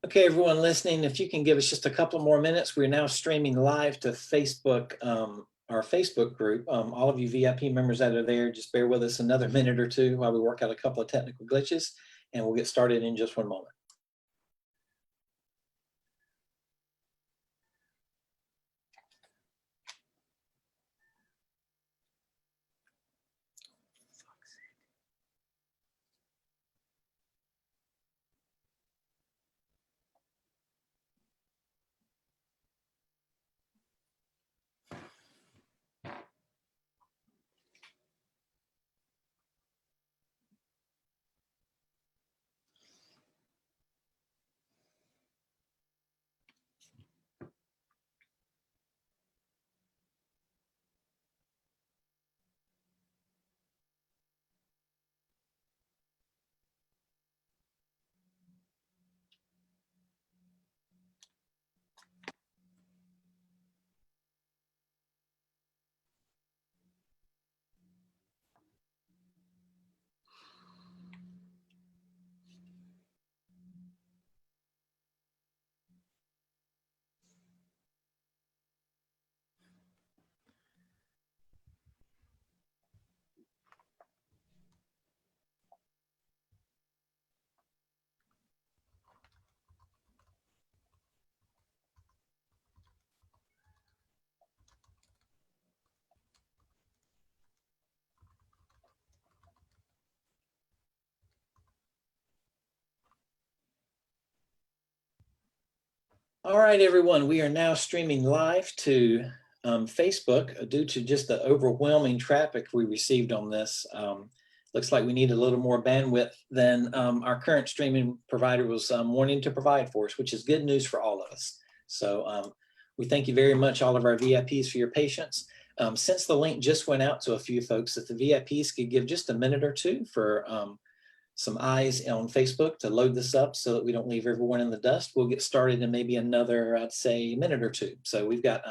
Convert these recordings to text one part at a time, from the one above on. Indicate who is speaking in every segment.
Speaker 1: Okay, everyone listening, if you can give us just a couple more minutes, we're now streaming live to Facebook, our Facebook group. All of you VIP members that are there, just bear with us another minute or two while we work out a couple of technical glitches, and we'll get started in just one moment. All right, everyone, we are now streaming live to Facebook due to just the overwhelming traffic we received on this. Looks like we need a little more bandwidth than our current streaming provider was wanting to provide for us, which is good news for all of us. So we thank you very much, all of our VIPs, for your patience. Since the link just went out to a few folks, if the VIPs could give just a minute or two for some eyes on Facebook to load this up so that we don't leave everyone in the dust. We'll get started in maybe another, I'd say, minute or two. So we've got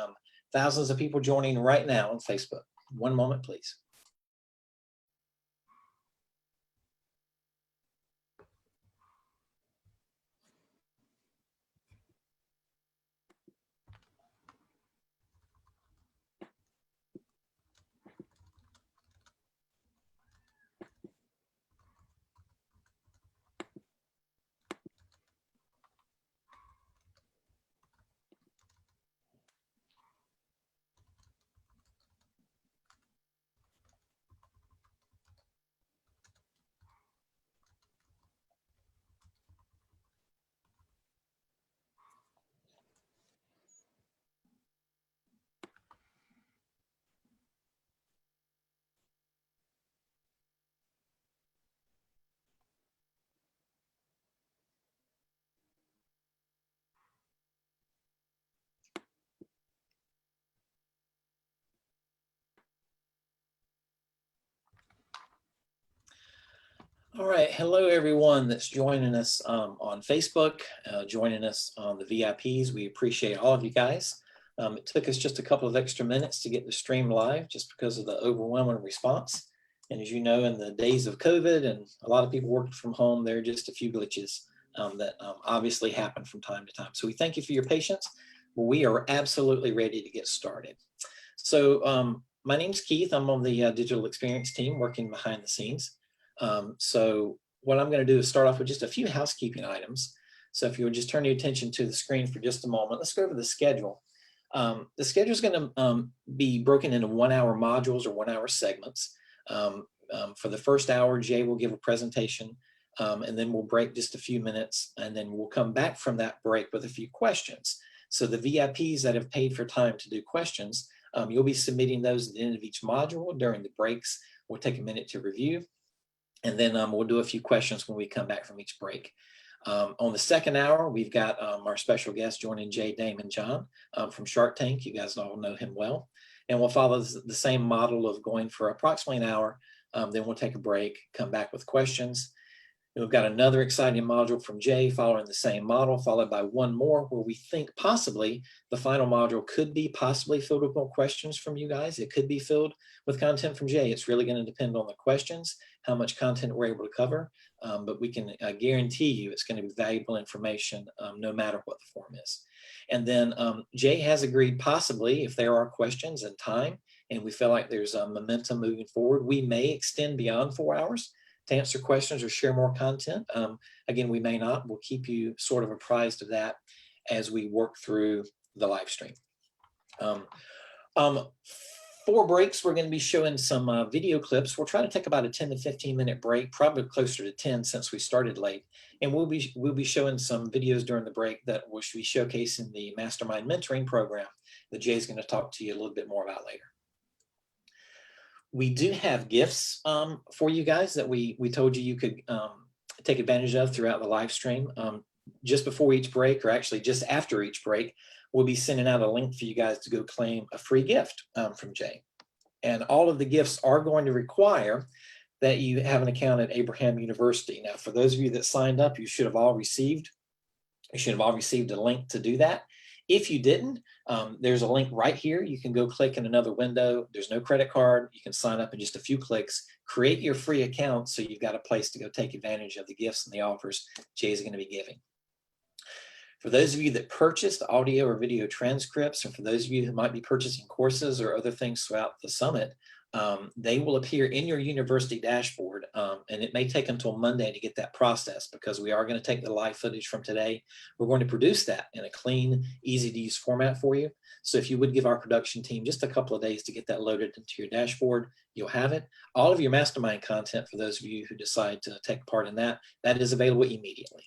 Speaker 1: thousands of people joining right now on Facebook. One moment, please. All right, hello everyone that's joining us on Facebook, joining us on the VIPs. We appreciate all of you guys. It took us just a couple of extra minutes to get the stream live just because of the overwhelming response. And as you know, in the days of COVID and a lot of people working from home, there are just a few glitches that obviously happen from time to time. So we thank you for your patience. We are absolutely ready to get started. So my name's Keith. I'm on the digital experience team working behind the scenes. So what I'm going to do is start off with just a few housekeeping items. So if you would just turn your attention to the screen for just a moment, let's go over the schedule. The schedule is going to be broken into 1 hour modules or 1 hour segments. For the first hour, Jay will give a presentation and then we'll break just a few minutes and then we'll come back from that break with a few questions. So the VIPs that have paid for time to do questions, you'll be submitting those at the end of each module. During the breaks, we'll take a minute to review. And then we'll do a few questions when we come back from each break. On the second hour, we've got our special guest joining Jay, Dame, and John from Shark Tank. You guys all know him well. And we'll follow the same model of going for approximately an hour. Then we'll take a break, come back with questions. We've got another exciting module from Jay following the same model, followed by one more where we think possibly the final module could be possibly filled with more questions from you guys. It could be filled with content from Jay. It's really going to depend on the questions, how much content we're able to cover, but we can guarantee you it's going to be valuable information no matter what the form is. And then Jay has agreed possibly if there are questions and time, and we feel like there's momentum moving forward, we may extend beyond 4 hours to answer questions or share more content. Again, we may not. We'll keep you sort of apprised of that as we work through the live stream. For breaks, we're going to be showing some video clips. We'll try to take about a 10 to 15 minute break, probably closer to 10 since we started late. And we'll be showing some videos during the break that will be showcasing the Mastermind Mentoring Program that Jay's going to talk to you a little bit more about later. We do have gifts for you guys that we told you could take advantage of throughout the live stream. Just before each break, or actually just after each break, we'll be sending out a link for you guys to go claim a free gift from Jay. And all of the gifts are going to require that you have an account at Abraham University. Now, for those of you that signed up, you should have all received a link to do that. If you didn't, there's a link right here. You can go click in another window. There's no credit card. You can sign up in just a few clicks, create your free account so you've got a place to go take advantage of the gifts and the offers Jay's going to be giving. For those of you that purchased audio or video transcripts, or for those of you who might be purchasing courses or other things throughout the summit, they will appear in your university dashboard, and it may take until Monday to get that processed because we are going to take the live footage from today. We're going to produce that in a clean, easy to use format for you. So if you would give our production team just a couple of days to get that loaded into your dashboard, you'll have it. All of your mastermind content, for those of you who decide to take part in that, that is available immediately.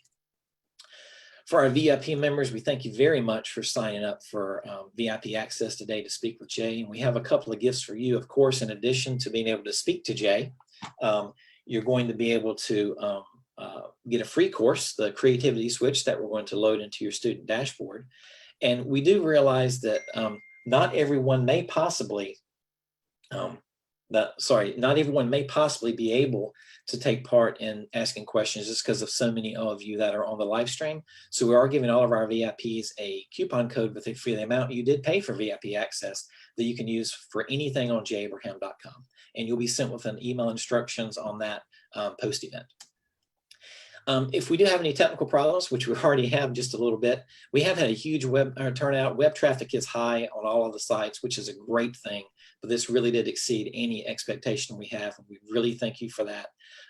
Speaker 1: For our VIP members, we thank you very much for signing up for VIP access today to speak with Jay. And we have a couple of gifts for you. Of course, in addition to being able to speak to Jay, you're going to be able to get a free course, the Creativity Switch, that we're going to load into your student dashboard. And we do realize that not everyone may possibly not everyone may possibly be able to take part in asking questions just because of so many of you that are on the live stream. So we are giving all of our VIPs a coupon code for the amount you did pay for VIP access that you can use for anything on jayabraham.com. And you'll be sent with an email instructions on that post-event. If we do have any technical problems, which we already have just a little bit, we have had a huge web turnout. Web traffic is high on all of the sites, which is a great thing. But this really did exceed any expectation we have. And we really thank you for that.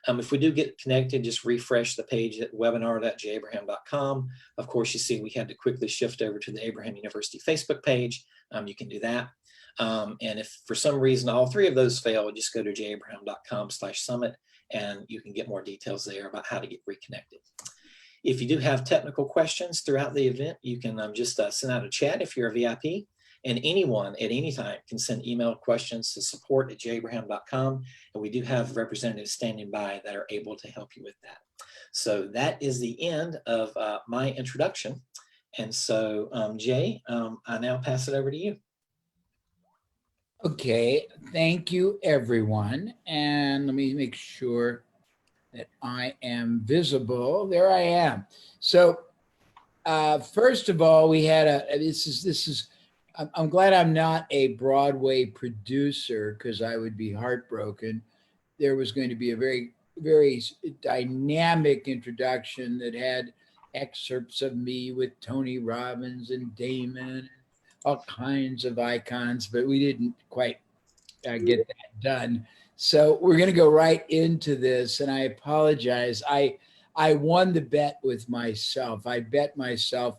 Speaker 1: If we do get connected, just refresh the page at webinar.jayabraham.com. Of course, you see we had to quickly shift over to the Abraham University Facebook page. You can do that. And if for some reason all three of those fail, just go to jayabraham.com/summit. And you can get more details there about how to get reconnected. If you do have technical questions throughout the event, you can just send out a chat if you're a VIP, and anyone at any time can send email questions to support@jayabraham.com, and we do have representatives standing by that are able to help you with that. So that is the end of my introduction. And so Jay, I now pass it over to you.
Speaker 2: Okay, thank you, everyone. And let me make sure that I am visible. There I am. So first of all, we had I'm glad I'm not a Broadway producer because I would be heartbroken. There was going to be a very, very dynamic introduction that had excerpts of me with Tony Robbins and Damon, all kinds of icons, but we didn't quite get that done. So we're going to go right into this, and I apologize. I won the bet with myself. I bet myself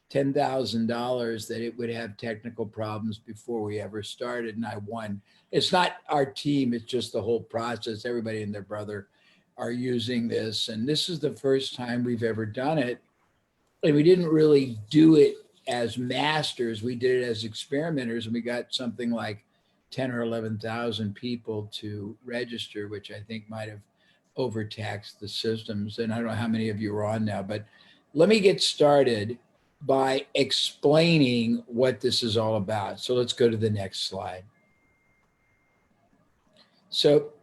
Speaker 2: $10,000 that it would have technical problems before we ever started, and I won. It's not our team, it's just the whole process. Everybody and their brother are using this, and this is the first time we've ever done it, and we didn't really do it as masters. We did it as experimenters, and we got something like 10 or 11,000 people to register, which I think might have overtaxed the systems. And I don't know how many of you are on now, but let me get started by explaining what this is all about. So let's go to the next slide. So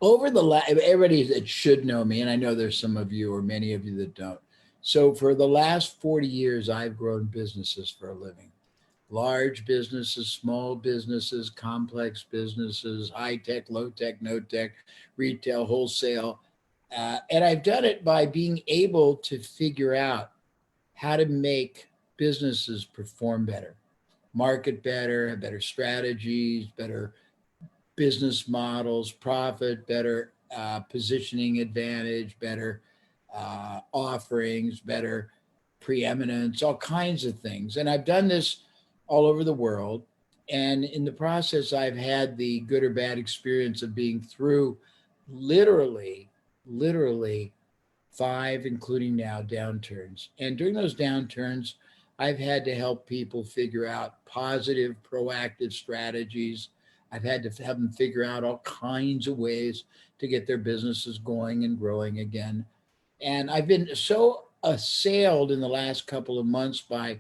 Speaker 2: Everybody that should know me, and I know there's some of you or many of you that don't. So for the last 40 years, I've grown businesses for a living. Large businesses, small businesses, complex businesses, high tech, low tech, no tech, retail, wholesale. And I've done it by being able to figure out how to make businesses perform better, market better, have better strategies, better business models, profit, better positioning advantage, better offerings, better preeminence, all kinds of things. And I've done this all over the world. And in the process, I've had the good or bad experience of being through literally five, including now, downturns. And during those downturns, I've had to help people figure out positive, proactive strategies. I've had to have them figure out all kinds of ways to get their businesses going and growing again. And I've been so assailed in the last couple of months by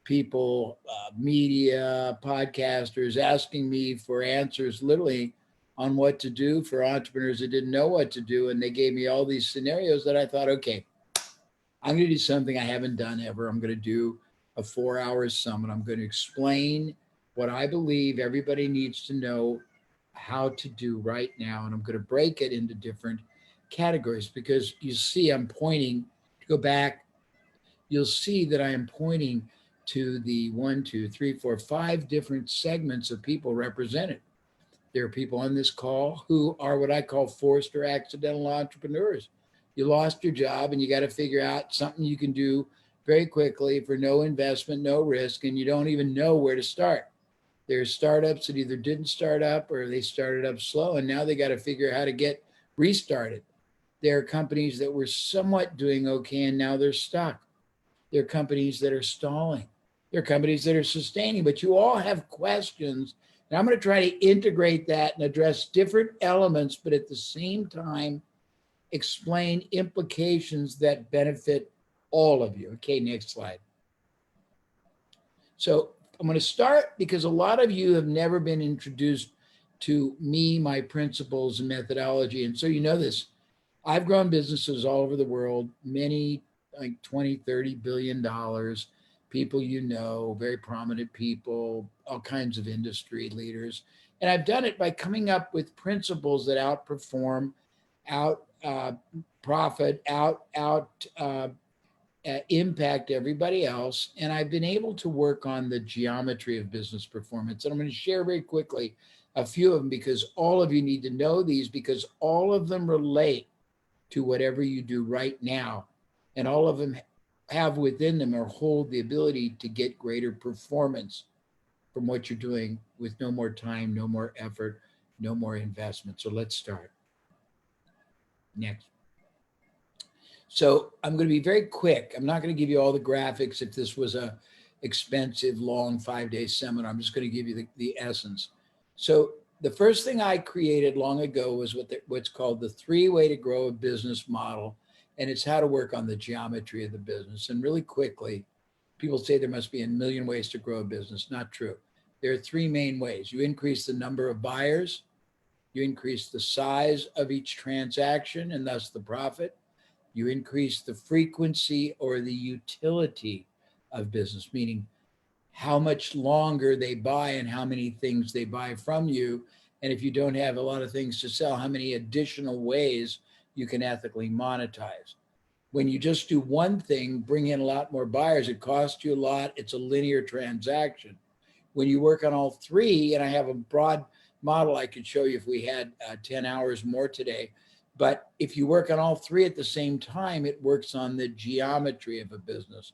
Speaker 2: people, media, podcasters asking me for answers literally on what to do for entrepreneurs that didn't know what to do. And they gave me all these scenarios that I thought, okay, I'm going to do something I haven't done ever. I'm going to do a 4 hour summit. I'm going to explain what I believe everybody needs to know how to do right now. And I'm going to break it into different categories because you see, I'm pointing to go back. You'll see that I am pointing to the 1, 2, 3, 4, 5 different segments of people represented. There are people on this call who are what I call forced or accidental entrepreneurs. You lost your job and you got to figure out something you can do very quickly for no investment, no risk, and you don't even know where to start. There's startups that either didn't start up or they started up slow and now they got to figure out how to get restarted. There are companies that were somewhat doing okay and now they're stuck. There are companies that are stalling. There are companies that are sustaining, but you all have questions. And I'm going to try to integrate that and address different elements, but at the same time, explain implications that benefit all of you. Okay, next slide. So I'm going to start because a lot of you have never been introduced to me, my principles and methodology. And so you know this. I've grown businesses all over the world, many like 20, 30 billion dollars, people you know, very prominent people, all kinds of industry leaders. And I've done it by coming up with principles that outperform, out profit, impact everybody else. And I've been able to work on the geometry of business performance. And I'm going to share very quickly a few of them because all of you need to know these because all of them relate to whatever you do right now. And all of them have within them or hold the ability to get greater performance from what you're doing with no more time, no more effort, no more investment. So let's start. Next. So I'm going to be very quick. I'm not going to give you all the graphics if this was a expensive, long 5-day seminar. I'm just going to give you the essence. So the first thing I created long ago was what's called the 3-way to grow a business model. And it's how to work on the geometry of the business. And really quickly, people say there must be a million ways to grow a business. Not true. There are 3 main ways. You increase the number of buyers, you increase the size of each transaction and thus the profit. You increase the frequency or the utility of business, meaning how much longer they buy and how many things they buy from you. And if you don't have a lot of things to sell, how many additional ways you can ethically monetize. When you just do one thing, bring in a lot more buyers, it costs you a lot. It's a linear transaction. When you work on all 3, and I have a broad model I could show you if we had 10 hours more today, but if you work on all 3 at the same time, it works on the geometry of a business.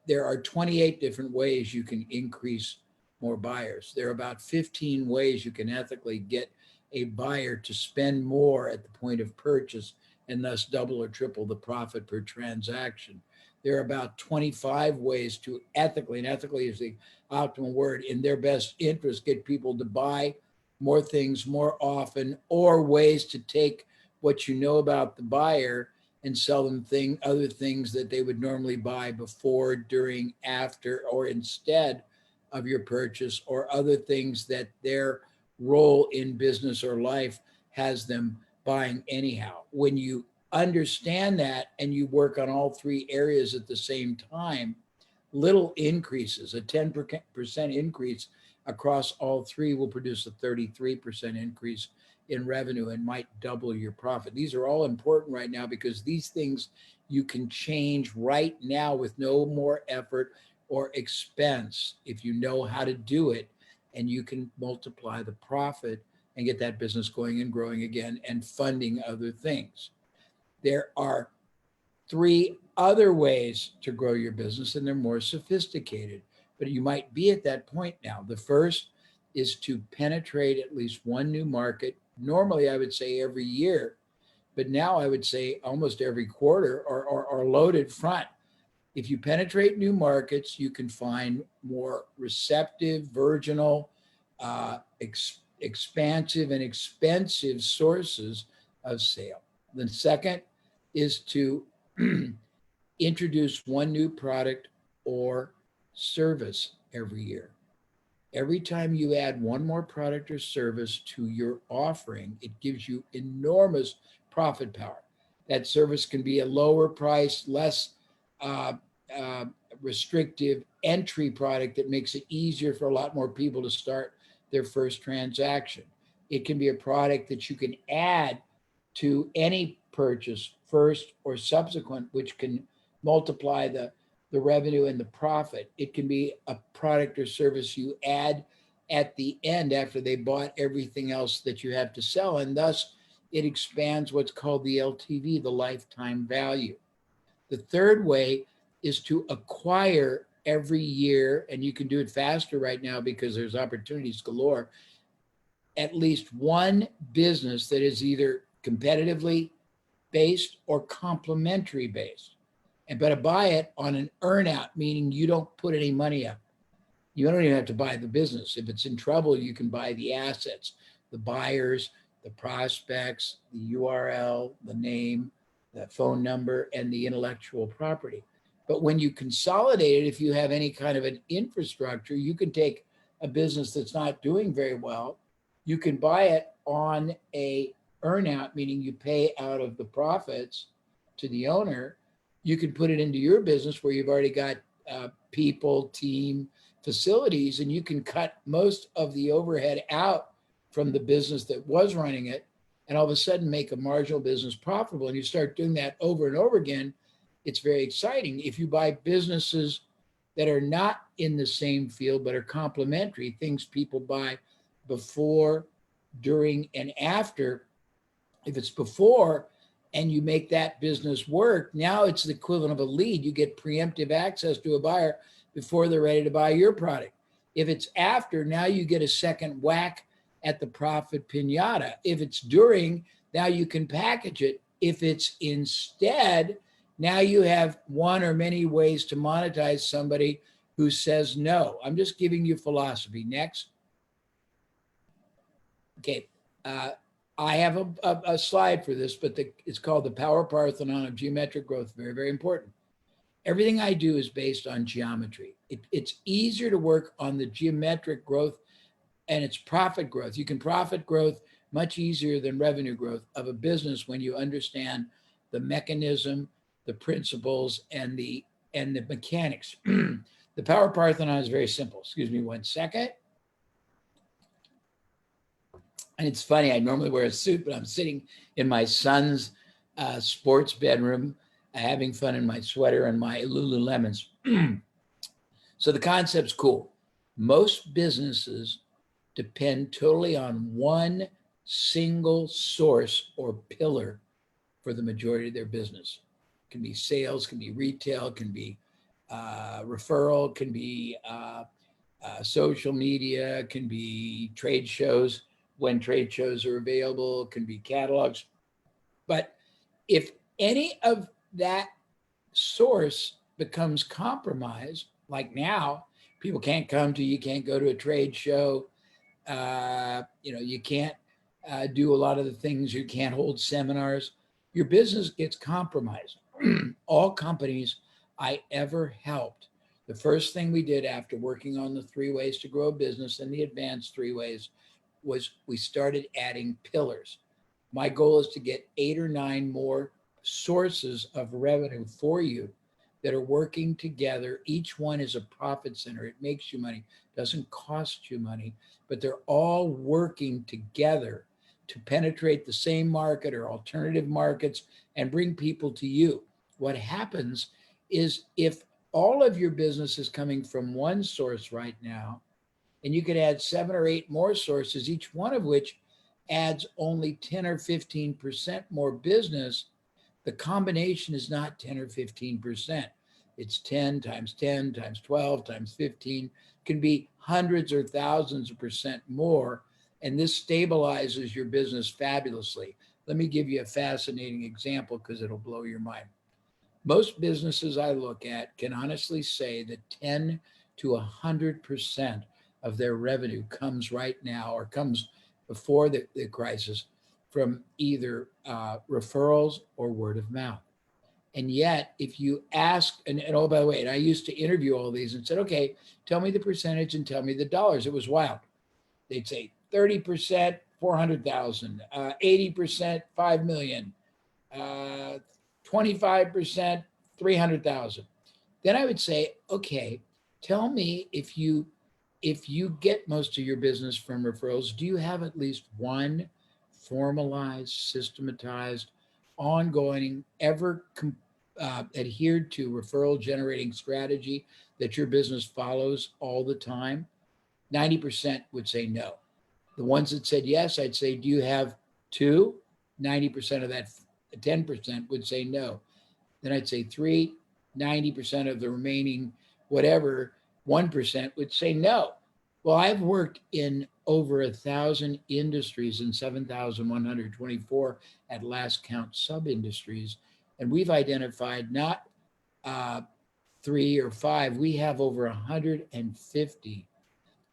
Speaker 2: There are 28 different ways you can increase more buyers. There are about 15 ways you can ethically get a buyer to spend more at the point of purchase and thus double or triple the profit per transaction. There are about 25 ways to ethically, and ethically is the optimal word, in their best interest, get people to buy more things more often, or ways to take what you know about the buyer and sell them other things that they would normally buy before, during, after, or instead of your purchase, or other things that their role in business or life has them buying anyhow. When you understand that and you work on all three areas at the same time, little increases, a 10% increase across all three will produce a 33% increase in revenue and might double your profit. These are all important right now because these things you can change right now with no more effort or expense if you know how to do it, and you can multiply the profit and get that business going and growing again and funding other things. There are three other ways to grow your business, and they're more sophisticated, but you might be at that point now. The first is to penetrate at least one new market. Normally, I would say every year, but now I would say almost every quarter or loaded front. If you penetrate new markets, you can find more receptive, virginal, expansive, and expensive sources of sale. The second is to introduce one new product or service every year. Every time you add one more product or service to your offering, it gives you enormous profit power. That service can be a lower price, less restrictive entry product that makes it easier for a lot more people to start their first transaction. It can be a product that you can add to any purchase, first or subsequent, which can multiply the revenue and the profit. It can be a product or service you add at the end after they bought everything else that you have to sell, and thus it expands what's called the LTV, the lifetime value. The third way is to acquire every year, and you can do it faster right now because there's opportunities galore, at least one business that is either competitively based or complementary based. And but to buy it on an earnout, meaning you don't put any money up. You don't even have to buy the business. If it's in trouble, you can buy the assets, the buyers, the prospects, the URL, the name, the phone number, and the intellectual property. But when you consolidate it, if you have any kind of an infrastructure, you can take a business that's not doing very well, you can buy it on a earnout, meaning you pay out of the profits to the owner. You can put it into your business where you've already got people, team, facilities, and you can cut most of the overhead out from the business that was running it, and all of a sudden make a marginal business profitable. And you start doing that over and over again. It's very exciting. If you buy businesses that are not in the same field but are complementary, things people buy before, during, and after. If it's before and you make that business work, now it's the equivalent of a lead. You get preemptive access to a buyer before they're ready to buy your product. If it's after, now you get a second whack at the profit pinata. If it's during, now you can package it. If it's instead, now you have one or many ways to monetize somebody who says no. I'm just giving you philosophy. Next. Okay. I have a slide for this, but it's called the Power Parthenon of Geometric Growth. Very, very important. Everything I do is based on geometry. It's easier to work on the geometric growth and its profit growth. You can profit growth much easier than revenue growth of a business when you understand the mechanism, the principles, and the mechanics. The Power Parthenon is very simple. Excuse me 1 second. And it's funny, I normally wear a suit, but I'm sitting in my son's sports bedroom, having fun in my sweater and my Lululemons. So the concept's cool. Most businesses depend totally on one single source or pillar for the majority of their business. It can be sales, can be retail, can be referral, can be social media, can be trade shows when trade shows are available, can be catalogs. But if any of that source becomes compromised, like now, people can't come to you, can't go to a trade show, you can't do a lot of the things, you can't hold seminars, your business gets compromised. All companies I ever helped, the first thing we did after working on the 3 ways to grow a business and the advanced 3 ways was we started adding pillars. My goal is to get 8 or 9 more sources of revenue for you that are working together. Each one is a profit center. It makes you money, doesn't cost you money, but they're all working together to penetrate the same market or alternative markets and bring people to you. What happens is if all of your business is coming from one source right now, and you could add 7 or 8 more sources, each one of which adds only 10 or 15% more business, the combination is not 10 or 15%. It's 10 times 10 times 12 times 15, can be hundreds or thousands of percent more. And this stabilizes your business fabulously. Let me give you a fascinating example because it'll blow your mind. Most businesses I look at can honestly say that 10 to 100% of their revenue comes right now or comes before the crisis from either referrals or word of mouth. And yet, if you ask, and oh, by the way, and I used to interview all these and said, okay, tell me the percentage and tell me the dollars. It was wild. They'd say 30%, 400,000, 80%, 5 million, 25%, 300,000. Then I would say, okay, tell me if you get most of your business from referrals, do you have at least one formalized, systematized, ongoing, ever adhered to referral generating strategy that your business follows all the time? 90% would say no. The ones that said yes, I'd say, do you have two? 90% of that 10% would say no. Then I'd say 3, 90% of the remaining whatever 1% would say no. Well, I've worked in over 1,000 industries and 7,124 at last count sub-industries. And we've identified not 3 or 5, we have over 150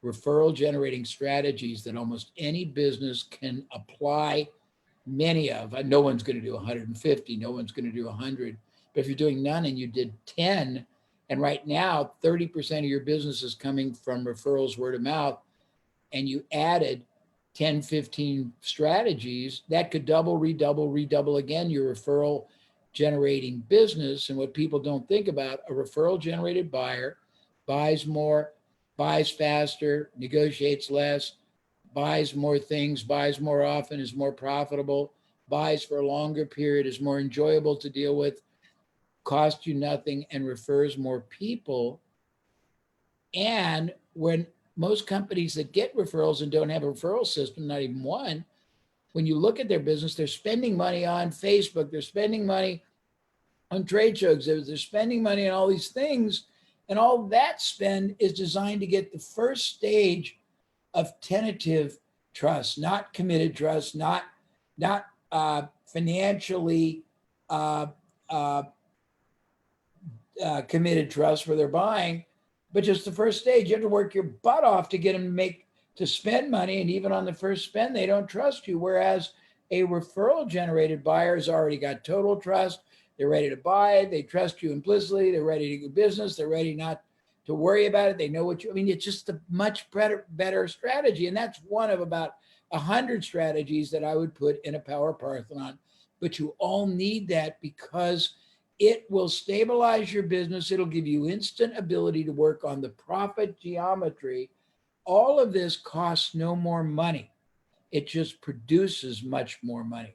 Speaker 2: referral generating strategies that almost any business can apply many of. No one's going to do 150, no one's going to do 100. But if you're doing none and you did 10, and right now 30% of your business is coming from referrals, word of mouth, and you added 10, 15 strategies, that could double, redouble again your referral generating business. And what people don't think about, a referral generated buyer buys more, buys faster, negotiates less, buys more things, buys more often, is more profitable, buys for a longer period, is more enjoyable to deal with, costs you nothing, and refers more people. And when most companies that get referrals and don't have a referral system, not even one, when you look at their business, they're spending money on Facebook, they're spending money on trade shows, they're spending money on all these things. And all that spend is designed to get the first stage of tentative trust, not committed trust, not financially committed trust where they're buying, but just the first stage. You have to work your butt off to get them to spend money, and even on the first spend, they don't trust you. Whereas a referral generated buyer has already got total trust. They're ready to buy. They trust you implicitly. They're ready to do business. They're ready not to worry about it. They know what you. I mean, it's just a much better strategy, and that's one of about 100 strategies that I would put in a Power Parthenon. But you all need that because it will stabilize your business. It'll give you instant ability to work on the profit geometry. All of this costs no more money. It just produces much more money.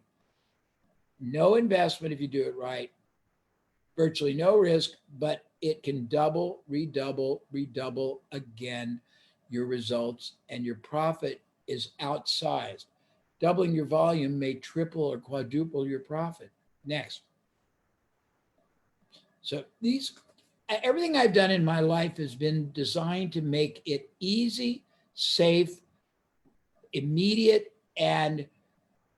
Speaker 2: No investment if you do it right. Virtually no risk, but it can double, redouble again your results, and your profit is outsized. Doubling your volume may triple or quadruple your profit. Next. So everything I've done in my life has been designed to make it easy, safe, immediate, and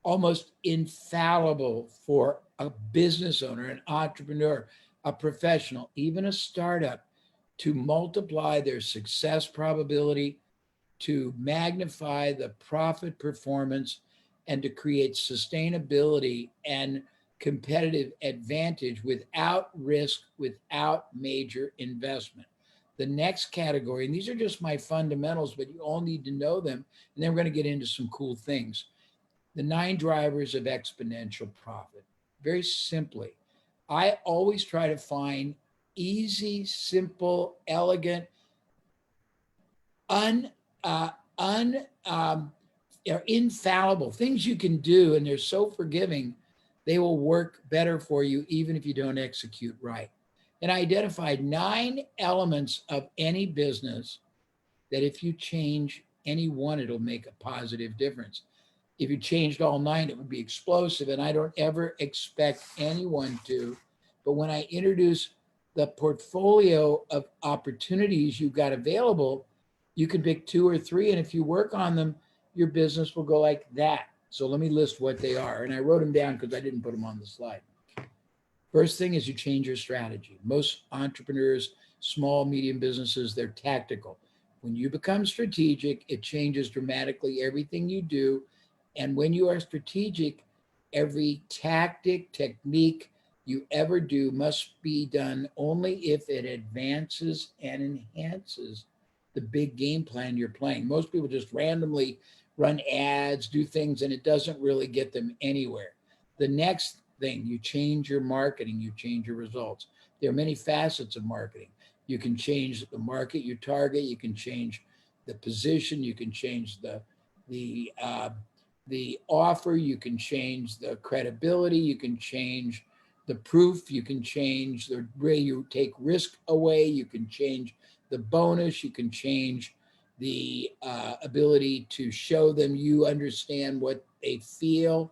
Speaker 2: almost infallible for a business owner, an entrepreneur, a professional, even a startup, to multiply their success probability, to magnify the profit performance, and to create sustainability and competitive advantage without risk, without major investment. The next category, and these are just my fundamentals, but you all need to know them, and then we're going to get into some cool things. the 9 drivers of exponential profit. Very simply, I always try to find easy, simple, elegant, un, uh, un, they're infallible things you can do, and they're so forgiving, they will work better for you even if you don't execute right. And I identified 9 elements of any business that if you change any one, it'll make a positive difference. If you changed all 9, it would be explosive, and I don't ever expect anyone to. But when I introduce the portfolio of opportunities you've got available, you can pick 2 or 3, and if you work on them, your business will go like that. So let me list what they are. And I wrote them down because I didn't put them on the slide. First thing is you change your strategy. Most entrepreneurs, small, medium businesses, they're tactical. When you become strategic, it changes dramatically everything you do. And when you are strategic, every tactic, technique you ever do must be done only if it advances and enhances the big game plan you're playing. Most people just randomly run ads, do things, and it doesn't really get them anywhere. The next thing, you change your marketing, you change your results. There are many facets of marketing. You can change the market you target, you can change the position, you can change the offer, you can change the credibility, you can change the proof, you can change the way you take risk away, you can change the bonus, you can change the ability to show them you understand what they feel.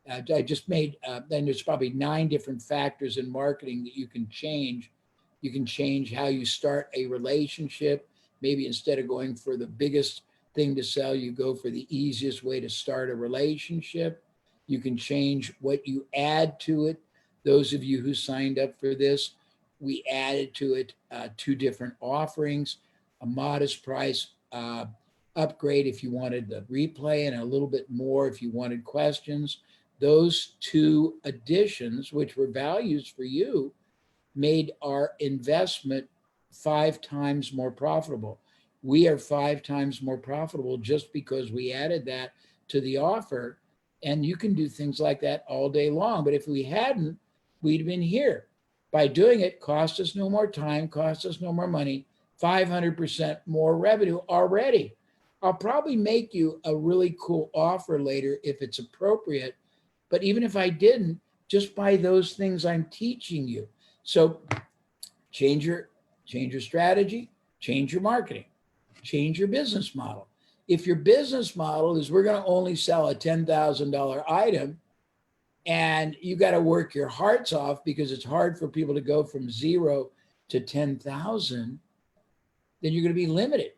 Speaker 2: I just made, then there's probably 9 different factors in marketing that you can change. You can change how you start a relationship. Maybe instead of going for the biggest thing to sell, you go for the easiest way to start a relationship. You can change what you add to it. Those of you who signed up for this, we added to it 2 different offerings, a modest price upgrade if you wanted the replay, and a little bit more if you wanted questions. Those 2 additions, which were values for you, made our investment 5 times more profitable. We are 5 times more profitable just because we added that to the offer. And you can do things like that all day long. But if we hadn't, we'd have been here. By doing it, cost us no more time, cost us no more money, 500% more revenue already. I'll probably make you a really cool offer later if it's appropriate. But even if I didn't, just by those things I'm teaching you. So change your strategy, change your marketing, change your business model. If your business model is we're going to only sell a $10,000 item, and you got to work your hearts off because it's hard for people to go from 0 to 10,000, then you're going to be limited.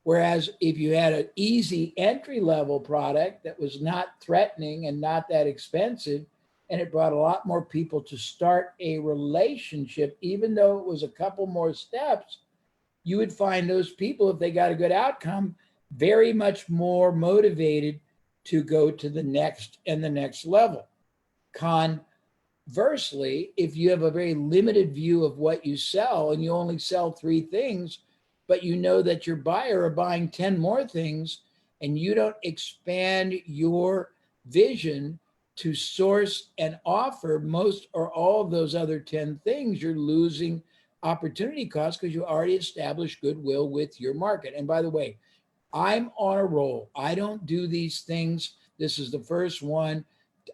Speaker 2: Whereas if you had an easy entry level product that was not threatening and not that expensive, and it brought a lot more people to start a relationship, even though it was a couple more steps, you would find those people, if they got a good outcome, very much more motivated to go to the next and the next level. Conversely, if you have a very limited view of what you sell and you only sell 3 things, but you know that your buyer are buying 10 more things, and you don't expand your vision to source and offer most or all of those other 10 things, you're losing opportunity costs because you already established goodwill with your market. And by the way, I'm on a roll. I don't do these things. This is the first one.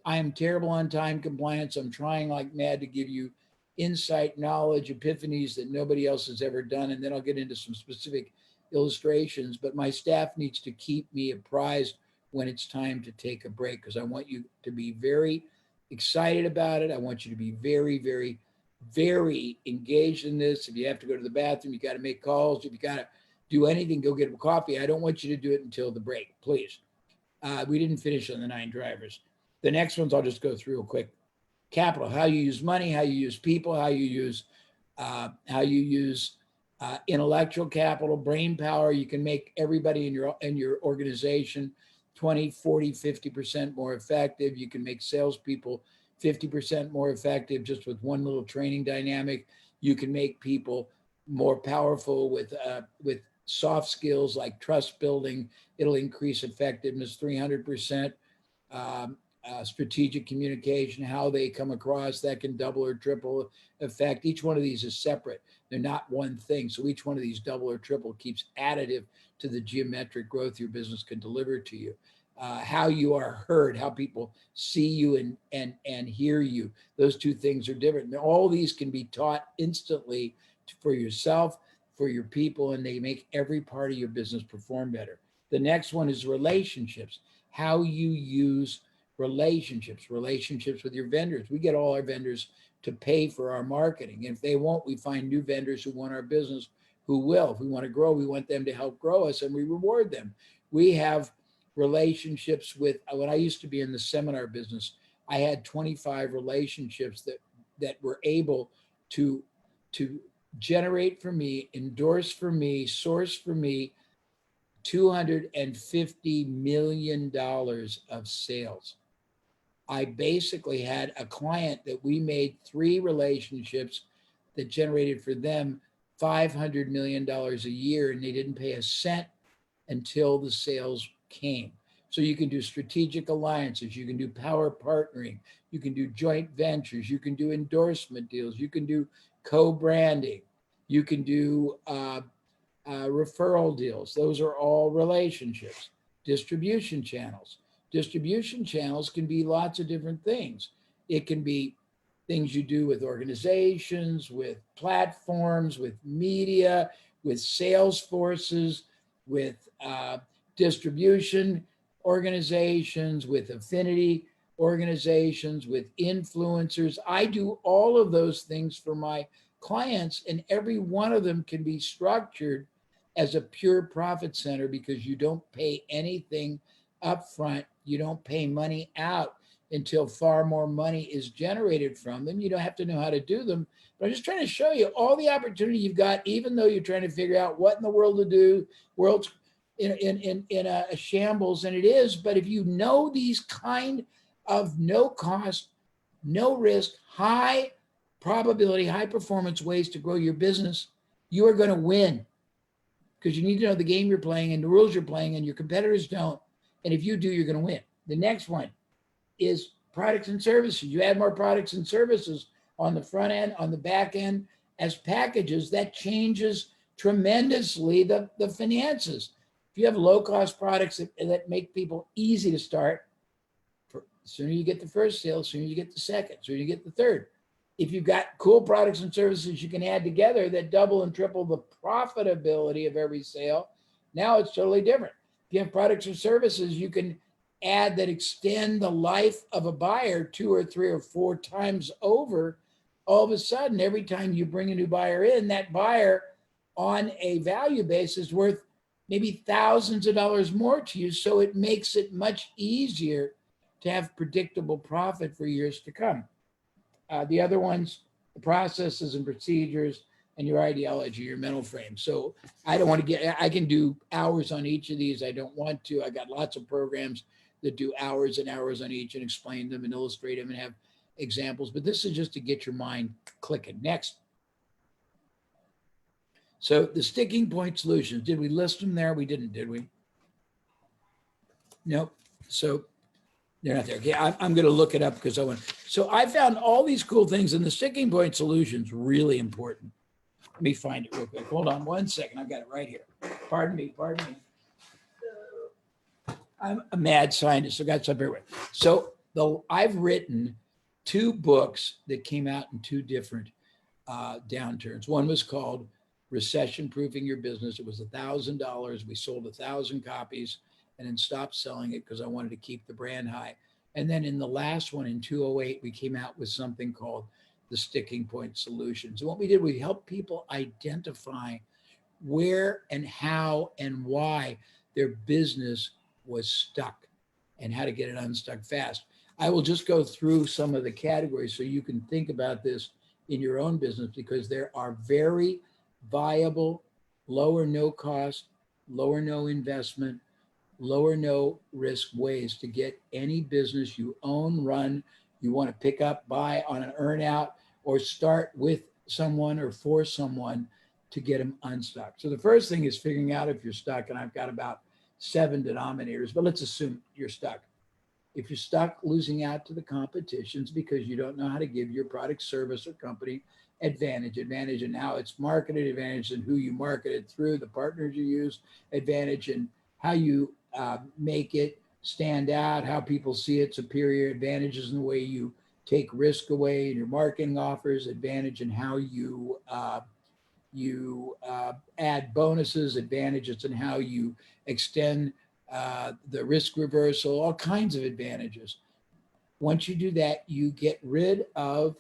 Speaker 2: I am terrible on time compliance. I'm trying like mad to give you insight, knowledge, epiphanies that nobody else has ever done. And then I'll get into some specific illustrations, but my staff needs to keep me apprised when it's time to take a break, because I want you to be very excited about it. I want you to be very, very, very engaged in this. If you have to go to the bathroom, you got to make calls. If you got to do anything, go get a coffee. I don't want you to do it until the break, please. We didn't finish on the 9 drivers. The next ones I'll just go through real quick. Capital, how you use money, how you use people, how you use intellectual capital, brain power. You can make everybody in your organization 20, 40, 50% more effective. You can make salespeople 50% more effective just with one little training dynamic. You can make people more powerful with soft skills like trust building. It'll increase effectiveness 300%. strategic communication, how they come across, that can double or triple effect. Each one of these is separate. They're not one thing. So each one of these double or triple keeps additive to the geometric growth your business can deliver to you. How you are heard, how people see you and hear you. Those two things are different. And all these can be taught instantly for yourself, for your people, and they make every part of your business perform better. The next one is relationships. How you use relationships with your vendors. We get all our vendors to pay for our marketing. And if they won't, we find new vendors who want our business, who will. If we want to grow, we want them to help grow us, and we reward them. We have relationships with, when I used to be in the seminar business, I had 25 relationships that were able to generate for me, endorse for me, source for me $250 million of sales. I basically had a client that we made 3 relationships that generated for them $500 million a year, and they didn't pay a cent until the sales came. So you can do strategic alliances, you can do power partnering, you can do joint ventures, you can do endorsement deals, you can do co-branding, you can do referral deals. Those are all relationships. Distribution channels. Distribution channels can be lots of different things. It can be things you do with organizations, with platforms, with media, with sales forces, with distribution organizations, with affinity organizations, with influencers. I do all of those things for my clients, and every one of them can be structured as a pure profit center because you don't pay anything up front. You don't pay money out until far more money is generated from them. You don't have to know how to do them. But I'm just trying to show you all the opportunity you've got, even though you're trying to figure out what in the world to do. World's in a shambles, and it is. But if you know these kind of no cost, no risk, high probability, high performance ways to grow your business, you are going to win, because you need to know the game you're playing and the rules you're playing, and your competitors don't. And if you do, you're going to win. The next one is products and services. You add more products and services on the front end, on the back end as packages. That changes tremendously the finances. If you have low-cost products that make people easy to start, the sooner you get the first sale, the sooner you get the second, the sooner you get the third. If you've got cool products and services you can add together that double and triple the profitability of every sale, now it's totally different. If you have products or services you can add that extend the life of a buyer 2 or 3 or 4 times over, all of a sudden, every time you bring a new buyer in, that buyer on a value basis is worth maybe thousands of dollars more to you. So it makes it much easier to have predictable profit for years to come. The other ones, the processes and procedures, and your ideology, your mental frame. So I don't want to I can do hours on each of these. I don't want to. I got lots of programs that do hours and hours on each and explain them and illustrate them and have examples. But this is just to get your mind clicking. Next. So the sticking point solutions, did we list them there? We didn't, did we? Nope. So they're not there. Okay, I'm going to look it up because I want. So I found all these cool things, and the sticking point solutions really important. Let me find it real quick. Hold on 1 second. I've got it right here. Pardon me. I'm a mad scientist. I've got stuff everywhere. So I've written 2 books that came out in 2 different downturns. One was called Recession Proofing Your Business. It was $1,000. We sold 1,000 copies and then stopped selling it because I wanted to keep the brand high. And then in the last one in 2008, we came out with something called the Sticking Point Solutions. And what we did, we helped people identify where and how and why their business was stuck and how to get it unstuck fast. I will just go through some of the categories so you can think about this in your own business, because there are very viable, low or no cost, low or no investment, low or no risk ways to get any business you own, run, you want to pick up, buy on an earn out, or start with someone or for someone to get them unstuck. So the first thing is figuring out if you're stuck, and I've got about 7 denominators, but let's assume you're stuck. If you're stuck losing out to the competitions because you don't know how to give your product, service, or company advantage, and how it's marketed, advantage in who you market it through, the partners you use, advantage in how you make it stand out, how people see it, superior advantages in the way you take risk away in your marketing offers, advantage in how you add bonuses, advantages in how you extend the risk reversal, all kinds of advantages. Once you do that, you get rid of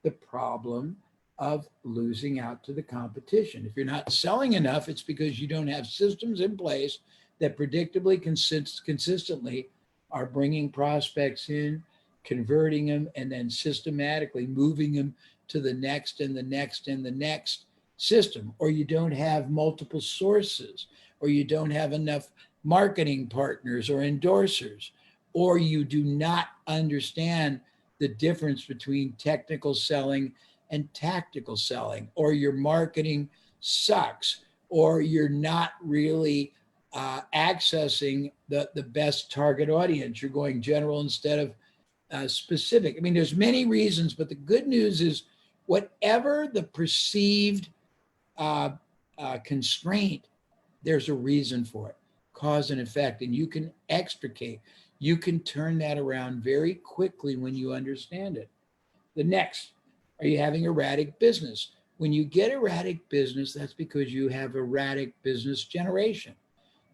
Speaker 2: the problem of losing out to the competition. If you're not selling enough, it's because you don't have systems in place that predictably, consistently are bringing prospects in, converting them, and then systematically moving them to the next and the next and the next system. Or you don't have multiple sources, or you don't have enough marketing partners or endorsers, or you do not understand the difference between technical selling and tactical selling, or your marketing sucks, or you're not really accessing the best target audience. You're going general instead of specific. I mean, there's many reasons, but the good news is whatever the perceived constraint, there's a reason for it, cause and effect, and you can extricate. You can turn that around very quickly when you understand it. The next, are you having erratic business? When you get erratic business, that's because you have erratic business generation.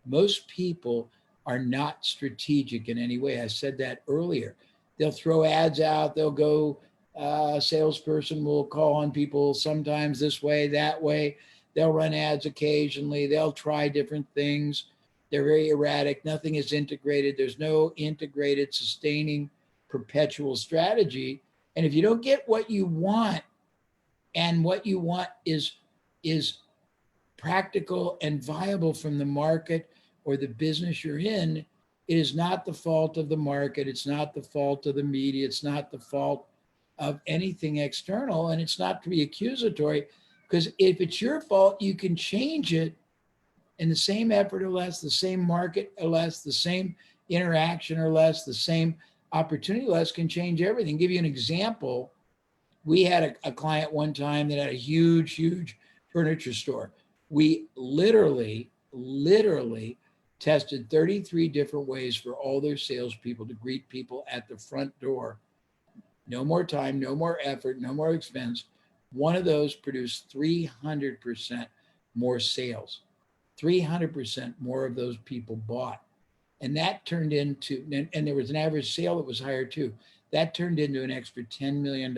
Speaker 2: Most people are not strategic in any way. I said that earlier. They'll throw ads out. They'll go, salesperson will call on people sometimes this way, that way. They'll run ads occasionally. They'll try different things. They're very erratic. Nothing is integrated. There's no integrated, sustaining, perpetual strategy. And if you don't get what you want, and what you want is practical and viable from the market or the business you're in, it is not the fault of the market. It's not the fault of the media. It's not the fault of anything external. And it's not to be accusatory, because if it's your fault, you can change it in the same effort or less, the same market or less, the same interaction or less, the same opportunity less can change everything. Give you an example. We had a client one time that had a huge furniture store. We literally tested 33 different ways for all their salespeople to greet people at the front door. No more time, no more effort, no more expense. One of those produced 300% more sales. 300% more of those people bought. And that turned into, and there was an average sale that was higher too. That turned into an extra $10 million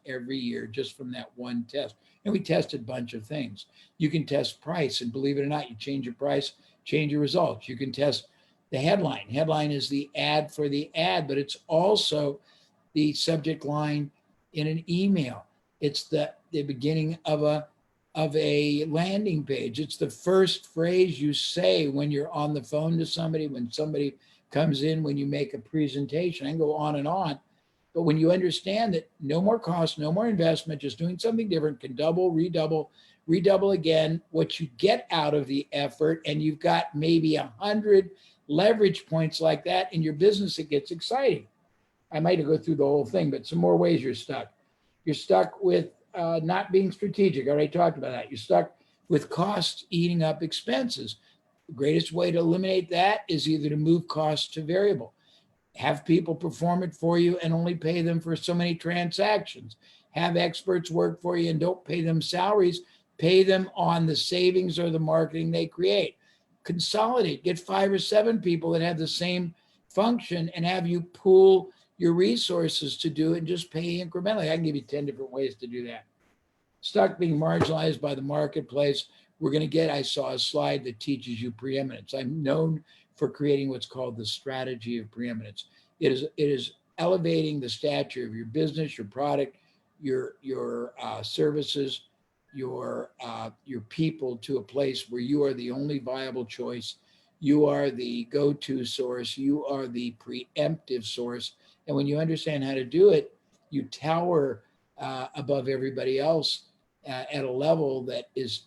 Speaker 2: every year just from that one test. And we tested a bunch of things. You can test price, and believe it or not, you change your price, change your results. You can test the headline. Headline is the ad for the ad, but it's also the subject line in an email. It's the beginning of a landing page. It's the first phrase you say when you're on the phone to somebody, when somebody comes in, when you make a presentation. I can go on and on. But when you understand that no more cost, no more investment, just doing something different can double, redouble again what you get out of the effort, and you've got maybe 100 leverage points like that in your business, it gets exciting. I might go through the whole thing, but some more ways you're stuck. You're stuck with not being strategic. I already talked about that. You're stuck with costs eating up expenses. The greatest way to eliminate that is either to move costs to variable. Have people perform it for you and only pay them for so many transactions. Have experts work for you and don't pay them salaries. Pay them on the savings or the marketing they create. Consolidate. Get 5 or 7 people that have the same function and have you pool your resources to do it and just pay incrementally. I can give you 10 different ways to do that. Stuck being marginalized by the marketplace. I saw a slide that teaches you preeminence. I'm known for creating what's called the strategy of preeminence. It is elevating the stature of your business, your product, your services, your people to a place where you are the only viable choice. You are the go-to source. You are the preemptive source. And when you understand how to do it, you tower above everybody else at a level that is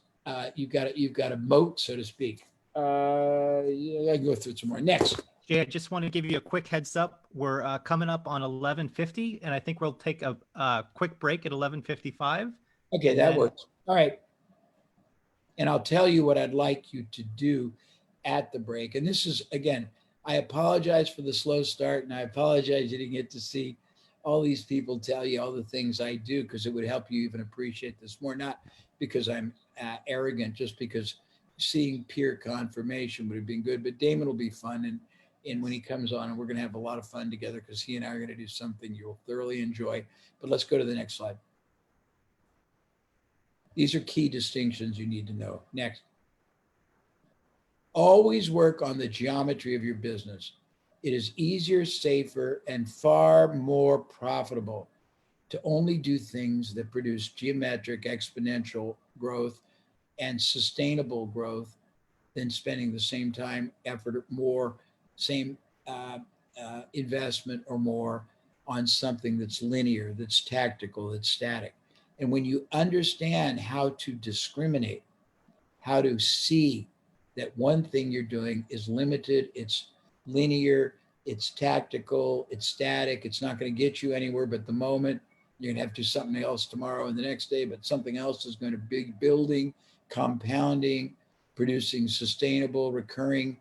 Speaker 2: you've got a moat, so to speak. I can go through some more. Next,
Speaker 3: Jay, I just want to give you a quick heads up. We're coming up on 11:50, and I think we'll take a quick break at 11:55.
Speaker 2: Okay,
Speaker 3: And
Speaker 2: that
Speaker 3: then-
Speaker 2: works. All right. And I'll tell you what I'd like you to do at the break. And this is, again, I apologize for the slow start, and I apologize you didn't get to see all these people tell you all the things I do, because it would help you even appreciate this more. Not because I'm arrogant, just because seeing peer confirmation would have been good. But Damon will be fun, and when he comes on, and we're going to have a lot of fun together, because he and I are going to do something you'll thoroughly enjoy. But let's go to the next slide. These are key distinctions you need to know. Next. Always work on the geometry of your business. It is easier, safer, and far more profitable to only do things that produce geometric, exponential growth and sustainable growth than spending the same time, effort, or more, same investment or more on something that's linear, that's tactical, that's static. And when you understand how to discriminate, how to see that one thing you're doing is limited, it's linear, it's tactical, it's static, it's not going to get you anywhere but the moment. You're going to have to do something else tomorrow and the next day, but something else is going to be building, compounding, producing sustainable, recurring,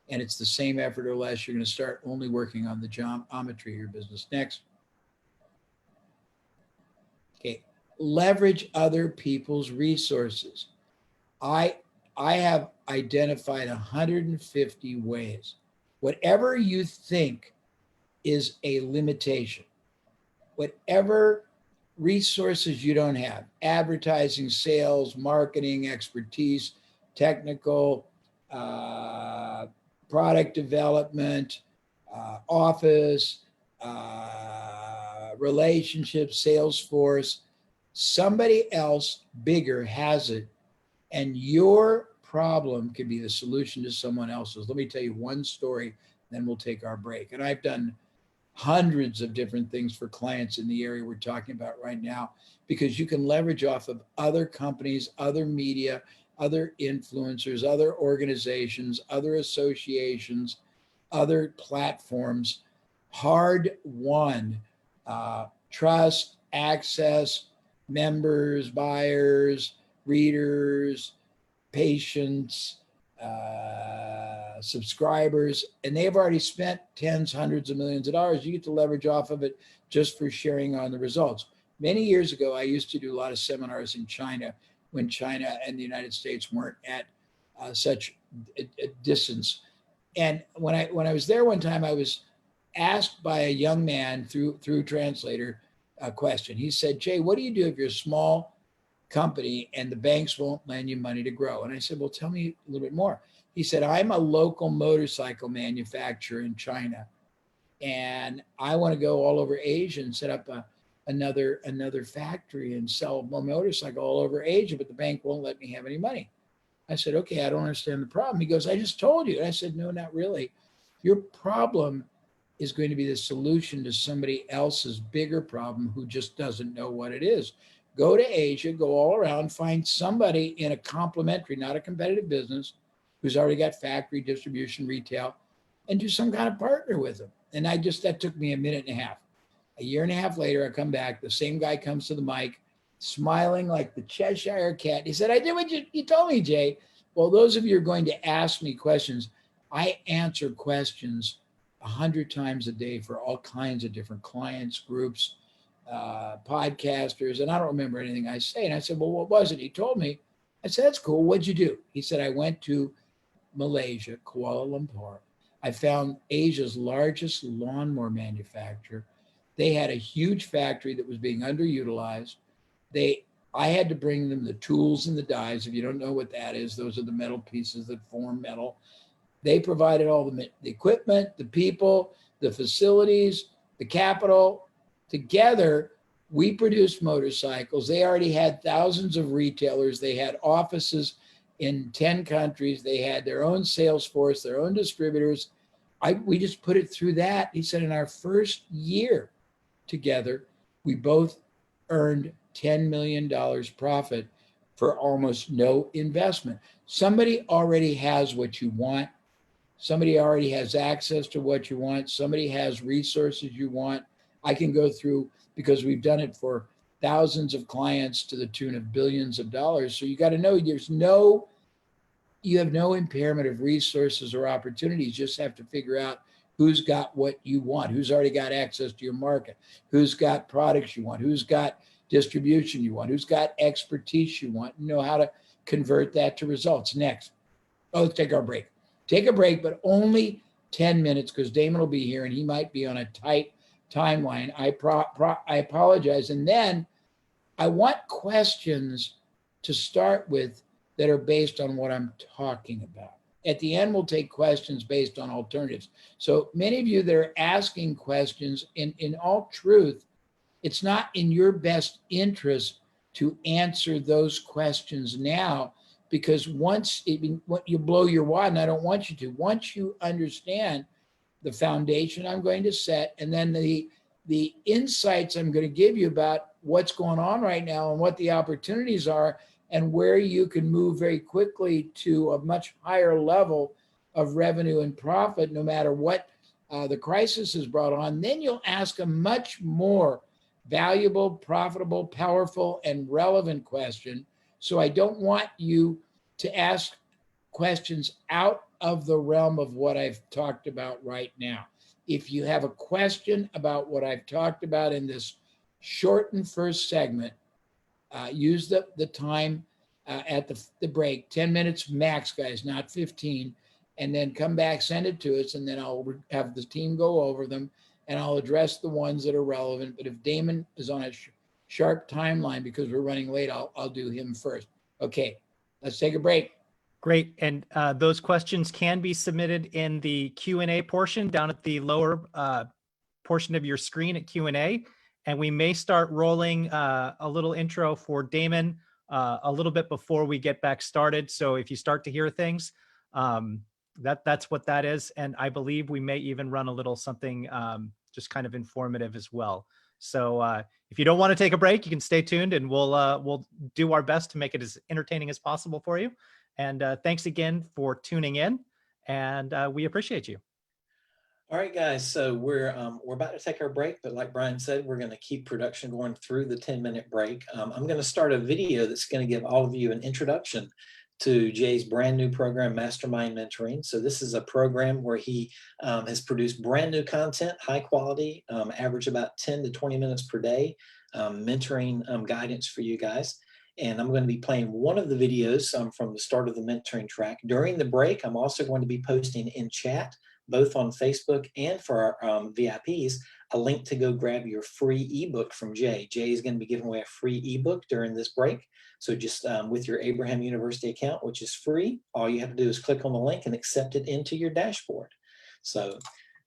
Speaker 2: and it's the same effort or less. You're going to start only working on the geometry of your business. Next. Okay. Leverage other people's resources. I have identified 150 ways. Whatever you think is a limitation, whatever resources you don't have, advertising, sales, marketing, expertise, technical, product development, office, relationships, Salesforce, somebody else bigger has it, and your problem could be the solution to someone else's. Let me tell you one story, then we'll take our break. And I've done hundreds of different things for clients in the area we're talking about right now, because you can leverage off of other companies, other media, other influencers, other organizations, other associations, other platforms, hard won trust, access, members, buyers, readers, patients, subscribers, and they've already spent tens, hundreds of millions of dollars. You get to leverage off of it just for sharing on the results. Many years ago, I used to do a lot of seminars in China when China and the United States weren't at such a distance. And when I was there one time, I was asked by a young man through translator a question. He said, "Jay, what do you do if you're a small company and the banks won't lend you money to grow?" And I said, "Well, tell me a little bit more." He said, "I'm a local motorcycle manufacturer in China, and I want to go all over Asia and set up another factory and sell a motorcycle all over Asia, but the bank won't let me have any money." I said, "Okay, I don't understand the problem." He goes, "I just told you." And I said, "No, not really. Your problem is going to be the solution to somebody else's bigger problem who just doesn't know what it is. Go to Asia, go all around, find somebody in a complementary, not a competitive business, who's already got factory, distribution, retail, and do some kind of partner with them." And that took me a minute and a half. A year and a half later, I come back, the same guy comes to the mic, smiling like the Cheshire Cat. He said, "I did what you told me, Jay." Well, those of you who are going to ask me questions, I answer questions 100 times a day for all kinds of different clients, groups, podcasters, and I don't remember anything I say. And I said, "Well, what was it?" He told me. I said, "That's cool. What'd you do?" He said, "I went to Malaysia, Kuala Lumpur. I found Asia's largest lawnmower manufacturer. They had a huge factory that was being underutilized. I had to bring them the tools and the dies. If you don't know what that is, those are the metal pieces that form metal. They provided all the equipment, the people, the facilities, the capital. Together, we produced motorcycles. They already had thousands of retailers. They had offices in 10 countries. They had their own sales force, their own distributors. We just put it through that." He said, "In our first year together, we both earned $10 million profit for almost no investment." Somebody already has what you want. Somebody already has access to what you want. Somebody has resources you want. I can go through, because we've done it for thousands of clients to the tune of billions of dollars. So you got to know you have no impairment of resources or opportunities. You just have to figure out who's got what you want, who's already got access to your market, who's got products you want, who's got distribution you want, who's got expertise you want, know how to convert that to results. Next. Oh, let's take our break. Take a break, but only 10 minutes, because Damon will be here and he might be on a tight timeline. I apologize. And then I want questions to start with that are based on what I'm talking about. At the end, we'll take questions based on alternatives. So many of you that are asking questions, in all truth, it's not in your best interest to answer those questions now, because once you blow your wad, and I don't want you to, once you understand the foundation I'm going to set, and then the insights I'm going to give you about what's going on right now and what the opportunities are, and where you can move very quickly to a much higher level of revenue and profit, no matter what the crisis has brought on, then you'll ask a much more valuable, profitable, powerful, and relevant question. So I don't want you to ask questions out of the realm of what I've talked about right now. If you have a question about what I've talked about in this shortened first segment, use the time at the break, 10 minutes max, guys, not 15, and then come back, send it to us, and then I'll have the team go over them, and I'll address the ones that are relevant. But if Damon is on a sharp timeline because we're running late, I'll do him first. Okay, let's take a break.
Speaker 3: Great. And those questions can be submitted in the Q&A portion down at the lower portion of your screen at Q&A. And we may start rolling a little intro for Damon a little bit before we get back started. So if you start to hear things, that's what that is. And I believe we may even run a little something just kind of informative as well. So if you don't want to take a break, you can stay tuned, and we'll do our best to make it as entertaining as possible for you. And thanks again for tuning in, and we appreciate you.
Speaker 1: All right, guys, so we're about to take our break, but like Brian said, we're going to keep production going through the 10-minute break. I'm going to start a video that's going to give all of you an introduction to Jay's brand new program, Mastermind Mentoring. So this is a program where he has produced brand new content, high quality, average about 10 to 20 minutes per day, mentoring guidance for you guys. And I'm going to be playing one of the videos from the start of the mentoring track. During the break, I'm also going to be posting in chat, both on Facebook and for our VIPs, a link to go grab your free ebook from Jay. Jay is going to be giving away a free ebook during this break. So just with your Abraham University account, which is free, all you have to do is click on the link and accept it into your dashboard. So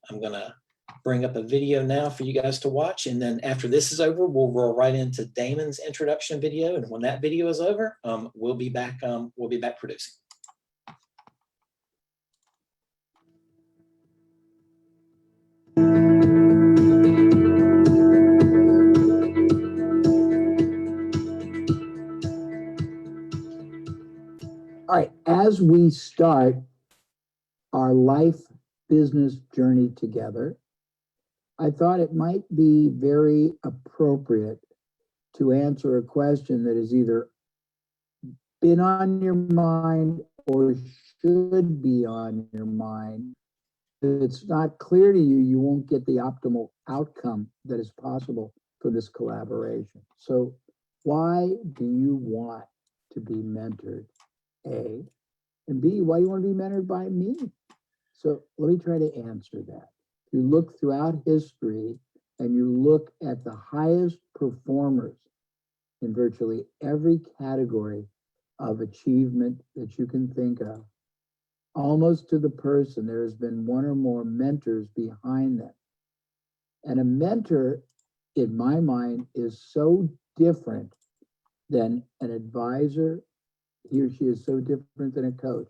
Speaker 1: I'm going to bring up a video now for you guys to watch. And then after this is over, we'll roll right into Damon's introduction video. And when that video is over, we'll be back producing.
Speaker 4: All right, as we start our life business journey together, I thought it might be very appropriate to answer a question that has either been on your mind or should be on your mind. If it's not clear to you, you won't get the optimal outcome that is possible for this collaboration. So why do you want to be mentored? A, and B, why do you want to be mentored by me? So let me try to answer that. You look throughout history and you look at the highest performers in virtually every category of achievement that you can think of. Almost to the person, there has been one or more mentors behind them. And a mentor, in my mind, is so different than an advisor. He or she is so different than a coach.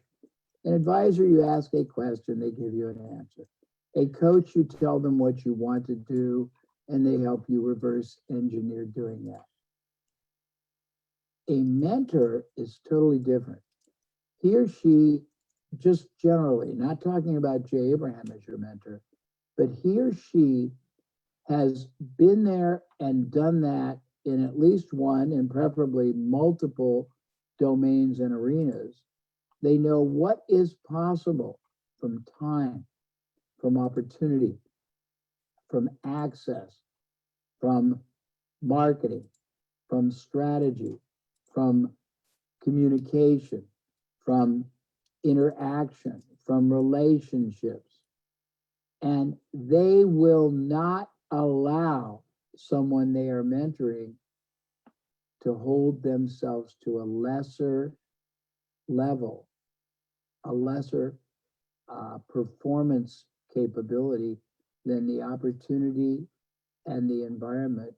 Speaker 4: An advisor, you ask a question, they give you an answer. A coach, you tell them what you want to do, and they help you reverse engineer doing that. A mentor is totally different. He or she just generally, not talking about Jay Abraham as your mentor, but he or she has been there and done that in at least one and preferably multiple domains and arenas. They know what is possible from time, from opportunity, from access, from marketing, from strategy, from communication, from interaction, from relationships. And they will not allow someone they are mentoring to hold themselves to a lesser level, a lesser performance capability than the opportunity and the environment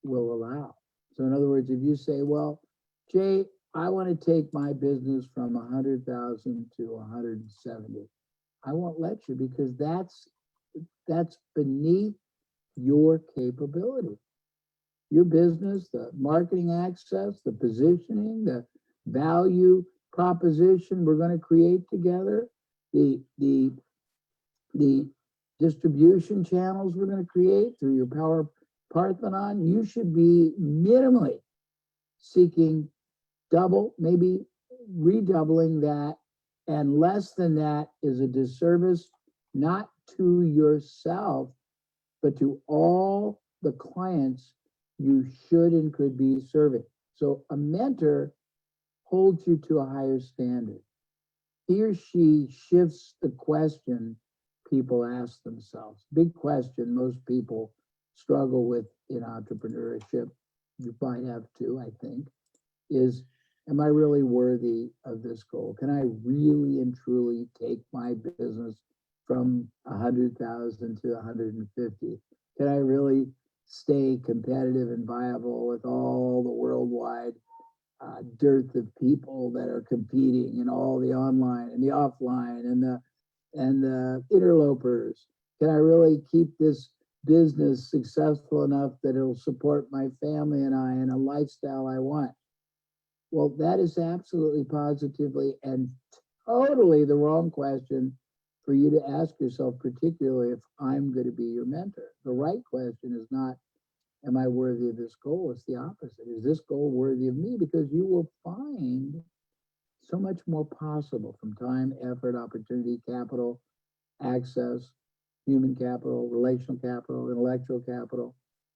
Speaker 4: will allow. So in other words, if you say, well, Jay, I want to take my business from 100,000 to 170, I won't let you because that's beneath your capability. Your business, the marketing access, the positioning, the value proposition we're going to create together, the distribution channels we're going to create through your Power Parthenon, you should be minimally seeking double, maybe redoubling that, and less than that is a disservice, not to yourself, but to all the clients you should and could be serving. So a mentor holds you to a higher standard. He or she shifts the question people ask themselves. Big question most people struggle with in entrepreneurship, you might have too, I think, is, am I really worthy of this goal? Can I really and truly take my business from 100,000 to 150? Can I really stay competitive and viable with all the worldwide dearth of people that are competing in all the online and the offline and the interlopers? Can I really keep this business successful enough that it'll support my family and I in a lifestyle I want? Well, that is absolutely positively and totally the wrong question for you to ask yourself, particularly if I'm going to be your mentor. The right question is not, am I worthy of this goal? It's the opposite. Is this goal worthy of me? Because you will find so much more possible from time, effort, opportunity, capital, access, human capital, relational capital, intellectual capital.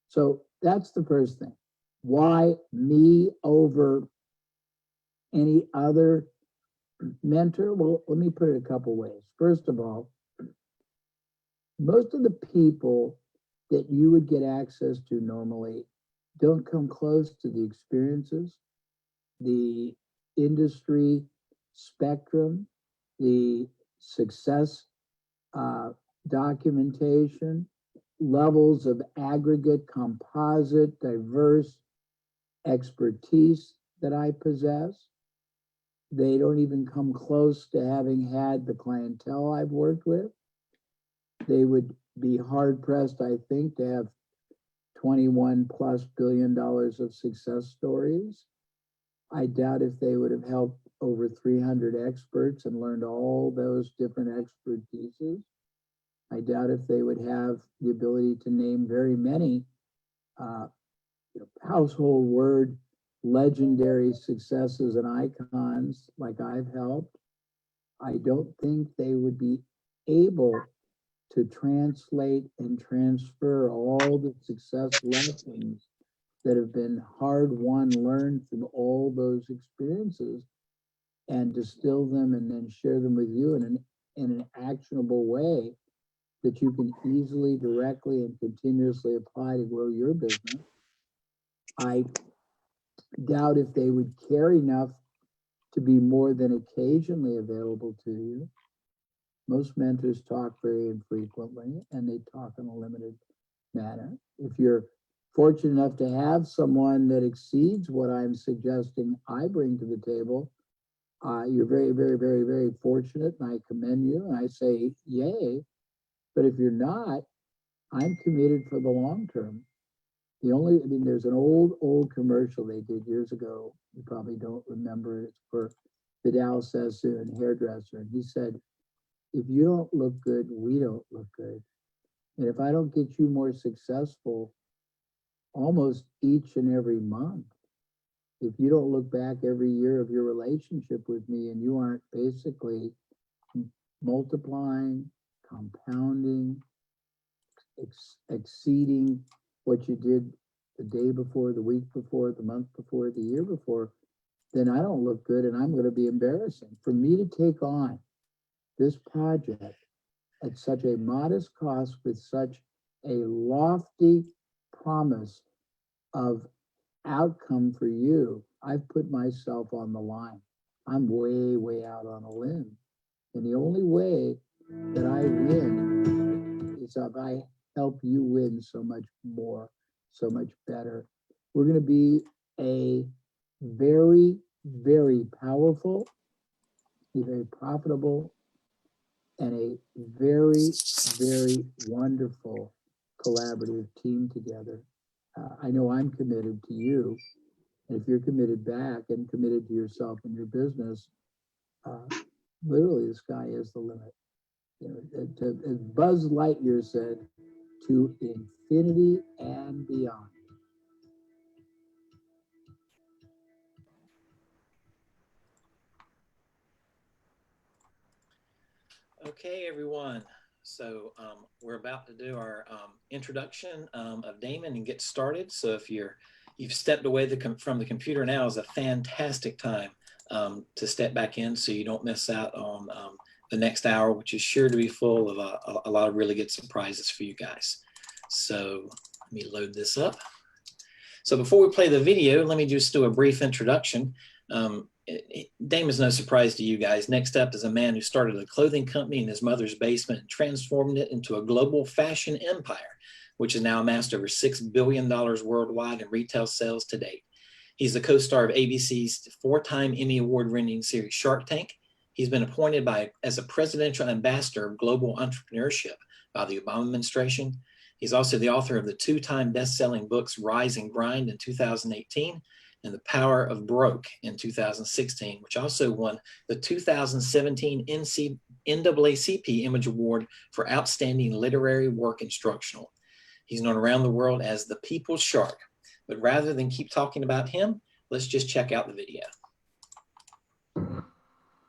Speaker 4: So that's the first thing. Why me over any other mentor? Well, let me put it a couple ways. First of all, most of the people that you would get access to normally don't come close to the experiences, the industry spectrum, the success documentation, levels of aggregate, composite, diverse expertise that I possess. They don't even come close to having had the clientele I've worked with. They would be hard pressed, I think, to have $21+ billion of success stories. I doubt if they would have helped over 300 experts and learned all those different expertises. I doubt if they would have the ability to name very many household word legendary successes and icons like I've helped. I don't think they would be able to translate and transfer all the success lessons that have been hard won, learned from all those experiences, and distill them and then share them with you in an actionable way that you can easily, directly, and continuously apply to grow your business. I doubt if they would care enough to be more than occasionally available to you. Most mentors talk very infrequently and they talk in a limited manner. If you're fortunate enough to have someone that exceeds what I'm suggesting I bring to the table, you're very, very, very, very fortunate, and I commend you and I say yay. But if you're not, I'm committed for the long term. There's an old commercial they did years ago. You probably don't remember it. It's for Vidal Sassoon, hairdresser, and he said, if you don't look good, we don't look good. And if I don't get you more successful almost each and every month, if you don't look back every year of your relationship with me and you aren't basically multiplying, compounding, exceeding what you did the day before, the week before, the month before, the year before, then I don't look good and I'm going to be embarrassing. For me to take on this project at such a modest cost with such a lofty promise of outcome for you, I've put myself on the line. I'm way, way out on a limb. And the only way that I win is if I help you win so much more, so much better. We're going to be a very, very powerful, a very profitable, and a very, very wonderful collaborative team together. I know I'm committed to you. And if you're committed back and committed to yourself and your business, literally the sky is the limit. You know, as Buzz Lightyear said, to infinity and beyond.
Speaker 1: Okay, everyone. So we're about to do our introduction of Damon and get started. So if you've stepped away from the computer, now is a fantastic time to step back in so you don't miss out on the next hour, which is sure to be full of a lot of really good surprises for you guys. So let me load this up. So before we play the video, let me just do a brief introduction. Damon's no surprise to you guys. Next up is a man who started a clothing company in his mother's basement and transformed it into a global fashion empire, which has now amassed over $6 billion worldwide in retail sales to date. He's the co-star of ABC's four-time Emmy Award-winning series Shark Tank. He's been appointed as a presidential ambassador of global entrepreneurship by the Obama administration. He's also the author of the two-time best-selling books Rise and Grind in 2018 and The Power of Broke in 2016, which also won the 2017 NAACP Image Award for Outstanding Literary Work Instructional. He's known around the world as the People's Shark. But rather than keep talking about him, let's just check out the video.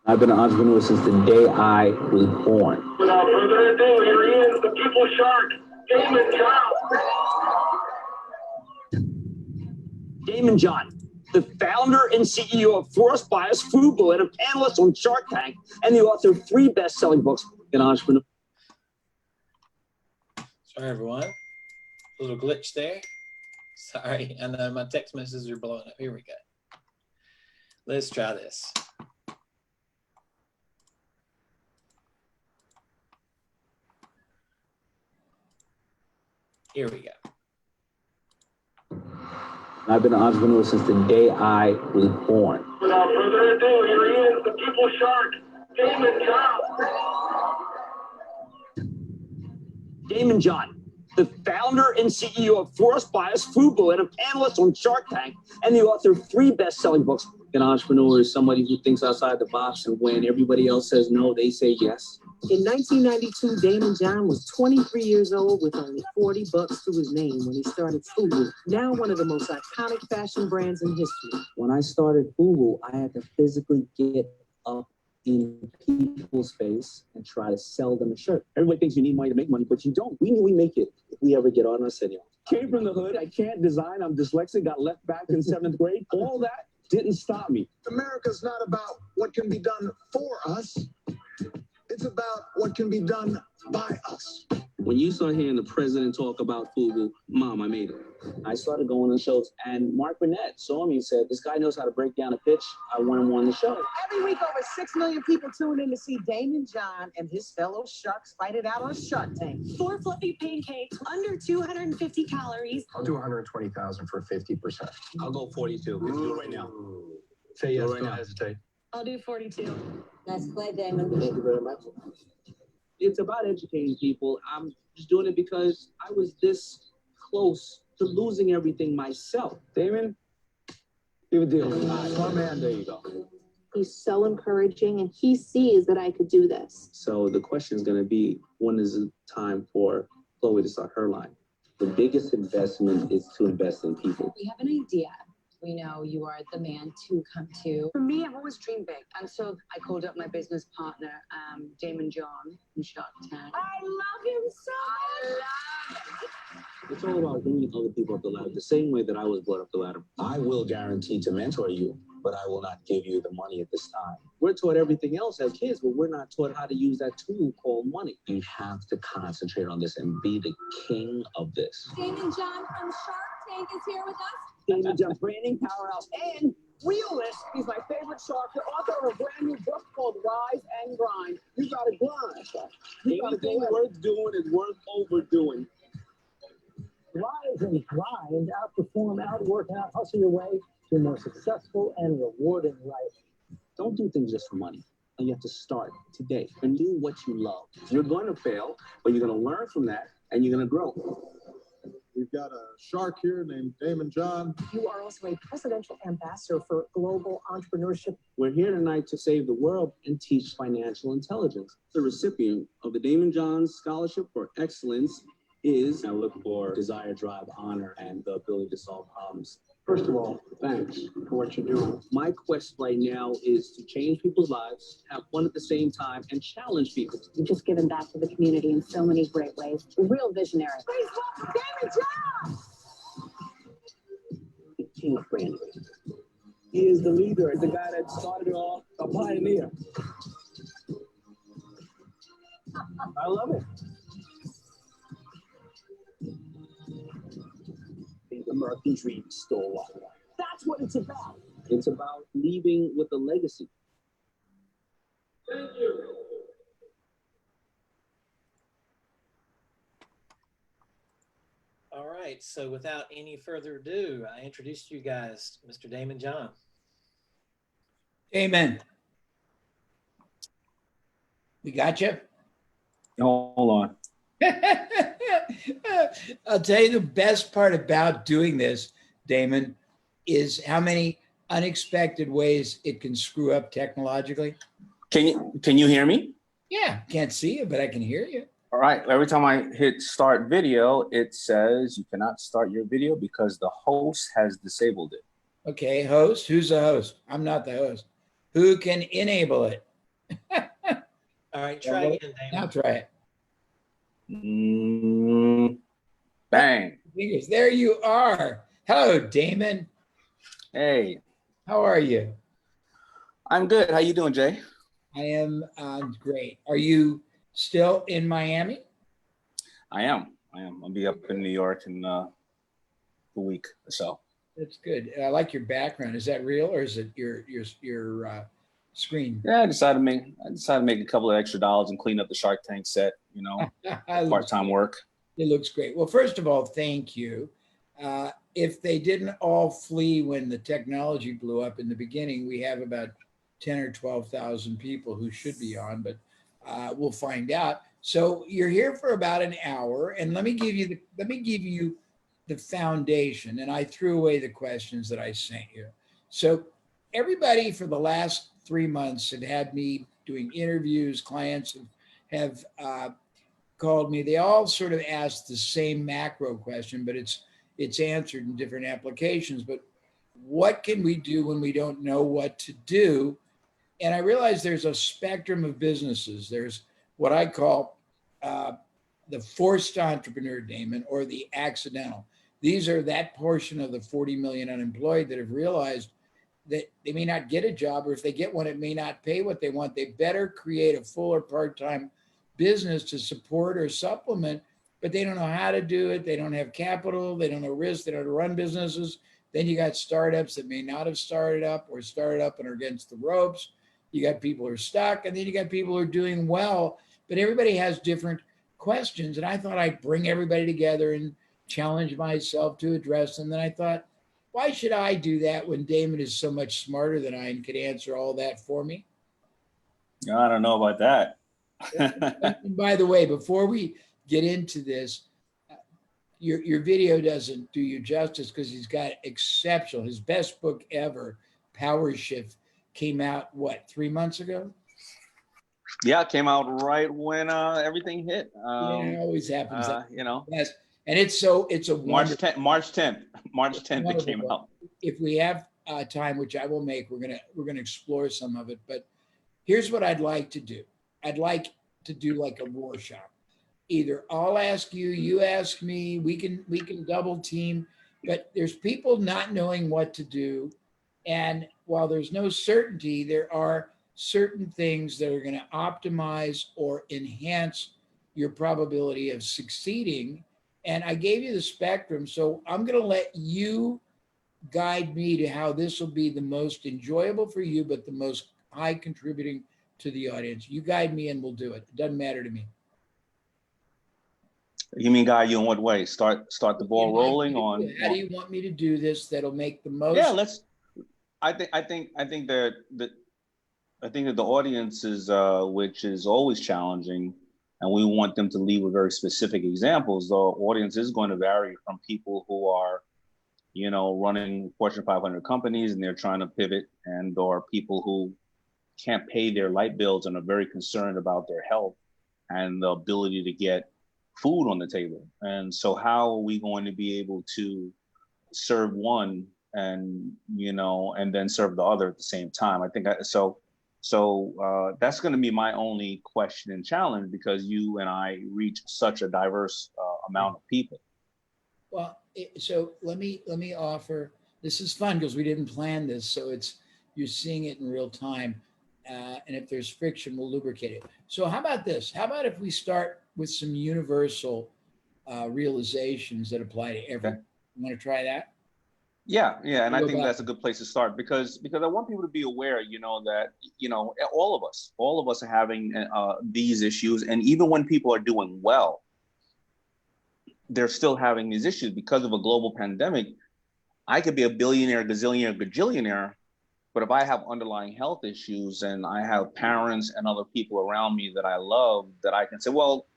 Speaker 5: I've been an entrepreneur since the day I was born.
Speaker 6: Without further ado, here he is, the People's Shark, Damon John.
Speaker 5: Damon John, the founder and CEO of Forest Bias Food, and a panelist on Shark Tank, and the author of 3 best-selling books in entrepreneur.
Speaker 1: Sorry, everyone. A little glitch there. Sorry, I know my text messages are blowing up. Here we go. Let's try this. Here we go.
Speaker 5: I've been an entrepreneur since the day I was born.
Speaker 6: Without further ado, here he is, the People's Shark, Damon John.
Speaker 5: Damon John, the founder and CEO of Forest Bias Food, and a panelist on Shark Tank, and the author of 3 best-selling books. An entrepreneur is somebody who thinks outside the box, and when everybody else says no, they say yes.
Speaker 7: In 1992, Damon John was 23 years old with only 40 bucks to his name when he started FUBU, now one of the most iconic fashion brands in history.
Speaker 5: When I started FUBU, I had to physically get up in people's face and try to sell them a shirt. Everybody thinks you need money to make money, but you don't. We knew we make it if we ever get on. I said, came from the hood. I can't design. I'm dyslexic. Got left back in 7th grade. All that didn't stop me.
Speaker 8: America's not about what can be done for us. It's about what can be done by us.
Speaker 5: When you start hearing the president talk about FUBU, Mom, I made it. I started going on shows, and Mark Burnett saw me and said, this guy knows how to break down a pitch. I want him on the show.
Speaker 7: Every week, over 6 million people tune in to see Damon John and his fellow sharks fight it out on Shark Tank.
Speaker 9: 4 fluffy pancakes, under 250 calories.
Speaker 8: I'll do 120,000 for 50%.
Speaker 5: I'll go 42. We can do it right now.
Speaker 8: Say yes,
Speaker 5: Right
Speaker 8: don't
Speaker 5: now.
Speaker 8: hesitate.
Speaker 9: I'll do 42.
Speaker 7: Nice play, Damon.
Speaker 5: Thank you very much. It's about educating people. I'm just doing it because I was this close to losing everything myself. Damon, give a deal. My man, there you go.
Speaker 9: He's so encouraging and he sees that I could do this.
Speaker 5: So the question is going to be, when is it time for Chloe to start her line? The biggest investment is to invest in people.
Speaker 10: We have an idea. We know you are the man to come to.
Speaker 7: For me, I've always dreamed big. And so I called up my business partner, Damon John, from Shark Tank.
Speaker 9: I love him so much.
Speaker 5: It's all about bringing other people up the ladder, the same way that I was brought up the ladder. I will guarantee to mentor you, but I will not give you the money at this time. We're taught everything else as kids, but we're not taught how to use that tool called money. You have to concentrate on this and be the king of this.
Speaker 10: Damon John from Shark Tank is here with us.
Speaker 7: Damon John, branding powerhouse, and realist. He's my favorite shark. The author of a brand new book called Rise and Grind. You got to grind.
Speaker 5: Anything worth doing is worth overdoing.
Speaker 7: Rise and grind, outperform, outwork, and out-hustle your way to a more successful and rewarding life.
Speaker 5: Don't do things just for money. And you have to start today and do what you love. You're going to fail, but you're going to learn from that and you're going to grow.
Speaker 8: We've got a shark here named Damon John.
Speaker 7: You are also a presidential ambassador for global entrepreneurship.
Speaker 5: We're here tonight to save the world and teach financial intelligence. The recipient of the Damon John Scholarship for Excellence is, I look for desire, drive, honor, and the ability to solve problems.
Speaker 7: First of all, thanks for what you do.
Speaker 5: My quest right now is to change people's lives, have fun at the same time, and challenge people.
Speaker 10: You've just given back to the community in so many great ways. You're real visionary.
Speaker 9: Please welcome Damon John.
Speaker 5: The king of branding. He is the leader, the guy that started it all, a pioneer. I love it. The American dream stole our life.
Speaker 7: That's what it's about.
Speaker 5: It's about leaving with a legacy.
Speaker 6: Thank you.
Speaker 1: All right, so without any further ado, I introduced you guys, Mr. Damon John.
Speaker 2: Amen. We got you.
Speaker 5: Hold on.
Speaker 2: I'll tell you the best part about doing this, Damon, is how many unexpected ways it can screw up technologically.
Speaker 11: Can you hear me?
Speaker 2: Yeah, can't see you, but I can hear you.
Speaker 11: All right. Every time I hit start video, it says you cannot start your video because the host has disabled it.
Speaker 2: Okay, host. Who's the host? I'm not the host. Who can enable it?
Speaker 1: All right, try again, Damon.
Speaker 2: Now try it.
Speaker 11: Bang.
Speaker 2: Fingers. There you are. Hello, Damon.
Speaker 11: Hey.
Speaker 2: How are you?
Speaker 11: I'm good. How you doing, Jay?
Speaker 2: I am great. Are you still in Miami?
Speaker 11: I am. I'll be up in New York in a week or so.
Speaker 2: That's good. I like your background. Is that real or is it your screen?
Speaker 11: Yeah, I decided to make a couple of extra dollars and clean up the Shark Tank set, part-time work.
Speaker 2: It looks great. Well, first of all, thank you. If they didn't all flee when the technology blew up in the beginning, we have about 10 or 12,000 people who should be on, but we'll find out. So you're here for about an hour, and let me give you the foundation. And I threw away the questions that I sent you. So everybody for the last 3 months had me doing interviews. Clients have called me. They all sort of asked the same macro question, but it's answered in different applications. But what can we do when we don't know what to do? And I realize there's a spectrum of businesses. There's what I call the forced entrepreneur, Damon, or the accidental. These are that portion of the 40 million unemployed that have realized that they may not get a job, or if they get one, it may not pay what they want. They better create a full or part-time business to support or supplement, but they don't know how to do it. They don't have capital. They don't know risk. They don't know how to run businesses. Then you got startups that may not have started up or started up and are against the ropes. You got people who are stuck, and then you got people who are doing well, but everybody has different questions. And I thought I'd bring everybody together and challenge myself to address them. Then I thought, why should I do that when Damon is so much smarter than I and could answer all that for me?
Speaker 11: I don't know about that.
Speaker 2: And by the way, before we get into this, your video doesn't do you justice because he's got exceptional, his best book ever, Power Shift, came out, what, 3 months ago?
Speaker 11: Yeah, it came out right when everything hit.
Speaker 2: Yeah, it always happens.
Speaker 11: You know,
Speaker 2: Yes. And it's a
Speaker 11: March
Speaker 2: wonderful,
Speaker 11: 10th, March 10th, March 10th it
Speaker 2: wonderful
Speaker 11: came
Speaker 2: book.
Speaker 11: out.
Speaker 2: If we have time, which I will make, we're gonna explore some of it. But here's what I'd like to do. I'd like to do like a Rorschach. Either I'll ask you, you ask me, we can double team, but there's people not knowing what to do. And while there's no certainty, there are certain things that are going to optimize or enhance your probability of succeeding. And I gave you the spectrum. So I'm going to let you guide me to how this will be the most enjoyable for you, but the most high contributing to the audience. You guide me and we'll do it. It doesn't matter to me.
Speaker 11: You mean guide you in what way? Start the ball rolling on.
Speaker 2: How do you want me to do this that'll make the most?
Speaker 11: Yeah, I think that the audience is which is always challenging, and we want them to lead with very specific examples. The audience is going to vary from people who are, you know, running Fortune 500 companies and they're trying to pivot, and or people who can't pay their light bills and are very concerned about their health and the ability to get food on the table. And so how are we going to be able to serve one and, you know, and then serve the other at the same time? I think so that's going to be my only question and challenge, because you and I reach such a diverse amount of people.
Speaker 2: Well, so let me offer, this is fun because we didn't plan this. So you're seeing it in real time. And if there's friction, we'll lubricate it. So how about this? How about if we start with some universal realizations that apply to everyone?
Speaker 11: Okay.
Speaker 2: You want to try that?
Speaker 11: Yeah. And I think that's a good place to start, because I want people to be aware, you know, that, you know, all of us are having these issues. And even when people are doing well, they're still having these issues because of a global pandemic. I could be a billionaire, gazillionaire, gajillionaire, but if I have underlying health issues and I have parents and other people around me that I love, that I can say, well,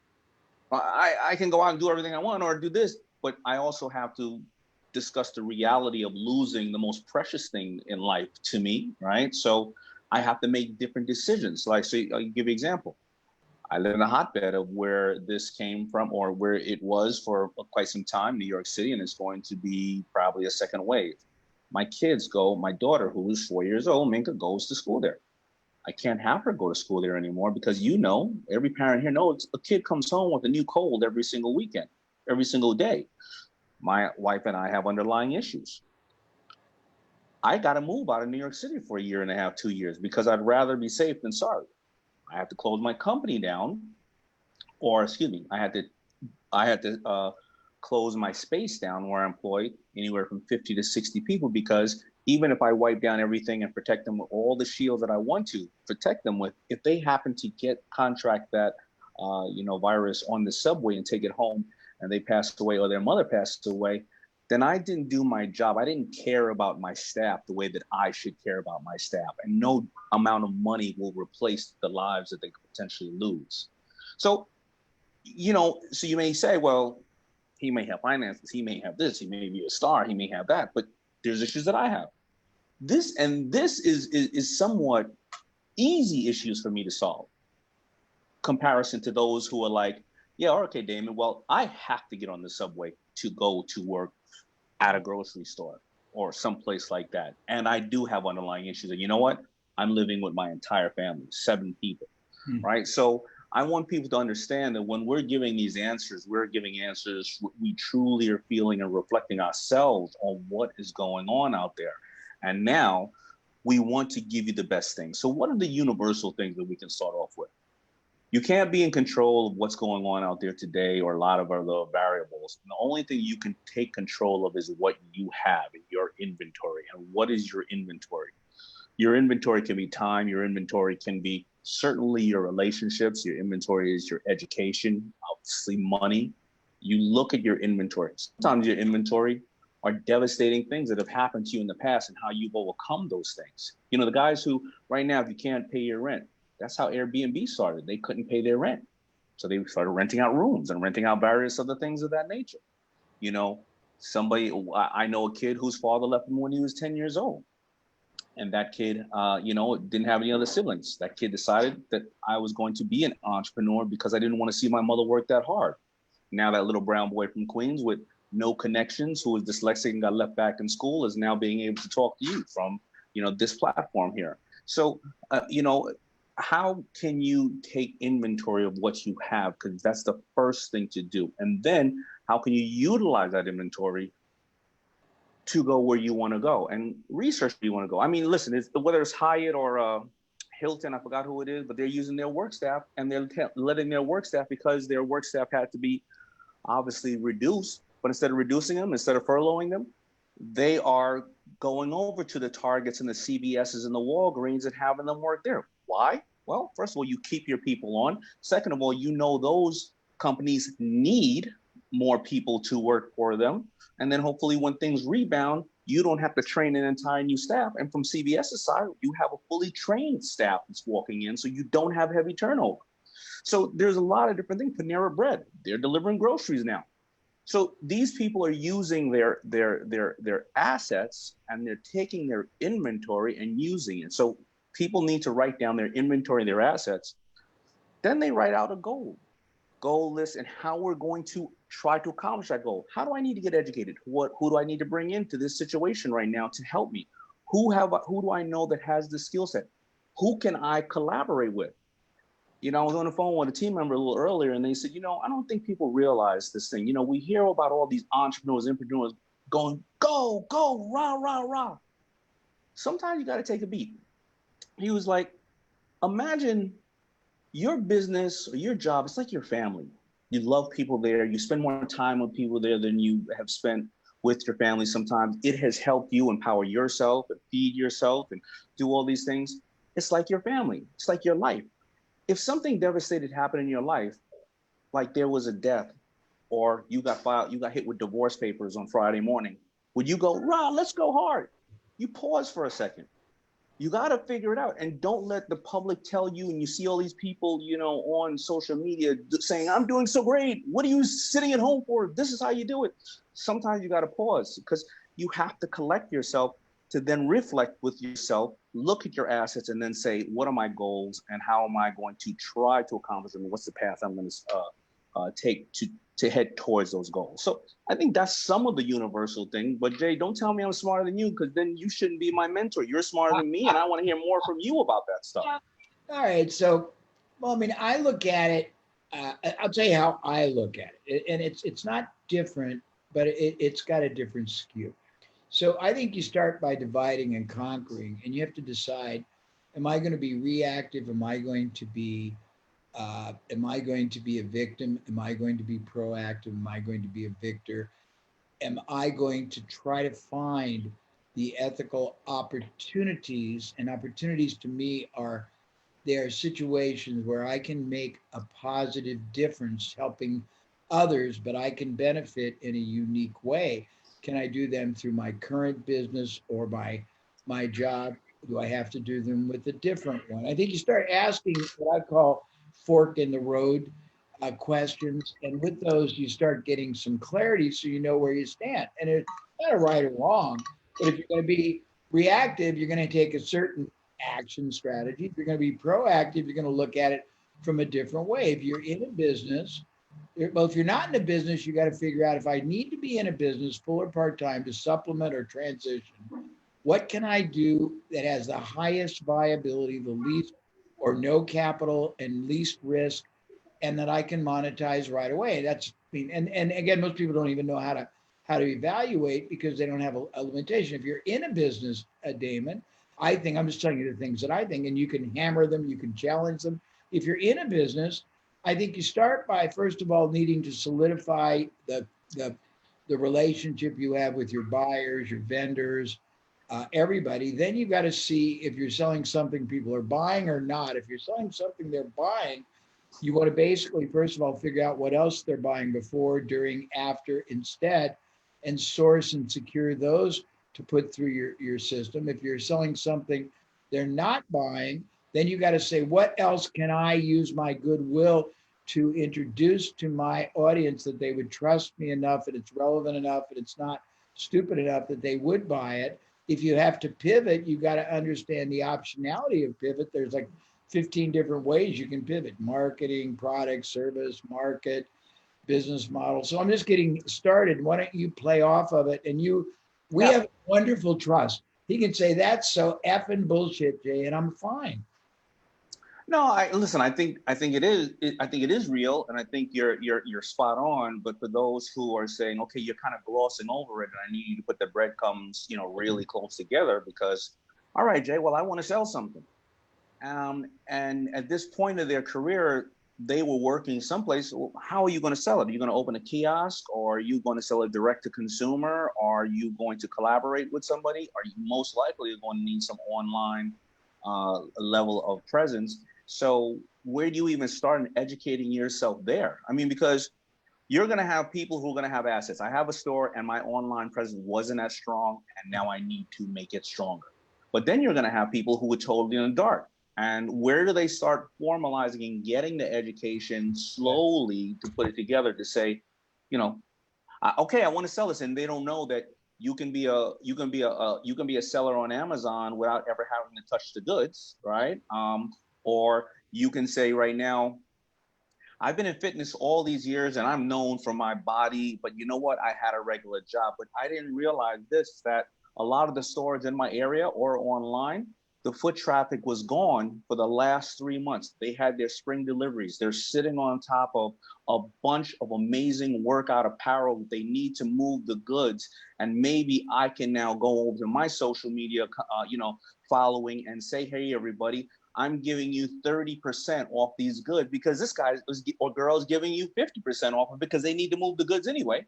Speaker 11: I can go out and do everything I want or do this, but I also have to discuss the reality of losing the most precious thing in life to me, right? So I have to make different decisions. Like, so I'll give you an example. I live in a hotbed of where this came from, or where it was for quite some time, New York City, and it's going to be probably a second wave. My kids my daughter, who is 4 years old, Minka, goes to school there. I can't have her go to school there anymore because, you know, every parent here knows a kid comes home with a new cold every single weekend, every single day. My wife and I have underlying issues. I got to move out of New York City for 1.5 years, 2 years, because I'd rather be safe than sorry. I have to close my company down, or excuse me, I had to close my space down where I employ anywhere from 50 to 60 people, because even if I wipe down everything and protect them with all the shields that I want to protect them with, if they happen to contract that virus on the subway and take it home and they passed away, or their mother passed away, then I didn't do my job. I didn't care about my staff the way that I should care about my staff. And no amount of money will replace the lives that they could potentially lose. So, you know, so you may say, well, he may have finances, he may have this, he may be a star, he may have that, but there's issues that I have. This is somewhat easy issues for me to solve, comparison to those who are like, yeah, okay, Damon, well, I have to get on the subway to go to work at a grocery store or someplace like that. And I do have underlying issues. And you know what? I'm living with my entire family, 7 people, right? So I want people to understand that when we're giving these answers, we're giving answers we truly are feeling and reflecting ourselves on what is going on out there. And now we want to give you the best things. So what are the universal things that we can start off with? You can't be in control of what's going on out there today, or a lot of other variables. And the only thing you can take control of is what you have in your inventory. And what is your inventory? Your inventory can be time. Your inventory can be certainly your relationships. Your inventory is your education, obviously money. You look at your inventory. Sometimes your inventory are devastating things that have happened to you in the past and how you've overcome those things. You know, the guys who right now, if you can't pay your rent, that's how Airbnb started. They couldn't pay their rent. So they started renting out rooms and renting out various other things of that nature. You know, I know a kid whose father left him when he was 10 years old. And that kid, didn't have any other siblings. That kid decided that I was going to be an entrepreneur because I didn't want to see my mother work that hard. Now that little brown boy from Queens with no connections, who was dyslexic and got left back in school, is now being able to talk to you from, this platform here. So, how can you take inventory of what you have? Because that's the first thing to do. And then how can you utilize that inventory to go where you want to go and research where you want to go? I mean, listen, whether it's Hyatt or Hilton, I forgot who it is, but they're using their work staff, and they're letting their work staff, because their work staff had to be obviously reduced, but instead of reducing them, instead of furloughing them, they are going over to the Targets and the CVSs and the Walgreens and having them work there. Why? Well, first of all, you keep your people on. Second of all, those companies need more people to work for them. And then hopefully when things rebound, you don't have to train an entire new staff. And from CVS's side, you have a fully trained staff that's walking in, so you don't have heavy turnover. So there's a lot of different things. Panera Bread, they're delivering groceries now. So these people are using their assets, and they're taking their inventory and using it. So people need to write down their inventory, their assets. Then they write out a goal list, and how we're going to try to accomplish that goal. How do I need to get educated? Who do I need to bring into this situation right now to help me? Who do I know that has the skill set? Who can I collaborate with? I was on the phone with a team member a little earlier, and they said, I don't think people realize this thing. We hear about all these entrepreneurs going, go, rah, rah, rah. Sometimes you got to take a beat. He was like, imagine your business or your job. It's like your family. You love people there. You spend more time with people there than you have spent with your family. Sometimes it has helped you empower yourself and feed yourself and do all these things. It's like your family. It's like your life. If something devastating happened in your life, like there was a death, or you got hit with divorce papers on Friday morning, would you go, rah, let's go hard? You pause for a second. You got to figure it out, and don't let the public tell you, and you see all these people, on social media saying, I'm doing so great. What are you sitting at home for? This is how you do it. Sometimes you got to pause, because you have to collect yourself to then reflect with yourself, look at your assets, and then say, what are my goals, and how am I going to try to accomplish them? What's the path I'm going to take to head towards those goals? So I think that's some of the universal thing. But Jay, don't tell me I'm smarter than you, because then you shouldn't be my mentor. You're smarter than me, and I want to hear more from you about that stuff.
Speaker 2: All right. So, I look at it. I'll tell you how I look at it, and it's not different, but it's got a different skew. So I think you start by dividing and conquering, and you have to decide, am I going to be reactive? Am I going to be a victim? Am I going to be proactive? Am I going to be a victor? Am I going to try to find the ethical opportunities? And opportunities to me are situations where I can make a positive difference helping others, but I can benefit in a unique way. Can I do them through my current business or by my job? Do I have to do them with a different one? I think you start asking what I call fork in the road questions. And with those, you start getting some clarity so you know where you stand. And it's not a right or wrong, but if you're going to be reactive, you're going to take a certain action strategy. If you're going to be proactive, you're going to look at it from a different way. If you're in a business, well, if you're not in a business, you got to figure out, if I need to be in a business full or part-time to supplement or transition, what can I do that has the highest viability, the least or no capital and least risk, and that I can monetize right away? And again, most people don't even know how to evaluate, because they don't have a limitation. If you're in a business, Damon, I think I'm just telling you the things that I think, and you can hammer them, you can challenge them. If you're in a business, I think you start by, first of all, needing to solidify the relationship you have with your buyers, your vendors, everybody. Then you've got to see if you're selling something people are buying or not. If you're selling something they're buying, you want to basically, first of all, figure out what else they're buying before, during, after, instead, and source and secure those to put through your system. If you're selling something they're not buying, then you got to say, what else can I use my goodwill to introduce to my audience that they would trust me enough, and it's relevant enough, and it's not stupid enough that they would buy it. if you have to pivot, you got to understand the optionality of pivot. There's like 15 different ways you can pivot: marketing, product, service, market, business model. So I'm just getting started. Why don't you play off of it? And we have wonderful trust. He can say, that's so effing bullshit, Jay, and I'm fine.
Speaker 11: No, listen. I think it is. I think it is real, and I think you're spot on. But for those who are saying, okay, you're kind of glossing over it, and I need you to put the breadcrumbs, really close together, because, all right, Jay, well, I want to sell something, and at this point of their career, they were working someplace. How are you going to sell it? Are you going to open a kiosk, or are you going to sell it direct to consumer? Are you going to collaborate with somebody? Are you most likely going to need some online level of presence? So where do you even start in educating yourself there? I mean, because you're going to have people who are going to have assets. I have a store and my online presence wasn't as strong, and now I need to make it stronger. But then you're going to have people who are totally in the dark. And where do they start formalizing and getting the education slowly to put it together to say, okay, I want to sell this, and they don't know that you can be a seller on Amazon without ever having to touch the goods, right? Or you can say right now, I've been in fitness all these years and I'm known for my body, but you know what? I had a regular job, but I didn't realize that a lot of the stores in my area or online, the foot traffic was gone for the last 3 months. They had their spring deliveries. They're sitting on top of a bunch of amazing workout apparel. They need to move the goods. And maybe I can now go over to my social media, following and say, hey, everybody, I'm giving you 30% off these goods because this guy or girl is giving you 50% off because they need to move the goods anyway.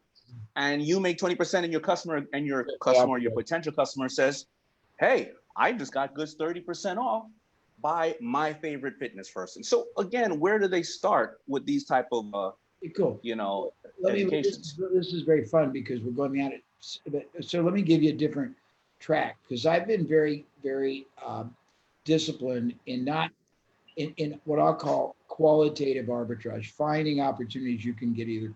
Speaker 11: And you make 20% and your customer your potential customer says, hey, I just got goods 30% off by my favorite fitness person. So again, where do they start with these type of,
Speaker 2: cool.
Speaker 11: educations?
Speaker 2: This is very fun because we're going at it. So let me give you a different track, because I've been very, very disciplined in what I'll call qualitative arbitrage, finding opportunities you can get either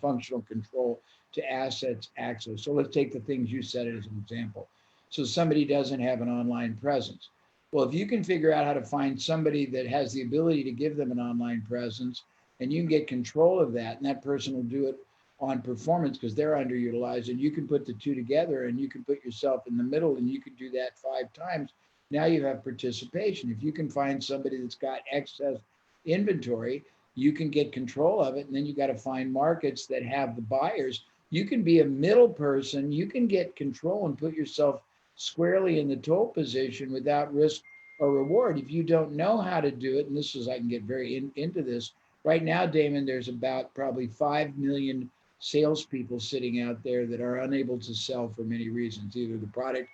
Speaker 2: functional control to assets access. So let's take the things you said as an example. So somebody doesn't have an online presence. Well, if you can figure out how to find somebody that has the ability to give them an online presence, and you can get control of that, and that person will do it on performance because they're underutilized, and you can put the two together and you can put yourself in the middle and you can do that 5 times. Now you have participation. If you can find somebody that's got excess inventory, you can get control of it. And then you got to find markets that have the buyers. You can be a middle person. You can get control and put yourself squarely in the toll position without risk or reward. If you don't know how to do it, and this is, I can get very into this. Right now, Damon, there's about probably 5 million salespeople sitting out there that are unable to sell for many reasons. Either the product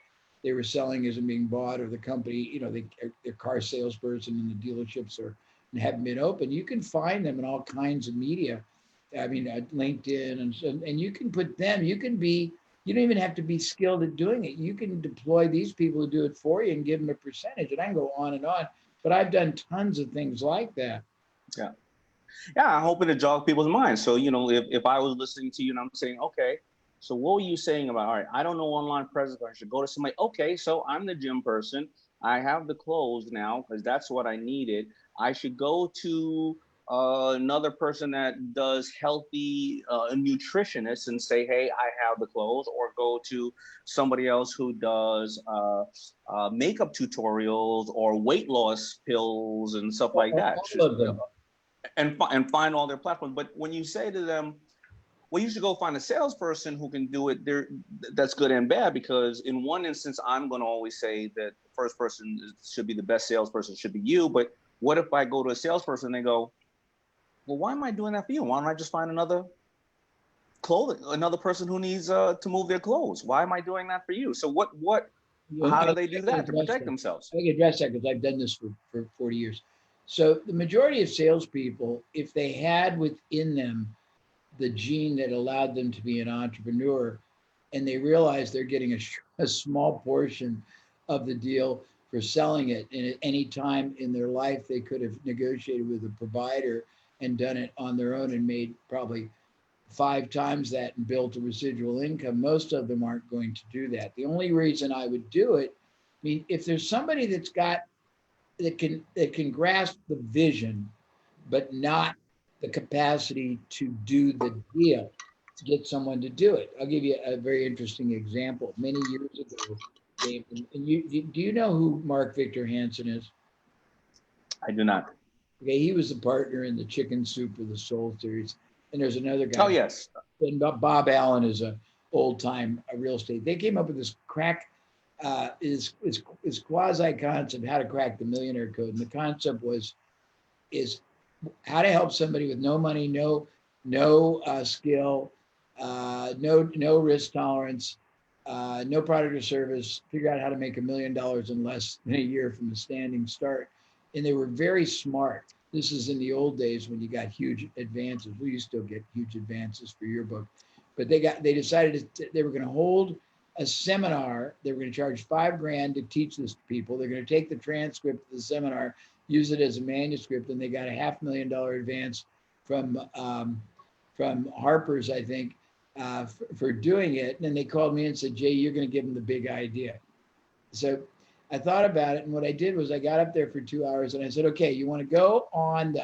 Speaker 2: they were selling isn't being bought, or the company, their car salesperson in the dealerships haven't been open. You can find them in all kinds of media. I mean, LinkedIn, and you can put them. You don't even have to be skilled at doing it. You can deploy these people to do it for you and give them a percentage. And I can go on and on. But I've done tons of things like that.
Speaker 11: Yeah. Yeah, I'm hoping to jog people's minds. So, if I was listening to you and I'm saying, okay, so what were you saying about, all right, I don't know online presence, I should go to somebody. Okay, so I'm the gym person. I have the clothes now because that's what I needed. I should go to another person that does healthy nutritionists and say, hey, I have the clothes, or go to somebody else who does makeup tutorials or weight loss pills and stuff like that.
Speaker 2: All of them.
Speaker 11: And find all their platforms. But when you say to them, well, you should go find a salesperson who can do it, that's good and bad, because in one instance, I'm going to always say that the first person should be the best salesperson, should be you. But what if I go to a salesperson and they go, well, why am I doing that for you? Why don't I just find another person who needs to move their clothes? Why am I doing that for you? So how do they do that to protect themselves?
Speaker 2: I can address that because I've done this for 40 years. So the majority of salespeople, if they had within them the gene that allowed them to be an entrepreneur, and they realize they're getting a small portion of the deal for selling it, and at any time in their life they could have negotiated with a provider and done it on their own and made probably 5 times that and built a residual income. Most of them aren't going to do that. The only reason I would do it, I mean, if there's somebody that can grasp the vision, but not the capacity to do the deal, to get someone to do it. I'll give you a very interesting example. Many years ago, Dave, and do you know who Mark Victor Hansen is?
Speaker 11: I do not.
Speaker 2: Okay, he was a partner in the Chicken Soup or the Soul series. And there's another guy.
Speaker 11: Oh, yes.
Speaker 2: And Bob Allen is a old time real estate. They came up with this is quasi concept, how to crack the millionaire code. And the concept is how to help somebody with no money, no skill, no risk tolerance, no product or service, figure out how to make $1 million in less than a year from a standing start. And they were very smart. This is in the old days when you got huge advances. We used to get huge advances for your book, but they decided they were going to hold a seminar. They were going to charge $5,000 to teach this to people. They're going to take the transcript of the seminar, use it as a manuscript, and they got a $500,000 advance from Harper's, I think, for doing it. And then they called me and said, Jay, you're going to give them the big idea. So I thought about it, and what I did was I got up there for 2 hours and I said, okay, you want to go on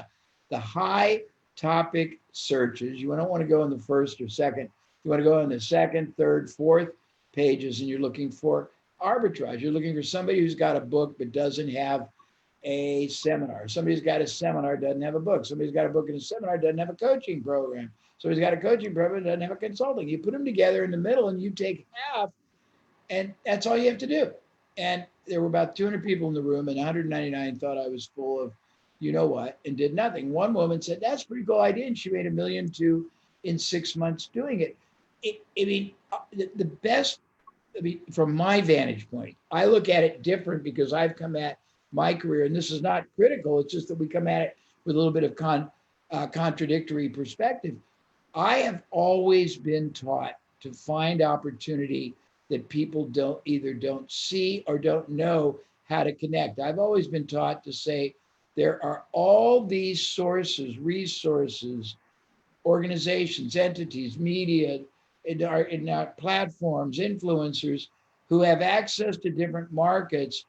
Speaker 2: the high topic searches. You don't want to go in the first or second. You want to go in the second, third, fourth pages, and you're looking for arbitrage. You're looking for somebody who's got a book but doesn't have a seminar. Somebody's got a seminar, doesn't have a book. Somebody's got a book and a seminar, doesn't have a coaching program. Somebody's got a coaching program, doesn't have a consulting. You put them together in the middle and you take half, and that's all you have to do. And there were about 200 people in the room, and 199 thought I was full of you know what and did nothing. One woman said, that's a pretty cool idea, and she made $1.2 million in 6 months doing it. The best, from my vantage point, I look at it different because I've come at my career, and this is not critical, it's just that we come at it with a little bit of contradictory perspective. I have always been taught to find opportunity that people don't see or don't know how to connect. I've always been taught to say there are all these sources, resources, organizations, entities, media, in our platforms, influencers who have access to different markets,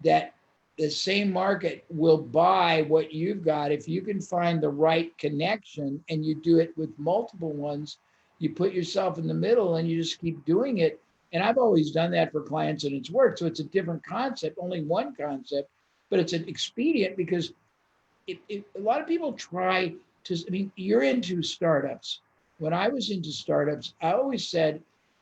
Speaker 2: that the same market will buy what you've got. If you can find the right connection and you do it with multiple ones, you put yourself in the middle and you just keep doing it. And I've always done that for clients and it's worked. So it's a different concept, only one concept, but it's an expedient because a lot of people try to, you're into startups. When I was into startups, I always said,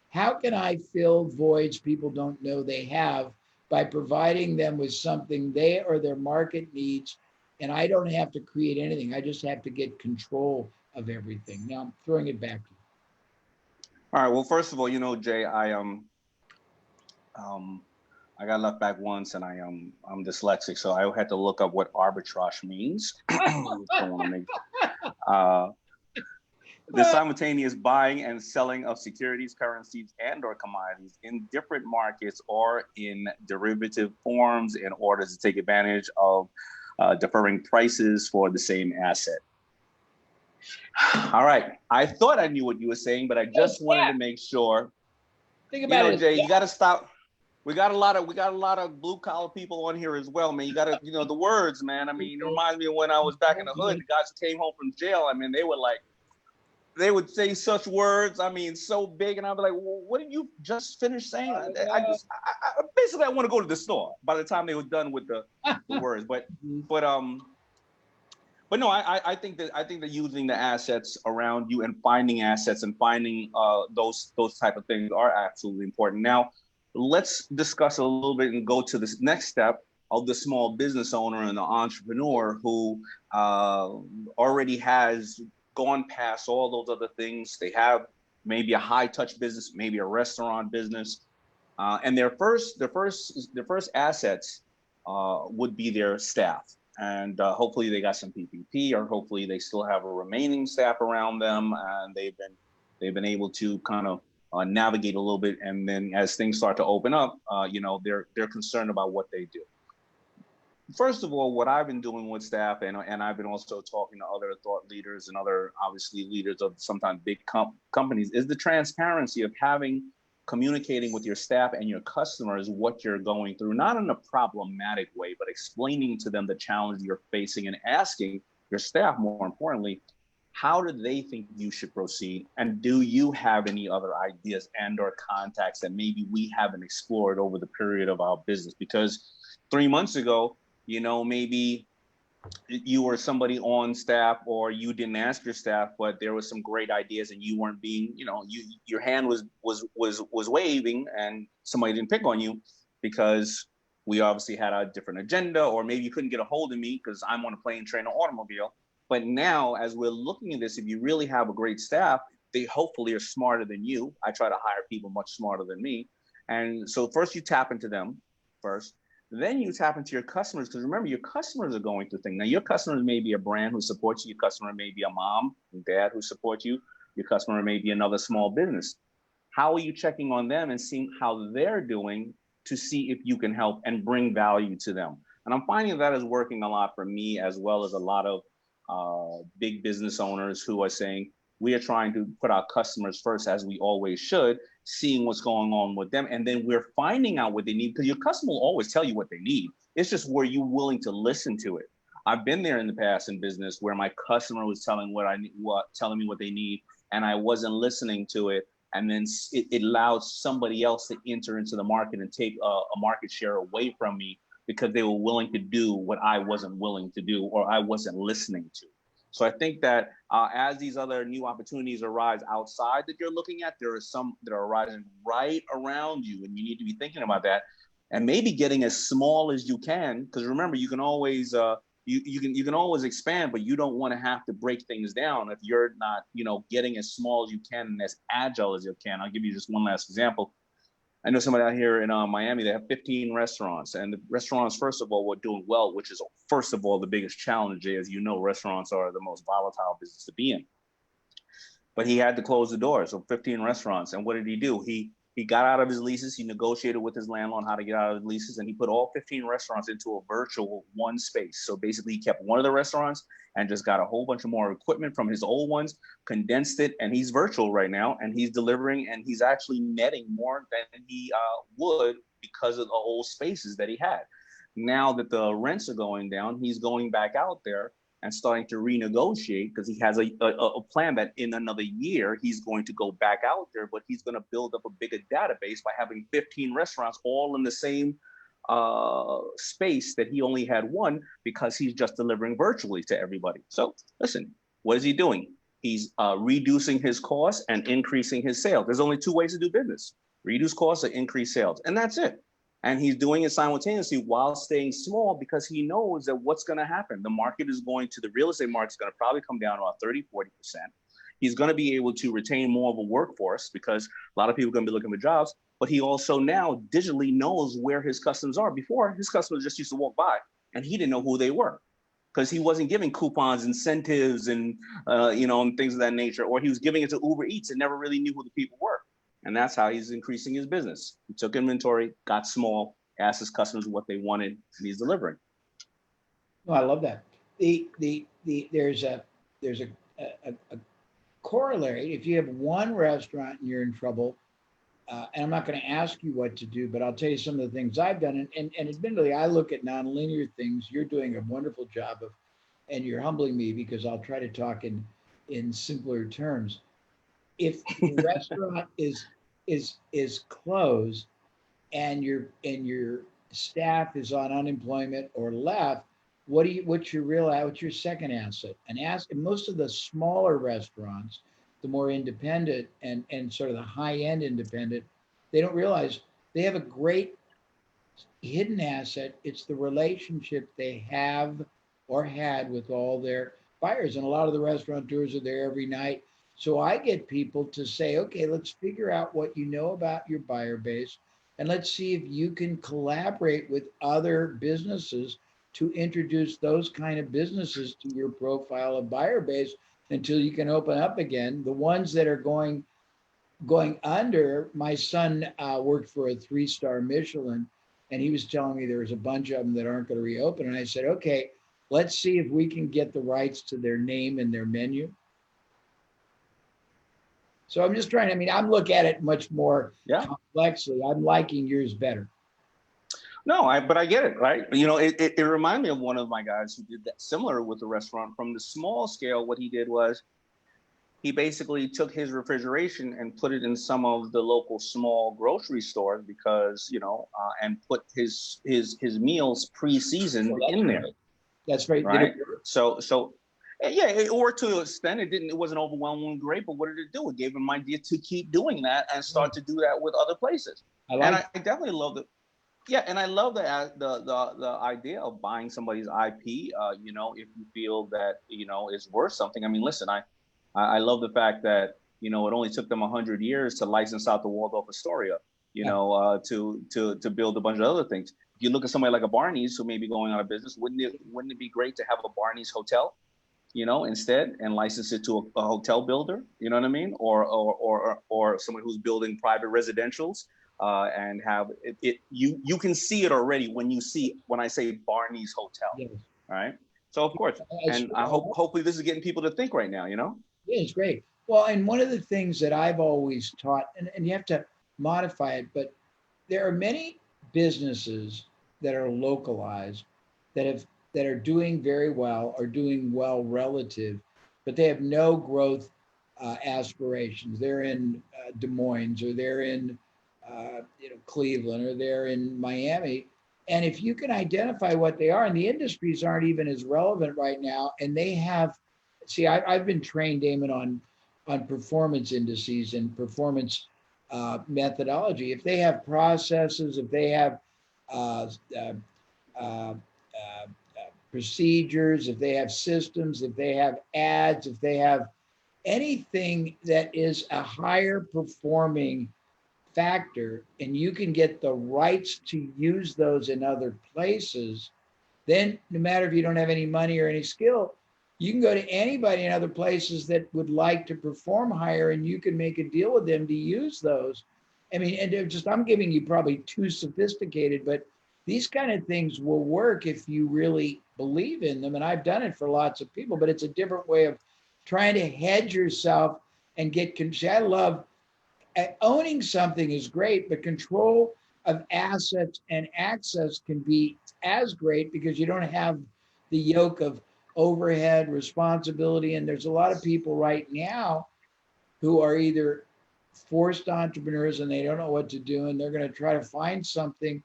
Speaker 2: how can I fill voids people don't know they have by providing them with something they or their market needs, and I don't have to create anything. I just have to get control of everything. Now I'm throwing it back to you.
Speaker 11: All right. Well, first of all, Jay, I got left back once, and I'm dyslexic, so I had to look up what arbitrage means. The simultaneous buying and selling of securities, currencies, and/or commodities in different markets or in derivative forms in order to take advantage of deferring prices for the same asset. All right. I thought I knew what you were saying, but I just wanted to make sure.
Speaker 2: Think about it,
Speaker 11: Jay. You got to stop. We got a lot of blue collar people on here as well, man. You got to, the words, man. It reminds me of when I was back in the hood. The guys who came home from jail. They would say such words. So big, and I'd be like, well, "What did you just finish saying?" I basically I want to go to the store by the time they were done with the words. But no, I think that using the assets around you and finding assets and finding those type of things are absolutely important. Now, let's discuss a little bit and go to this next step of the small business owner and the entrepreneur who already has gone past all those other things. They have maybe a high touch business, maybe a restaurant business, and their first assets would be their staff. And hopefully they got some PPP, or hopefully they still have a remaining staff around them, and they've been able to kind of navigate a little bit. And then as things start to open up, they're concerned about what they do. first of all, what I've been doing with staff, and I've been also talking to other thought leaders and other obviously leaders of sometimes big companies, is the transparency of communicating with your staff and your customers what you're going through, not in a problematic way, but explaining to them the challenge you're facing and asking your staff, more importantly, how do they think you should proceed? And do you have any other ideas and or contacts that maybe we haven't explored over the period of our business? Because 3 months ago, maybe you were somebody on staff or you didn't ask your staff, but there was some great ideas and you weren't being, your hand was waving and somebody didn't pick on you because we obviously had a different agenda, or maybe you couldn't get a hold of me because I'm on a plane, train, or automobile. But now, as we're looking at this, if you really have a great staff, they hopefully are smarter than you. I try to hire people much smarter than me. And so first you tap into them first, then you tap into your customers, because remember, your customers are going through things. Now, your customers may be a brand who supports you. Your customer may be a mom and dad who support you. Your customer may be another small business. How are you checking on them and seeing how they're doing to see if you can help and bring value to them? And I'm finding that is working a lot for me, as well as a lot of big business owners who are saying, we are trying to put our customers first, as we always should, seeing what's going on with them. And then we're finding out what they need, because your customer will always tell you what they need. It's just, were you willing to listen to it? I've been there in the past in business where my customer was telling telling me what they need, and I wasn't listening to it. And then it allowed somebody else to enter into the market and take a market share away from me, because they were willing to do what I wasn't willing to do, or I wasn't listening to. So I think that as these other new opportunities arise outside that you're looking at, there are some that are arising right around you, and you need to be thinking about that, and maybe getting as small as you can. Because remember, you can always you can always expand, but you don't want to have to break things down if you're not getting as small as you can and as agile as you can. I'll give you just one last example. I know somebody out here in Miami, they have 15 restaurants, and the restaurants, first of all, were doing well, which is, first of all, the biggest challenge. As you know, restaurants are the most volatile business to be in. But he had to close the doors, so 15 restaurants. And what did he do? He got out of his leases. He negotiated with his landlord how to get out of the leases, and he put all 15 restaurants into a virtual one space. So basically, he kept one of the restaurants and just got a whole bunch of more equipment from his old ones, condensed it, and he's virtual right now, and he's delivering, and he's actually netting more than he would because of the old spaces that he had. Now that the rents are going down, he's going back out there and starting to renegotiate, because he has a plan that in another year, he's going to go back out there, but he's going to build up a bigger database by having 15 restaurants all in the same space that he only had one, because he's just delivering virtually to everybody. So listen, what is he doing? He's reducing his costs and increasing his sales. There's only two ways to do business: reduce costs or increase sales, and that's it. And he's doing it simultaneously while staying small, because he knows that what's going to happen. The market is going to, the real estate market is going to probably come down about 30, 40%. He's going to be able to retain more of a workforce, because a lot of people are going to be looking for jobs. But he also now digitally knows where his customers are. Before, his customers just used to walk by and he didn't know who they were, because he wasn't giving coupons, incentives, and and things of that nature, or he was giving it to Uber Eats and never really knew who the people were. And that's how he's increasing his business. He took inventory, got small, asked his customers what they wanted, and he's delivering.
Speaker 2: No, I love that. There's a corollary. If you have one restaurant and you're in trouble, and I'm not going to ask you what to do, but I'll tell you some of the things I've done. And admittedly, I look at nonlinear things. You're doing a wonderful job of, and you're humbling me, because I'll try to talk in simpler terms. If the restaurant is closed and your staff is on unemployment or left, what's your second asset? And most of the smaller restaurants, the more independent and sort of the high-end independent, they don't realize they have a great hidden asset. It's the relationship they have or had with all their buyers. And a lot of the restaurateurs are there every night. So I get people to say, okay, let's figure out what you know about your buyer base, and let's see if you can collaborate with other businesses to introduce those kind of businesses to your profile of buyer base until you can open up again. The ones that are going under, my son worked for a 3-star Michelin, and he was telling me there was a bunch of them that aren't going to reopen. And I said, okay, let's see if we can get the rights to their name and their menu. So I'm just trying, I mean, I'm looking at it much more complexly. I'm liking yours better.
Speaker 11: No, but I get it, right? You know, it reminded me of one of my guys who did that similar with the restaurant. From the small scale, what he did was he basically took his refrigeration and put it in some of the local small grocery stores because, you know, and put his meals pre-seasoned in there.
Speaker 2: That's right.
Speaker 11: Right. So yeah, it worked to an extent. It wasn't overwhelmingly great, but what did it do? It gave him an idea to keep doing that and start to do that with other places. I definitely love it. Yeah, and I love the idea of buying somebody's IP. You know, if you feel that, you know, is worth something. I mean, listen, I love the fact that, you know, it only took them 100 years to license out the Waldorf Astoria, you know, to build a bunch of other things. If you look at somebody like a Barney's who may be going out of business, wouldn't it be great to have a Barney's hotel, you know, instead, and license it to a hotel builder, you know what I mean, or someone who's building private residentials. And have you can see it already when I say Barney's Hotel, right? So of course, and I hopefully this is getting people to think right now, you know?
Speaker 2: Yeah, it's great. Well, and one of the things that I've always taught, and you have to modify it, but there are many businesses that are localized that are doing very well, or doing well relative, but they have no growth aspirations. They're in Des Moines, or they're in you know, Cleveland, or they're in Miami. And if you can identify what they are, and the industries aren't even as relevant right now, and they have, see, I've been trained, Damon, on performance indices and performance methodology. If they have processes, if they have procedures, if they have systems, if they have ads, if they have anything that is a higher performing factor, and you can get the rights to use those in other places, then no matter if you don't have any money or any skill, you can go to anybody in other places that would like to perform higher, and you can make a deal with them to use those. I mean, and just, I'm giving you probably too sophisticated, but these kind of things will work if you really believe in them. And I've done it for lots of people, but it's a different way of trying to hedge yourself and get control. I love owning something is great, but control of assets and access can be as great, because you don't have the yoke of overhead responsibility. And there's a lot of people right now who are either forced entrepreneurs and they don't know what to do, and they're going to try to find something.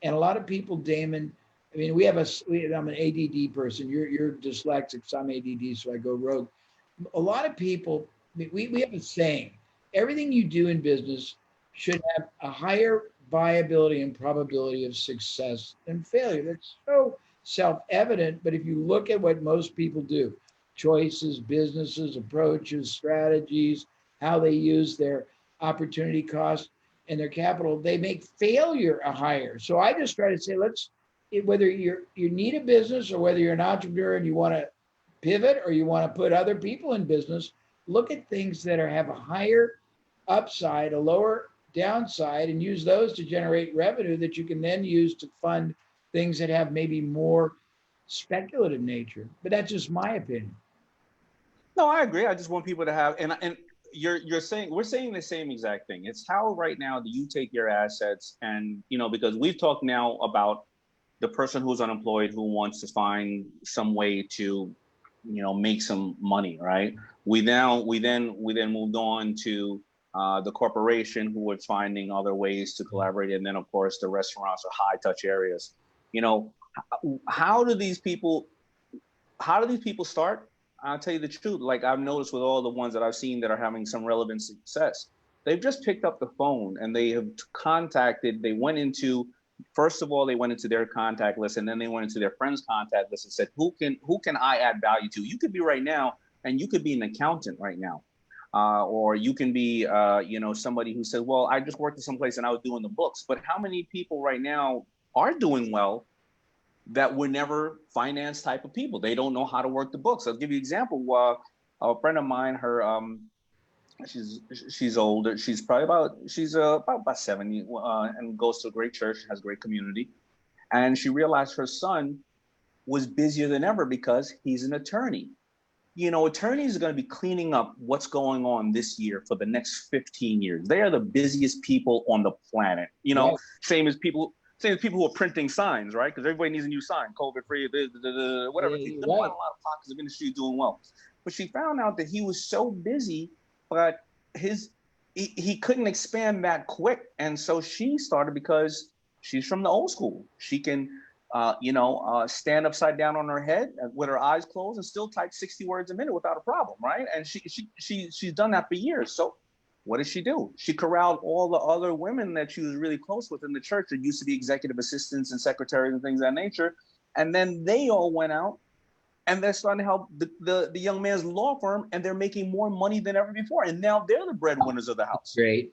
Speaker 2: And a lot of people, Damon, I mean, I'm an ADD person. You're dyslexic, so I'm ADD, so I go rogue. A lot of people, we have a saying: everything you do in business should have a higher viability and probability of success than failure. That's so self-evident, but if you look at what most people do, choices, businesses, approaches, strategies, how they use their opportunity cost and their capital, they make failure a higher. So I just try to say, whether you need a business, or whether you're an entrepreneur and you want to pivot, or you want to put other people in business, look at things that have a higher upside, a lower downside, and use those to generate revenue that you can then use to fund things that have maybe more speculative nature. But that's just my opinion.
Speaker 11: No, I agree. I just want people to have, and you're saying, we're saying the same exact thing. It's how right now do you take your assets, and, you know, because we've talked now about the person who's unemployed who wants to find some way to, you know, make some money, right? We then moved on to the corporation who was finding other ways to collaborate, and then of course the restaurants or high touch areas. You know, how do these people start? I'll tell you the truth. Like, I've noticed with all the ones that I've seen that are having some relevant success, they've just picked up the phone and they have contacted. First of all, they went into their contact list, and then they went into their friends' contact list and said, who can I add value to? You could be right now, and you could be an accountant right now. Or you can be, you know, somebody who said, well, I just worked at some place and I was doing the books. But how many people right now are doing well that were never finance type of people? They don't know how to work the books. I'll give you an example. A friend of mine, she's older. She's probably about 70, and goes to a great church, has a great community. And she realized her son was busier than ever because he's an attorney. You know, attorneys are going to be cleaning up what's going on this year for the next 15 years. They are the busiest people on the planet. You know, same as people who are printing signs, right? Because everybody needs a new sign, COVID free, whatever. There's a lot of pockets of industry doing well. But she found out that he was so busy, but he couldn't expand that quick. And so she started, because she's from the old school. She can stand upside down on her head with her eyes closed and still type 60 words a minute without a problem, right? And she's done that for years. So what did she do? She corralled all the other women that she was really close with in the church that used to be executive assistants and secretaries and things of that nature. And then they all went out and they're starting to help the young man's law firm, and they're making more money than ever before. And now they're the breadwinners of the house.
Speaker 2: Great.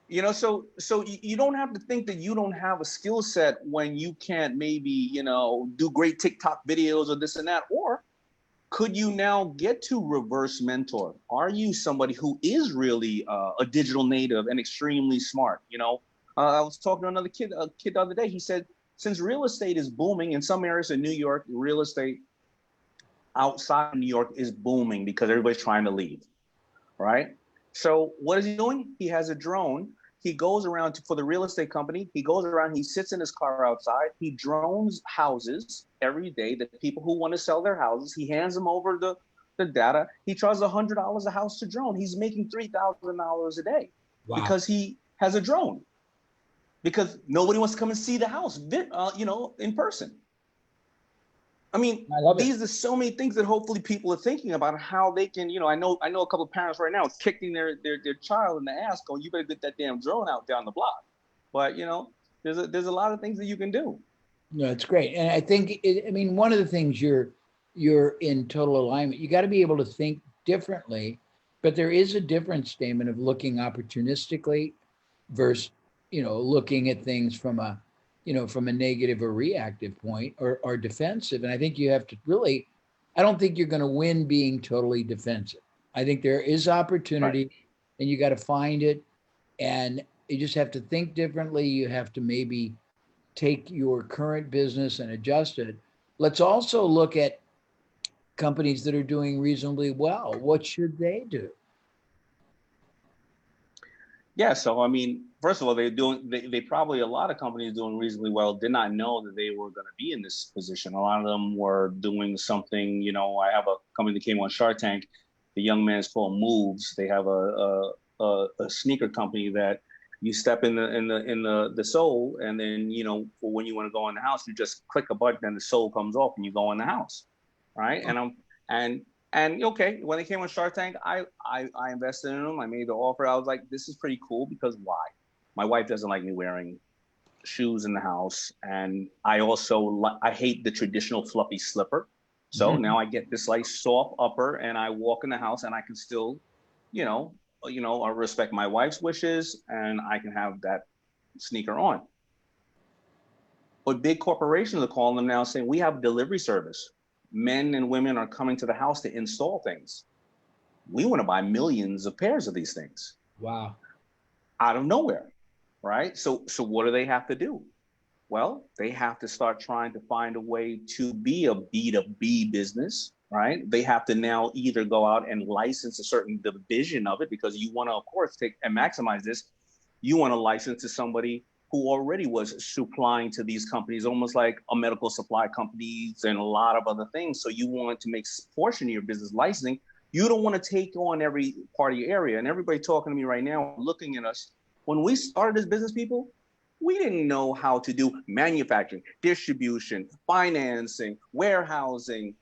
Speaker 11: You know, so you don't have to think that you don't have a skill set when you can't maybe, do great TikTok videos or this and that. Or could you now get to reverse mentor? Are you somebody who is really a digital native and extremely smart? I was talking to another kid the other day. He said, since real estate is booming in some areas in New York, real estate outside of New York is booming because everybody's trying to leave, right? So what is he doing? He has a drone. He goes around for the real estate company. He goes around, he sits in his car outside. He drones houses every day, the people who want to sell their houses. He hands them over the data. He charges $100 a house to drone. He's making $3,000 a day because he has a drone, because nobody wants to come and see the house, in person. I mean, these are so many things that hopefully people are thinking about how they can, I know a couple of parents right now kicking their child in the ass going, you better get that damn drone out down the block. But, there's a lot of things that you can do.
Speaker 2: No, it's great. And I think, one of the things you're in total alignment. You got to be able to think differently, but there is a different statement of looking opportunistically versus, looking at things from a negative or reactive point or defensive. And I think you have to really, I don't think you're going to win being totally defensive. I think there is opportunity and you got to find it, and you just have to think differently. You have to maybe take your current business and adjust it. Let's also look at companies that are doing reasonably well. What should they do?
Speaker 11: Yeah, so first of all, they probably, a lot of companies doing reasonably well did not know that they were going to be in this position. A lot of them were doing something, I have a company that came on Shark Tank. The young man is called Moves. They have a sneaker company that you step in the sole, and then, for when you want to go in the house, you just click a button and the sole comes off and you go in the house, right? And okay, when they came on Shark Tank, I invested in them. I made the offer. I was like, this is pretty cool, because why? My wife doesn't like me wearing shoes in the house. And I also, I hate the traditional fluffy slipper. So now I get this like soft upper, and I walk in the house and I can still, I respect my wife's wishes, and I can have that sneaker on. But big corporations are calling them now saying, we have a delivery service. Men and women are coming to the house to install things. We want to buy millions of pairs of these things.
Speaker 2: Wow.
Speaker 11: Out of nowhere, right? So what do they have to do? Well, they have to start trying to find a way to be a B2B business, right? They have to now either go out and license a certain division of it, because you want to, of course, take and maximize this. You want to license to somebody who already was supplying to these companies, almost like a medical supply companies and a lot of other things. So you want to make a portion of your business licensing. You don't want to take on every part of your area. And everybody talking to me right now, looking at us, when we started as business people, we didn't know how to do manufacturing, distribution, financing, warehousing,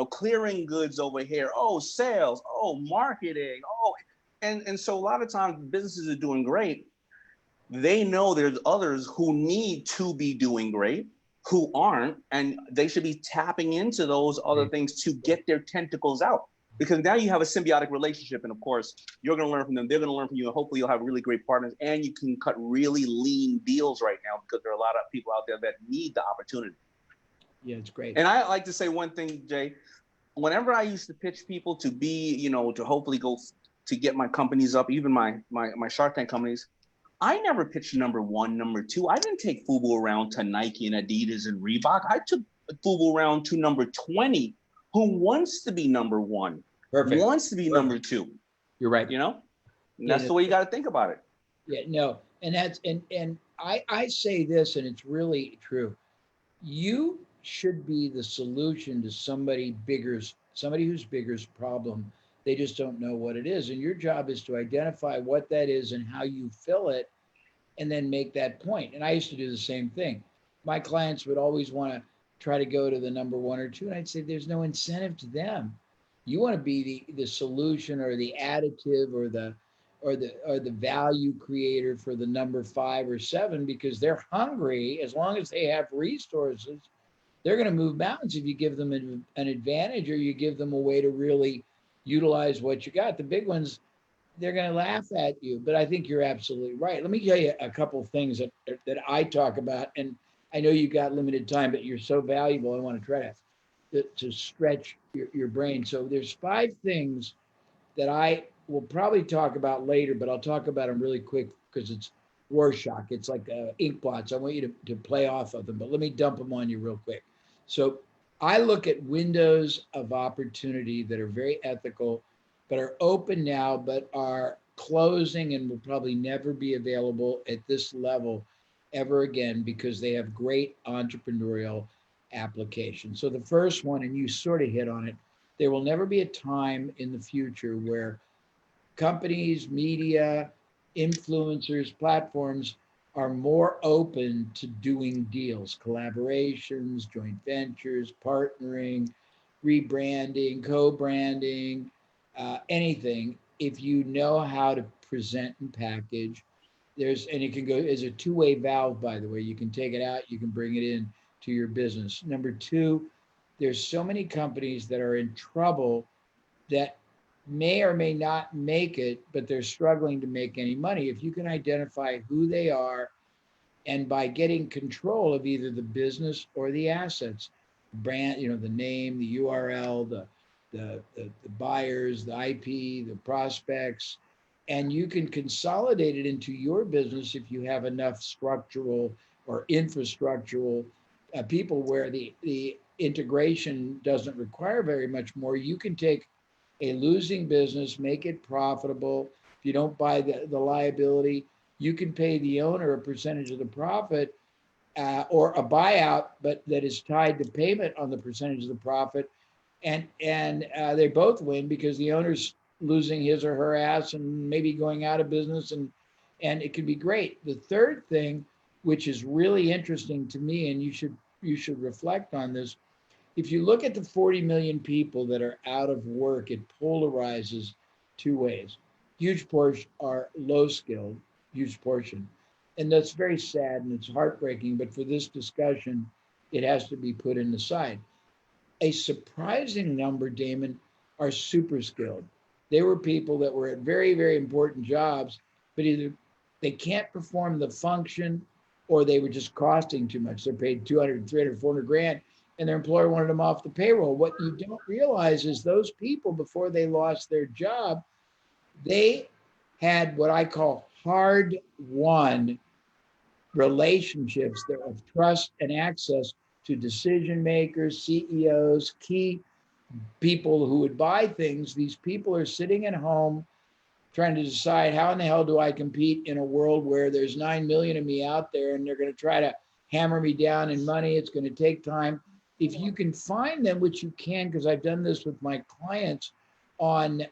Speaker 11: clearing goods over here. Oh, sales, oh, marketing, oh. And so a lot of times businesses are doing great. They know there's others who need to be doing great, who aren't, and they should be tapping into those other things to get their tentacles out. Because now you have a symbiotic relationship, and of course, you're going to learn from them, they're going to learn from you, and hopefully you'll have really great partners, and you can cut really lean deals right now, because there are a lot of people out there that need the opportunity.
Speaker 2: Yeah, it's great.
Speaker 11: And I like to say one thing, Jay. Whenever I used to pitch people to be, to hopefully go to get my companies up, even my Shark Tank companies, I never pitched number one, number two. I didn't take FUBU around to Nike and Adidas and Reebok. I took FUBU around to number 20, who wants to be number one, wants to be number two.
Speaker 2: You're right.
Speaker 11: You know, and that's the way you got to think about it.
Speaker 2: Yeah, no, and that's and I say this, and it's really true. You should be the solution to somebody who's bigger's problem. They just don't know what it is, and your job is to identify what that is and how you fill it, and then make that point. And I used to do the same thing. My clients would always want to try to go to the number one or two, and I'd say there's no incentive to them. You want to be the solution or the additive or the value creator for the number 5 or 7, because they're hungry. As long as they have resources, they're going to move mountains if you give them an advantage or you give them a way to really utilize what you got. The big ones, they're going to laugh at you. But I think you're absolutely right. Let me tell you a couple of things that I talk about, and I know you got limited time, but you're so valuable. I want to try to stretch your brain. So there's 5 things that I will probably talk about later, but I'll talk about them really quick because it's Rorschach. It's like ink blots. I want you to play off of them, but let me dump them on you real quick. So I look at windows of opportunity that are very ethical, but are open now, but are closing and will probably never be available at this level ever again because they have great entrepreneurial application. So the first one, and you sort of hit on it, there will never be a time in the future where companies, media, influencers, platforms are more open to doing deals, collaborations, joint ventures, partnering, rebranding, co-branding, anything. If you know how to present and package, and it can go as a two-way valve, by the way. You can take it out, you can bring it in to your business. Number 2, there's so many companies that are in trouble that may or may not make it, but they're struggling to make any money. If you can identify who they are, and by getting control of either the business or the assets, brand, the name, the URL, the buyers, the IP, the prospects, and you can consolidate it into your business if you have enough structural or infrastructural people where the integration doesn't require very much more. You can take a losing business, make it profitable. If you don't buy the liability, you can pay the owner a percentage of the profit or a buyout, but that is tied to payment on the percentage of the profit. And they both win because the owner's losing his or her ass and maybe going out of business, and it could be great. The third thing, which is really interesting to me, and you should reflect on this, if you look at the 40 million people that are out of work, it polarizes 2 ways. Huge portion are low skilled, huge portion. And that's very sad and it's heartbreaking, but for this discussion, it has to be put in the side. A surprising number, Damon, are super skilled. They were people that were at very, very important jobs, but either they can't perform the function or they were just costing too much. They're paid 200, 300, 400 grand, and their employer wanted them off the payroll. What you don't realize is those people, before they lost their job, they had what I call hard-won relationships that of trust and access to decision makers, CEOs, key people who would buy things. These people are sitting at home trying to decide, how in the hell do I compete in a world where there's 9 million of me out there and they're going to try to hammer me down in money. It's going to take time. If you can find them, which you can, because I've done this with my clients on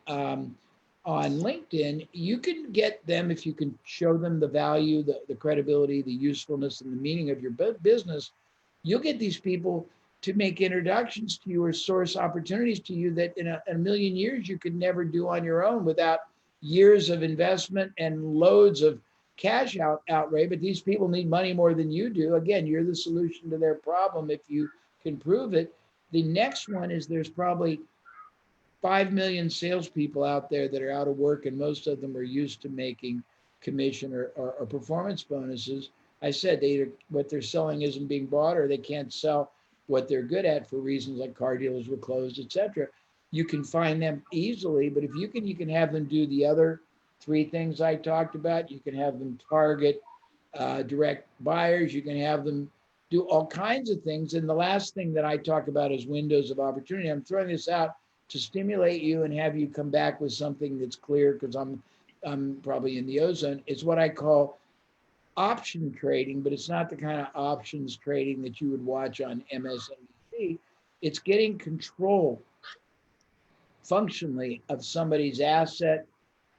Speaker 2: LinkedIn, you can get them if you can show them the value, the credibility, the usefulness, and the meaning of your business. You'll get these people to make introductions to you or source opportunities to you that in a million years you could never do on your own without years of investment and loads of cash outlay. But these people need money more than you do. Again, you're the solution to their problem if you can prove it. The next one is there's probably 5 million salespeople out there that are out of work, and most of them are used to making commission or performance bonuses. I said what they're selling isn't being bought, or they can't sell what they're good at for reasons like car dealers were closed, etc. you can find them easily. But if you can have them do the other three things I talked about. You can have them target direct buyers. You can have them do all kinds of things. And the last thing that I talk about is windows of opportunity. I'm throwing this out to stimulate you and have you come back with something that's clear, because I'm probably in the ozone. It's what I call option trading, but it's not the kind of options trading that you would watch on MSNBC. It's getting control functionally of somebody's asset,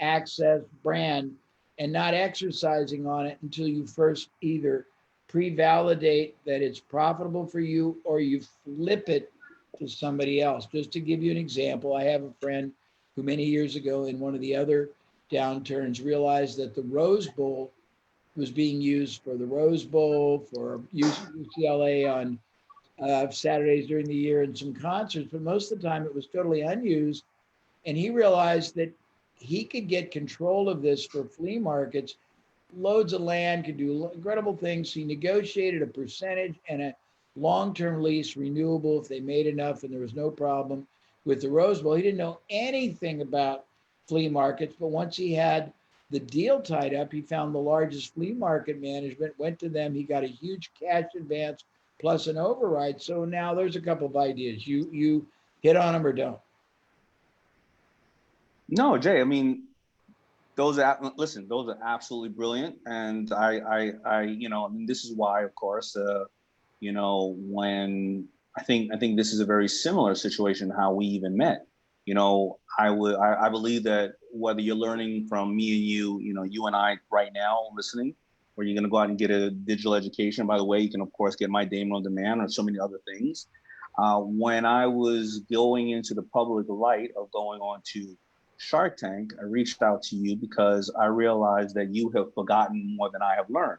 Speaker 2: access, brand, and not exercising on it until you first either pre-validate that it's profitable for you or you flip it to somebody else. Just to give you an example, I have a friend who many years ago in one of the other downturns realized that the Rose Bowl was being used for the Rose Bowl, for UCLA on Saturdays during the year and some concerts, but most of the time it was totally unused. And he realized that he could get control of this for flea markets, loads of land, could do incredible things. He negotiated a percentage and a long-term lease renewable if they made enough, and there was no problem with the Rose Bowl. He didn't know anything about flea markets, but once he had the deal tied up, he found the largest flea market management, went to them, he got a huge cash advance plus an override. So now there's a couple of ideas. You hit on them or don't?
Speaker 11: No, Jay, I mean, those are absolutely brilliant. And I you know, I mean, this is why, of course, you know, when I think this is a very similar situation how we even met. You know, I believe that whether you're learning from me and you know, you and I right now listening, or you're going to go out and get a digital education. By the way, you can, of course, get my Damon on Demand or so many other things. When I was going into the public light of going on to Shark Tank, I reached out to you because I realized that you have forgotten more than I have learned.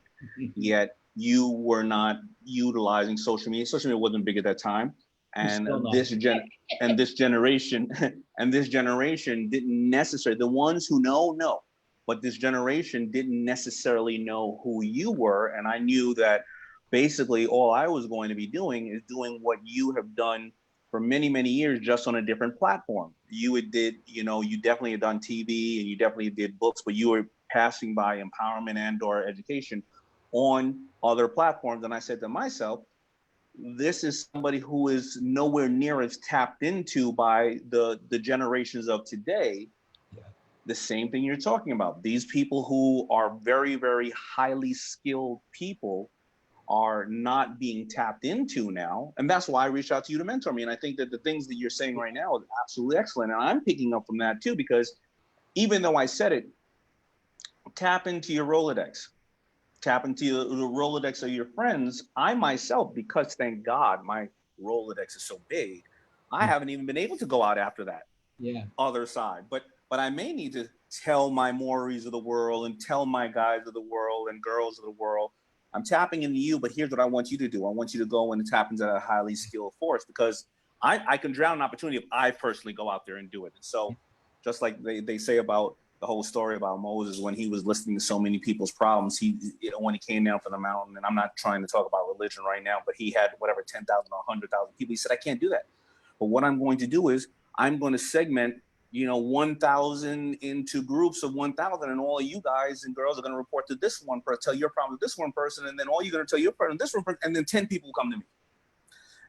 Speaker 11: Yet you were not utilizing social media. Social media wasn't big at that time. And this generation didn't necessarily, the ones who know, but this generation didn't necessarily know who you were. And I knew that basically all I was going to be doing is doing what you have done for many, many years, just on a different platform. You definitely had done TV and you definitely did books, but you were passing by empowerment and or education on other platforms. And I said to myself, this is somebody who is nowhere near as tapped into by the generations of today. The same thing you're talking about. These people who are very, very highly skilled people are not being tapped into now. And that's why I reached out to you to mentor me. And I think that the things that you're saying right now is absolutely excellent. And I'm picking up from that too, because even though I said it, tap into your Rolodex. Tap into the Rolodex of your friends. I myself, because thank God my Rolodex is so big, I haven't even been able to go out after that other side. But I may need to tell my Mauries of the world and tell my guys of the world and girls of the world, I'm tapping into you, but here's what I want you to do. I want you to go and tap into a highly skilled force, because I can drown an opportunity if I personally go out there and do it. And so just like they say about the whole story about Moses, when he was listening to so many people's problems, when he came down from the mountain, and I'm not trying to talk about religion right now, but he had whatever, 10,000 or 100,000 people. He said, I can't do that. But what I'm going to do is I'm going to segment 1,000 into groups of 1,000, and all of you guys and girls are going to report to this one person, tell your problem to this one person, and then all you're going to tell your person to this one person, and then 10 people come to me.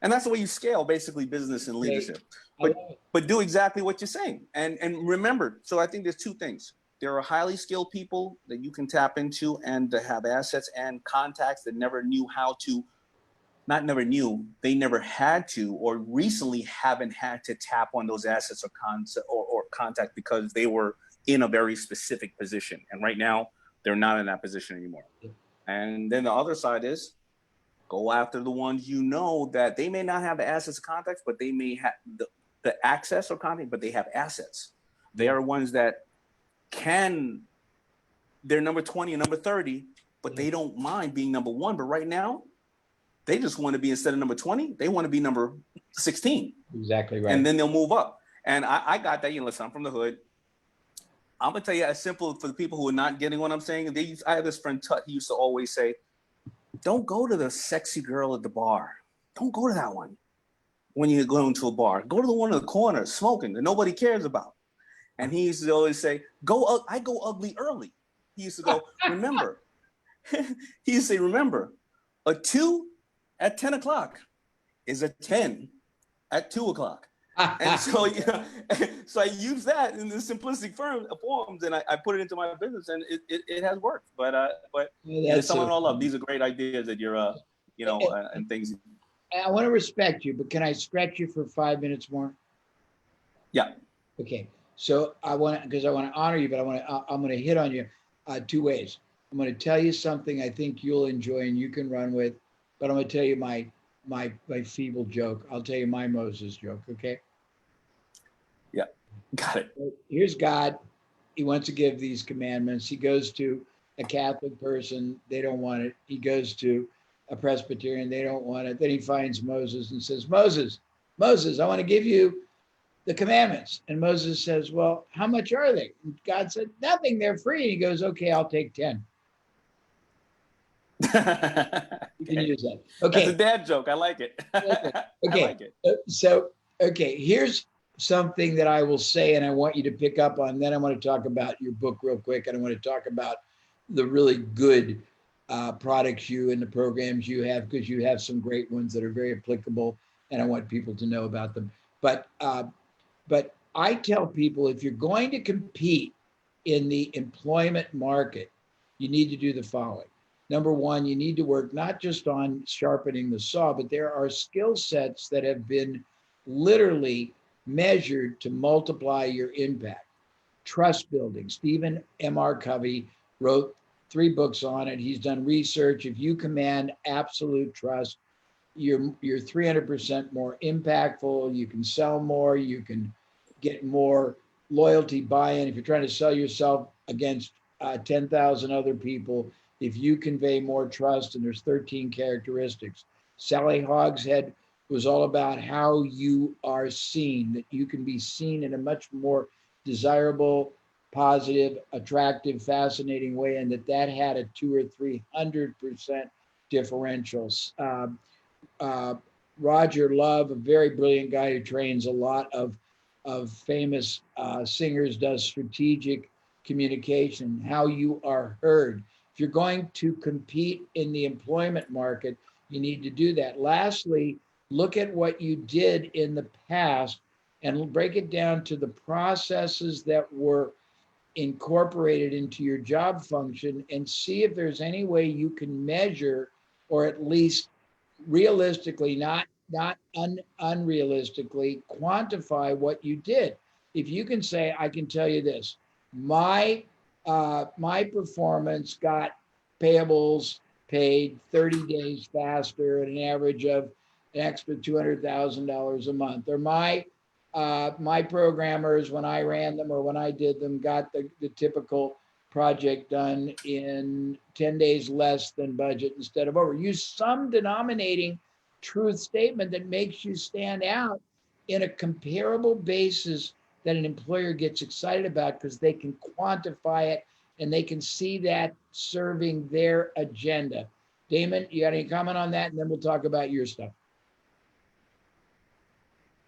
Speaker 11: And that's the way you scale basically business and leadership. But do exactly what you're saying. And remember, so I think there's two things. There are highly skilled people that you can tap into and to have assets and contacts that never knew how to, not never knew, they never had to, or recently haven't had to tap on those assets or contact because they were in a very specific position. And right now, they're not in that position anymore. And then the other side is go after the ones you know that they may not have the assets or contacts, but they may have the access or contact, but they have assets. They are ones that they're number 20 and number 30, but they don't mind being number one. But right now, they just want to be, instead of number 20, they want to be number 16.
Speaker 2: Exactly right.
Speaker 11: And then they'll move up. And I got that. Listen, I'm from the hood. I'm going to tell you, as simple for the people who are not getting what I'm saying. I have this friend, Tut, he used to always say, don't go to the sexy girl at the bar. Don't go to that one. when you go into a bar, go to the one in the corner smoking that nobody cares about. And he used to always say, I go ugly early. He used to go, remember, he used to say, remember, a 2 at 10 o'clock is a 10 at 2 o'clock. And so, so I use that in the simplistic forms, and I put it into my business, and it has worked. But someone all up. These are great ideas that you're, and things.
Speaker 2: I want to respect you, but can I stretch you for 5 minutes more?
Speaker 11: Yeah.
Speaker 2: Okay. So I want to honor you, but I'm going to hit on you 2 ways. I'm going to tell you something I think you'll enjoy and you can run with, but I'm going to tell you my feeble joke. I'll tell you my Moses joke. Okay.
Speaker 11: Yeah. Got it.
Speaker 2: Here's God. He wants to give these commandments. He goes to a Catholic person. They don't want it. He goes to a Presbyterian. They don't want it. Then he finds Moses and says, Moses, I want to give you the commandments. And Moses says, well, how much are they? And God said, nothing, they're free. And he goes, okay, I'll take 10. You can use that. Okay.
Speaker 11: That's a dad joke. I like it.
Speaker 2: Okay.
Speaker 11: I like it.
Speaker 2: Here's something that I will say, and I want you to pick up on. Then I want to talk about your book real quick, and I want to talk about the really good products you and the programs you have, because you have some great ones that are very applicable, and I want people to know about them. But I tell people, if you're going to compete in the employment market, you need to do the following. Number one, you need to work not just on sharpening the saw, but there are skill sets that have been literally measured to multiply your impact. Trust building. Stephen M.R. Covey wrote 3 books on it. He's done research. If you command absolute trust, you're 300% more impactful. You can sell more. You can get more loyalty buy-in. If you're trying to sell yourself against 10,000 other people, if you convey more trust, and there's 13 characteristics. Sally Hogshead was all about how you are seen, that you can be seen in a much more desirable, positive, attractive, fascinating way, and that had a 200 or 300% differentials. Roger Love, a very brilliant guy who trains a lot of famous singers, does strategic communication, how you are heard. If you're going to compete in the employment market, you need to do that. Lastly, look at what you did in the past and break it down to the processes that were incorporated into your job function, and see if there's any way you can measure, or at least realistically, not unrealistically, quantify what you did. If you can say, I can tell you this, my performance got payables paid 30 days faster at an average of an extra $200,000 a month, or my programmers, when I ran them or when I did them, got the typical project done in 10 days less than budget instead of over. Use some denominating truth statement that makes you stand out in a comparable basis that an employer gets excited about, because they can quantify it and they can see that serving their agenda. Damon, you got any comment on that? And then we'll talk about your stuff.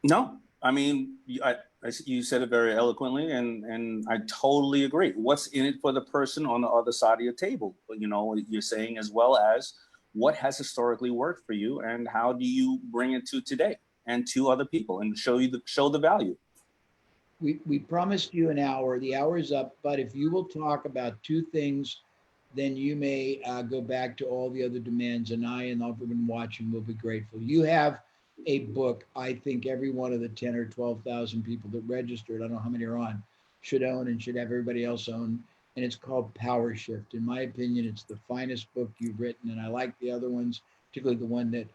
Speaker 11: No, I mean, you said it very eloquently, and I totally agree. What's in it for the person on the other side of your table? You know, you're saying, as well as what has historically worked for you, and how do you bring it to today and to other people, and show the value.
Speaker 2: We promised you an hour. The hour is up, but if you will talk about 2 things, then you may go back to all the other demands, and I and everyone watching will be grateful. You have a book I think every one of the 10 or 12,000 people that registered, I don't know how many are on, should own and should have everybody else own, and it's called Power Shift. In my opinion, it's the finest book you've written, and I like the other ones, particularly the one that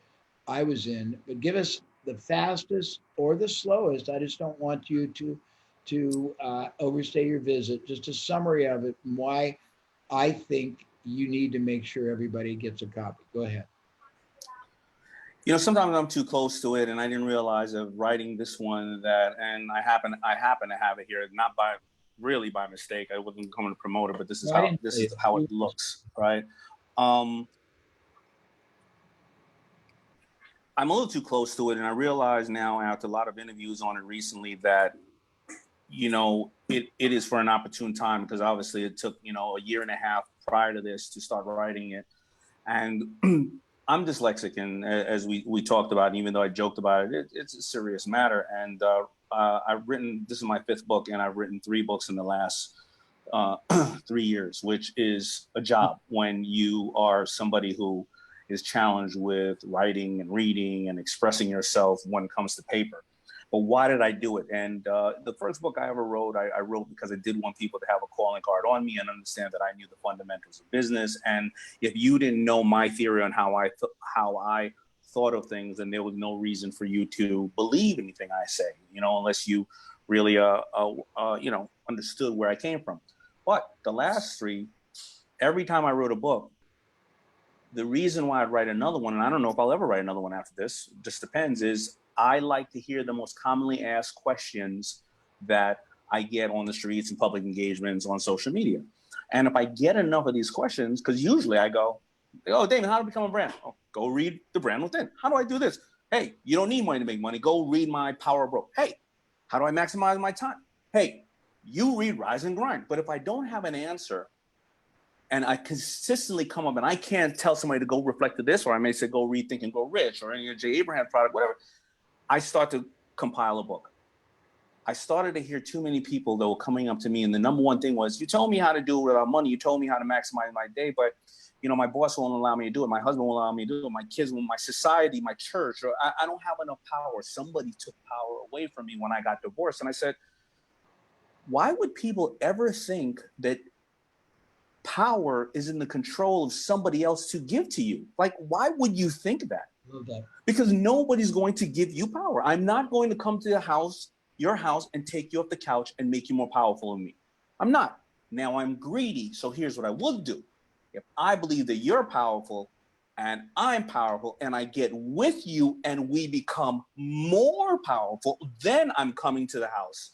Speaker 2: I was in. But give us the fastest or the slowest. I just don't want you to overstay your visit. Just a summary of it and why I think you need to make sure everybody gets a copy. Go ahead.
Speaker 11: You know, sometimes I'm too close to it, and I didn't realize of writing this one and I happen to have it here, not by mistake. I wasn't coming to promote it, but this is how it looks, right? I'm a little too close to it, and I realize now after a lot of interviews on it recently that, you know, it is for an opportune time, because obviously it took, you know, a year and a half prior to this to start writing it. And I'm dyslexic, and as we talked about, even though I joked about it, it's a serious matter. And I've written, this is my 5th book, and I've written 3 books in the last 3 years, which is a job when you are somebody who is challenged with writing and reading and expressing yourself when it comes to paper. But why did I do it? And the first book I ever wrote, I wrote because I did want people to have a calling card on me and understand that I knew the fundamentals of business. And if you didn't know my theory on how I thought of things, then there was no reason for you to believe anything I say, you know, unless you really, you know, understood where I came from. But the last 3, every time I wrote a book, the reason why I'd write another one, and I don't know if I'll ever write another one after this, just depends, is I like to hear the most commonly asked questions that I get on the streets and public engagements on social media. And if I get enough of these questions, because usually I go, oh, Damon, how to become a brand? Oh, go read The Brand Within. How do I do this? Hey, you don't need money to make money. Go read my Power of Broke. Hey, how do I maximize my time? Hey, you read Rise and Grind. But if I don't have an answer, and I consistently come up and I can't tell somebody to go reflect to this, or I may say, go read Think and Grow Rich or any of Jay Abraham product, whatever, I start to compile a book. I started to hear too many people that were coming up to me. And the number one thing was, you told me how to do it without money. You told me how to maximize my day, but you know, my boss won't allow me to do it. My husband won't allow me to do it. My kids, my society, my church, or I don't have enough power. Somebody took power away from me when I got divorced. And I said, why would people ever think that power is in the control of somebody else to give to you? Like, why would you think that?
Speaker 2: Okay.
Speaker 11: Because nobody's going to give you power. I'm not going to come to your house, and take you off the couch and make you more powerful than me. I'm not. Now I'm greedy. So here's what I would do. If I believe that you're powerful and I'm powerful and I get with you and we become more powerful, then I'm coming to the house.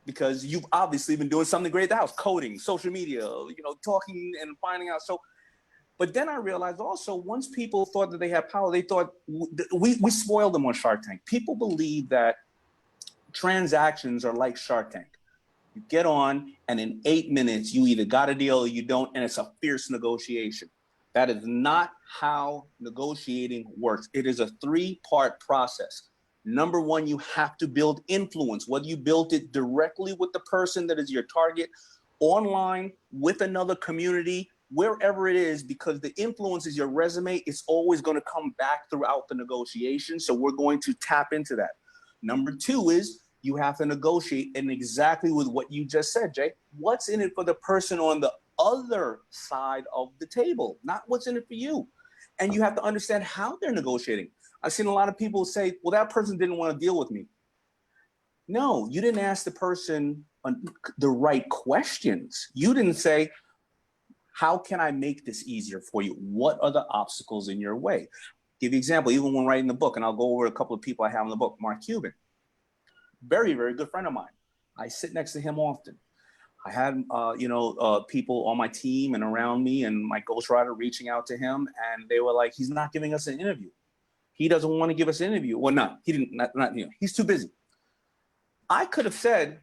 Speaker 11: Because you've obviously been doing something great at the house, coding, social media, you know, talking and finding out. So, but then I realized also, once people thought that they had power, they thought we spoiled them on Shark Tank. People believe that transactions are like Shark Tank. You get on, and in 8 minutes, you either got a deal or you don't, and it's a fierce negotiation. That is not how negotiating works. It is a 3-part process. Number 1, you have to build influence, whether you build it directly with the person that is your target, online, with another community, wherever it is, because the influence is your resume. It's always going to come back throughout the negotiation. So we're going to tap into that. Number 2 is you have to negotiate, and exactly with what you just said, Jay. What's in it for the person on the other side of the table, not what's in it for you. And you have to understand how they're negotiating. I've seen a lot of people say, well, that person didn't want to deal with me. No, you didn't ask the person the right questions. You didn't say, how can I make this easier for you? What are the obstacles in your way? Give you an example, even when writing the book, and I'll go over a couple of people I have in the book. Mark Cuban, very, very good friend of mine. I sit next to him often. I had, people on my team and around me and my ghostwriter reaching out to him, and they were like, he's not giving us an interview. He doesn't want to give us an interview. Well, no, he didn't, he's too busy. I could have said,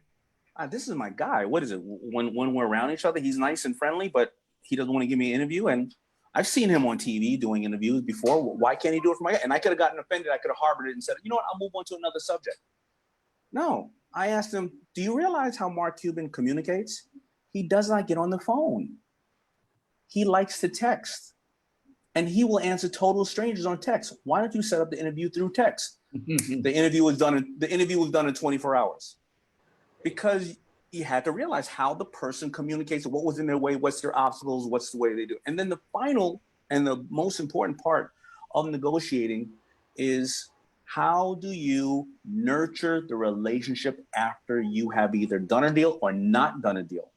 Speaker 11: this is my guy. What is it? When we're around each other, he's nice and friendly, but he doesn't want to give me an interview. And I've seen him on TV doing interviews before. Why can't he do it for my guy? And I could have gotten offended. I could have harbored it and said, you know what, I'll move on to another subject. No, I asked him, do you realize how Mark Cuban communicates? He does not get on the phone. He likes to text. And he will answer total strangers on text. Why don't you set up the interview through text? The interview was done in 24 hours. Because you had to realize how the person communicates, what was in their way, what's their obstacles, what's the way they do. And then the final and the most important part of negotiating is, how do you nurture the relationship after you have either done a deal or not done a deal?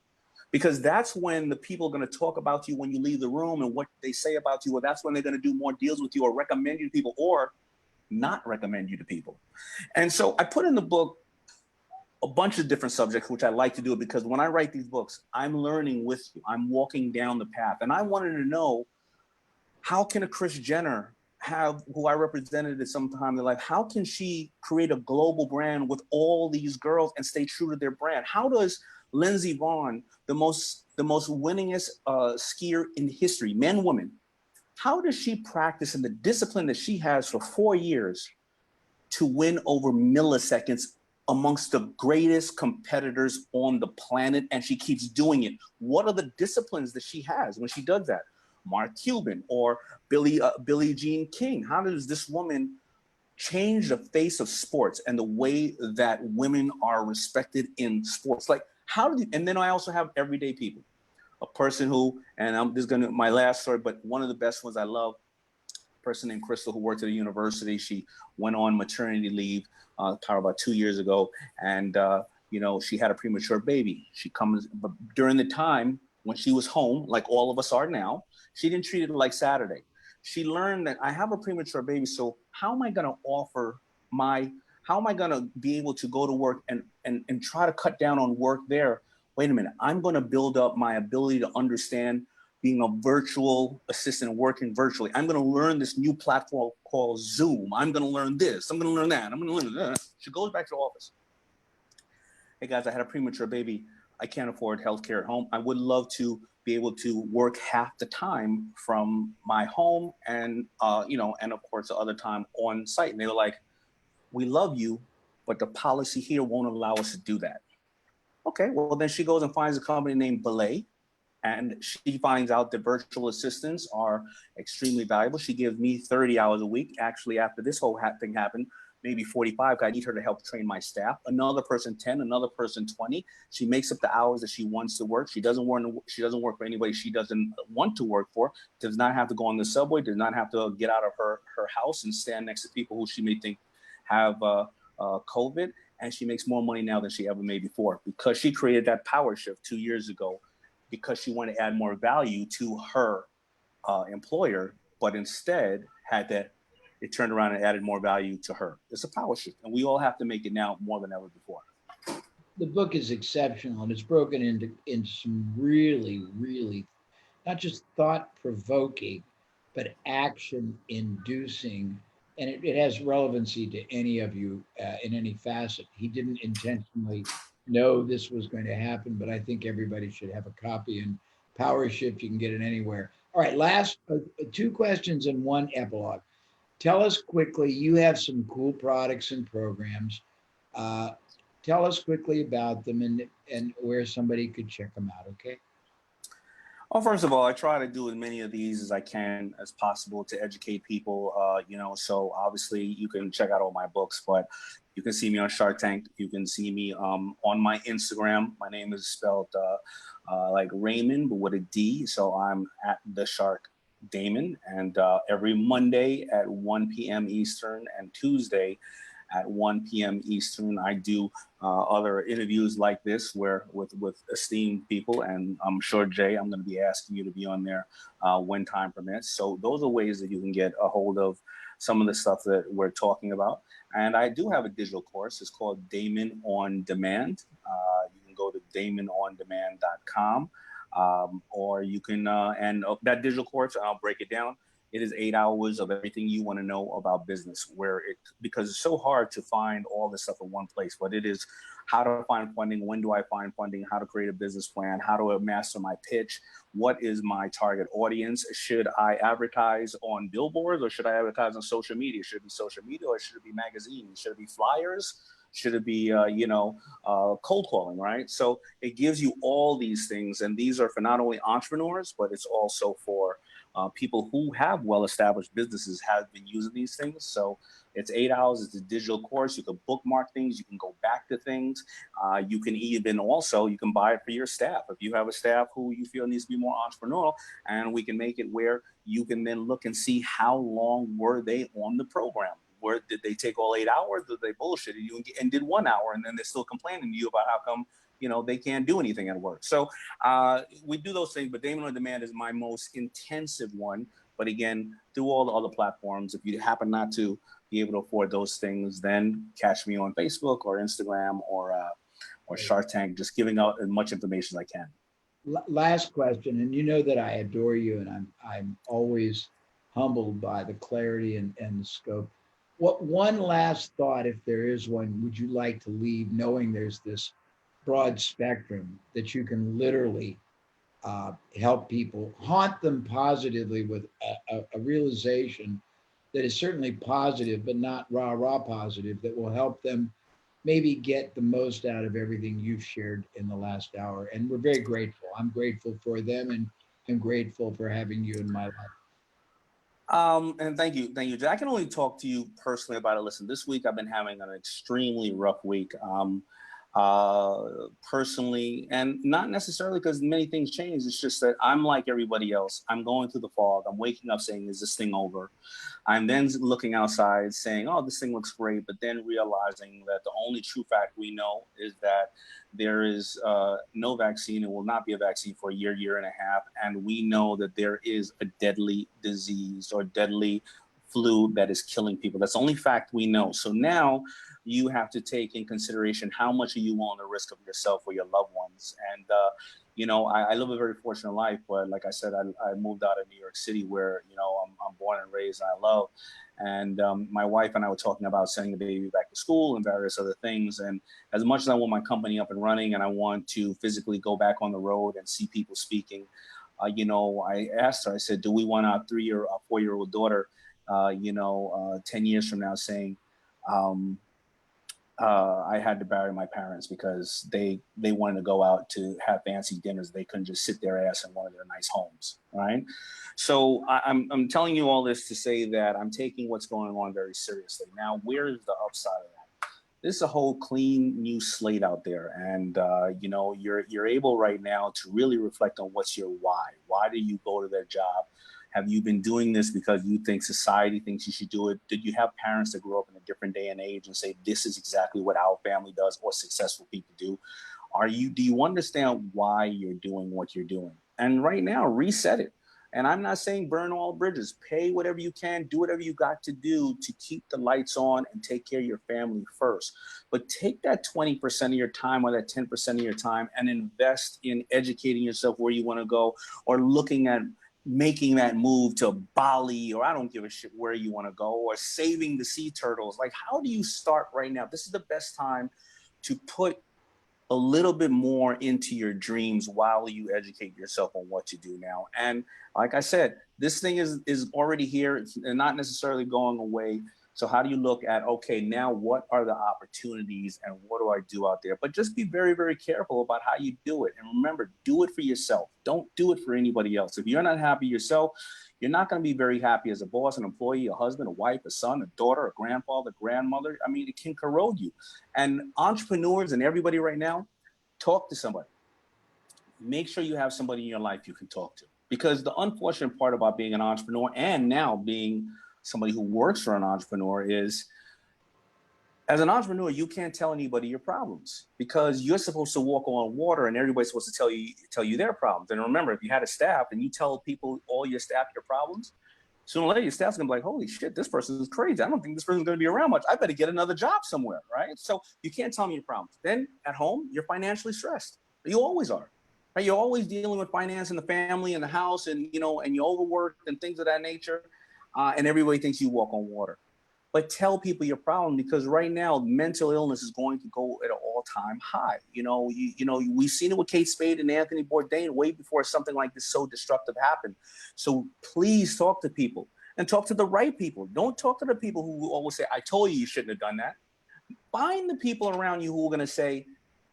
Speaker 11: Because that's when the people are going to talk about you when you leave the room and what they say about you, or that's when they're going to do more deals with you or recommend you to people or not recommend you to people. And so I put in the book a bunch of different subjects, which I like to do, because when I write these books, I'm learning with you. I'm walking down the path. And I wanted to know, how can a Kris Jenner who I represented at some time in their life, how can she create a global brand with all these girls and stay true to their brand? How does Lindsey Vonn, the most winningest skier in history, men, women, how does she practice in the discipline that she has for 4 years to win over milliseconds amongst the greatest competitors on the planet? And she keeps doing it. What are the disciplines that she has when she does that? Mark Cuban or Billie Jean King. How does this woman change the face of sports and the way that women are respected in sports? Like, and then I also have everyday people. A person who, and I'm just gonna, my last story, but one of the best ones I love, a person named Crystal who worked at a university. She went on maternity leave probably about 2 years ago. And, you know, she had a premature baby. She comes, but during the time when she was home, like all of us are now, she didn't treat it like Saturday. She learned that I have a premature baby, so how am I gonna how am I gonna be able to go to work and try to cut down on work there? Wait a minute, I'm gonna build up my ability to understand being a virtual assistant working virtually. I'm gonna learn this new platform called Zoom. I'm gonna learn this, I'm gonna learn that, I'm gonna learn that. She goes back to the office. Hey guys, I had a premature baby. I can't afford healthcare at home. I would love to be able to work half the time from my home and, you know, and of course the other time on site. And they were like, we love you, but the policy here won't allow us to do that. Okay, well then she goes and finds a company named Belay, and she finds out that virtual assistants are extremely valuable. She gives me 30 hours a week. Actually, after this whole thing happened, maybe 45, I need her to help train my staff. Another person 10, another person 20. She makes up the hours that she wants to work. She doesn't work for anybody she doesn't want to work for, does not have to go on the subway, does not have to get out of her house and stand next to people who she may think have COVID. And she makes more money now than she ever made before because she created that power shift 2 years ago because she wanted to add more value to her employer, but instead had that it turned around and added more value to her. It's a power shift, and we all have to make it now more than ever before.
Speaker 2: The book is exceptional, and it's broken into some really, really, not just thought-provoking, but action-inducing, and it has relevancy to any of you in any facet. He didn't intentionally know this was going to happen, but I think everybody should have a copy, and Power Shift, you can get it anywhere. All right, last 2 questions and 1 epilogue. Tell us quickly, you have some cool products and programs. Tell us quickly about them and where somebody could check them out, okay?
Speaker 11: Well, first of all, I try to do as many of these as I can as possible to educate people, you know, so obviously you can check out all my books, but you can see me on Shark Tank. You can see me on my Instagram. My name is spelled like Raymond, but with a D. So I'm at The Shark Damon, and every Monday at 1 p.m. Eastern and Tuesday at 1 p.m. Eastern, I do other interviews like this where with esteemed people, and I'm sure, Jay, I'm going to be asking you to be on there when time permits. So those are ways that you can get a hold of some of the stuff that we're talking about. And I do have a digital course. It's called Damon on Demand. You can go to damonondemand.com. Or you can, and that digital course, I'll break it down. It is 8 hours of everything you want to know about business, because it's so hard to find all this stuff in one place, but it is how to find funding, when do I find funding, how to create a business plan, how to master my pitch, what is my target audience, should I advertise on billboards or should I advertise on social media? Should it be social media or should it be magazines? Should it be flyers? Should it be, cold calling, right? So it gives you all these things, and these are for not only entrepreneurs, but it's also for people who have well-established businesses have been using these things. So it's 8 hours. It's a digital course. You can bookmark things. You can go back to things. You can even also, you can buy it for your staff. If you have a staff who you feel needs to be more entrepreneurial, and we can make it where you can then look and see how long were they on the program. Where did they take all 8 hours? Did they bullshit you and did 1 hour, and then they're still complaining to you about how come they can't do anything at work? So we do those things, but Damon on Demand is my most intensive one. But again, through all the other platforms, if you happen not to be able to afford those things, then catch me on Facebook or Instagram or Shark Tank, just giving out as much information as I can.
Speaker 2: Last question, and you know that I adore you, and I'm always humbled by the clarity and the scope. What one last thought, if there is one, would you like to leave, knowing there's this broad spectrum that you can literally help people, haunt them positively with a realization that is certainly positive, but not rah positive, that will help them maybe get the most out of everything you've shared in the last hour. And we're very grateful. I'm grateful for them, and I'm grateful for having you in my life.
Speaker 11: And thank you, Jay. I can only talk to you personally about it. Listen, this week I've been having an extremely rough week, personally, and not necessarily because many things change. It's just that I'm like everybody else. I'm going through the fog. I'm waking up saying, "Is this thing over?" I'm then looking outside saying, "Oh, this thing looks great," but then realizing that the only true fact we know is that there is no vaccine and will not be a vaccine for a year and a half. And we know that there is a deadly disease or deadly flu that is killing people. That's the only fact we know. So now you have to take in consideration how much are you willing to risk of yourself or your loved ones. And, you know, I live a very fortunate life, but like I said, I moved out of New York City where, you know, I'm born and raised and I love. And my wife and I were talking about sending the baby back to school and various other things. And as much as I want my company up and running and I want to physically go back on the road and see people speaking, you know, I asked her, I said, do we want our 4-year-old daughter, 10 years from now saying, I had to bury my parents because they wanted to go out to have fancy dinners. They couldn't just sit their ass in one of their nice homes, right? So I'm telling you all this to say that I'm taking what's going on very seriously. Now, where is the upside of that? This is a whole clean new slate out there. And, you know, you're able right now to really reflect on what's your why. Why do you go to that job? Have you been doing this because you think society thinks you should do it? Did you have parents that grew up in a different day and age and say, this is exactly what our family does or successful people do? Do you understand why you're doing what you're doing? And right now, reset it. And I'm not saying burn all bridges. Pay whatever you can, do whatever you got to do to keep the lights on and take care of your family first. But take that 20% of your time or that 10% of your time and invest in educating yourself where you want to go, or looking at making that move to Bali, or I don't give a shit where you want to go, or saving the sea turtles. Like, how do you start right now? This is the best time to put a little bit more into your dreams while you educate yourself on what to do now. And like I said, this thing is already here. It's not necessarily going away. So how do you look at, okay, now what are the opportunities and what do I do out there? But just be very, very careful about how you do it. And remember, do it for yourself. Don't do it for anybody else. If you're not happy yourself, you're not going to be very happy as a boss, an employee, a husband, a wife, a son, a daughter, a grandfather, grandmother. I mean, it can corrode you. And entrepreneurs and everybody right now, talk to somebody. Make sure you have somebody in your life you can talk to. Because the unfortunate part about being an entrepreneur and now being somebody who works for an entrepreneur is, as an entrepreneur, you can't tell anybody your problems because you're supposed to walk on water and everybody's supposed to tell you their problems. And remember, if you had a staff and you tell people, all your staff, your problems, sooner or later your staff's gonna be like, holy shit, this person is crazy. I don't think this person's gonna be around much. I better get another job somewhere, right? So you can't tell them your problems. Then at home, you're financially stressed. You always are. Right? You're always dealing with finance and the family and the house, and and you're overworked and things of that nature. And everybody thinks you walk on water. But tell people your problem, because right now mental illness is going to go at an all-time high. We've seen it with Kate Spade and Anthony Bourdain way before something like this so destructive happened. So please talk to people and talk to the right people. Don't talk to the people who always say, I told you shouldn't have done that. Find the people around you who are going to say,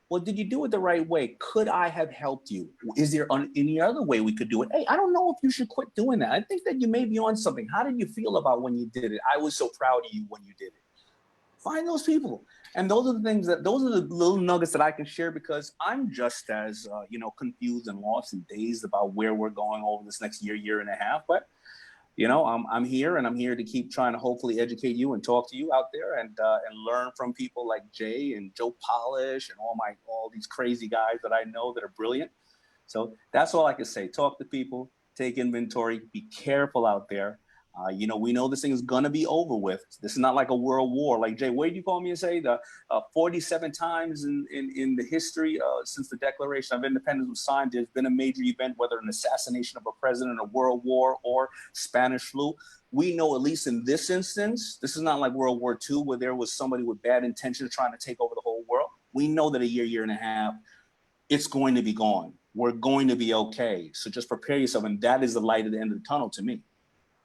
Speaker 11: well, did you do it the right way? Could I have helped you? Is there any other way we could do it? Hey, I don't know if you should quit doing that. I think that you may be on something. How did you feel about when you did it? I was so proud of you when you did it. Find those people. And those are the little nuggets that I can share, because I'm just as, confused and lost and dazed about where we're going over this next year and a half. But I'm here, and I'm here to keep trying to hopefully educate you and talk to you out there and learn from people like Jay and Joe Polish and all these crazy guys that I know that are brilliant. So that's all I can say. Talk to people, take inventory, be careful out there. We know this thing is gonna be over with. This is not like a world war. Like Jay, what did you call me and say? The 47 times in the history since the Declaration of Independence was signed, there's been a major event, whether an assassination of a president, a world war, or Spanish flu. We know, at least in this instance, this is not like World War II, where there was somebody with bad intentions trying to take over the whole world. We know that a year and a half, it's going to be gone. We're going to be okay. So just prepare yourself, and that is the light at the end of the tunnel to me.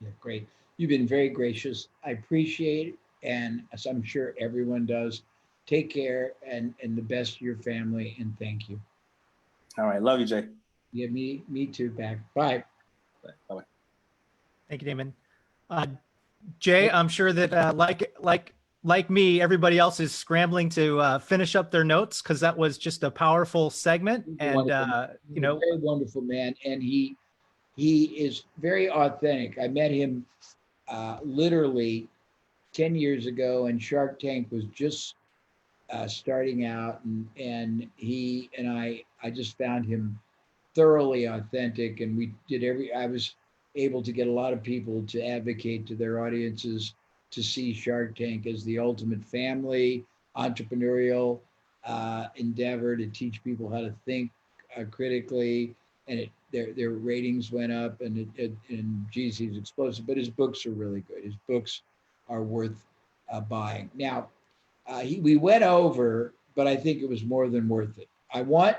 Speaker 2: Yeah, great. You've been very gracious. I appreciate it. And as I'm sure everyone does, take care and the best to your family. And thank you.
Speaker 11: All right. Love you, Jay.
Speaker 2: Yeah, me too, Pac. Bye.
Speaker 11: Bye-bye.
Speaker 3: Thank you, Damon. Jay, I'm sure that like me, everybody else is scrambling to finish up their notes, because that was just a powerful segment. And
Speaker 2: very wonderful man. And he is very authentic. I met him literally 10 years ago, and Shark Tank was just starting out, and he and I just found him thoroughly authentic, and I was able to get a lot of people to advocate to their audiences to see Shark Tank as the ultimate family entrepreneurial endeavor to teach people how to think critically, and their ratings went up, and geez, he's explosive. But his books are really good. His books are worth buying. Now, we went over, but I think it was more than worth it. I want,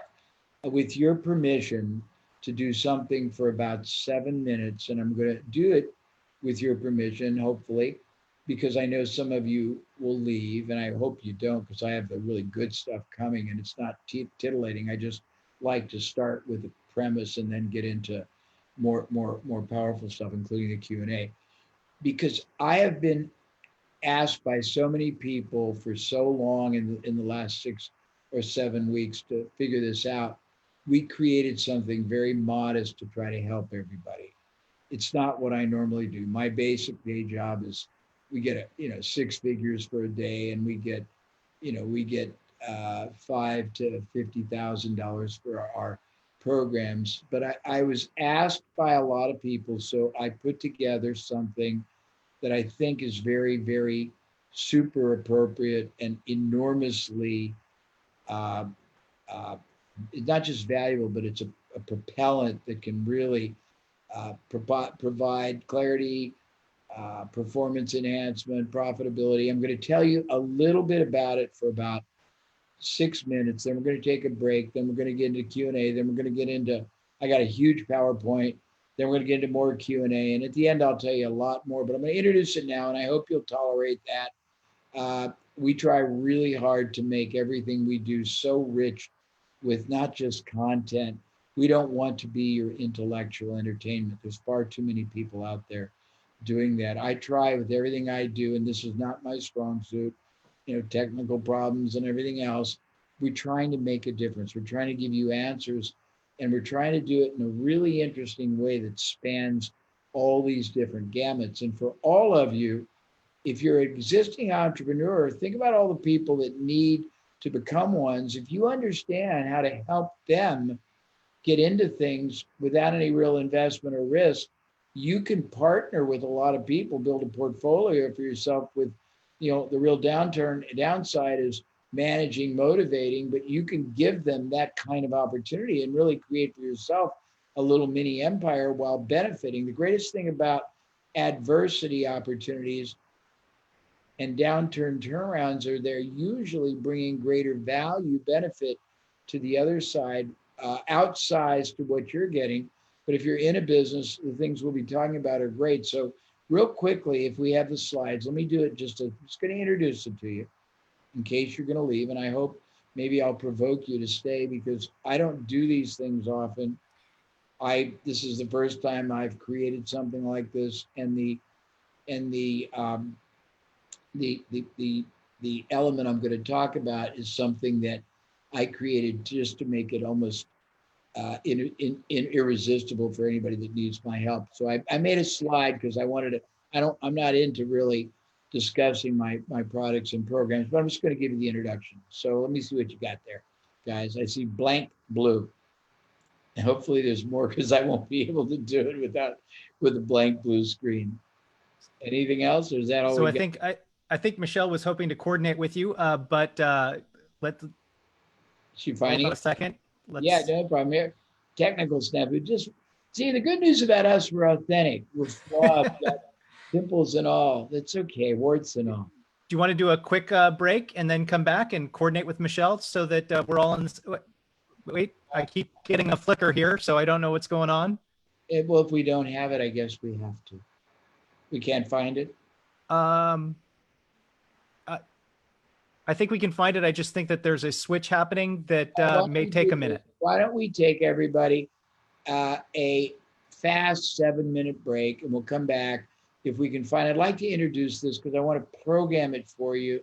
Speaker 2: with your permission, to do something for about 7 minutes, and I'm going to do it with your permission, hopefully, because I know some of you will leave, and I hope you don't, because I have the really good stuff coming, and it's not titillating. I just like to start with the premise and then get into more powerful stuff, including the Q&A, because I have been asked by so many people for so long in the last 6 or 7 weeks to figure this out. We created something very modest to try to help everybody. It's not what I normally do. My basic day job is we get 6 figures for a day, and we get $5,000 to $50,000 for our programs. But I was asked by a lot of people, so I put together something that I think is very, very super appropriate and enormously not just valuable, but it's a propellant that can really provide clarity, performance enhancement, profitability. I'm going to tell you a little bit about it for about 6 minutes. Then we're going to take a break. Then we're going to get into Q&A. Then we're going to get into, I got a huge PowerPoint. Then we're going to get into more Q&A. And at the end, I'll tell you a lot more, but I'm going to introduce it now, and I hope you'll tolerate that. We try really hard to make everything we do so rich with not just content. We don't want to be your intellectual entertainment. There's far too many people out there doing that. I try with everything I do, and this is not my strong suit, technical problems and everything else. We're trying to make a difference. We're trying to give you answers, and we're trying to do it in a really interesting way that spans all these different gamuts. And for all of you, if you're an existing entrepreneur, think about all the people that need to become ones. If you understand how to help them get into things without any real investment or risk, you can partner with a lot of people, build a portfolio for yourself with, the real downside is managing, motivating, but you can give them that kind of opportunity and really create for yourself a little mini empire while benefiting. The greatest thing about adversity opportunities and downturn turnarounds are they're usually bringing greater value benefit to the other side, outsized to what you're getting. But if you're in a business, the things we'll be talking about are great. So real quickly, if we have the slides, let me do it just going to introduce it to you in case you're going to leave. And I hope maybe I'll provoke you to stay, because I don't do these things often. This is the first time I've created something like this, and the element I'm going to talk about is something that I created just to make it almost irresistible for anybody that needs my help. So I made a slide because I wanted to. I'm not into really discussing my products and programs, but I'm just going to give you the introduction. So let me see what you got there, guys. I see blank blue. And hopefully there's more, because I won't be able to do it with a blank blue screen. Anything else, or is that all?
Speaker 3: So
Speaker 2: we
Speaker 3: I
Speaker 2: got?
Speaker 3: think I think Michelle was hoping to coordinate with you, but let
Speaker 2: She
Speaker 3: hold
Speaker 2: finding
Speaker 3: on a
Speaker 2: it?
Speaker 3: second.
Speaker 2: Yeah,
Speaker 3: Let's.
Speaker 2: no problem. Here, technical stuff. It just see the good news about us. We're authentic. We're flawed. We got pimples and all. That's okay. Warts and all.
Speaker 3: Do you want to do a quick break and then come back and coordinate with Michelle so that we're all in this? Wait, I keep getting a flicker here, so I don't know what's going on.
Speaker 2: Well, if we don't have it, I guess we have to. We can't find it.
Speaker 3: I think we can find it. I just think that there's a switch happening that may take a minute.
Speaker 2: Why don't we take everybody a fast 7-minute break, and we'll come back if we can find. I'd like to introduce this because I want to program it for you,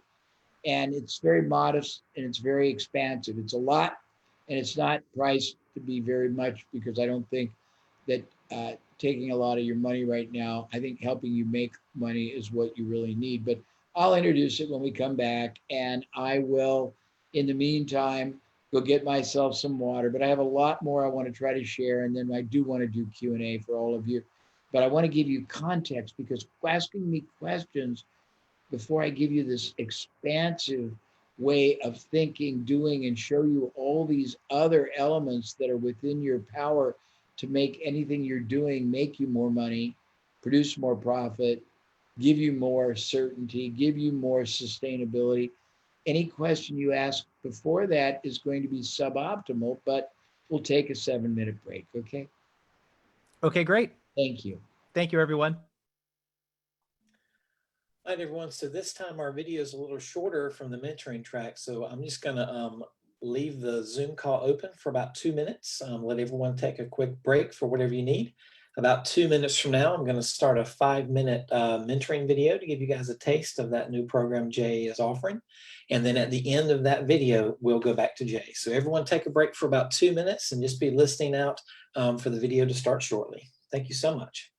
Speaker 2: and it's very modest and it's very expansive. It's a lot, and it's not priced to be very much because I don't think that taking a lot of your money right now. I think helping you make money is what you really need. But I'll introduce it when we come back, and I will, in the meantime, go get myself some water. But I have a lot more I want to try to share, and then I do want to do Q&A for all of you. But I want to give you context, because asking me questions before I give you this expansive way of thinking, doing, and show you all these other elements that are within your power to make anything you're doing make you more money, produce more profit, give you more certainty, give you more sustainability. Any question you ask before that is going to be suboptimal, but we'll take a 7-minute break, okay?
Speaker 3: Okay, great.
Speaker 2: Thank you.
Speaker 3: Thank you, everyone.
Speaker 1: All right, everyone. So this time our video is a little shorter from the mentoring track. So I'm just going to leave the Zoom call open for about 2 minutes. Let everyone take a quick break for whatever you need. About 2 minutes from now, I'm going to start a 5-minute mentoring video to give you guys a taste of that new program Jay is offering. And then at the end of that video, we'll go back to Jay. So everyone take a break for about 2 minutes and just be listening out for the video to start shortly. Thank you so much.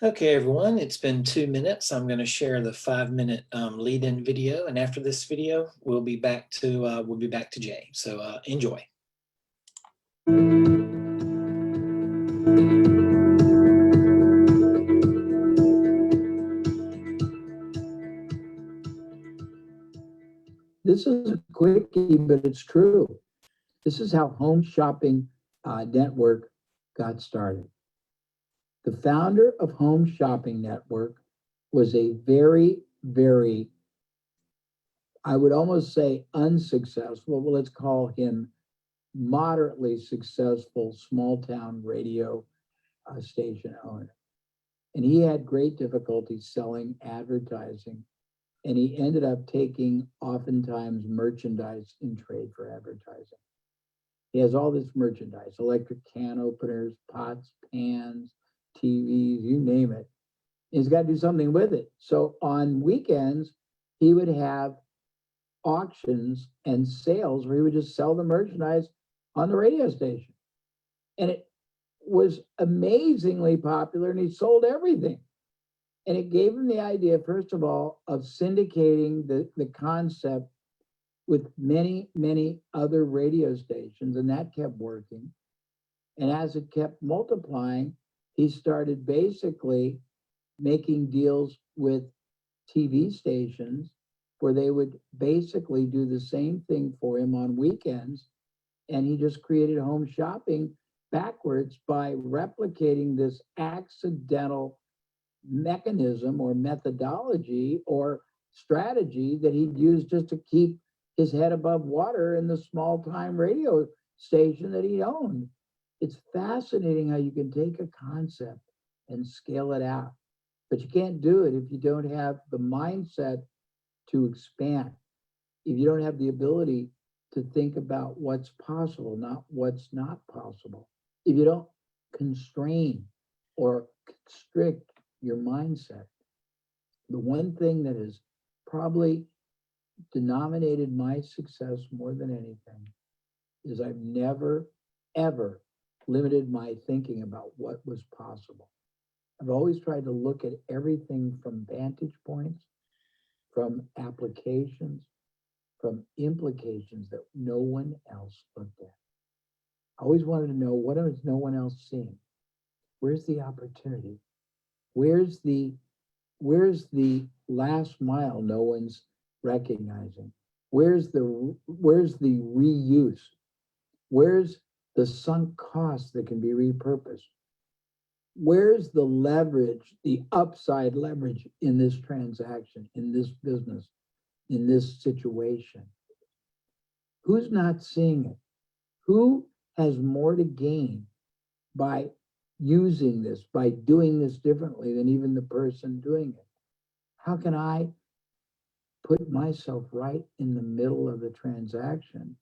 Speaker 1: Okay, everyone, it's been 2 minutes. I'm going to share the 5-minute lead-in video, and after this video, we'll be back to Jay. So enjoy.
Speaker 4: This is a quickie, but it's true. This is how Home Shopping Network got started. The founder of Home Shopping Network was a very, very, I would almost say unsuccessful, well, let's call him moderately successful small town radio station owner. And he had great difficulty selling advertising. And he ended up taking oftentimes merchandise in trade for advertising. He has all this merchandise, electric can openers, pots, pans, TVs, you name it. He's got to do something with it. So on weekends, he would have auctions and sales where he would just sell the merchandise on the radio station. And it was amazingly popular, and he sold everything. And it gave him the idea, first of all, of syndicating the concept with many, many other radio stations, and that kept working. And as it kept multiplying, he started basically making deals with TV stations where they would basically do the same thing for him on weekends. And he just created home shopping backwards by replicating this accidental mechanism or methodology or strategy that he'd use just to keep his head above water in the small time radio station that he owned. It's fascinating how you can take a concept and scale it out, but you can't do it if you don't have the mindset to expand, if you don't have the ability to think about what's possible, not what's not possible, if you don't constrain or constrict your mindset. The one thing that has probably denominated my success more than anything is I've never, ever limited my thinking about what was possible. I've always tried to look at everything from vantage points, from applications, from implications that no one else looked at. I always wanted to know, what is no one else seeing? Where's the opportunity? Where's the last mile no one's recognizing? Where's the reuse? Where's the sunk cost that can be repurposed? Where's the leverage, the upside leverage in this transaction, in this business, in this situation? Who's not seeing it? Who has more to gain by using this, by doing this differently than even the person doing it? How can I put myself right in the middle of the transaction,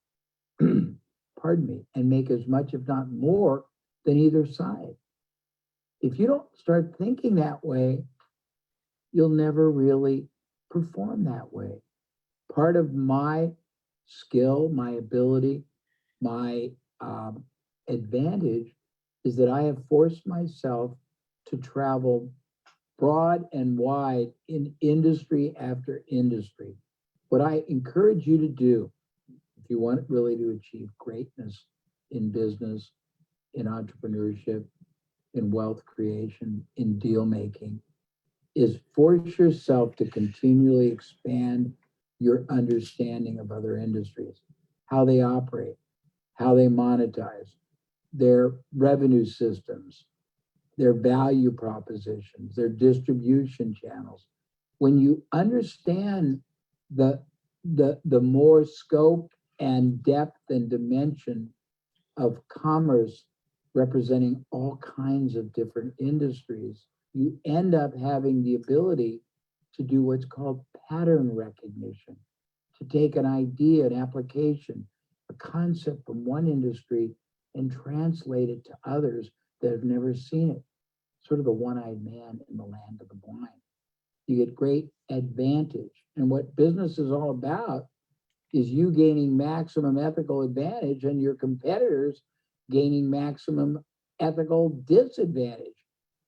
Speaker 4: pardon me, and make as much, if not more, than either side? If you don't start thinking that way, you'll never really perform that way. Part of my skill, my ability, my advantage is that I have forced myself to travel broad and wide in industry after industry. What I encourage you to do, if you want really to achieve greatness in business, in entrepreneurship, in wealth creation, in deal making, is force yourself to continually expand your understanding of other industries, how they operate, how they monetize, their revenue systems, their value propositions, their distribution channels. When you understand the more scope and depth and dimension of commerce representing all kinds of different industries, you end up having the ability to do what's called pattern recognition, to take an idea, an application, a concept from one industry and translate it to others that have never seen it. Sort of the one-eyed man in the land of the blind. You get great advantage. And what business is all about is you gaining maximum ethical advantage and your competitors gaining maximum ethical disadvantage.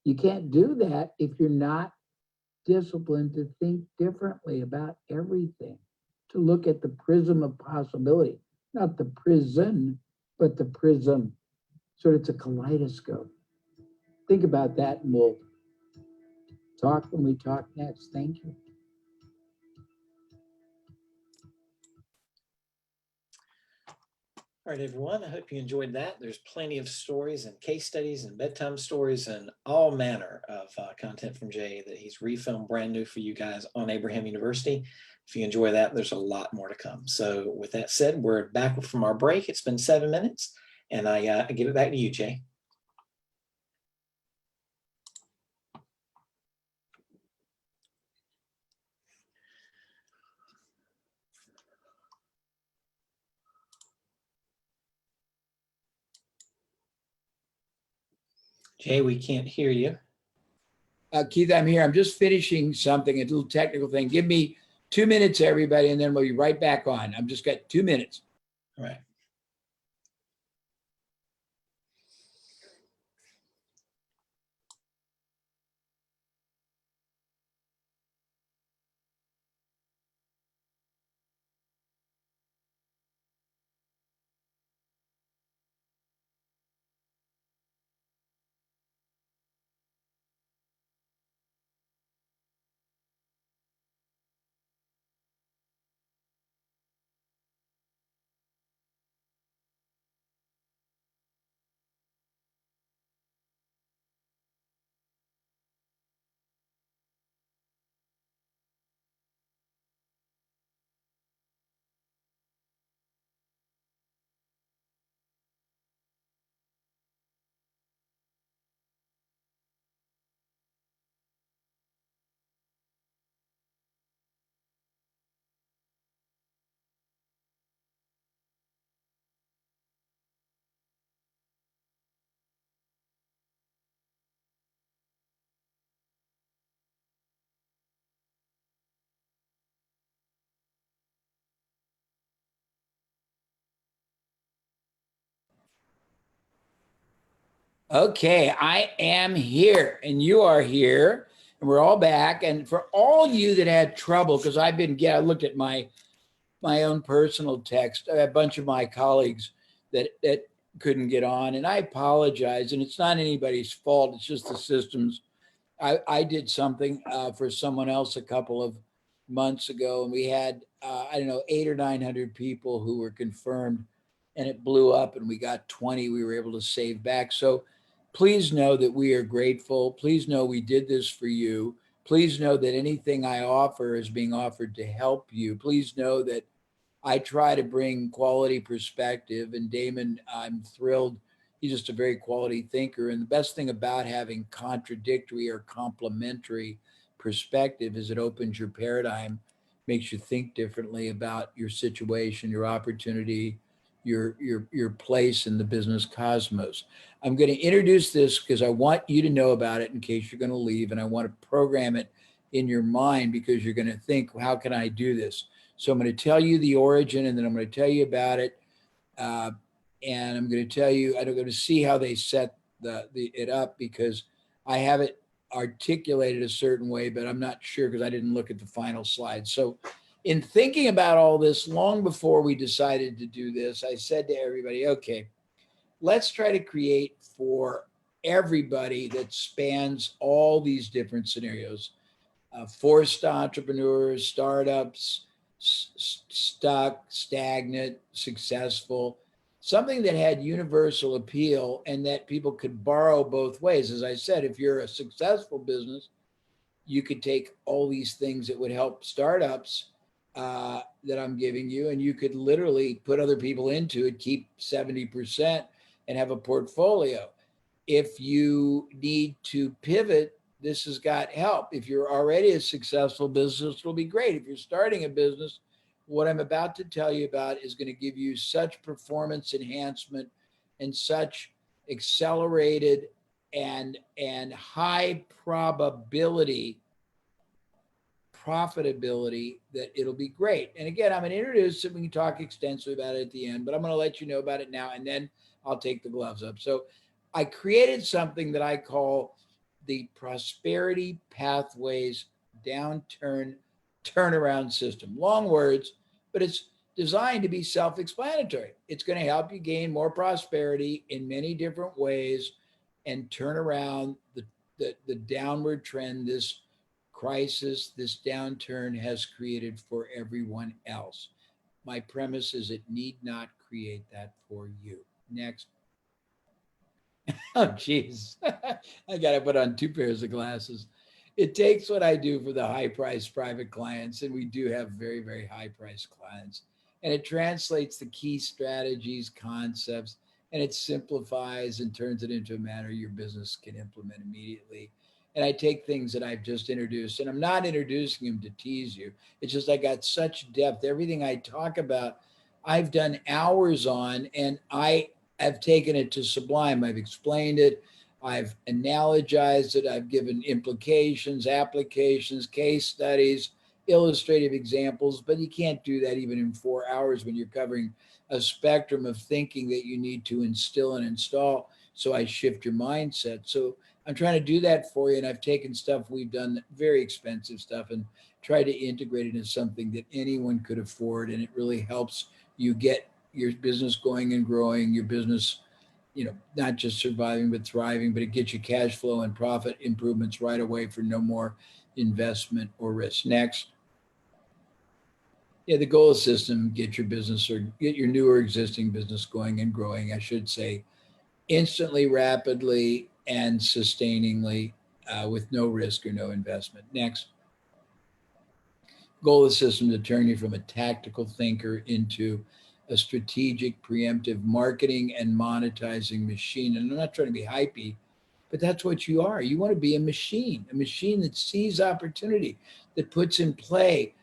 Speaker 4: You can't do that if you're not disciplined to think differently about everything, to look at the prism of possibility, not the prison, but the prism. So it's a kaleidoscope. Think about that, and we'll talk when we talk next. Thank you.
Speaker 1: All right, everyone, I hope you enjoyed that. There's plenty of stories and case studies and bedtime stories and all manner of content from Jay that he's refilmed brand new for you guys on Abraham University. If you enjoy that, there's a lot more to come. So with that said, we're back from our break. It's been 7 minutes, and I give it back to you, Jay. Jay, we can't hear you.
Speaker 2: Keith, I'm here. I'm just finishing something, a little technical thing. Give me 2 minutes, everybody, and then we'll be right back on. I've just got 2 minutes.
Speaker 1: All right.
Speaker 2: Okay, I am here and you are here and we're all back. And for all you that had trouble, because I looked at my own personal text, a bunch of my colleagues that couldn't get on, and I apologize. And it's not anybody's fault. It's just the systems. I did something for someone else a couple of months ago, and we had, I don't know, 800 or 900 people who were confirmed, and it blew up, and we got 20 we were able to save back. So please know that we are grateful. Please know we did this for you. Please know that anything I offer is being offered to help you. Please know that I try to bring quality perspective. And Damon, I'm thrilled. He's just a very quality thinker. And the best thing about having contradictory or complementary perspective is it opens your paradigm, makes you think differently about your situation, your opportunity, your place in the business cosmos. I'm going to introduce this because I want you to know about it in case you're going to leave, and I want to program it in your mind because you're going to think, how can I do this? So I'm going to tell you the origin, and then I'm going to tell you about it, and I'm going to tell you. I'm going to see how they set it up because I have it articulated a certain way, but I'm not sure because I didn't look at the final slide. So in thinking about all this, long before we decided to do this, I said to everybody, okay, let's try to create for everybody that spans all these different scenarios, forced entrepreneurs, startups, stuck, stagnant, successful, something that had universal appeal and that people could borrow both ways. As I said, if you're a successful business, you could take all these things that would help startups that I'm giving you, and you could literally put other people into it, keep 70% and have a portfolio. If you need to pivot, this has got help. If you're already a successful business, it'll be great. If you're starting a business, what I'm about to tell you about is going to give you such performance enhancement and such accelerated and high probability profitability that it'll be great. And again, I'm going to introduce it. We can talk extensively about it at the end, but I'm going to let you know about it now, and then I'll take the gloves up. So I created something that I call the Prosperity Pathways Turnaround System. Long words, but it's designed to be self-explanatory. It's going to help you gain more prosperity in many different ways and turn around the downward trend this crisis, this downturn has created for everyone else. My premise is it need not create that for you. Next. Oh, geez. I got to put on 2 pairs of glasses. It takes what I do for the high-priced private clients, and we do have very, very high-priced clients. And it translates the key strategies, concepts, and it simplifies and turns it into a manner your business can implement immediately. And I take things that I've just introduced, and I'm not introducing them to tease you. It's just I got such depth. Everything I talk about, I've done hours on, and I've taken it to sublime. I've explained it. I've analogized it. I've given implications, applications, case studies, illustrative examples, but you can't do that even in 4 hours when you're covering a spectrum of thinking that you need to instill and install. So I shift your mindset. So I'm trying to do that for you. And I've taken stuff we've done, very expensive stuff, and tried to integrate it into something that anyone could afford. And it really helps you get your business going and growing, your business, not just surviving, but thriving, but it gets you cash flow and profit improvements right away for no more investment or risk. Next. Yeah, the goal system, get your business or get your new or existing business going and growing, I should say, instantly, rapidly, and sustainingly with no risk or no investment. Next. Goal of the system to turn you from a tactical thinker into a strategic, preemptive marketing and monetizing machine. And I'm not trying to be hypey, but that's what you are. You want to be a machine that sees opportunity, that puts in play,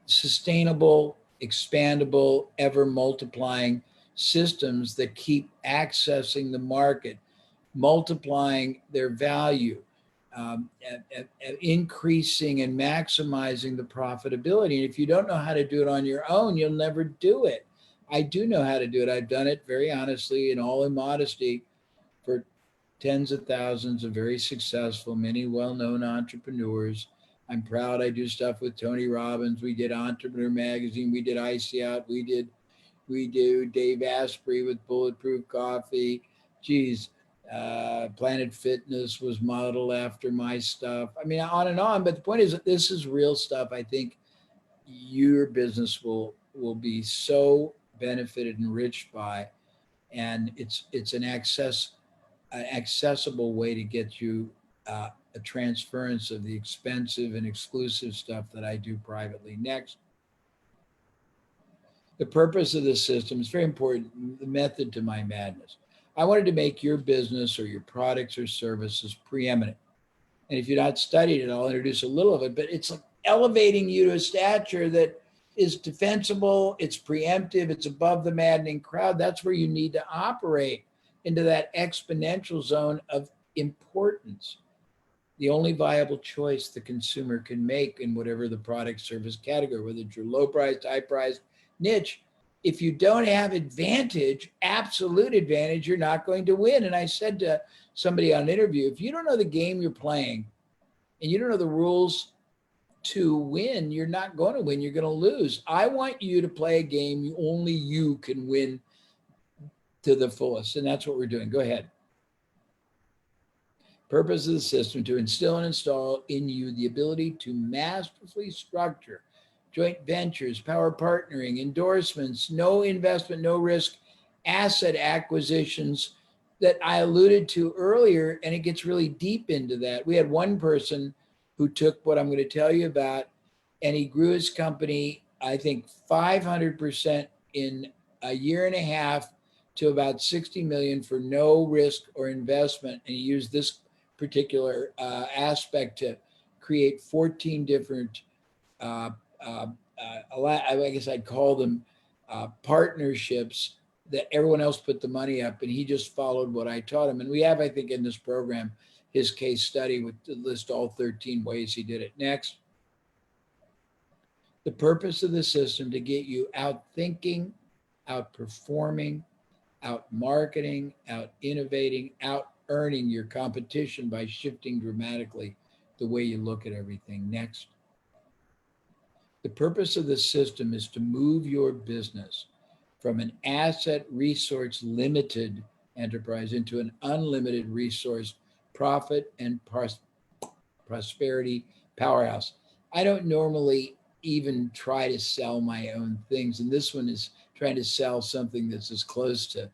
Speaker 2: sustainable, expandable, ever multiplying systems that keep accessing the market, multiplying their value, increasing and maximizing the profitability. And if you don't know how to do it on your own, you'll never do it. I do know how to do it. I've done it very honestly and all in modesty for tens of thousands of very successful, many well-known entrepreneurs. I'm proud I do stuff with Tony Robbins. We did Entrepreneur Magazine. We did Icy Out. We do Dave Asprey with Bulletproof Coffee. Geez, Planet Fitness was modeled after my stuff. I mean, on and on. But the point is that this is real stuff. I think your business will be so benefited and enriched by, and it's an accessible way to get you a transference of the expensive and exclusive stuff that I do privately. Next. The purpose of this system is very important, the method to my madness. I wanted to make your business or your products or services preeminent. And if you're not studied it, I'll introduce a little of it, but it's like elevating you to a stature that is defensible, it's preemptive, it's above the maddening crowd. That's where you need to operate, into that exponential zone of importance. The only viable choice the consumer can make in whatever the product service category, whether it's your low priced, high priced niche. If you don't have advantage, absolute advantage, you're not going to win. And I said to somebody on an interview, if you don't know the game you're playing and you don't know the rules to win, you're not going to win, you're going to lose. I want you to play a game only you can win to the fullest. And that's what we're doing. Go ahead. Purpose of the system, to instill and install in you the ability to masterfully structure joint ventures, power partnering, endorsements, no investment, no risk, asset acquisitions that I alluded to earlier. And it gets really deep into that. We had one person who took what I'm going to tell you about, and he grew his company, I think 500% in a year and a half to about 60 million for no risk or investment. And he used this particular aspect to create 14 different, I guess I'd call them partnerships that everyone else put the money up, and he just followed what I taught him. And we have, I think, in this program, his case study with the list all 13 ways he did it. Next. The purpose of the system to get you out thinking, out performing, out marketing, out innovating, out earning your competition by shifting dramatically the way you look at everything. Next. The purpose of the system is to move your business from an asset resource limited enterprise into an unlimited resource profit and prosperity powerhouse. I don't normally even try to sell my own things, and this one is trying to sell something that's as close to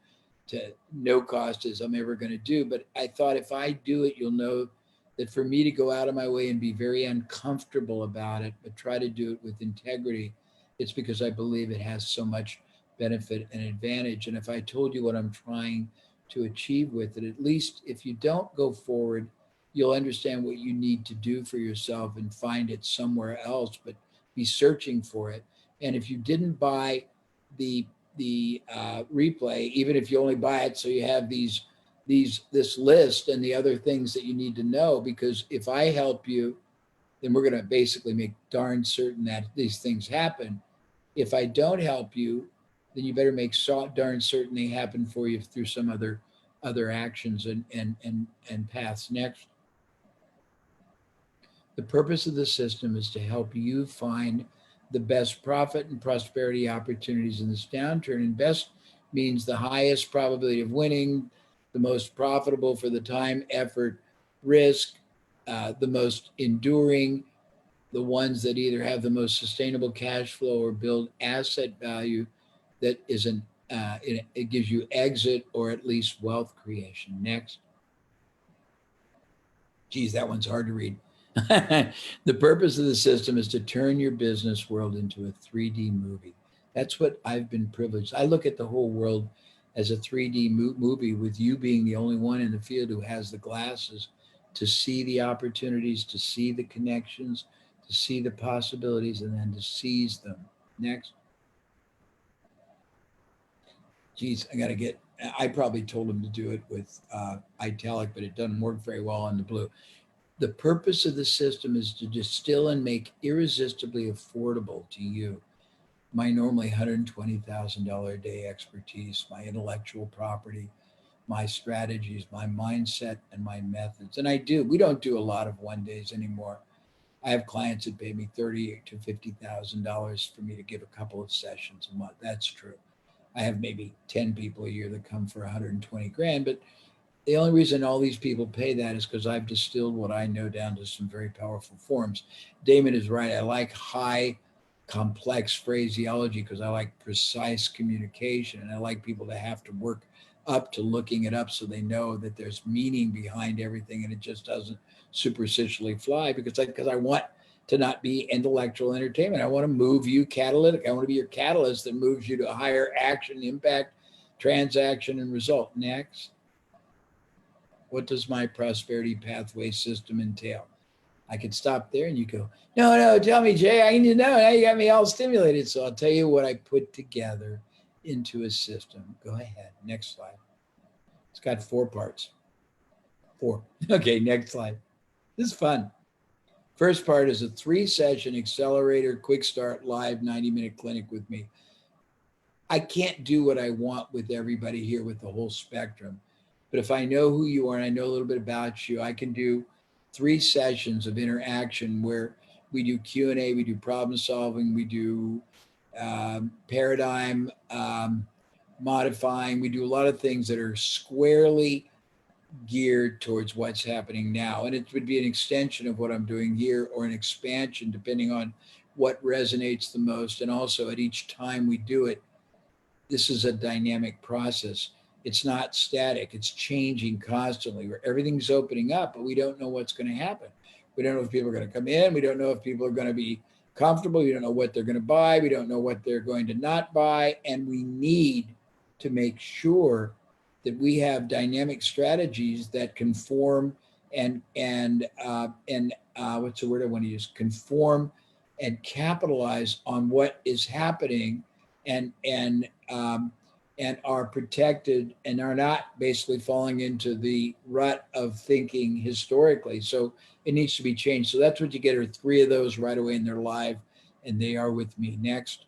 Speaker 2: no cost as I'm ever going to do. But I thought if I do it, you'll know that for me to go out of my way and be very uncomfortable about it, but try to do it with integrity, it's because I believe it has so much benefit and advantage. And if I told you what I'm trying to achieve with it, at least if you don't go forward, you'll understand what you need to do for yourself and find it somewhere else, but be searching for it. And if you didn't buy the replay, even if you only buy it so you have this list and the other things that you need to know, because if I help you, then we're going to basically make darn certain that these things happen. If I don't help you, then you better make darn certain they happen for you through some other actions and paths. Next. The purpose of the system is to help you find the best profit and prosperity opportunities in this downturn. And best means the highest probability of winning, the most profitable for the time, effort, risk, the most enduring, the ones that either have the most sustainable cash flow or build asset value that isn't, it gives you exit or at least wealth creation. Next. Geez, that one's hard to read. The purpose of the system is to turn your business world into a 3D movie. That's what I've been privileged. I look at the whole world as a 3D movie, with you being the only one in the field who has the glasses to see the opportunities, to see the connections, to see the possibilities, and then to seize them. Next. Geez, I probably told him to do it with italic, but it doesn't work very well on the blue. The purpose of the system is to distill and make irresistibly affordable to you my normally $120,000 a day expertise, my intellectual property, my strategies, my mindset, and my methods. And we don't do a lot of one days anymore. I have clients that pay me $30,000 to $50,000 for me to give a couple of sessions a month. That's true. I have maybe 10 people a year that come for 120 grand, but the only reason all these people pay that is because I've distilled what I know down to some very powerful forms. Damon is right. I like high, complex phraseology because I like precise communication, and I like people to have to work up to looking it up so they know that there's meaning behind everything and it just doesn't superficially fly, because I want to not be intellectual entertainment. I want to move you catalytic. I want to be your catalyst that moves you to a higher action, impact, transaction, and result. Next. What does my prosperity pathway system entail? I could stop there and you go, no, tell me, Jay, I need to know. Now you got me all stimulated. So I'll tell you what I put together into a system. Go ahead. Next slide. It's got 4 parts. 4. Okay, next slide. This is fun. First part is a 3-session accelerator, quick start, live 90-minute clinic with me. I can't do what I want with everybody here with the whole spectrum. But if I know who you are and I know a little bit about you, I can do 3 sessions of interaction where we do Q&A, we do problem solving, we do paradigm modifying. We do a lot of things that are squarely geared towards what's happening now. And it would be an extension of what I'm doing here or an expansion depending on what resonates the most. And also at each time we do it, this is a dynamic process. It's not static. It's changing constantly, where everything's opening up, but we don't know what's going to happen. We don't know if people are going to come in. We don't know if people are going to be comfortable. We don't know what they're going to buy. We don't know what they're going to not buy. And we need to make sure that we have dynamic strategies that conform and what's the word I want to use? Conform and capitalize on what is happening and are protected and are not basically falling into the rut of thinking historically. So it needs to be changed. So that's what you get are 3 of those right away, and they're live and they are with me. Next.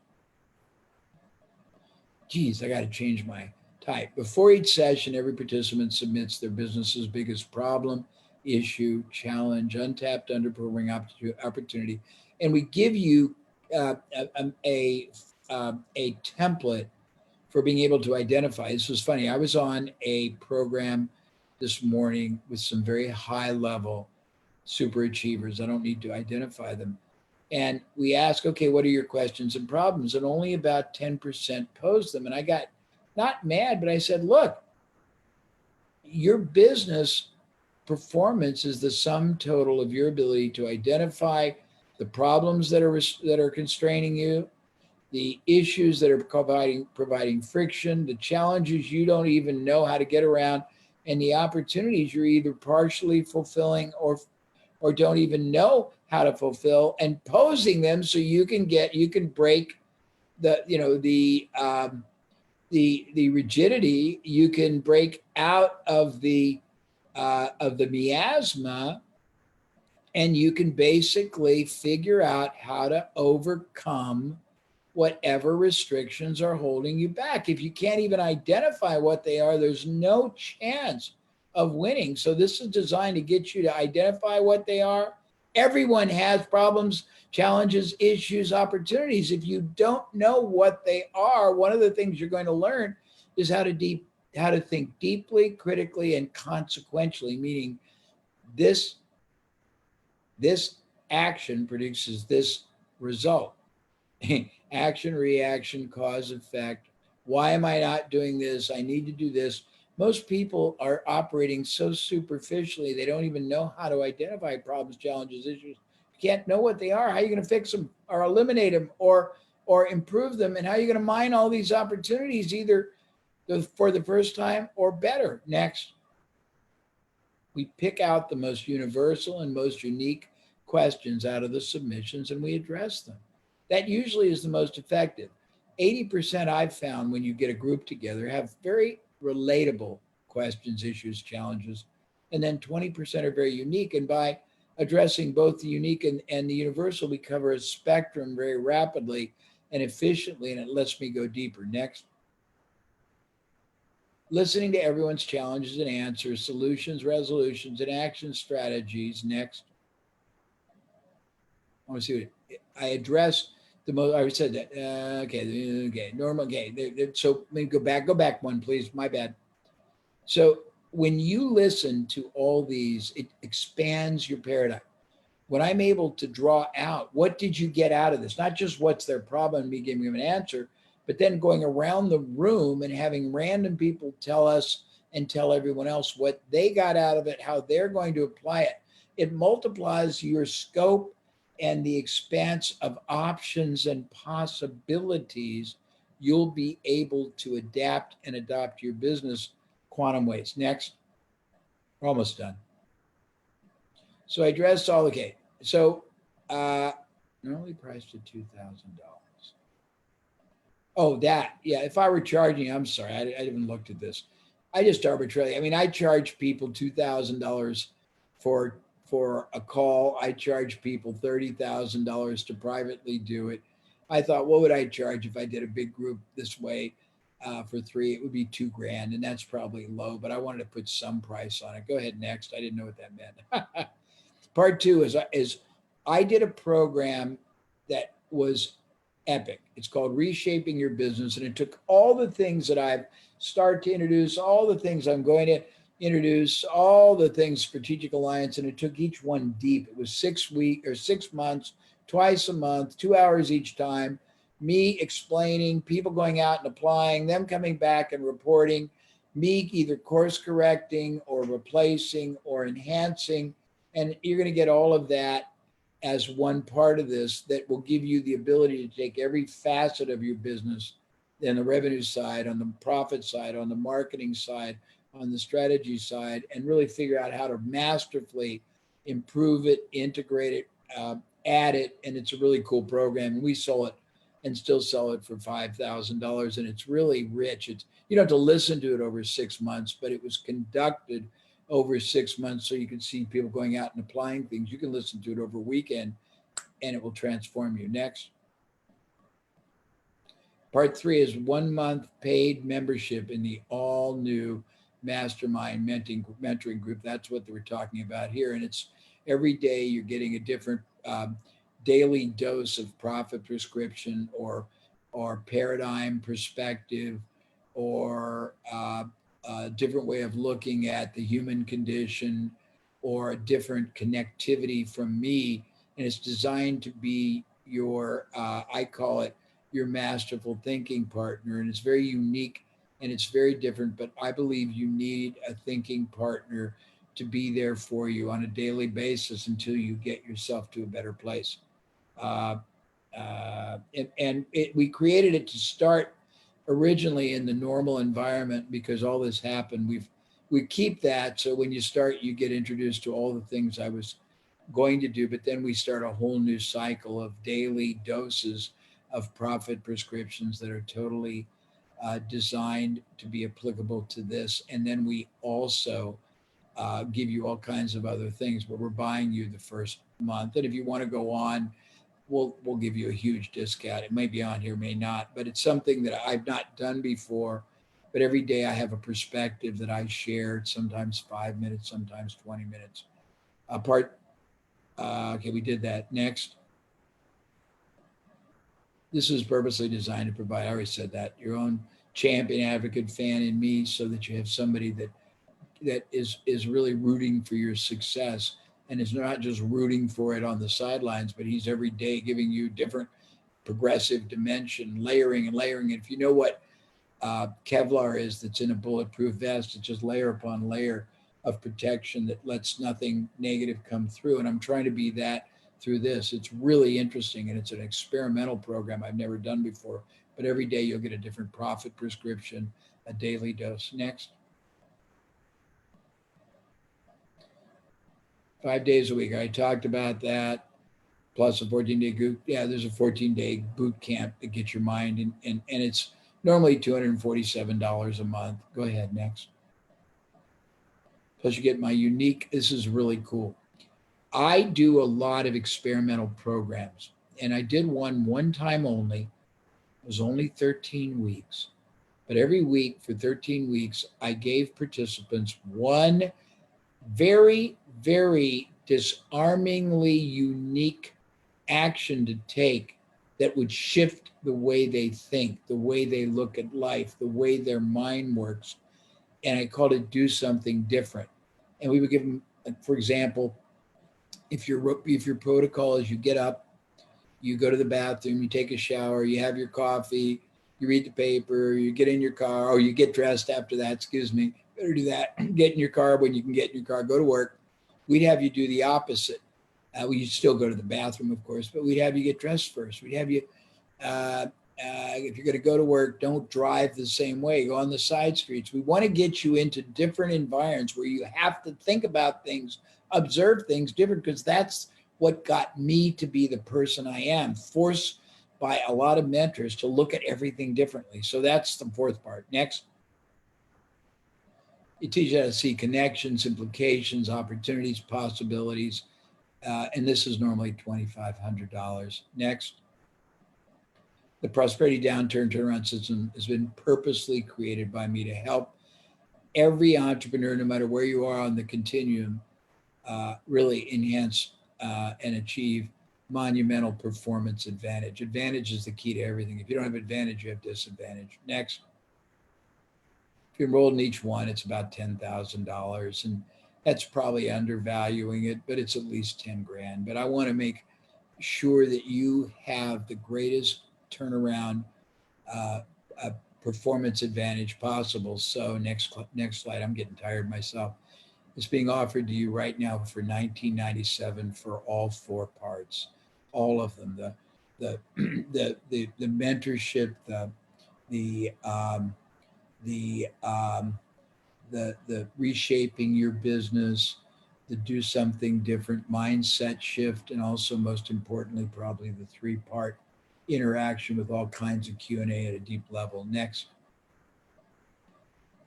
Speaker 2: Geez, I got to change my type. Before each session, every participant submits their business's biggest problem, issue, challenge, untapped, underperforming opportunity. And we give you a template for being able to identify. This was funny. I was on a program this morning with some very high level super achievers. I don't need to identify them. And we ask, okay, what are your questions and problems? And only about 10% posed them. And I got not mad, but I said, look, your business performance is the sum total of your ability to identify the problems that are constraining you, the issues that are providing friction, the challenges you don't even know how to get around, and the opportunities you're either partially fulfilling or don't even know how to fulfill, and posing them so you can break the rigidity. You can break out of the miasma, and you can basically figure out how to overcome whatever restrictions are holding you back. If you can't even identify what they are, there's no chance of winning. So this is designed to get you to identify what they are. Everyone has problems, challenges, issues, opportunities. If you don't know what they are, one of the things you're going to learn is how to think deeply, critically, and consequentially, meaning this action produces this result. Action, reaction, cause, effect. Why am I not doing this? I need to do this. Most people are operating so superficially, they don't even know how to identify problems, challenges, issues. You can't know what they are. How are you going to fix them or eliminate them or improve them? And how are you going to mine all these opportunities either for the first time or better? Next, we pick out the most universal and most unique questions out of the submissions and we address them. That usually is the most effective. 80% I've found when you get a group together have very relatable questions, issues, challenges, and then 20% are very unique. And by addressing both the unique and the universal, we cover a spectrum very rapidly and efficiently, and it lets me go deeper. Next. Listening to everyone's challenges and answers, solutions, resolutions, and action strategies. Next. I want to see what I address the most. I said that. Okay. Normal. Okay. So let me go back one, please. My bad. So when you listen to all these, it expands your paradigm. When I'm able to draw out, what did you get out of this? Not just what's their problem and me giving them an answer, but then going around the room and having random people tell us and tell everyone else what they got out of it, how they're going to apply it. It multiplies your scope and the expanse of options and possibilities. You'll be able to adapt and adopt your business quantum ways. Next. We're almost done. So I addressed all, okay. So normally priced at $2,000. Oh, that, yeah. If I were charging, I'm sorry, I haven't looked at this. I just arbitrarily, I mean, I charge people $2,000 for a call. I charge people $30,000 to privately do it. I thought, what would I charge if I did a big group this way for $3,000? It would be $2,000, and that's probably low, but I wanted to put some price on it. Go ahead, next. I didn't know what that meant. Part two is I did a program that was epic. It's called Reshaping Your Business. And it took all the things that I've started to introduce, all the things I'm going to introduce, all the things, strategic alliance, and it took each one deep. It was 6 months, twice a month, 2 hours each time, me explaining, people going out and applying, them coming back and reporting, me either course correcting or replacing or enhancing. And you're going to get all of that as one part of this that will give you the ability to take every facet of your business, on the revenue side, on the profit side, on the marketing side, on the strategy side, and really figure out how to masterfully improve it, integrate it, add it. And it's a really cool program. And we sold it and still sell it for $5,000. And it's really rich. You don't have to listen to it over 6 months, but it was conducted over 6 months, so you can see people going out and applying things. You can listen to it over a weekend and it will transform you. Next. Part 3 is 1 month paid membership in the all new mastermind mentoring group. That's what we're talking about here. And it's every day you're getting a different daily dose of profit prescription or paradigm perspective or a different way of looking at the human condition or a different connectivity from me and it's designed to be your, I call it your masterful thinking partner. And it's very unique and it's very different, but I believe you need a thinking partner to be there for you on a daily basis until you get yourself to a better place. We created it to start originally in the normal environment because all this happened. We keep that so when you start, you get introduced to all the things I was going to do, but then we start a whole new cycle of daily doses of profit prescriptions that are totally designed to be applicable to this. And then we also give you all kinds of other things, but we're buying you the first month. And if you want to go on, we'll give you a huge discount. It may be on here, may not, but it's something that I've not done before. But every day I have a perspective that I shared, sometimes 5 minutes, sometimes 20 minutes. Okay, we did that. Next. This is purposely designed to provide, I already said that, your own champion, advocate, fan in me, so that you have somebody that is really rooting for your success and is not just rooting for it on the sidelines, but he's every day giving you different progressive dimension, layering and layering. And if you know what Kevlar is that's in a bulletproof vest, it's just layer upon layer of protection that lets nothing negative come through. And I'm trying to be that through this. It's really interesting, and it's an experimental program I've never done before, but every day you'll get a different profit prescription, a daily dose. Next. 5 days a week. I talked about that. Plus a 14-day boot. Yeah, there's a 14-day boot camp that gets your mind, and it's normally $247 a month. Go ahead, next. Plus you get my unique, this is really cool. I do a lot of experimental programs, and I did one time only. It was only 13 weeks. But every week for 13 weeks, I gave participants one very, very disarmingly unique action to take that would shift the way they think, the way they look at life, the way their mind works. And I called it do something different. And we would give them, for example, if your protocol is you get up, you go to the bathroom, you take a shower, you have your coffee, you read the paper, you get in your car, or you get dressed after that, excuse me, better do that. Get in your car when you can get in your car, go to work. We'd have you do the opposite. You'd still go to the bathroom, of course, but we'd have you get dressed first. We'd have you, if you're going to go to work, don't drive the same way. Go on the side streets. We want to get you into different environments where you have to think about things, observe things different, because that's what got me to be the person I am, forced by a lot of mentors to look at everything differently. So that's the fourth part. Next. You teach you how to see connections, implications, opportunities, possibilities. And this is normally $2,500. Next. The Prosperity Downturn Turnaround System has been purposely created by me to help every entrepreneur, no matter where you are on the continuum, really enhance and achieve monumental performance advantage. Advantage is the key to everything. If you don't have advantage, you have disadvantage. Next. If you enroll in each one, it's about $10,000, and that's probably undervaluing it, but it's at least 10 grand. But I want to make sure that you have the greatest turnaround performance advantage possible. So next slide. I'm getting tired myself. It's being offered to you right now for $19.97 for all 4 parts, all of them. The mentorship, the reshaping your business, the do something different mindset shift, and also most importantly, probably the 3-part interaction with all kinds of Q&A at a deep level. Next.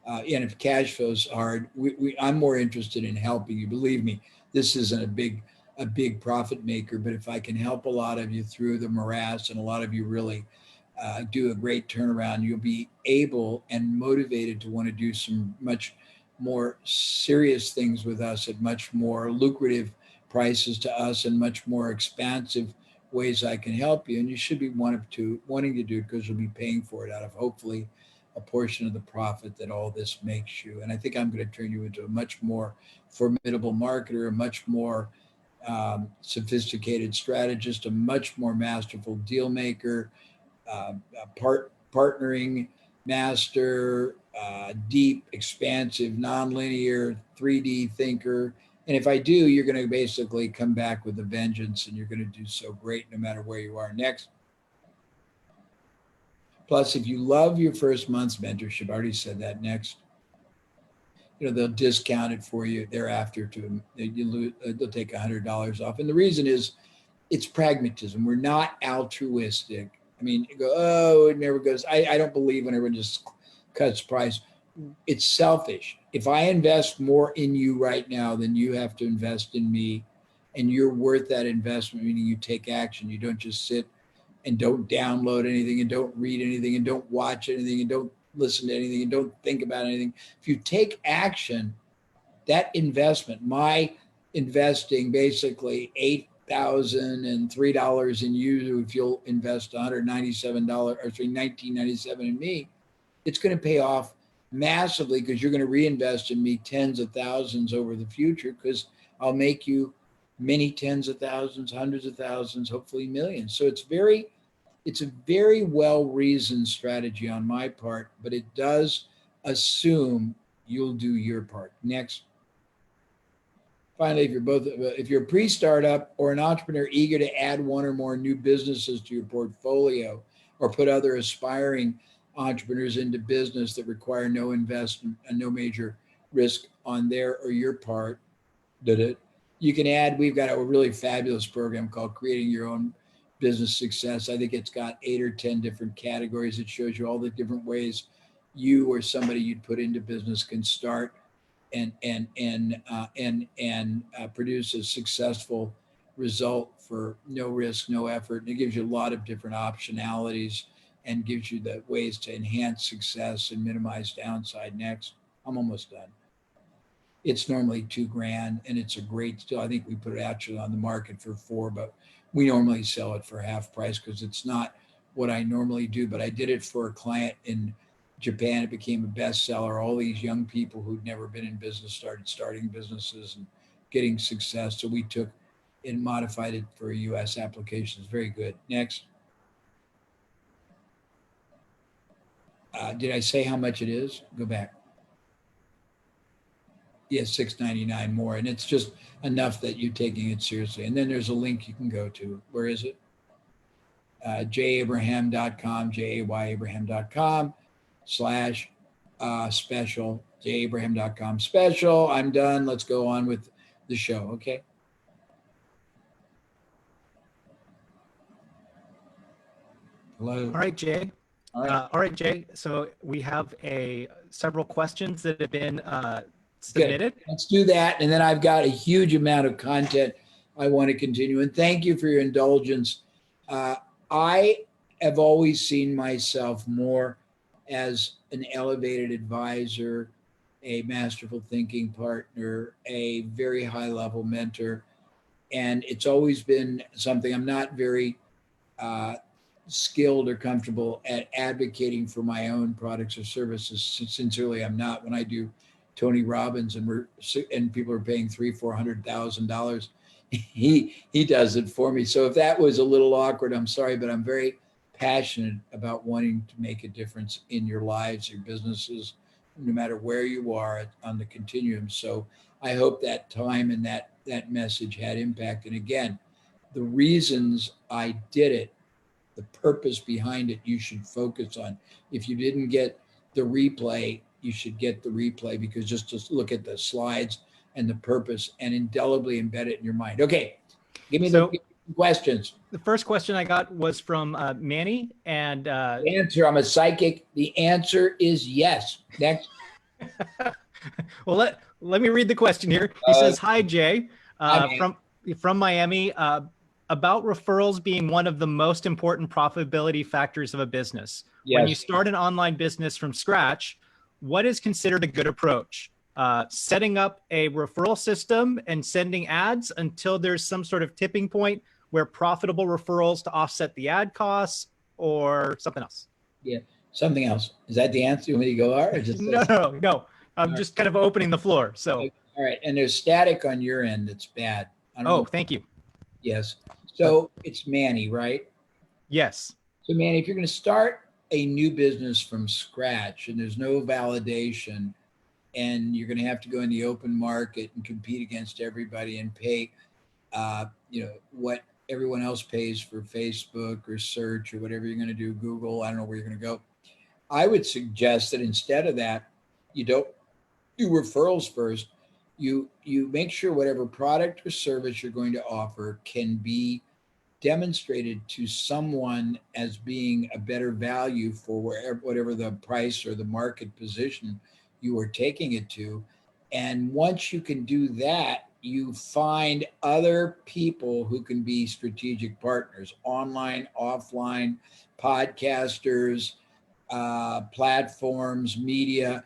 Speaker 2: And if cash flow is hard, I'm more interested in helping you. Believe me, this isn't a big profit maker, but if I can help a lot of you through the morass, and a lot of you really do a great turnaround, you'll be able and motivated to want to do some much more serious things with us at much more lucrative prices to us and much more expansive ways I can help you. And you should be wanting to do it because you'll be paying for it out of hopefully a portion of the profit that all this makes you. And I think I'm going to turn you into a much more formidable marketer, a much more sophisticated strategist, a much more masterful deal maker, partnering master, deep, expansive, nonlinear, 3D thinker. And if I do, you're going to basically come back with a vengeance, and you're going to do so great no matter where you are. Next. Plus, if you love your first month's mentorship, I already said that. Next. They'll discount it for you thereafter. They'll take $100 off. And the reason is it's pragmatism. We're not altruistic. I mean, you go, oh, it never goes. I don't believe when everyone just cuts price. It's selfish. If I invest more in you right now than you have to invest in me, and you're worth that investment, meaning you take action, you don't just sit and don't download anything and don't read anything and don't watch anything and don't listen to anything and don't think about anything. If you take action, that investment, my investing basically $8,003 in you, if you'll invest $197 or $19.97 in me, it's going to pay off massively, because you're going to reinvest in me tens of thousands over the future, because I'll make you many tens of thousands, hundreds of thousands, hopefully millions. So it's a very well-reasoned strategy on my part, but it does assume you'll do your part. Next. Finally, if you're a pre-startup or an entrepreneur eager to add one or more new businesses to your portfolio, or put other aspiring entrepreneurs into business that require no investment and no major risk on their or your part, you can add, we've got a really fabulous program called Creating Your Own Business Success. I think it's got 8 or 10 different categories. It shows you all the different ways you or somebody you'd put into business can start and produce a successful result for no risk, no effort. And it gives you a lot of different optionalities and gives you the ways to enhance success and minimize downside. Next. I'm almost done. It's normally $2,000, and it's a great deal. I think we put it actually on the market for $4,000, but we normally sell it for half price because it's not what I normally do. But I did it for a client in Japan. It became a bestseller. All these young people who'd never been in business started starting businesses and getting success. So we took and modified it for US applications. Very good. Next. Did I say how much it is? Go back. Yes, $6.99 more. And it's just enough that you're taking it seriously. And then there's a link you can go to. Where is it? jayabraham.com, jayabraham.com/special, jayabraham.com special. I'm done. Let's go on with the show. Okay. Hello.
Speaker 3: All right, Jay. All right, Jay. So we have several questions that have been submitted.
Speaker 2: Good. Let's do that. And then I've got a huge amount of content I want to continue. And thank you for your indulgence. I have always seen myself more as an elevated advisor, a masterful thinking partner, a very high level mentor. And it's always been something I'm not very skilled or comfortable at advocating for my own products or services. Sincerely, I'm not. When I do Tony Robbins and people are paying $300,000-$400,000, he does it for me. So if that was a little awkward, I'm sorry, but I'm very passionate about wanting to make a difference in your lives, your businesses, no matter where you are on the continuum. So I hope that time and that message had impact. And again, the reasons I did it, the purpose behind it, you should focus on. If you didn't get the replay, you should get the replay, because just to look at the slides and the purpose and indelibly embed it in your mind. Okay, give me the questions.
Speaker 3: The first question I got was from Manny, and
Speaker 2: the answer, I'm a psychic. The answer is yes. Next.
Speaker 3: Well, let me read the question here. He says, "Hi, Jay, from Miami. About referrals being one of the most important profitability factors of a business. Yes. When you start an online business from scratch, what is considered a good approach? Setting up a referral system and sending ads until there's some sort of tipping point where profitable referrals to offset the ad costs, or something else?"
Speaker 2: Yeah, something else. Is that the answer? You want me to go on? Or just
Speaker 3: No. I'm just kind of opening the floor. So.
Speaker 2: All right. And there's static on your end. That's bad. I don't
Speaker 3: Oh,
Speaker 2: know.
Speaker 3: thank you.
Speaker 2: Yes. So it's Manny, right?
Speaker 3: Yes.
Speaker 2: So Manny, if you're going to start a new business from scratch and there's no validation and you're going to have to go in the open market and compete against everybody and pay, what everyone else pays for Facebook or search or whatever you're going to do, Google, I don't know where you're going to go. I would suggest that instead of that, you don't do referrals first. You make sure whatever product or service you're going to offer can be demonstrated to someone as being a better value for whatever the price or the market position you are taking it to. And once you can do that, you find other people who can be strategic partners, online, offline, podcasters, platforms, media,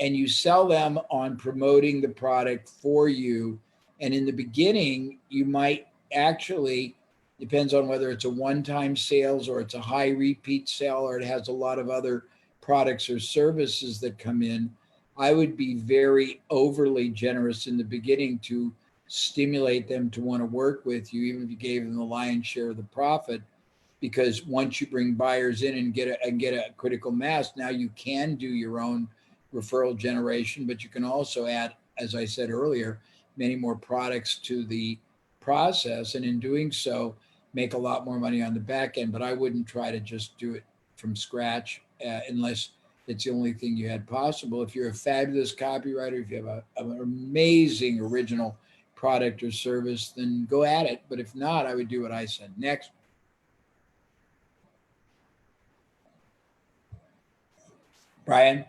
Speaker 2: and you sell them on promoting the product for you. And in the beginning, you might actually, depends on whether it's a one-time sales or it's a high repeat sale or it has a lot of other products or services that come in. I would be very overly generous in the beginning to stimulate them to want to work with you, even if you gave them the lion's share of the profit. Because once you bring buyers in and get a critical mass, now you can do your own referral generation, but you can also add, as I said earlier, many more products to the process, and in doing so, make a lot more money on the back end. But I wouldn't try to just do it from scratch unless it's the only thing you had possible. If you're a fabulous copywriter, if you have an amazing original product or service, then go at it. But if not, I would do what I said. Next. Brian,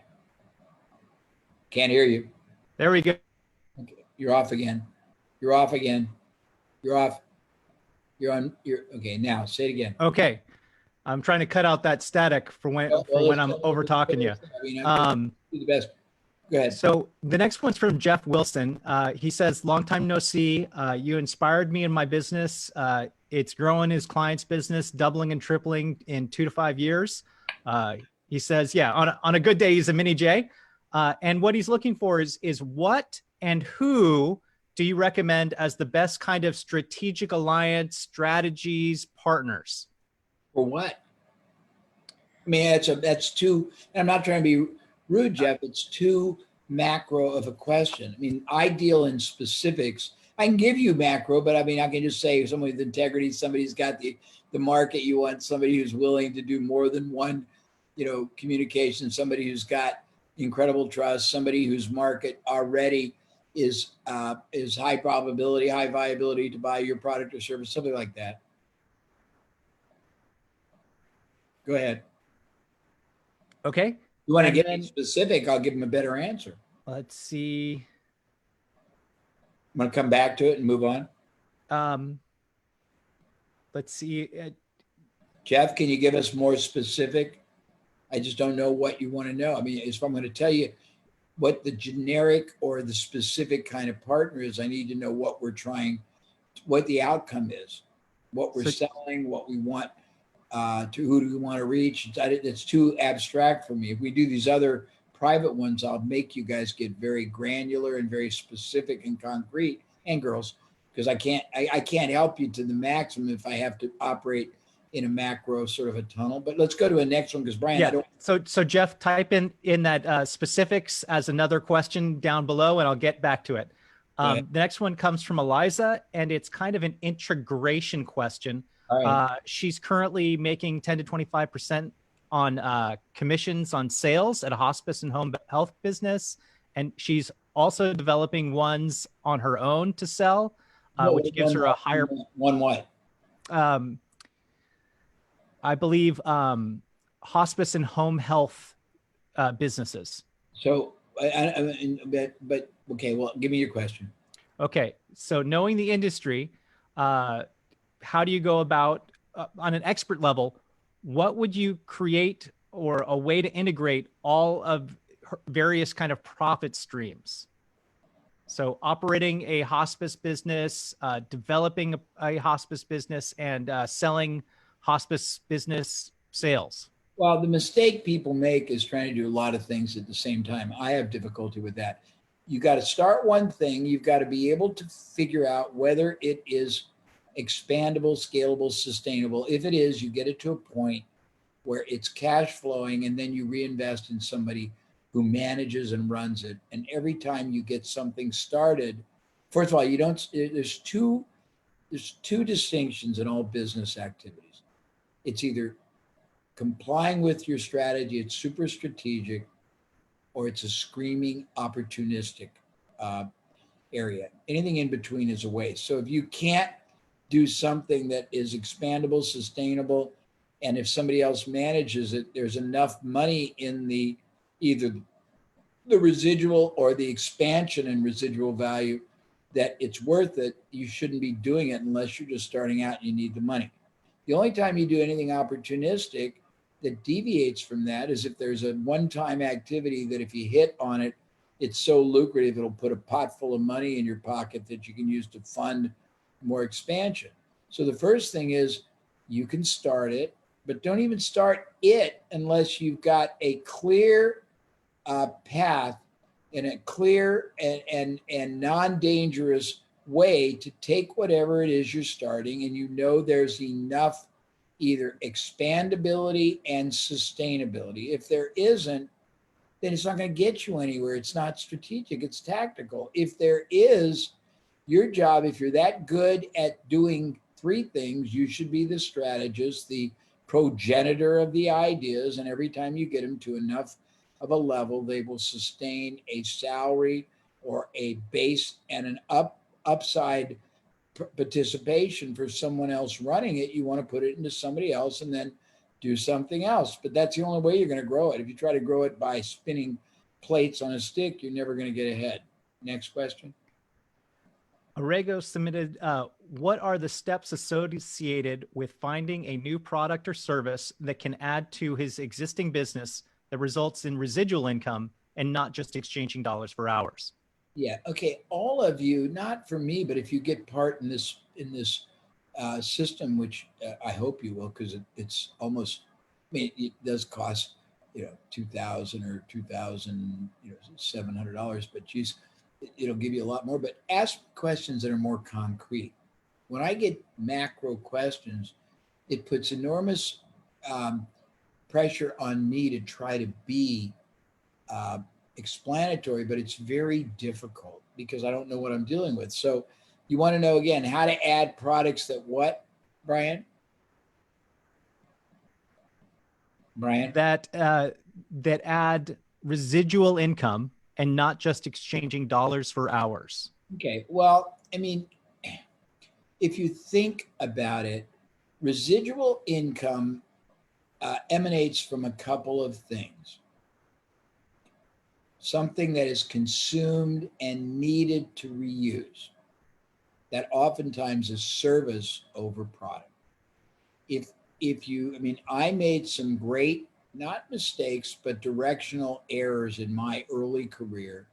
Speaker 2: can't hear you.
Speaker 3: There we go.
Speaker 2: Okay. You're off again. You're off again. You're off. You're on. You're okay. Now say it again.
Speaker 3: Okay. I'm trying to cut out that static for when I'm over talking you.
Speaker 2: Do the best. Go ahead.
Speaker 3: So the next one's from Jeff Wilson. He says, long time no see. You inspired me in my business. It's growing his client's business, doubling and tripling in 2 to 5 years. He says, yeah, on a good day, he's a mini J. And what he's looking for is what and who do you recommend as the best kind of strategic alliance, strategies, partners?
Speaker 2: For what? I mean, that's too, and I'm not trying to be rude, Jeff. It's too macro of a question. I mean, I deal in specifics. I can give you macro, but I mean, I can just say somebody with integrity, somebody who's got the market you want, somebody who's willing to do more than one, communication, somebody who's got incredible trust, somebody whose market already is high probability, high viability to buy your product or service, something like that. Go ahead.
Speaker 3: Okay.
Speaker 2: You want to get specific, I'll give them a better answer.
Speaker 3: Let's see.
Speaker 2: I'm going to come back to it and move on.
Speaker 3: Let's see.
Speaker 2: Jeff, can you give us more specific? I just don't know what you want to know. I mean, if I'm going to tell you what the generic or the specific kind of partner is, I need to know what we're trying, what the outcome is, what we're selling, what we want, to who do we want to reach. It's too abstract for me. If we do these other private ones, I'll make you guys get very granular and very specific and concrete, and girls, because I can't help you to the maximum if I have to operate in a macro sort of a tunnel. But let's go to a next one, because Brian,
Speaker 3: yeah. So Jeff, type in that specifics as another question down below, and I'll get back to it. The next one comes from Eliza, and it's kind of an integration question. Right. She's currently making 10 to 25% on commissions on sales at a hospice and home health business, and she's also developing ones on her own to sell, which gives her a higher
Speaker 2: one. What?
Speaker 3: I believe hospice and home health businesses.
Speaker 2: So, but okay. Well, give me your question.
Speaker 3: Okay, so knowing the industry, how do you go about on an expert level? What would you create or a way to integrate all of various kind of profit streams? So operating a hospice business, developing a hospice business, and selling hospice business sales.
Speaker 2: Well, the mistake people make is trying to do a lot of things at the same time. I have difficulty with that. you got to start one thing. You've got to be able to figure out whether it is expandable, scalable, sustainable. If it is, you get it to a point where it's cash flowing, and then you reinvest in somebody who manages and runs it. And every time you get something started, first of all, there's two distinctions in all business activities. It's either complying with your strategy, it's super strategic, or it's a screaming opportunistic area. Anything in between is a waste. So if you can't do something that is expandable, sustainable, and if somebody else manages it, there's enough money in either the residual or the expansion in residual value that it's worth it, you shouldn't be doing it unless you're just starting out and you need the money. The only time you do anything opportunistic that deviates from that is if there's a one-time activity that if you hit on it, it's so lucrative, it'll put a pot full of money in your pocket that you can use to fund more expansion. So the first thing is you can start it, but don't even start it unless you've got a clear path and a clear and non-dangerous way to take whatever it is you're starting, and you know there's enough either expandability and sustainability. If there isn't, then it's not going to get you anywhere. It's not strategic, it's tactical. If there is, your job, if you're that good at doing three things, you should be the strategist, the progenitor of the ideas, and every time you get them to enough of a level, they will sustain a salary or a base and an upside participation for someone else running it. You want to put it into somebody else and then do something else. But that's the only way you're going to grow it. If you try to grow it by spinning plates on a stick, you're never going to get ahead. Next question.
Speaker 3: Arego submitted, what are the steps associated with finding a new product or service that can add to his existing business that results in residual income and not just exchanging dollars for hours?
Speaker 2: Yeah. Okay. All of you, not for me, but if you get part in this system, which I hope you will, because it's almost, I mean, it does cost, $2,000 or $2,700, but geez, it'll give you a lot more. But ask questions that are more concrete. When I get macro questions, it puts enormous pressure on me to try to be explanatory, but it's very difficult because I don't know what I'm dealing with. So you want to know, again, how to add products that what, Brian?
Speaker 3: That add residual income and not just exchanging dollars for hours.
Speaker 2: Okay. Well, I mean, if you think about it, residual income emanates from a couple of things. Something that is consumed and needed to reuse. That oftentimes is service over product. I made some great, not mistakes, but directional errors in my early career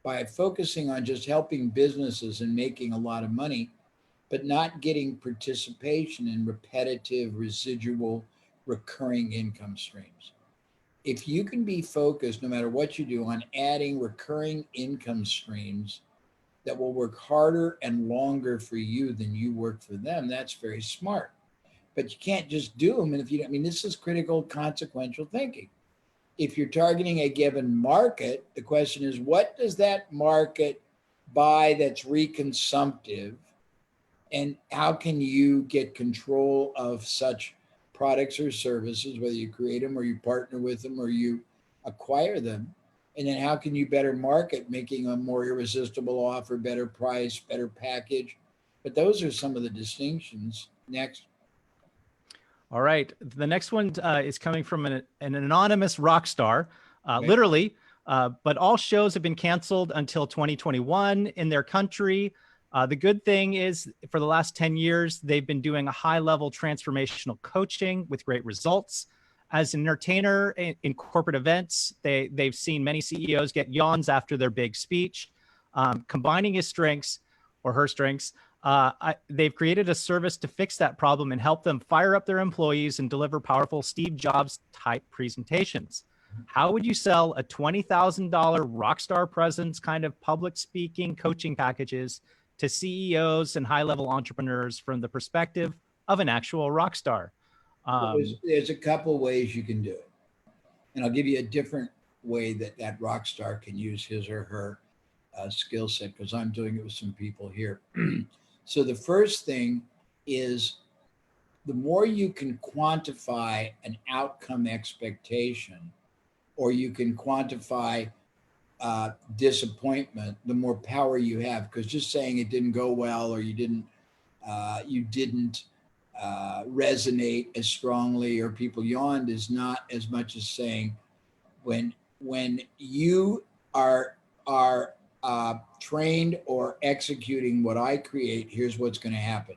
Speaker 2: by focusing on just helping businesses and making a lot of money, but not getting participation in repetitive, residual, recurring income streams. If you can be focused, no matter what you do, on adding recurring income streams that will work harder and longer for you than you work for them, that's very smart. But you can't just do them. And this is critical, consequential thinking. If you're targeting a given market, the question is, what does that market buy that's reconsumptive? And how can you get control of such products or services, whether you create them or you partner with them or you acquire them? And then how can you better market, making a more irresistible offer, better price, better package? But those are some of the distinctions. Next.
Speaker 3: All right. The next one is coming from an anonymous rock star,
Speaker 2: Okay.
Speaker 3: literally, but all shows have been canceled until 2021 in their country. The good thing is for the last 10 years, they've been doing a high-level transformational coaching with great results. As an entertainer in corporate events, they've seen many CEOs get yawns after their big speech. Combining his strengths or her strengths, they've created a service to fix that problem and help them fire up their employees and deliver powerful Steve Jobs type presentations. How would you sell a $20,000 Rockstar Presence kind of public speaking coaching packages to CEOs and high-level entrepreneurs from the perspective of an actual rock star?
Speaker 2: There's a couple ways you can do it. And I'll give you a different way that that rock star can use his or her skill set, because I'm doing it with some people here. So the first thing is, the more you can quantify an outcome expectation, or you can quantify disappointment, the more power you have. Because just saying it didn't go well, or you didn't resonate as strongly, or people yawned, is not as much as saying, when you are trained or executing what I create, here's what's going to happen.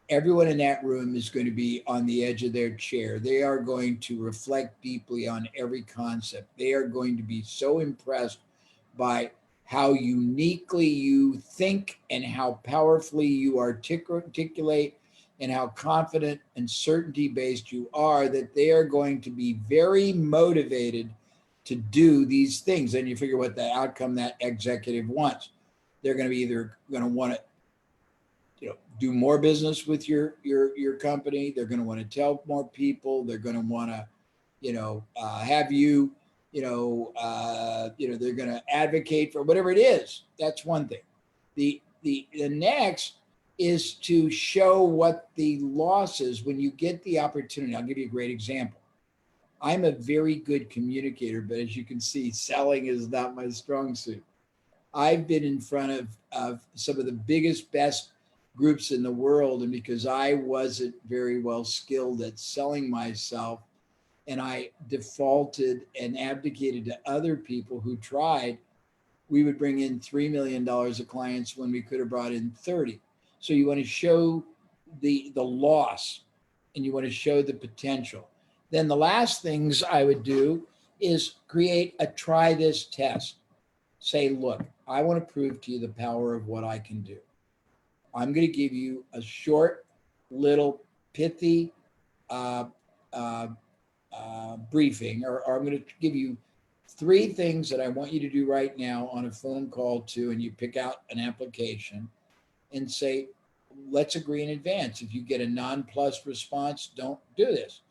Speaker 2: Everyone in that room is going to be on the edge of their chair. They are going to reflect deeply on every concept. They are going to be so impressed by how uniquely you think and how powerfully you articulate and how confident and certainty based you are, that they are going to be very motivated to do these things. And you figure what the outcome that executive wants. They're going to be either going to want to, do more business with your company. They're going to want to tell more people. They're going to want to, have you, they're going to advocate for whatever it is. That's one thing. The next is to show what the loss is when you get the opportunity. I'll give you a great example. I'm a very good communicator, but as you can see, selling is not my strong suit. I've been in front of some of the biggest, best groups in the world, and because I wasn't very well skilled at selling myself, and I defaulted and abdicated to other people who tried, we would bring in $3 million of clients when we could have brought in 30. So you want to show the loss, and you want to show the potential. Then the last things I would do is create a try this test. Say, look, I want to prove to you the power of what I can do. I'm going to give you a short, little, pithy briefing, or I'm going to give you 3 things that I want you to do right now on a phone call to, and you pick out an application and say, let's agree in advance. If you get a non-plus response, don't do this.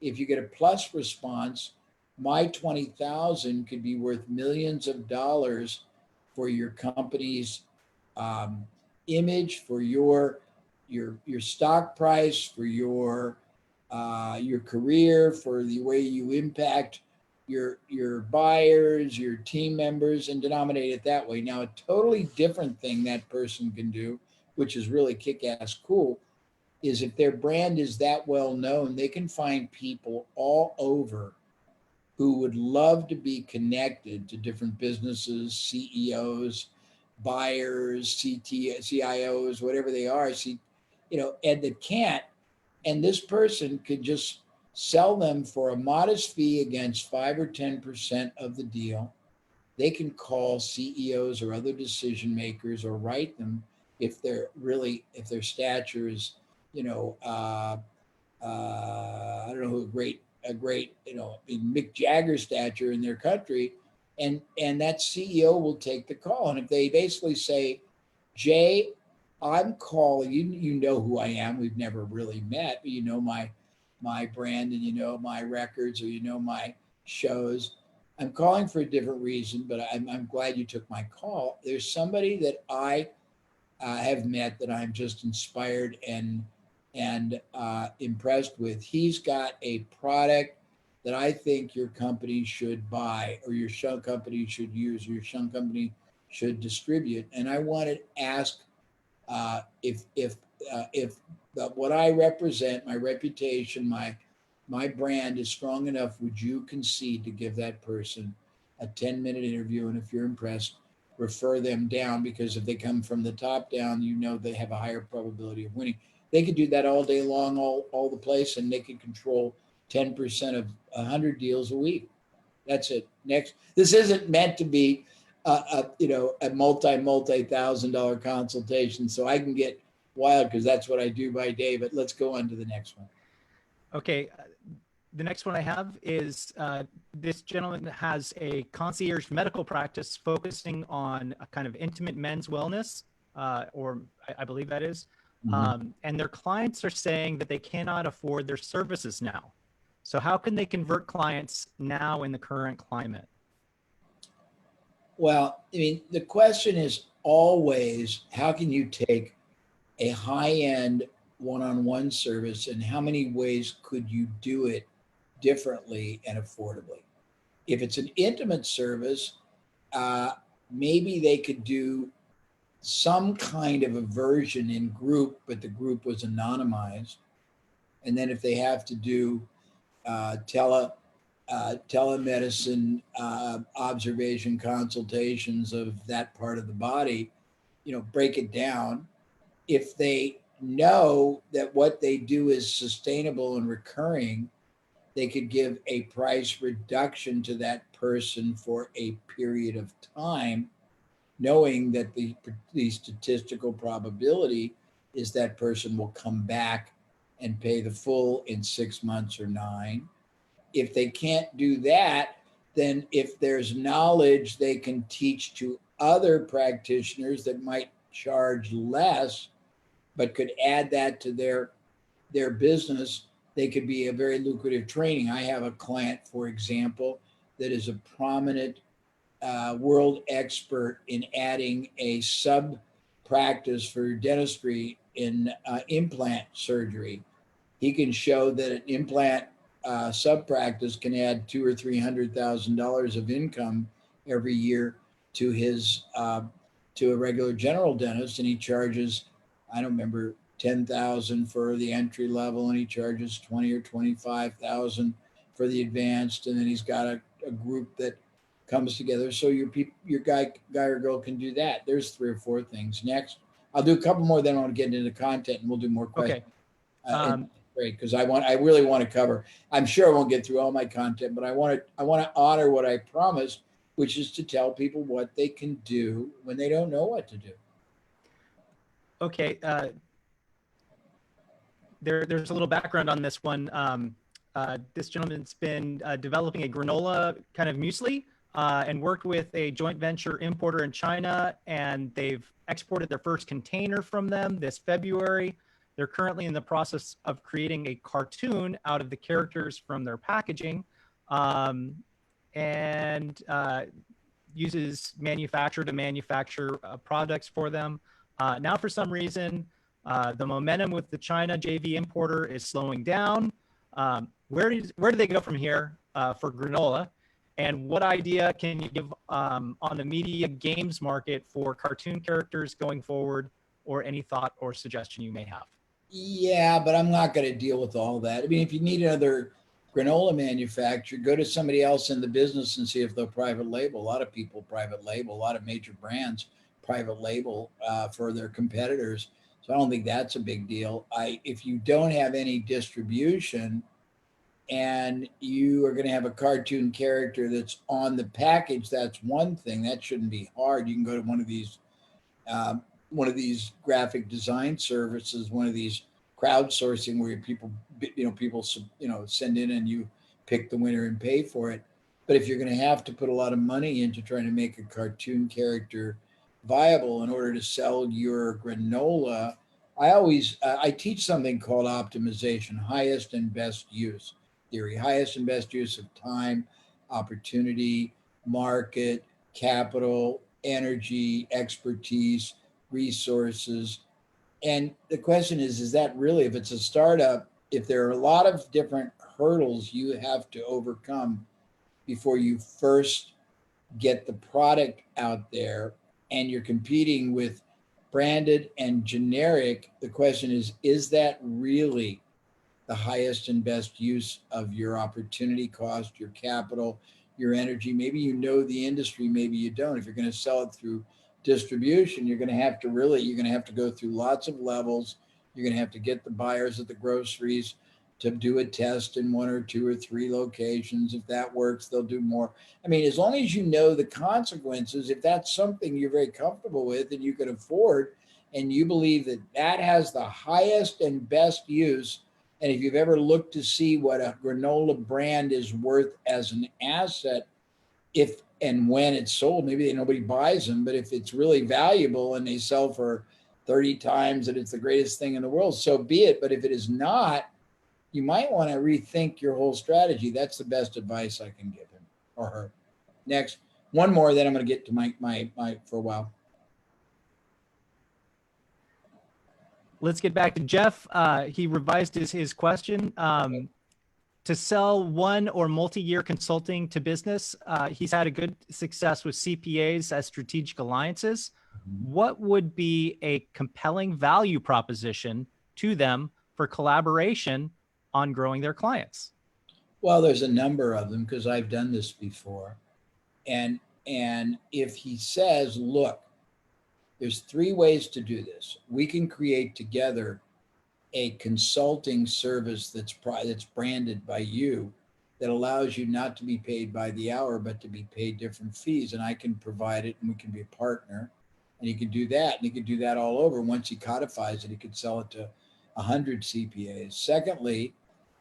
Speaker 2: If you get a plus response, my 20,000 could be worth millions of dollars for your company's image, for your stock price, for your career, for the way you impact your buyers, your team members, and denominate it that way. Now, a totally different thing that person can do, which is really kick-ass cool, is if their brand is that well known, they can find people all over who would love to be connected to different businesses, CEOs, buyers, CIOs, whatever they are, and that can't. And this person could just sell them for a modest fee against 5 or 10% of the deal. They can call CEOs or other decision makers, or write them if their stature is, I don't know who a great, Mick Jagger stature in their country, and that CEO will take the call. And if they basically say, Jay, I'm calling you, you know who I am. We've never really met, but you know my brand, and you know my records, or you know my shows. I'm calling for a different reason, but I'm glad you took my call. There's somebody that I have met that I'm just inspired and impressed with. He's got a product that I think your company should buy, or your show company should use, or your show company should distribute. And I want to ask if what I represent, my reputation, my brand is strong enough, would you concede to give that person a 10-minute interview? And if you're impressed, refer them down, because if they come from the top down, they have a higher probability of winning. They could do that all day long, all the place, and they could control 10% of 100 deals a week. That's it. Next, this isn't meant to be a multi-$1,000 consultation, so I can get wild because that's what I do by day. But let's go on to the next one.
Speaker 3: Okay, the next one I have is this gentleman has a concierge medical practice focusing on a kind of intimate men's wellness, or I believe that is. And their clients are saying that they cannot afford their services now. So how can they convert clients now in the current climate?
Speaker 2: Well, I mean, the question is always, how can you take a high-end one-on-one service and how many ways could you do it differently and affordably? If it's an intimate service, maybe they could do some kind of a version in group, but the group was anonymized. And then if they have to do telemedicine observation consultations of that part of the body, break it down. If they know that what they do is sustainable and recurring, they could give a price reduction to that person for a period of time, knowing that the statistical probability is that person will come back and pay the full in 6 months or 9. If they can't do that, then if there's knowledge they can teach to other practitioners that might charge less, but could add that to their business, they could be a very lucrative training. I have a client, for example, that is a prominent world expert in adding a sub practice for dentistry in implant surgery. He can show that an implant sub practice can add $200,000 or $300,000 of income every year to his to a regular general dentist, and he charges, I don't remember, $10,000 for the entry level, and he charges $20,000 or $25,000 for the advanced, and then he's got a group that comes together. So your guy or girl can do that. There's 3 or 4 things. Next, I'll do a couple more, then I want to get into the content, and we'll do more questions.
Speaker 3: Okay.
Speaker 2: Great, because I really want to cover. I'm sure I won't get through all my content, but I want to honor what I promised, which is to tell people what they can do when they don't know what to do.
Speaker 3: Okay. There's a little background on this one. This gentleman's been developing a granola kind of muesli and worked with a joint venture importer in China, and they've exported their first container from them this February. They're currently in the process of creating a cartoon out of the characters from their packaging, and uses manufacturer to manufacture products for them. Now, for some reason, the momentum with the China JV importer is slowing down. Where do they go from here for granola? And what idea can you give on the media games market for cartoon characters going forward, or any thought or suggestion you may have?
Speaker 2: Yeah, but I'm not going to deal with all that. I mean, if you need another granola manufacturer, go to somebody else in the business and see if they'll private label. A lot of people private label, a lot of major brands private label for their competitors. So I don't think that's a big deal. If you don't have any distribution and you are going to have a cartoon character that's on the package, that's one thing. That shouldn't be hard. You can go to one of these graphic design services, one of these crowdsourcing where people send in and you pick the winner and pay for it. But if you're going to have to put a lot of money into trying to make a cartoon character viable in order to sell your granola, I teach something called optimization, highest and best use theory, highest and best use of time, opportunity, market, capital, energy, expertise, resources. And the question is that really, if it's a startup, if there are a lot of different hurdles you have to overcome before you first get the product out there, and you're competing with branded and generic, the question is that really the highest and best use of your opportunity cost, your capital, your energy? Maybe you know the industry, maybe you don't. If you're going to sell it through distribution, you're going to have to go through lots of levels. You're going to have to get the buyers at the groceries to do a test in 1 or 2 or 3 locations. If that works, they'll do more. I mean, as long as you know the consequences, if that's something you're very comfortable with and you can afford, and you believe that that has the highest and best use And if you've ever looked to see what a granola brand is worth as an asset, if and when it's sold, maybe nobody buys them, but if it's really valuable and they sell for 30 times and it's the greatest thing in the world, so be it. But if it is not, you might want to rethink your whole strategy. That's the best advice I can give him or her. Next, one more, then I'm going to get to my for a while.
Speaker 3: Let's get back to Jeff. He revised his question. To sell one or multi-year consulting to business, he's had a good success with CPAs as strategic alliances. What would be a compelling value proposition to them for collaboration on growing their clients?
Speaker 2: Well, there's a number of them because I've done this before. And if he says, look, there's 3 ways to do this. We can create together a consulting service that's branded by you that allows you not to be paid by the hour, but to be paid different fees. And I can provide it and we can be a partner. And he can do that. And he can do that all over. Once he codifies it, he could sell it to 100 CPAs. Secondly,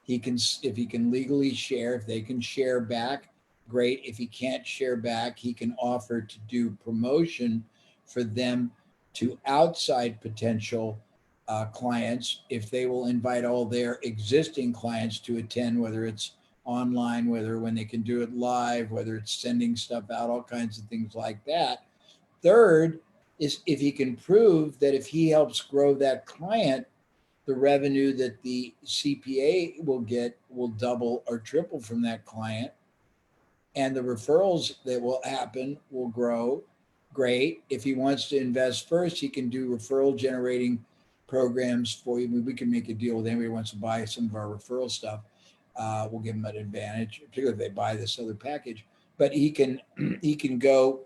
Speaker 2: if he can legally share, if they can share back, great. If he can't share back, he can offer to do promotion for them to outside potential clients if they will invite all their existing clients to attend, whether it's online, whether when they can do it live, whether it's sending stuff out, all kinds of things like that. Third is if he can prove that if he helps grow that client, the revenue that the CPA will get will double or triple from that client. And the referrals that will happen will grow. Great. If he wants to invest first, he can do referral generating programs for you. We can make a deal with anybody who wants to buy some of our referral stuff. We'll give them an advantage, particularly if they buy this other package. But he can go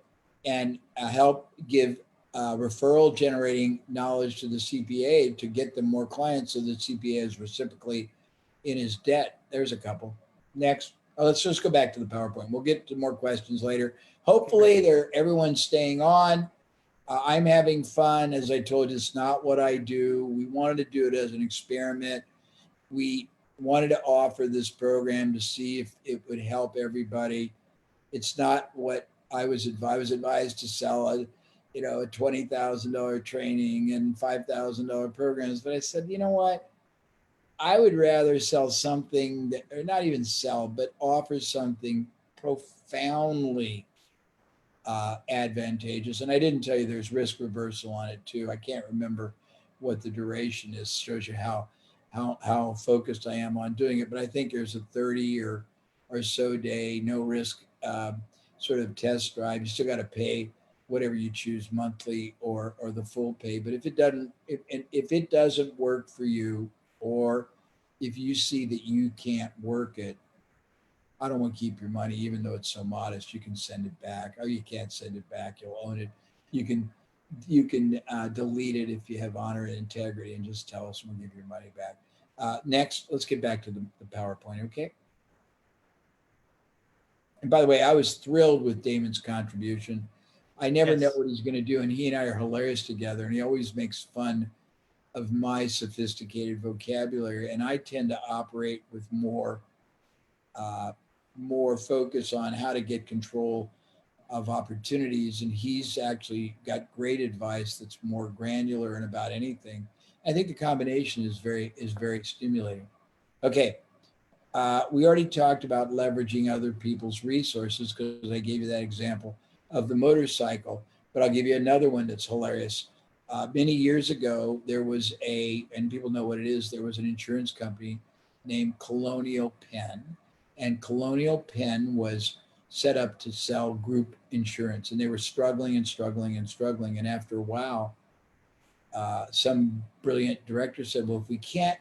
Speaker 2: and help give referral generating knowledge to the CPA to get them more clients so the CPA is reciprocally in his debt. There's a couple. Next. Let's just go back to the PowerPoint. We'll get to more questions later. Hopefully everyone's staying on. I'm having fun. As I told you, it's not what I do. We wanted to do it as an experiment. We wanted to offer this program to see if it would help everybody. It's not what I was advised to sell a $20,000 training and $5,000 programs. But I said, you know what? I would rather sell something that, or not even sell, but offer something profoundly advantageous. And I didn't tell you there's risk reversal on it too. I can't remember what the duration is. Shows you how focused I am on doing it. But I think there's a 30 or so day no risk sort of test drive. You still got to pay whatever you choose, monthly or the full pay. But if it doesn't work for you, or if you see that you can't work it, I don't want to keep your money, even though it's so modest. You can send it back. Oh, you can't send it back. You'll own it. You can delete it if you have honor and integrity, and just tell us and we'll give your money back. Next, let's get back to the PowerPoint, okay? And by the way, I was thrilled with Damon's contribution. I never know what he's going to do, and he and I are hilarious together, and he always makes fun of my sophisticated vocabulary, and I tend to operate with more focus on how to get control of opportunities, and he's actually got great advice that's more granular and about anything. I think the combination is very stimulating. Okay, we already talked about leveraging other people's resources because I gave you that example of the motorcycle, but I'll give you another one that's hilarious. Many years ago, there was and people know what it is, there was an insurance company named Colonial Penn, and Colonial Penn was set up to sell group insurance, and they were struggling. And after a while, some brilliant director said, well, if we can't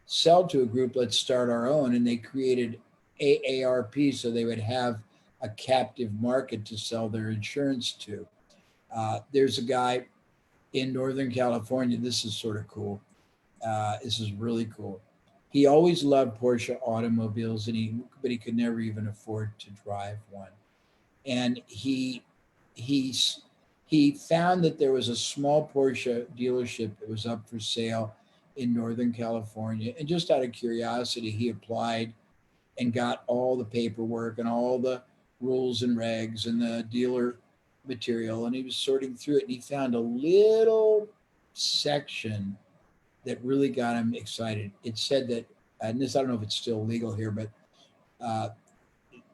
Speaker 2: sell to a group, let's start our own. And they created AARP so they would have a captive market to sell their insurance to. There's a guy in Northern California. This is sort of cool. This is really cool. He always loved Porsche automobiles, but he could never even afford to drive one. And he found that there was a small Porsche dealership that was up for sale in Northern California. And just out of curiosity, he applied and got all the paperwork and all the rules and regs and the dealer material. And he was sorting through it, and he found a little section that really got him excited. It said that, and this, I don't know if it's still legal here, but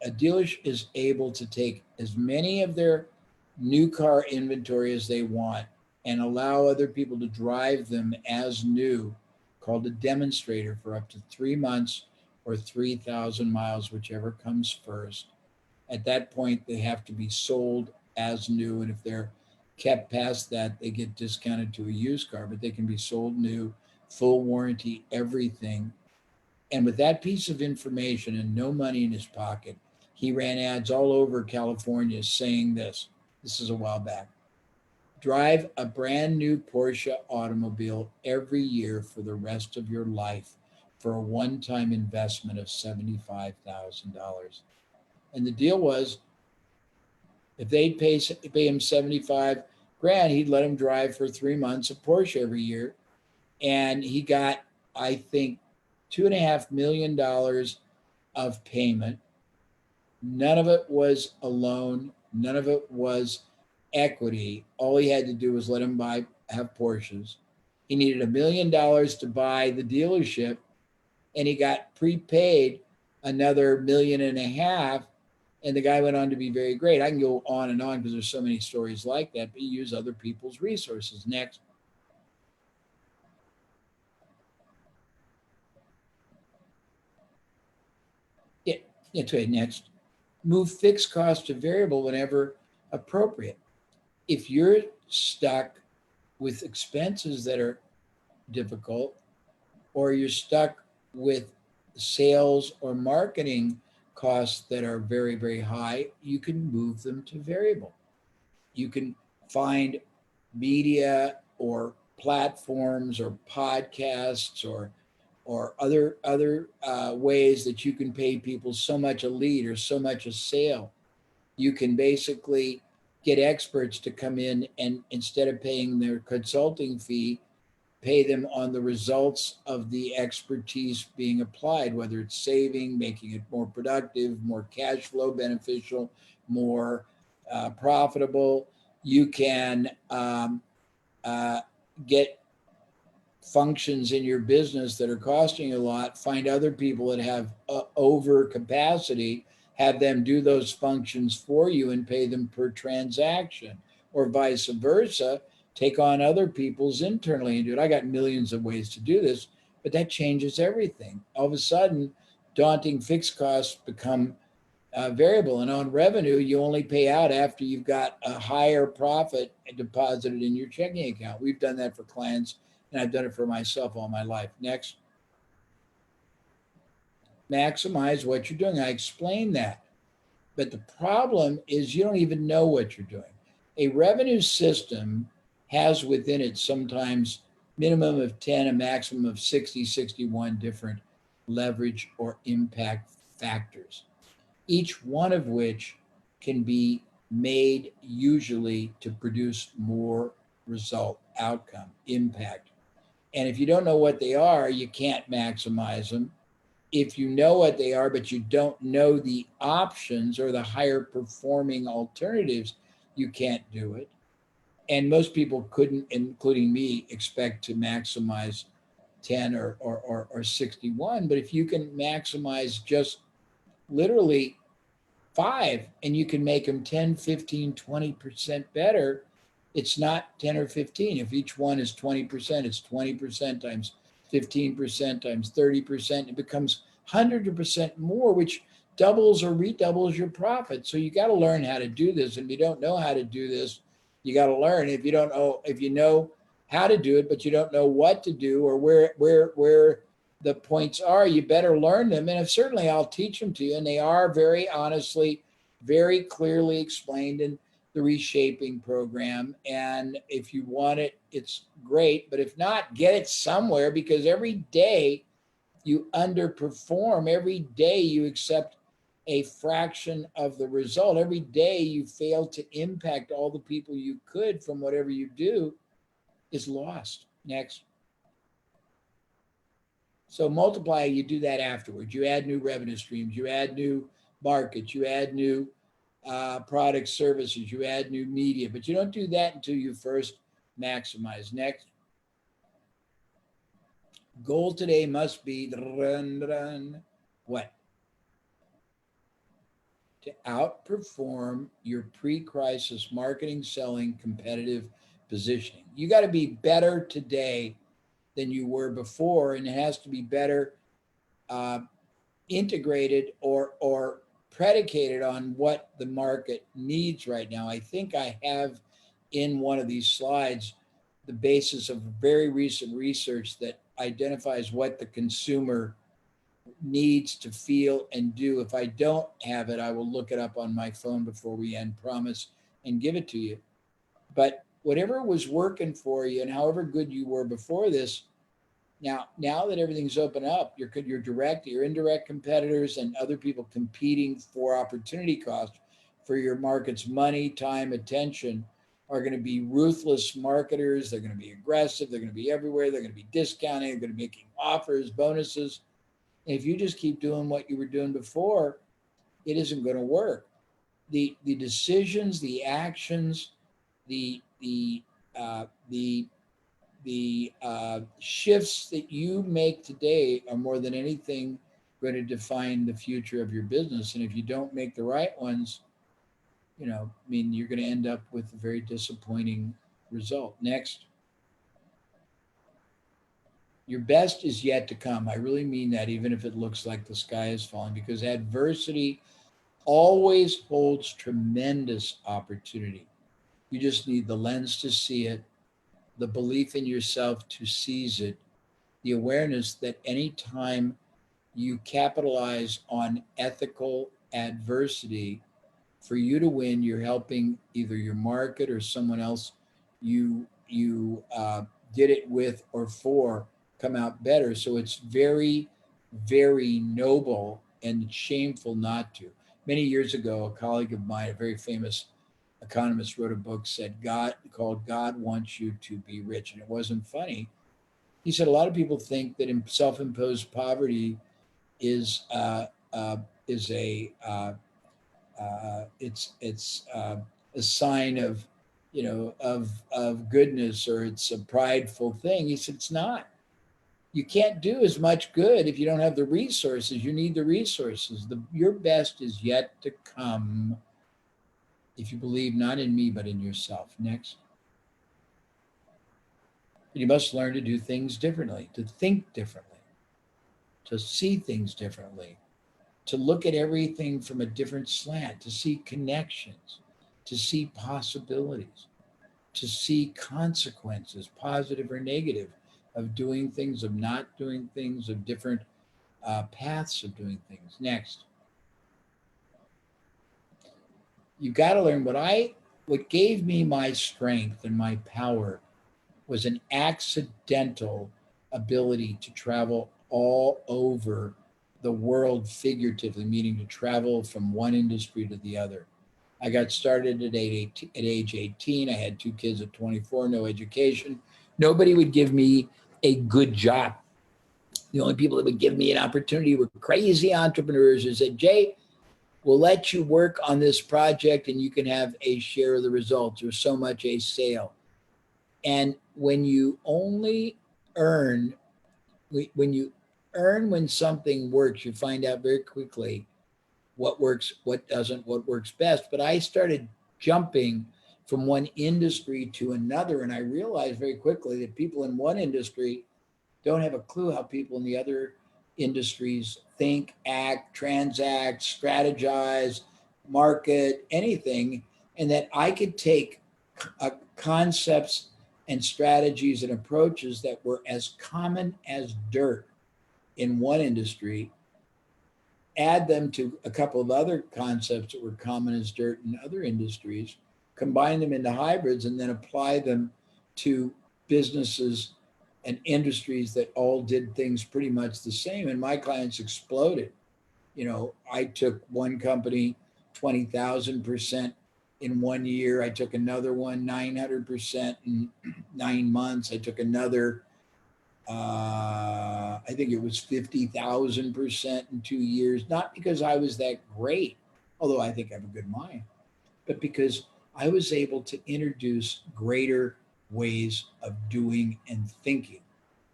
Speaker 2: a dealer is able to take as many of their new car inventory as they want and allow other people to drive them as new, called a demonstrator, for up to 3 months or 3,000 miles, whichever comes first. At that point, they have to be sold as new. And if they're kept past that, they get discounted to a used car, but they can be sold new, full warranty, everything. And with that piece of information and no money in his pocket, he ran ads all over California saying this. This is a while back. Drive a brand new Porsche automobile every year for the rest of your life for a one-time investment of $75,000. And the deal was, if they'd pay him 75 grand, he'd let him drive for 3 months a Porsche every year. And he got, I think, $2.5 million of payment. None of it was a loan. None of it was equity. All he had to do was let him have Porsches. He needed $1 million to buy the dealership, and he got prepaid another $1.5 million. And the guy went on to be very great. I can go on and on because there's so many stories like that, but you use other people's resources. Next. Yeah, it's okay. Next. Move fixed cost to variable whenever appropriate. If you're stuck with expenses that are difficult, or you're stuck with sales or marketing costs that are very, very high, you can move them to variable. You can find media or platforms or podcasts or other ways that you can pay people so much a lead or so much a sale. You can basically get experts to come in, and instead of paying their consulting fee, pay them on the results of the expertise being applied, whether it's saving, making it more productive, more cash flow beneficial, more profitable. You can get functions in your business that are costing you a lot, find other people that have over capacity, have them do those functions for you and pay them per transaction, or vice versa. Take on other people's internally and do it. I got millions of ways to do this, but that changes everything. All of a sudden, daunting fixed costs become variable. And on revenue, you only pay out after you've got a higher profit deposited in your checking account. We've done that for clients, and I've done it for myself all my life. Next. Maximize what you're doing. I explained that. But the problem is you don't even know what you're doing. A revenue system has within it sometimes minimum of 10, a maximum of 60, 61 different leverage or impact factors, each one of which can be made usually to produce more result, outcome, impact. And if you don't know what they are, you can't maximize them. If you know what they are, but you don't know the options or the higher performing alternatives, you can't do it. And most people couldn't, including me, expect to maximize 10 or 61. But if you can maximize just literally 5, and you can make them 10, 15, 20% better, it's not 10 or 15. If each one is 20%, it's 20% times 15% times 30%. It becomes 100% more, which doubles or redoubles your profit. So you got to learn how to do this. And if you don't know how to do this, you got to learn. If you know how to do it, but you don't know what to do or where the points are, you better learn them. And certainly I'll teach them to you. And they are very honestly, very clearly explained in the reshaping program. And if you want it, it's great. But if not, get it somewhere, because every day you underperform. Every day you accept a fraction of the result. Every day you fail to impact all the people you could from whatever you do is lost. Next. So multiply, you do that afterwards. You add new revenue streams, you add new markets, you add new product services, you add new media, but you don't do that until you first maximize. Next. Goal today must be what? To outperform your pre-crisis marketing, selling, competitive positioning. You got to be better today than you were before, and it has to be better integrated or predicated on what the market needs right now. I think I have in one of these slides the basis of very recent research that identifies what the consumer needs to feel and do. If I don't have it, I will look it up on my phone before we end, promise, and give it to you. But whatever was working for you and however good you were before this, now that everything's open up, your direct, your indirect competitors and other people competing for opportunity cost for your market's money, time, attention are going to be ruthless marketers. They're going to be aggressive. They're going to be everywhere. They're going to be discounting. They're going to be making offers, bonuses. And if you just keep doing what you were doing before, it isn't going to work. The decisions, the actions, the shifts that you make today are more than anything going to define the future of your business. And if you don't make the right ones, you're going to end up with a very disappointing result. Next. Your best is yet to come. I really mean that, even if it looks like the sky is falling, because adversity always holds tremendous opportunity. You just need the lens to see it, the belief in yourself to seize it, the awareness that anytime you capitalize on ethical adversity, for you to win, you're helping either your market or someone else you did it with or for come out better. So it's very, very noble and shameful not to. Many years ago, a colleague of mine, a very famous economist, wrote a book called God Wants You to Be Rich. And it wasn't funny. He said a lot of people think that self-imposed poverty is a sign of of goodness, or it's a prideful thing. He said it's not. You can't do as much good if you don't have the resources. You need the resources. Your best is yet to come if you believe not in me, but in yourself. Next. You must learn to do things differently, to think differently, to see things differently, to look at everything from a different slant, to see connections, to see possibilities, to see consequences, positive or negative, of doing things, of not doing things, of different paths of doing things. Next. You got to learn what gave me my strength and my power was an accidental ability to travel all over the world figuratively, meaning to travel from one industry to the other. I got started at age 18. I had 2 kids at 24, no education. Nobody would give me a good job. The only people that would give me an opportunity were crazy entrepreneurs who said, Jay, we'll let you work on this project and you can have a share of the results, or so much a sale. And when you only earn, when something works, you find out very quickly what works, what doesn't, what works best. But I started jumping from one industry to another, and I realized very quickly that people in one industry don't have a clue how people in the other industries think, act, transact, strategize, market, anything, and that I could take concepts and strategies and approaches that were as common as dirt in one industry, add them to a couple of other concepts that were common as dirt in other industries, combine them into hybrids, and then apply them to businesses and industries that all did things pretty much the same. And my clients exploded. I took one company 20,000% in 1 year. I took another one 900% in 9 months. I took another I think it was 50,000% in 2 years, not because I was that great, although I think I have a good mind, but because I was able to introduce greater ways of doing and thinking.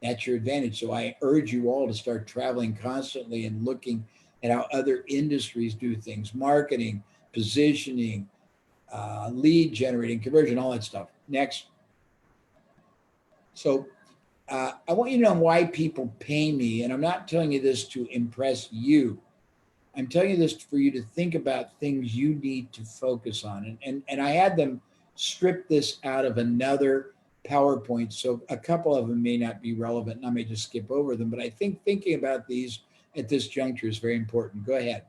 Speaker 2: That's your advantage. So I urge you all to start traveling constantly and looking at how other industries do things, marketing, positioning, lead generating, conversion, all that stuff. Next. So I want you to know why people pay me. And I'm not telling you this to impress you. I'm telling you this for you to think about things you need to focus on. And I had them strip this out of another PowerPoint. So a couple of them may not be relevant and I may just skip over them. But I think thinking about these at this juncture is very important. Go ahead.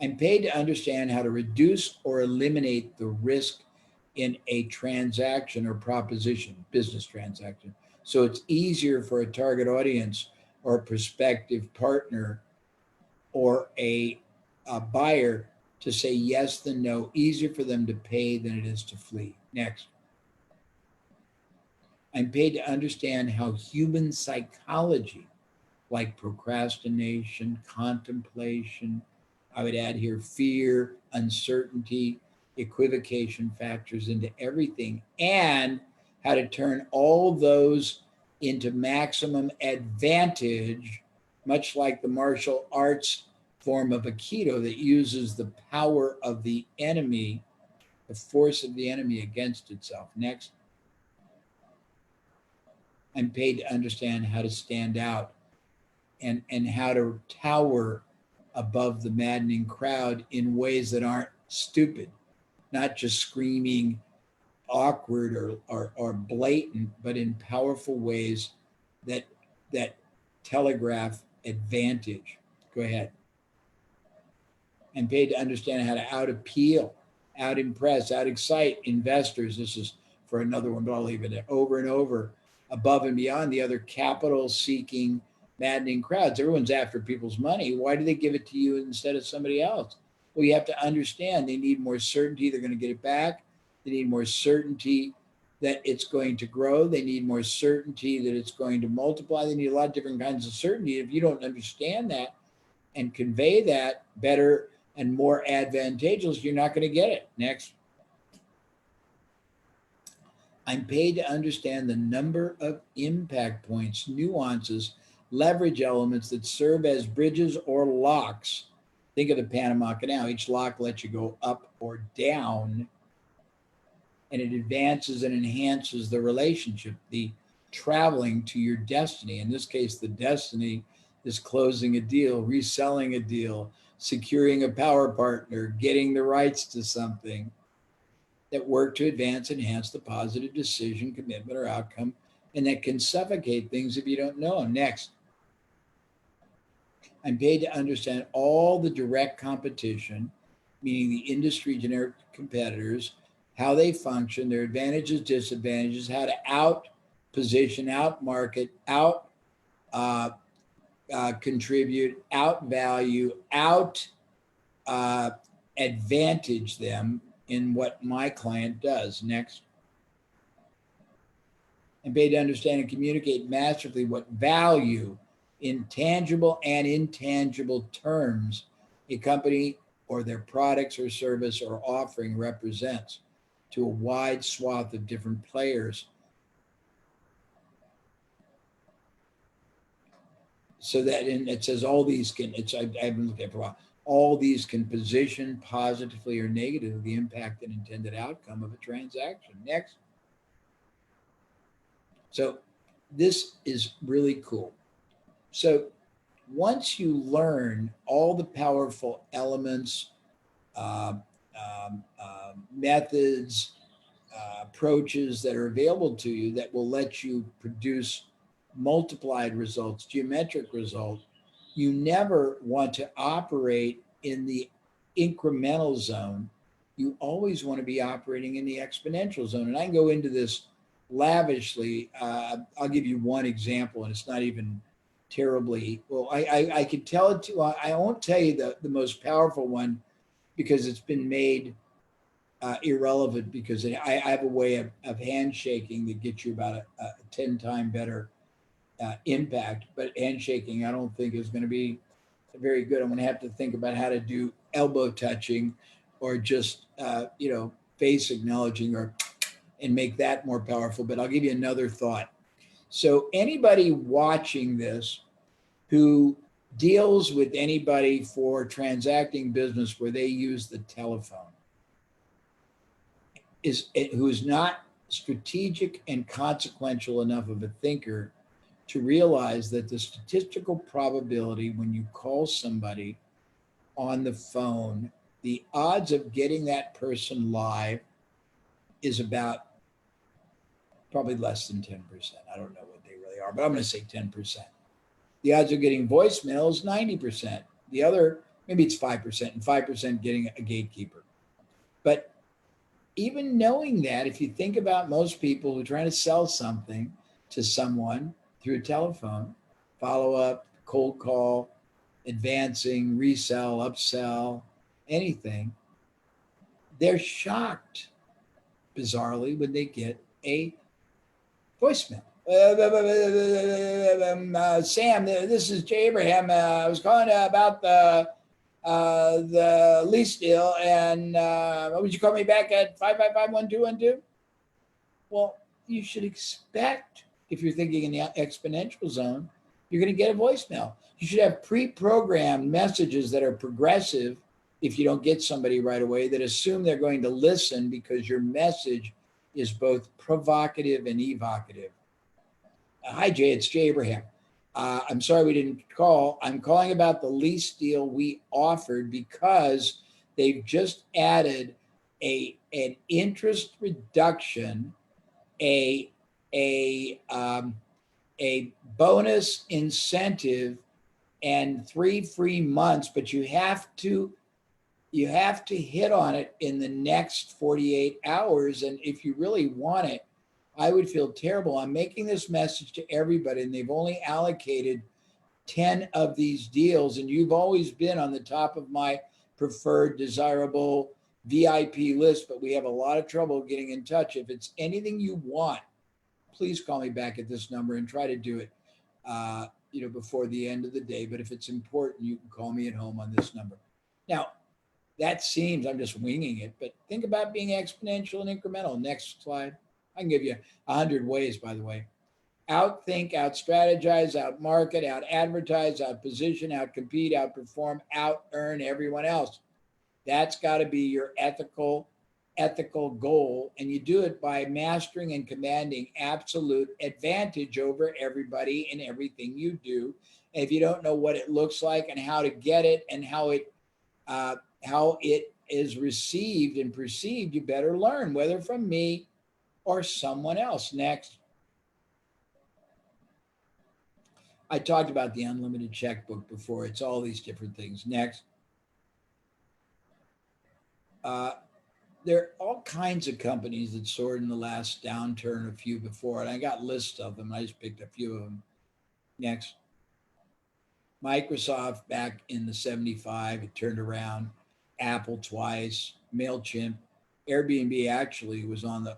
Speaker 2: I'm paid to understand how to reduce or eliminate the risk in a transaction or proposition, business transaction. So it's easier for a target audience or a prospective partner or a buyer to say yes than no, easier for them to pay than it is to flee. Next. I'm paid to understand how human psychology, like procrastination, contemplation, I would add here fear, uncertainty, equivocation factors into everything, and how to turn all those into maximum advantage, much like the martial arts form of Aikido that uses the power of the enemy, the force of the enemy against itself. Next. I'm paid to understand how to stand out and how to tower above the maddening crowd in ways that aren't stupid, not just screaming awkward or blatant, but in powerful ways that telegraph advantage. Go ahead. I'm paid to understand how to out appeal, out impress, out excite investors. This is for another one, but I'll leave it there. Over and over, above and beyond the other capital seeking maddening crowds. Everyone's after people's money. Why do they give it to you instead of somebody else? Well, you have to understand they need more certainty they're going to get it back. They need more certainty that it's going to grow. They need more certainty that it's going to multiply. They need a lot of different kinds of certainty. If you don't understand that and convey that better and more advantageous, you're not going to get it. Next. I'm paid to understand the number of impact points, nuances, leverage elements that serve as bridges or locks. Think of the Panama Canal. Each lock lets you go up or down, and it advances and enhances the relationship, the traveling to your destiny. In this case, the destiny is closing a deal, reselling a deal, securing a power partner, getting the rights to something that work to advance, enhance the positive decision, commitment, or outcome, and that can suffocate things if you don't know them. Next. I'm paid to understand all the direct competition, meaning the industry generic competitors, how they function, their advantages, disadvantages, how to out position, out market, out contribute, out value, out advantage them in what my client does. Next. I'm paid to understand and communicate masterfully what value in tangible and intangible terms a company or their products or service or offering represents to a wide swath of different players. So that it says all these can, I've been looking at it for a while, all these can position positively or negatively the impact and intended outcome of a transaction. Next. So this is really cool. So once you learn all the powerful elements, methods, approaches that are available to you that will let you produce multiplied results, geometric results, you never want to operate in the incremental zone. You always want to be operating in the exponential zone. And I can go into this lavishly. I'll give you one example, and it's not even terribly, well, I could tell it to, I won't tell you the most powerful one because it's been made irrelevant because I have a way of handshaking that gets you about a 10 time better impact. But handshaking, I don't think is going to be very good. I'm going to have to think about how to do elbow touching or just, face acknowledging and make that more powerful. But I'll give you another thought. So anybody watching this who deals with anybody for transacting business where they use the telephone who is not strategic and consequential enough of a thinker to realize that the statistical probability when you call somebody on the phone, the odds of getting that person live is about probably less than 10%. I don't know what they really are, but I'm going to say 10%. The odds of getting voicemail is 90%. The other, maybe it's 5%, and 5% getting a gatekeeper. But even knowing that, if you think about most people who are trying to sell something to someone through a telephone, follow up, cold call, advancing, resell, upsell, anything, they're shocked, bizarrely, when they get a voicemail. Sam, this is Jay Abraham. I was calling about the lease deal, and would you call me back at 555-1212? Well, you should expect, if you're thinking in the exponential zone, you're going to get a voicemail. You should have pre-programmed messages that are progressive if you don't get somebody right away, that assume they're going to listen because your message is both provocative and evocative. Hi, Jay, it's Jay Abraham. I'm sorry we didn't call. I'm calling about the lease deal we offered because they've just added an interest reduction, a bonus incentive, and 3 free months, but you have to hit on it in the next 48 hours. And if you really want it, I would feel terrible. I'm making this message to everybody, and they've only allocated 10 of these deals. And you've always been on the top of my preferred, desirable VIP list, but we have a lot of trouble getting in touch. If it's anything you want, please call me back at this number and try to do it, before the end of the day. But if it's important, you can call me at home on this number. Now, that seems, I'm just winging it, but think about being exponential and incremental. Next slide. I can give you 100 ways, by the way. Outthink, out-strategize, out-market, out-advertise, out-position, out-compete, out-perform, out-earn everyone else. That's got to be your ethical goal. And you do it by mastering and commanding absolute advantage over everybody in everything you do. And if you don't know what it looks like and how to get it and how it is received and perceived, you better learn, whether from me or someone else. Next. I talked about the unlimited checkbook before. It's all these different things. Next. There are all kinds of companies that soared in the last downturn, a few before, and I got lists of them. I just picked a few of them. Next. Microsoft back in the 75, it turned around. Apple twice, MailChimp. Airbnb actually was on the,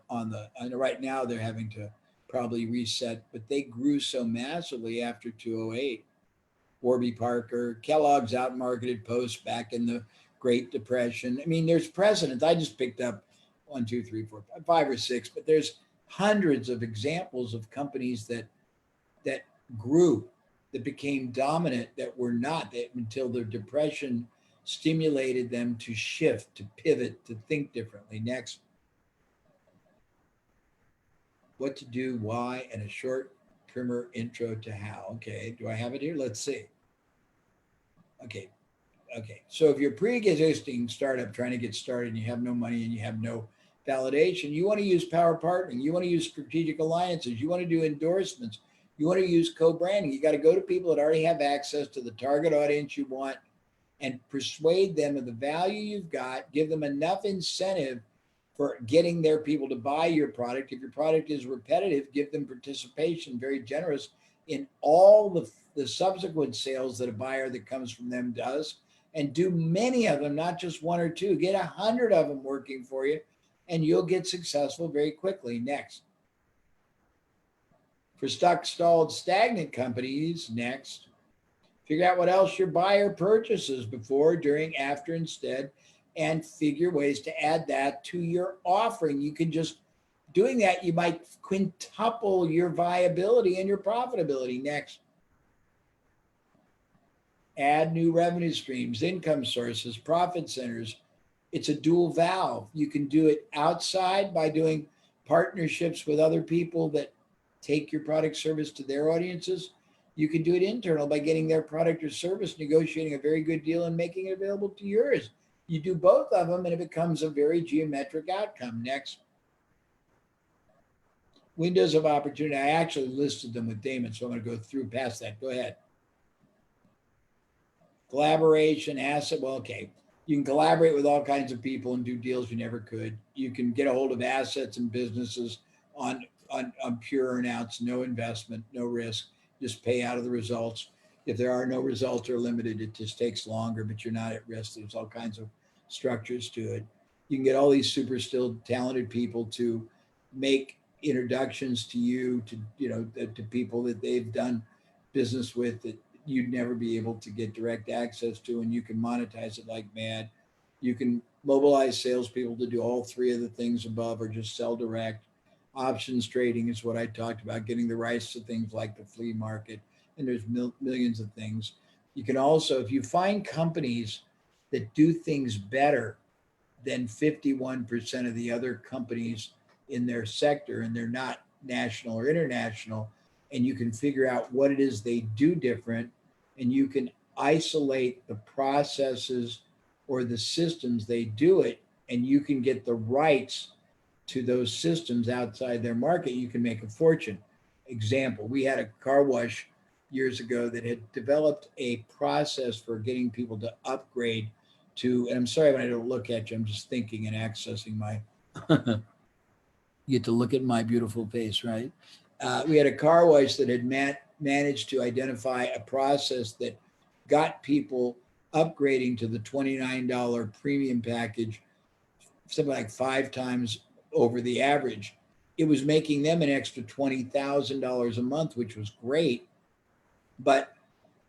Speaker 2: right now they're having to probably reset, but they grew so massively after 2008. Warby Parker, Kellogg's outmarketed Post back in the Great Depression. I mean, there's precedents. I just picked up 1, 2, 3, 4, 5 or 6, but there's hundreds of examples of companies that grew, that became dominant, that were not, until the Depression stimulated them to shift, to pivot, to think differently. Next. What to do, why, and a short primer intro to how. Okay, do I have it here? Let's see. Okay. So if you're a pre-existing startup trying to get started and you have no money and you have no validation, you want to use power partnering, you want to use strategic alliances, you want to do endorsements, you want to use co-branding. You got to go to people that already have access to the target audience you want and persuade them of the value you've got, give them enough incentive for getting their people to buy your product. If your product is repetitive, give them participation, very generous, in all the subsequent sales that a buyer that comes from them does, and do many of them, not just 1 or 2. Get 100 of them working for you and you'll get successful very quickly. Next. For stuck, stalled, stagnant companies, next. Figure out what else your buyer purchases before, during, after, instead, and figure ways to add that to your offering. You can just, doing that, you might quintuple your viability and your profitability. Next. Add new revenue streams, income sources, profit centers. It's a dual valve. You can do it outside by doing partnerships with other people that take your product service to their audiences. You can do it internal by getting their product or service, negotiating a very good deal and making it available to yours. You do both of them and it becomes a very geometric outcome. Next. Windows of opportunity. I actually listed them with Damon, so I'm going to go through past that. Go ahead. Collaboration, asset. Well, okay. You can collaborate with all kinds of people and do deals you never could. You can get a hold of assets and businesses on pure earnouts, no investment, no risk, just pay out of the results. If there are no results or limited, it just takes longer, but you're not at risk. There's all kinds of structures to it. You can get all these super skilled, talented people to make introductions to you, to people that they've done business with that you'd never be able to get direct access to, and you can monetize it like mad. You can mobilize salespeople to do all three of the things above or just sell direct. Options trading is what I talked about, getting the rights to things like the flea market, and there's millions of things. You can also, if you find companies that do things better than 51% of the other companies in their sector, and they're not national or international, and you can figure out what it is they do different, and you can isolate the processes or the systems they do it, and you can get the rights to those systems outside their market, you can make a fortune. Example, we had a car wash years ago that had developed a process for getting people to upgrade to, and I'm sorry when I don't look at you, I'm just thinking and accessing my, you get to look at my beautiful face, right? We had a car wash that had managed to identify a process that got people upgrading to the $29 premium package, something like 5 times over the average. It was making them an extra $20,000 a month, which was great, but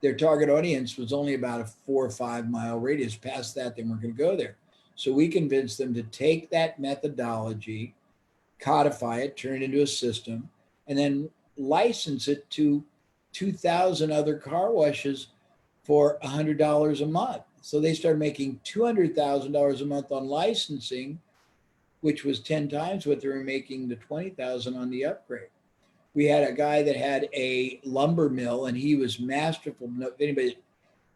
Speaker 2: their target audience was only about a 4 or 5 mile radius. Past that, they weren't going to go there. So we convinced them to take that methodology, codify it, turn it into a system, and then license it to 2,000 other car washes for $100 a month. So they started making $200,000 a month on licensing, which was 10 times what they were making the 20,000 on the upgrade. We had a guy that had a lumber mill, and he was masterful. If anybody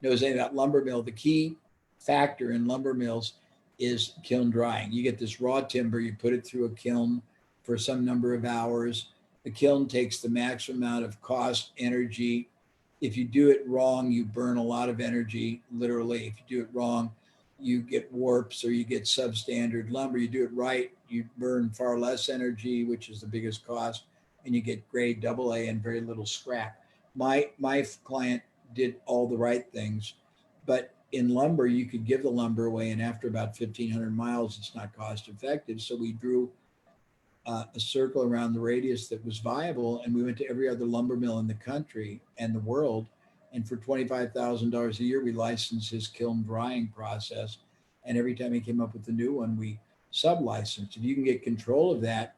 Speaker 2: knows anything about lumber mill, the key factor in lumber mills is kiln drying. You get this raw timber, you put it through a kiln for some number of hours. The kiln takes the maximum amount of cost, energy. If you do it wrong, you burn a lot of energy, literally. If you do it wrong, you get warps or you get substandard lumber. You do it right, you burn far less energy, which is the biggest cost, and you get grade AA and very little scrap. My client did all the right things, but in lumber, you could give the lumber away, and after about 1,500 miles, it's not cost effective. So we drew a circle around the radius that was viable, and we went to every other lumber mill in the country and the world. And for $25,000 a year, we licensed his kiln drying process. And every time he came up with a new one, we sub-licensed. If you can get control of that,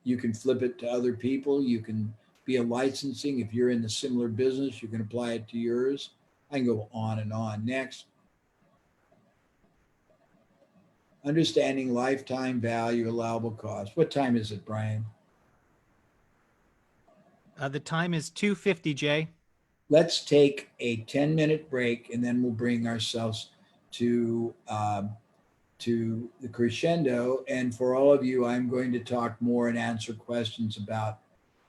Speaker 2: you can flip it to other people. You can be a licensing. If you're in a similar business, you can apply it to yours. I can go on and on. Next. Understanding lifetime value, allowable cost. What time is it, Brian?
Speaker 3: The time is 2:50, Jay.
Speaker 2: Let's take a 10-minute break, and then we'll bring ourselves to the crescendo. And for all of you, I'm going to talk more and answer questions about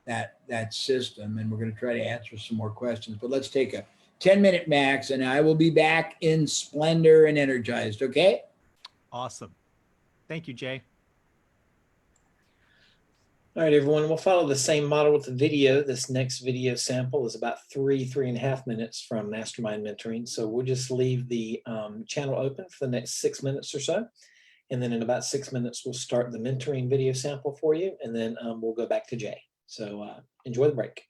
Speaker 2: that system, and we're going to try to answer some more questions. But let's take a 10-minute max, and I will be back in splendor and energized, okay?
Speaker 3: Awesome. Thank you, Jay.
Speaker 1: All right, everyone, we'll follow the same model with the video. This next video sample is about 3.5 minutes from Mastermind Mentoring. So we'll just leave the channel open for the next 6 minutes or so. And then in about 6 minutes, we'll start the mentoring video sample for you. And then we'll go back to Jay. So enjoy the break.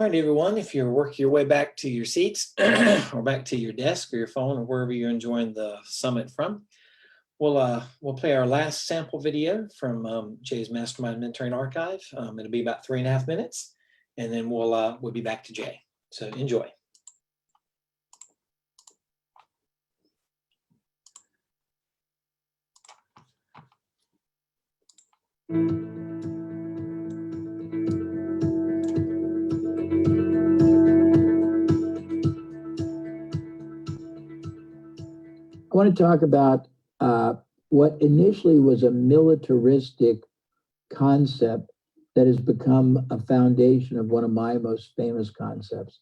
Speaker 1: All right, everyone, if you're working your way back to your seats or back to your desk or your phone or wherever you're enjoying the summit from, we'll play our last sample video from Jay's Mastermind Mentoring Archive. It'll be about 3.5 minutes, and then we'll be back to Jay. So enjoy.
Speaker 4: I want to talk about what initially was a militaristic concept that has become a foundation of one of my most famous concepts.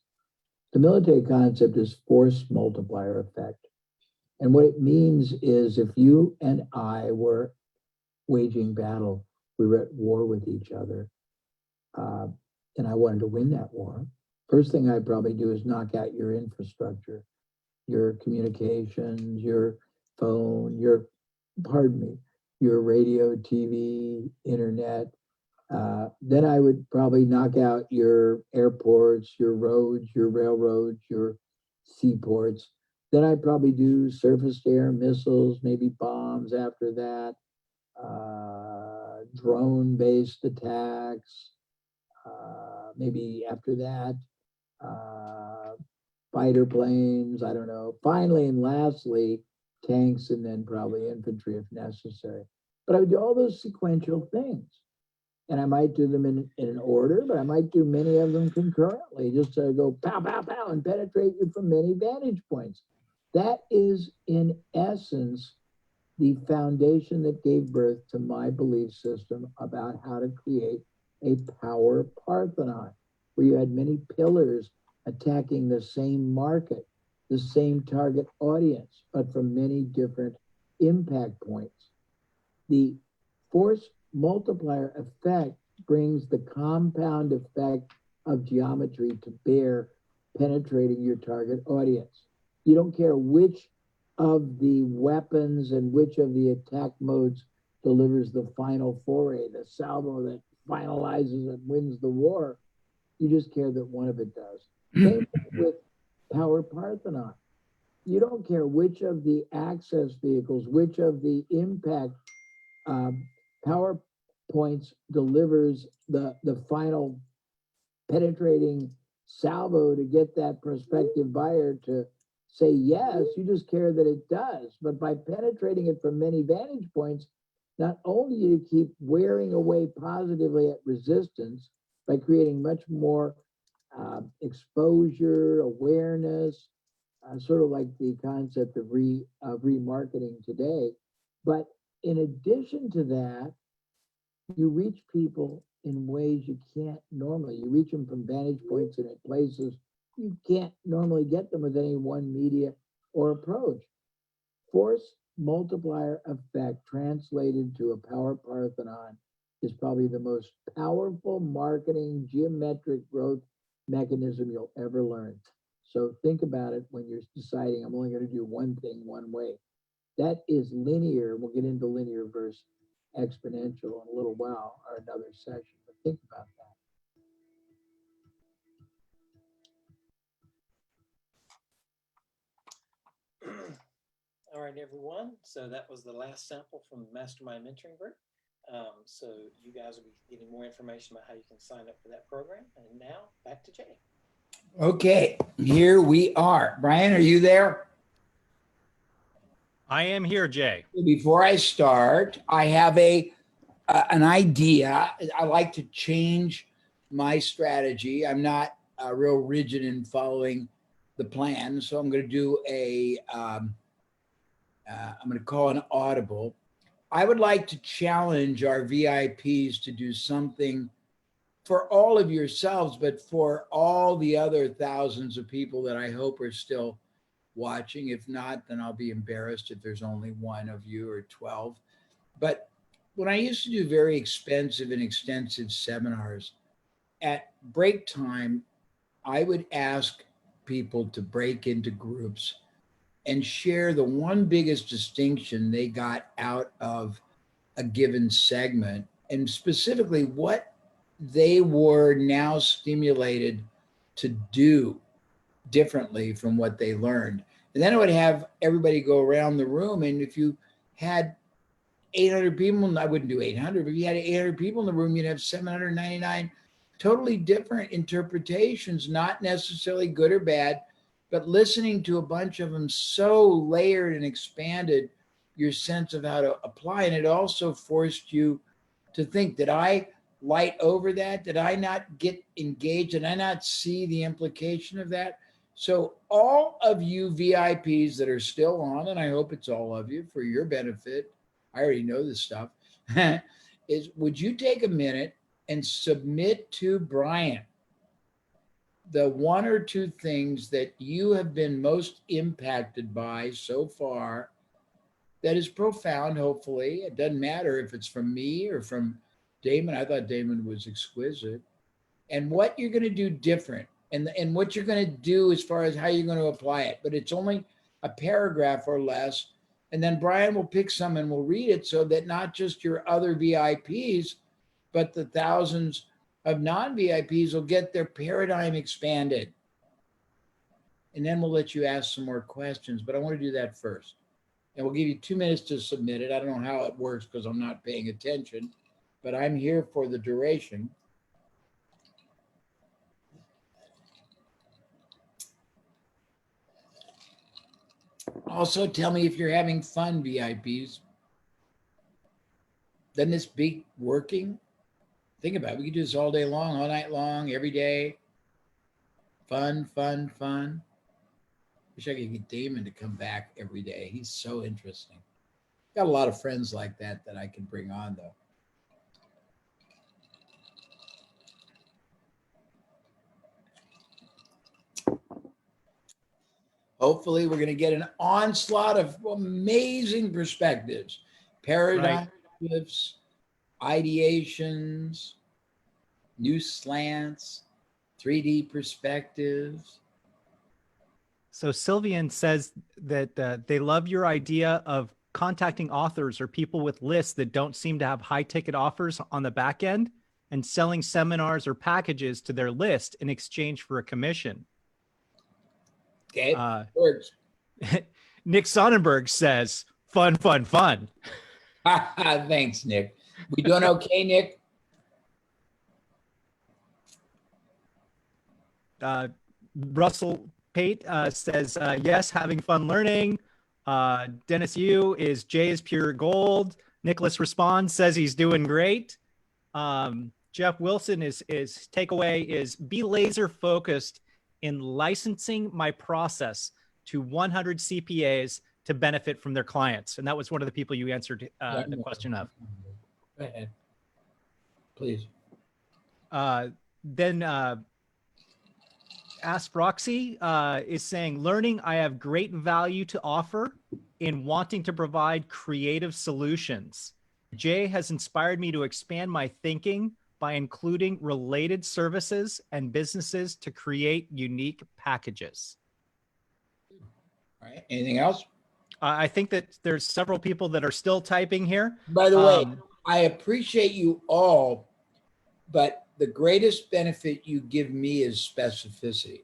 Speaker 4: The military concept is force multiplier effect. And what it means is if you and I were waging battle, we were at war with each other, and I wanted to win that war, first thing I'd probably do is knock out your infrastructure, your communications, your phone, your radio, TV, internet. Then I would probably knock out your airports, your roads, your railroads, your seaports. Then I'd probably do surface to air missiles, maybe bombs after that, drone-based attacks, maybe after that, fighter planes, I don't know. Finally and lastly, tanks, and then probably infantry if necessary. But I would do all those sequential things. And I might do them in an order, but I might do many of them concurrently, just to go pow, pow, pow, and penetrate you from many vantage points. That is, in essence, the foundation that gave birth to my belief system about how to create a power Parthenon, where you had many pillars attacking the same market, the same target audience, but from many different impact points. The force multiplier effect brings the compound effect of geometry to bear, penetrating your target audience. You don't care which of the weapons and which of the attack modes delivers the final foray, the salvo that finalizes and wins the war. You just care that one of it does. Same with Power Parthenon. You don't care which of the access vehicles, which of the impact power points delivers the final penetrating salvo to get that prospective buyer to say yes. You just care that it does. But by penetrating it from many vantage points, not only do you keep wearing away positively at resistance by creating much more exposure, awareness, sort of like the concept of remarketing today. But in addition to that, you reach people in ways you can't normally. You reach them from vantage points and at places you can't normally get them with any one media or approach. Force multiplier effect translated to a power Parthenon is probably the most powerful marketing geometric growth mechanism you'll ever learn. So think about it when you're deciding, I'm only going to do one thing one way. That is linear. We'll get into linear versus exponential in a little while or another session, but think about that.
Speaker 1: All right, everyone. So that was the last sample from the Mastermind Mentoring Group. So you guys will be getting more information about how you can sign up for that program. And now back to Jay.
Speaker 2: Okay, here we are. Brian, are you there?
Speaker 3: I am here, Jay.
Speaker 2: Before I start, I have an idea. I like to change my strategy. I'm not real rigid in following the plan, so I'm going to do I'm going to call an audible. I would like to challenge our VIPs to do something for all of yourselves, but for all the other thousands of people that I hope are still watching. If not, then I'll be embarrassed if there's only one of you or 12. But when I used to do very expensive and extensive seminars, at break time, I would ask people to break into groups and share the one biggest distinction they got out of a given segment, and specifically what they were now stimulated to do differently from what they learned. And then I would have everybody go around the room. And if you had 800 people, I wouldn't do 800, but if you had 800 people in the room, you'd have 799 totally different interpretations, not necessarily good or bad, but listening to a bunch of them so layered and expanded your sense of how to apply. And it also forced you to think, did I light over that? Did I not get engaged? Did I not see the implication of that? So all of you VIPs that are still on, and I hope it's all of you for your benefit, I already know this stuff, is would you take a minute and submit to Brian the one or two things that you have been most impacted by so far that is profound, hopefully. It doesn't matter if it's from me or from Damon. I thought Damon was exquisite. And what you're going to do different and what you're going to do as far as how you're going to apply it. But it's only a paragraph or less. And then Brian will pick some and we'll read it so that not just your other VIPs, but the thousands of non-VIPs will get their paradigm expanded. And then we'll let you ask some more questions, but I want to do that first. And we'll give you 2 minutes to submit it. I don't know how it works because I'm not paying attention, but I'm here for the duration. Also, tell me if you're having fun, VIPs. Doesn't this beat working? Think about it. We could do this all day long, all night long, every day. Fun, fun, fun. Wish I could get Damon to come back every day. He's so interesting. Got a lot of friends like that I can bring on, though. Hopefully, we're going to get an onslaught of amazing perspectives, paradigm shifts, ideations, new slants, 3D perspectives.
Speaker 3: So Sylvian says that they love your idea of contacting authors or people with lists that don't seem to have high ticket offers on the back end and selling seminars or packages to their list in exchange for a commission.
Speaker 2: Okay, works.
Speaker 3: Nick Sonnenberg says, fun, fun, fun.
Speaker 2: Thanks, Nick. We doing okay, Nick?
Speaker 3: Russell Pate says, yes, having fun learning. Dennis Yu is Jay is pure gold. Nicholas responds, says he's doing great. Jeff Wilson is takeaway is be laser focused in licensing my process to 100 CPAs to benefit from their clients. And that was one of the people you answered the question of.
Speaker 2: Go ahead. Please.
Speaker 3: Then Ask Roxy is saying, learning, I have great value to offer in wanting to provide creative solutions. Jay has inspired me to expand my thinking by including related services and businesses to create unique packages.
Speaker 2: All right. Anything else?
Speaker 3: I think that there's several people that are still typing here.
Speaker 2: By the way, I appreciate you all, but the greatest benefit you give me is specificity.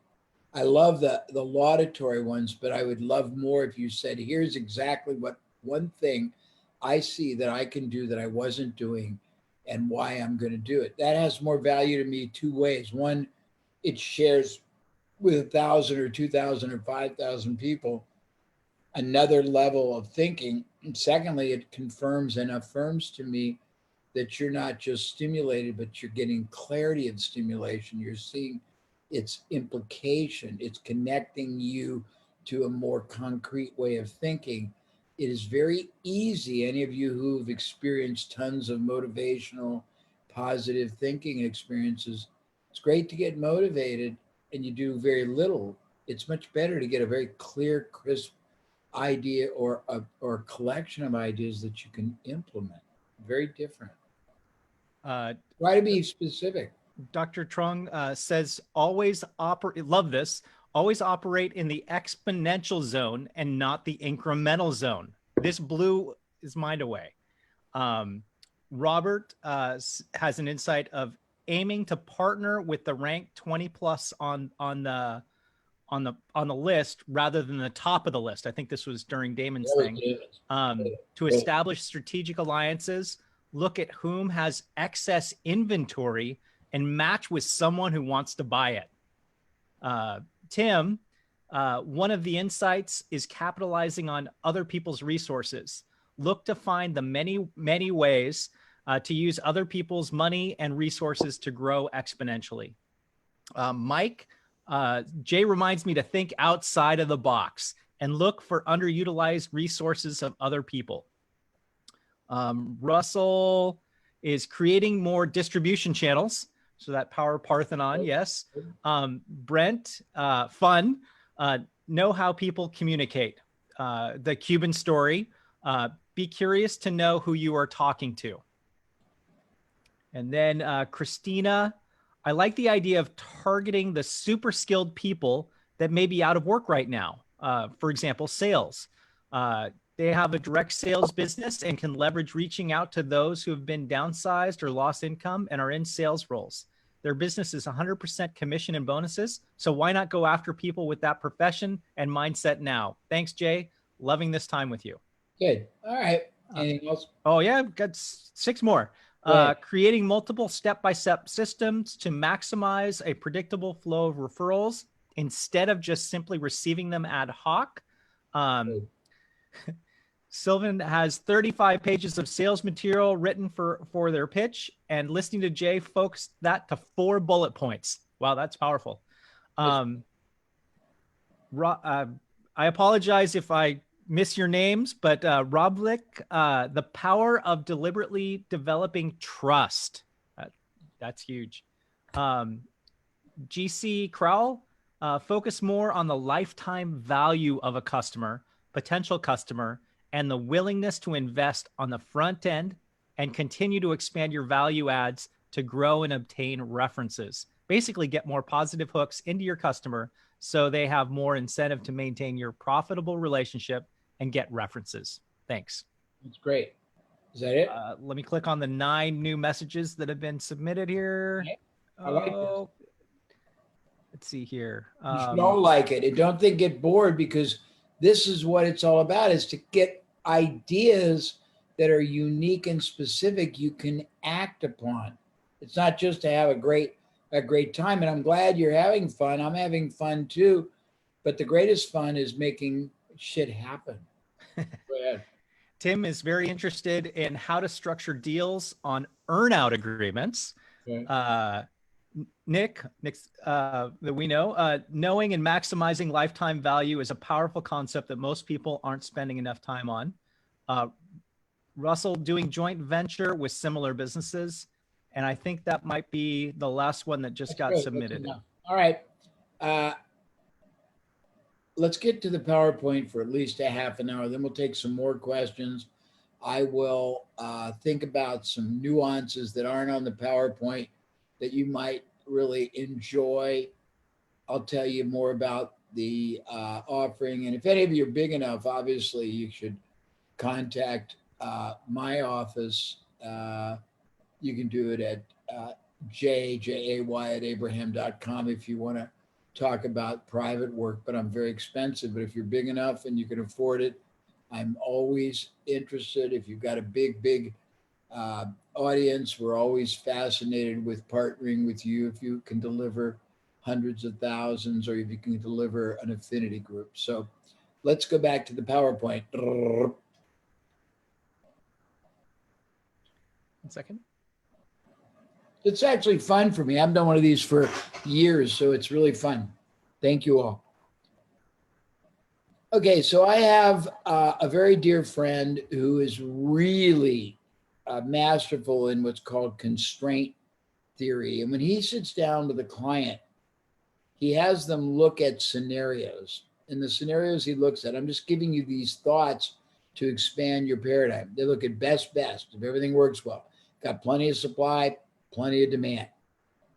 Speaker 2: I love the laudatory ones, but I would love more if you said, here's exactly what one thing I see that I can do that I wasn't doing and why I'm going to do it. That has more value to me 2 ways. One, it shares with 1,000 or 2,000 or 5,000 people another level of thinking. And secondly, it confirms and affirms to me that you're not just stimulated, but you're getting clarity of stimulation. You're seeing its implication. It's connecting you to a more concrete way of thinking. It is very easy. Any of you who've experienced tons of motivational, positive thinking experiences, it's great to get motivated and you do very little. It's much better to get a very clear, crisp idea or a collection of ideas that you can implement. Very different. Try to be specific.
Speaker 3: Dr. Trung says, always operate, love this, always operate in the exponential zone and not the incremental zone. This blew his mind away. Robert has an insight of aiming to partner with the rank 20 plus on the list rather than the top of the list. I think this was during Damon's thing. To establish strategic alliances, look at whom has excess inventory and match with someone who wants to buy it. Tim, one of the insights is capitalizing on other people's resources. Look to find the many ways to use other people's money and resources to grow exponentially. Mike, Jay reminds me to think outside of the box and look for underutilized resources of other people. Russell is creating more distribution channels. So that Power Parthenon, yes. Brent, fun. Know how people communicate. The Cuban story. Be curious to know who you are talking to. And then Christina, I like the idea of targeting the super skilled people that may be out of work right now. For example, sales. They have a direct sales business and can leverage reaching out to those who have been downsized or lost income and are in sales roles. Their business is 100% commission and bonuses. So why not go after people with that profession and mindset now? Thanks, Jay. Loving this time with you.
Speaker 2: Good. All right. Anything else?
Speaker 3: Oh, yeah. Got 6 more. Creating multiple step-by-step systems to maximize a predictable flow of referrals instead of just simply receiving them ad hoc. Sylvan has 35 pages of sales material written for their pitch, and listening to Jay focused that to 4 bullet points. Wow, that's powerful. I apologize if I miss your names, but Roblick, the power of deliberately developing trust. That's huge. GC Crowell, focus more on the lifetime value of a customer, potential customer, and the willingness to invest on the front end and continue to expand your value adds to grow and obtain references. Basically, get more positive hooks into your customer so they have more incentive to maintain your profitable relationship and get references. Thanks.
Speaker 2: That's great. Is that it?
Speaker 3: Let me click on the 9 new messages that have been submitted here.
Speaker 2: Okay. I like this.
Speaker 3: Let's see here.
Speaker 2: You should all like it. And don't think get bored, because this is what it's all about, is to get ideas that are unique and specific you can act upon. It's not just to have a great time. And I'm glad you're having fun. I'm having fun too. But the greatest fun is making shit happen. Go ahead.
Speaker 3: Tim is very interested in how to structure deals on earnout agreements. Okay. Nick, that we know, knowing and maximizing lifetime value is a powerful concept that most people aren't spending enough time on. Russell, doing joint venture with similar businesses. And I think that might be the last one that just got submitted.
Speaker 2: All right. Let's get to the PowerPoint for at least a half an hour. Then we'll take some more questions. I will think about some nuances that aren't on the PowerPoint that you might really enjoy. I'll tell you more about the offering. And if any of you are big enough, obviously you should contact my office. You can do it at jay@abraham.com if you want to talk about private work, but I'm very expensive. But if you're big enough and you can afford it, I'm always interested. If you've got a big audience, we're always fascinated with partnering with you if you can deliver hundreds of thousands, or if you can deliver an affinity group. So let's go back to the PowerPoint.
Speaker 3: 1 second.
Speaker 2: It's actually fun for me. I've done one of these for years, so it's really fun. Thank you all. Okay, so I have a very dear friend who is really masterful in what's called constraint theory. And when he sits down with a client, he has them look at scenarios. And the scenarios he looks at, I'm just giving you these thoughts to expand your paradigm. They look at best, if everything works well. Got plenty of supply, plenty of demand.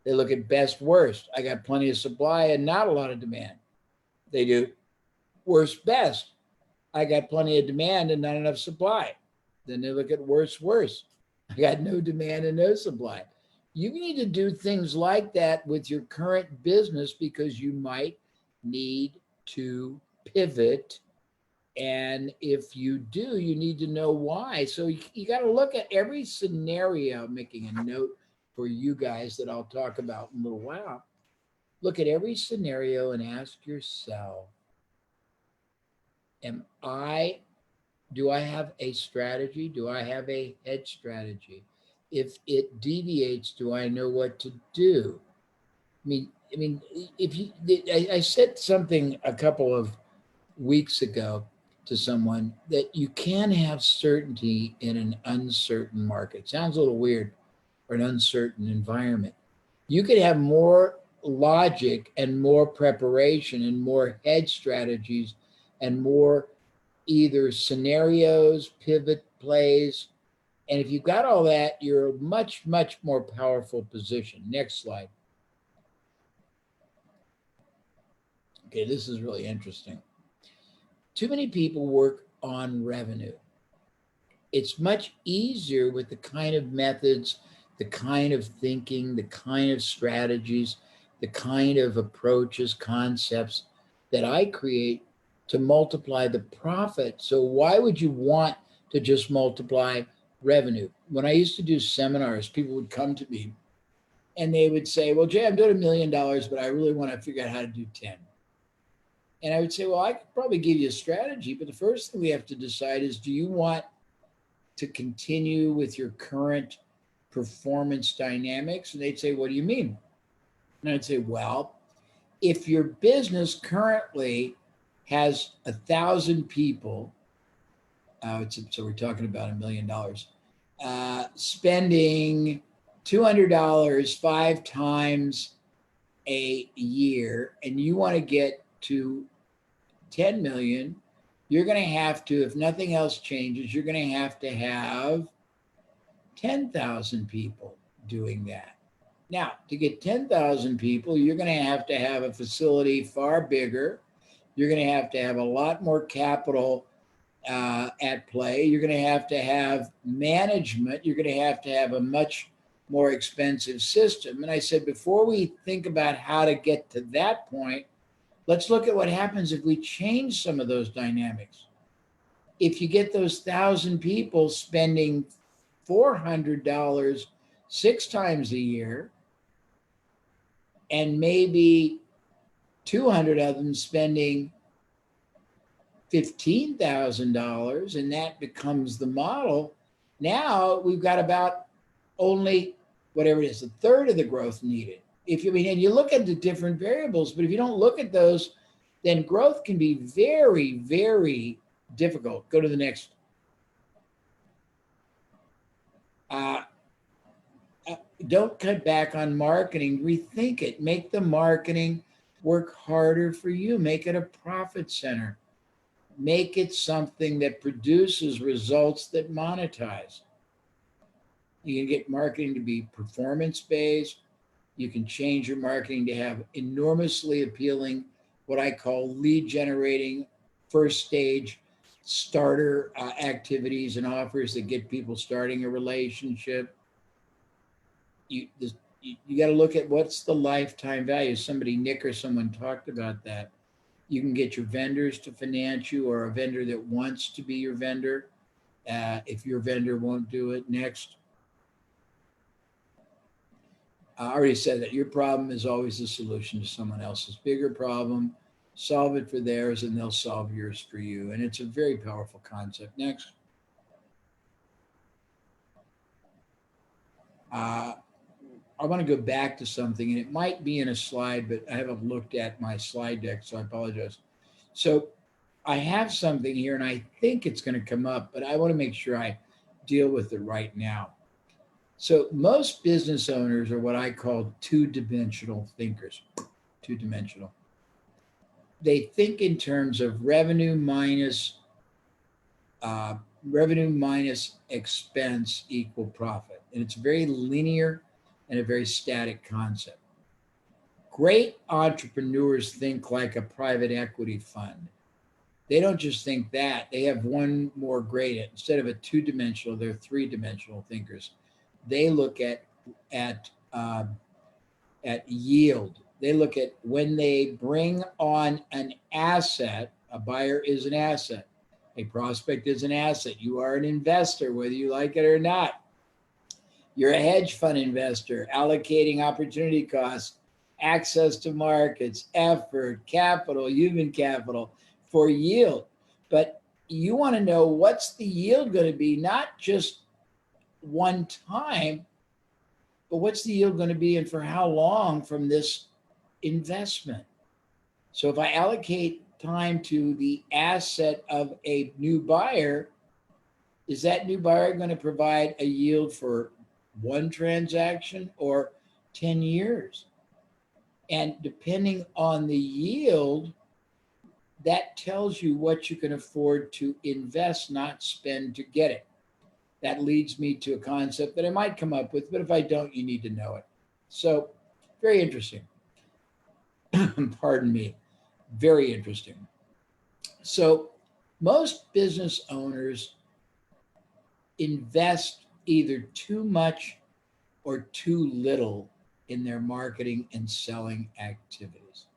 Speaker 2: They look at best, worst. I got plenty of supply and not a lot of demand. They do worst, best. I got plenty of demand and not enough supply. Then they look at worst, worst. I got no demand and no supply. You need to do things like that with your current business because you might need to pivot. And if you do, you need to know why. So you got to look at every scenario. I'm making a note for you guys that I'll talk about in a little while. Look at every scenario and ask yourself, do I have a strategy? Do I have a hedge strategy? If it deviates, do I know what to do? I mean, if you, I said something a couple of weeks ago to someone that you can have certainty in an uncertain market. Sounds a little weird, or an uncertain environment. You could have more logic and more preparation and more hedge strategies and more either scenarios, pivot plays. And if you've got all that, you're a much, much more powerful position. Next slide. Okay, this is really interesting. Too many people work on revenue. It's much easier with the kind of methods, the kind of thinking, the kind of strategies, the kind of approaches, concepts that I create to multiply the profit. So why would you want to just multiply revenue? When I used to do seminars, people would come to me and they would say, well, Jay, I'm doing $1 million, but I really want to figure out how to do 10. And I would say, well, I could probably give you a strategy, but the first thing we have to decide is, do you want to continue with your current performance dynamics? And they'd say, what do you mean? And I'd say, well, if your business currently has 1,000 people, so we're talking about $1 million, spending $200 5 times a year, and you want to get to 10 million, you're going to have to, if nothing else changes, you're going to have 10,000 people doing that. Now, to get 10,000 people, you're going to have a facility far bigger. You're going to have a lot more capital at play. You're going to have management. You're going to have a much more expensive system. And I said, before we think about how to get to that point, let's look at what happens if we change some of those dynamics. If you get those 1,000 people spending $400 6 times a year, and maybe 200 of them spending $15,000, and that becomes the model, now we've got about only whatever it is, 1/3 of the growth needed. If you and you look at the different variables, but if you don't look at those, then growth can be very, very difficult. Go to the next. Don't cut back on marketing. Rethink it. Make the marketing work harder for you. Make it a profit center. Make it something that produces results that monetize. You can get marketing to be performance-based. You can change your marketing to have enormously appealing, what I call lead generating, first stage starter activities and offers that get people starting a relationship. You got to look at what's the lifetime value. Nick or someone talked about that. You can get your vendors to finance you, or a vendor that wants to be your vendor. If your vendor won't do it, next. I already said that your problem is always the solution to someone else's bigger problem. Solve it for theirs and they'll solve yours for you. And it's a very powerful concept. Next. I want to go back to something, and it might be in a slide, but I haven't looked at my slide deck, so I apologize. So I have something here, and I think it's going to come up, but I want to make sure I deal with it right now. So most business owners are what I call two-dimensional thinkers. Two-dimensional. They think in terms of revenue minus expense equal profit. And it's very linear and a very static concept. Great entrepreneurs think like a private equity fund. They don't just think that. They have one more grade. Instead of a two-dimensional, they're three-dimensional thinkers. They look at at yield. They look at when they bring on an asset. A buyer is an asset. A prospect is an asset. You are an investor, whether you like it or not. You're a hedge fund investor, allocating opportunity costs, access to markets, effort, capital, human capital for yield. But you want to know what's the yield going to be, not just one time, but what's the yield going to be and for how long from this investment? So if I allocate time to the asset of a new buyer, is that new buyer going to provide a yield for one transaction or 10 years? And depending on the yield, that tells you what you can afford to invest, not spend to get it. That leads me to a concept that I might come up with, but if I don't, you need to know it. So, very interesting. Pardon me. Very interesting. So, most business owners invest either too much or too little in their marketing and selling activities.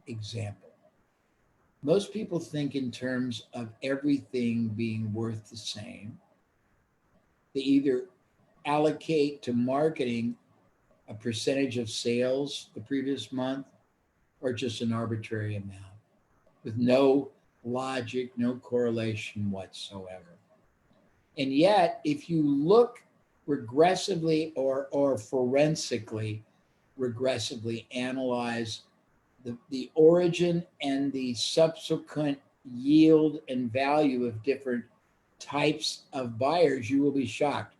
Speaker 2: Example. Most people think in terms of everything being worth the same. They either allocate to marketing a percentage of sales the previous month or just an arbitrary amount with no logic, no correlation whatsoever. And yet, if you look regressively or forensically, regressively analyze the origin and the subsequent yield and value of different types of buyers, you will be shocked.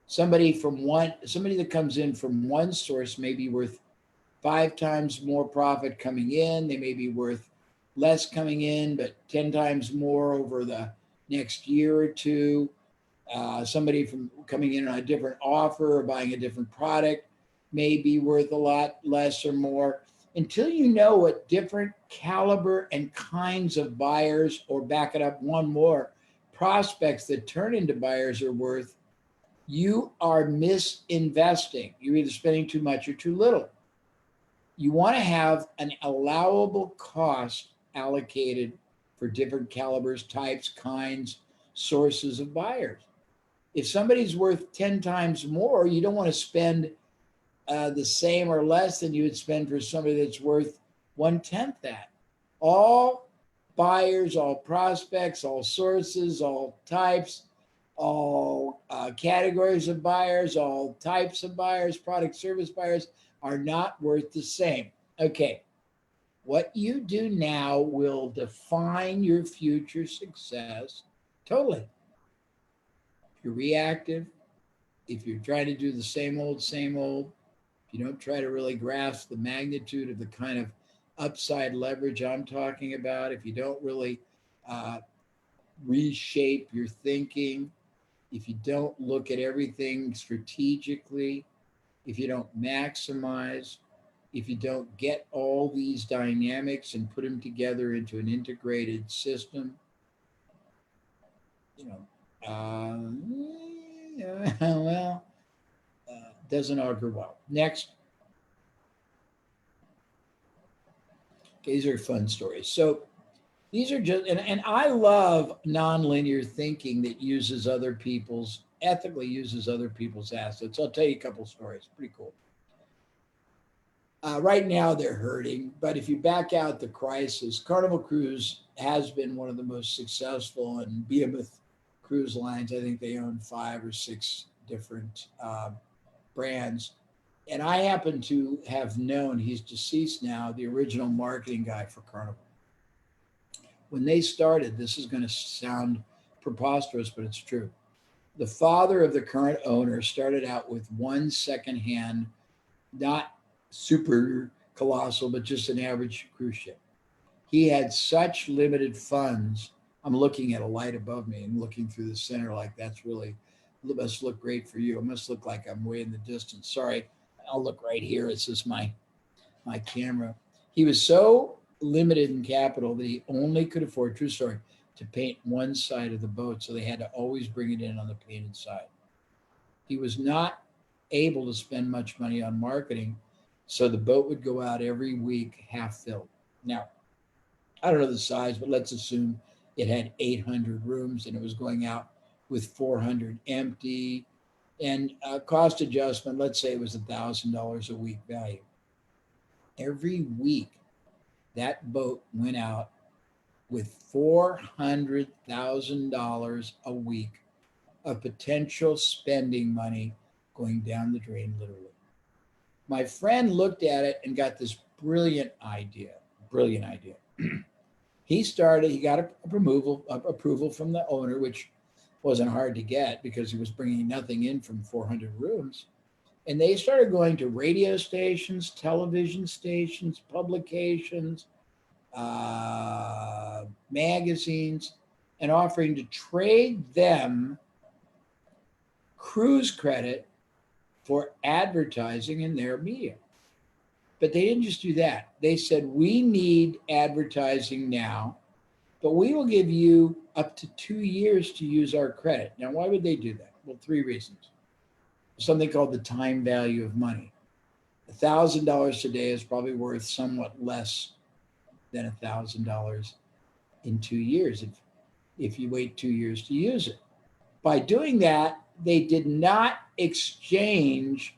Speaker 2: Somebody that comes in from one source may be worth 5 times more profit coming in. They may be worth less coming in, but 10 times more over the next year or two. Somebody from coming in on a different offer or buying a different product may be worth a lot less or more. Until you know what different caliber and kinds of buyers, or back it up one more, prospects that turn into buyers are worth, you are misinvesting. You're either spending too much or too little. You want to have an allowable cost allocated for different calibers, types, kinds, sources of buyers. If somebody's worth 10 times more, you don't want to spend the same or less than you would spend for somebody that's worth 1/10 that. All buyers, all prospects, all sources, all types, all categories of buyers, all types of buyers, product service buyers are not worth the same. Okay, what you do now will define your future success totally. If you're reactive, if you're trying to do the same old, if you don't try to really grasp the magnitude of the kind of upside leverage I'm talking about, if you don't really reshape your thinking, if you don't look at everything strategically, if you don't maximize, if you don't get all these dynamics and put them together into an integrated system, doesn't augur well. Next. Okay, these are fun stories. So these are just, and I love nonlinear thinking that ethically uses other people's assets. I'll tell you a couple stories. Pretty cool. Right now they're hurting, but if you back out the crisis, Carnival Cruise has been one of the most successful, and Behemoth Cruise Lines, I think they own 5 or 6 different brands. And I happen to have known, he's deceased now, the original marketing guy for Carnival. When they started, this is going to sound preposterous, but it's true. The father of the current owner started out with one secondhand, not super colossal, but just an average cruise ship. He had such limited funds. I'm looking at a light above me and looking through the center like that's really, it must look great for you. It must look like I'm way in the distance. Sorry, I'll look right here. It's just my camera. He was so limited in capital that he only could afford, true story, to paint one side of the boat. So they had to always bring it in on the painted side. He was not able to spend much money on marketing. So the boat would go out every week half filled. Now, I don't know the size, but let's assume it had 800 rooms and it was going out with 400 empty. And cost adjustment, let's say it was $1,000 a week value. Every week, that boat went out with $400,000 a week of potential spending money going down the drain, literally. My friend looked at it and got this brilliant idea. He got approval from the owner, which wasn't hard to get because he was bringing nothing in from 400 rooms. And they started going to radio stations, television stations, publications, magazines, and offering to trade them cruise credit for advertising in their media. But they didn't just do that. They said, we need advertising now, but we will give you up to 2 years to use our credit. Now, why would they do that? Well, 3 reasons. Something called the time value of money. $1,000 today is probably worth somewhat less than $1,000 in 2 years if you wait 2 years to use it. By doing that, they did not exchange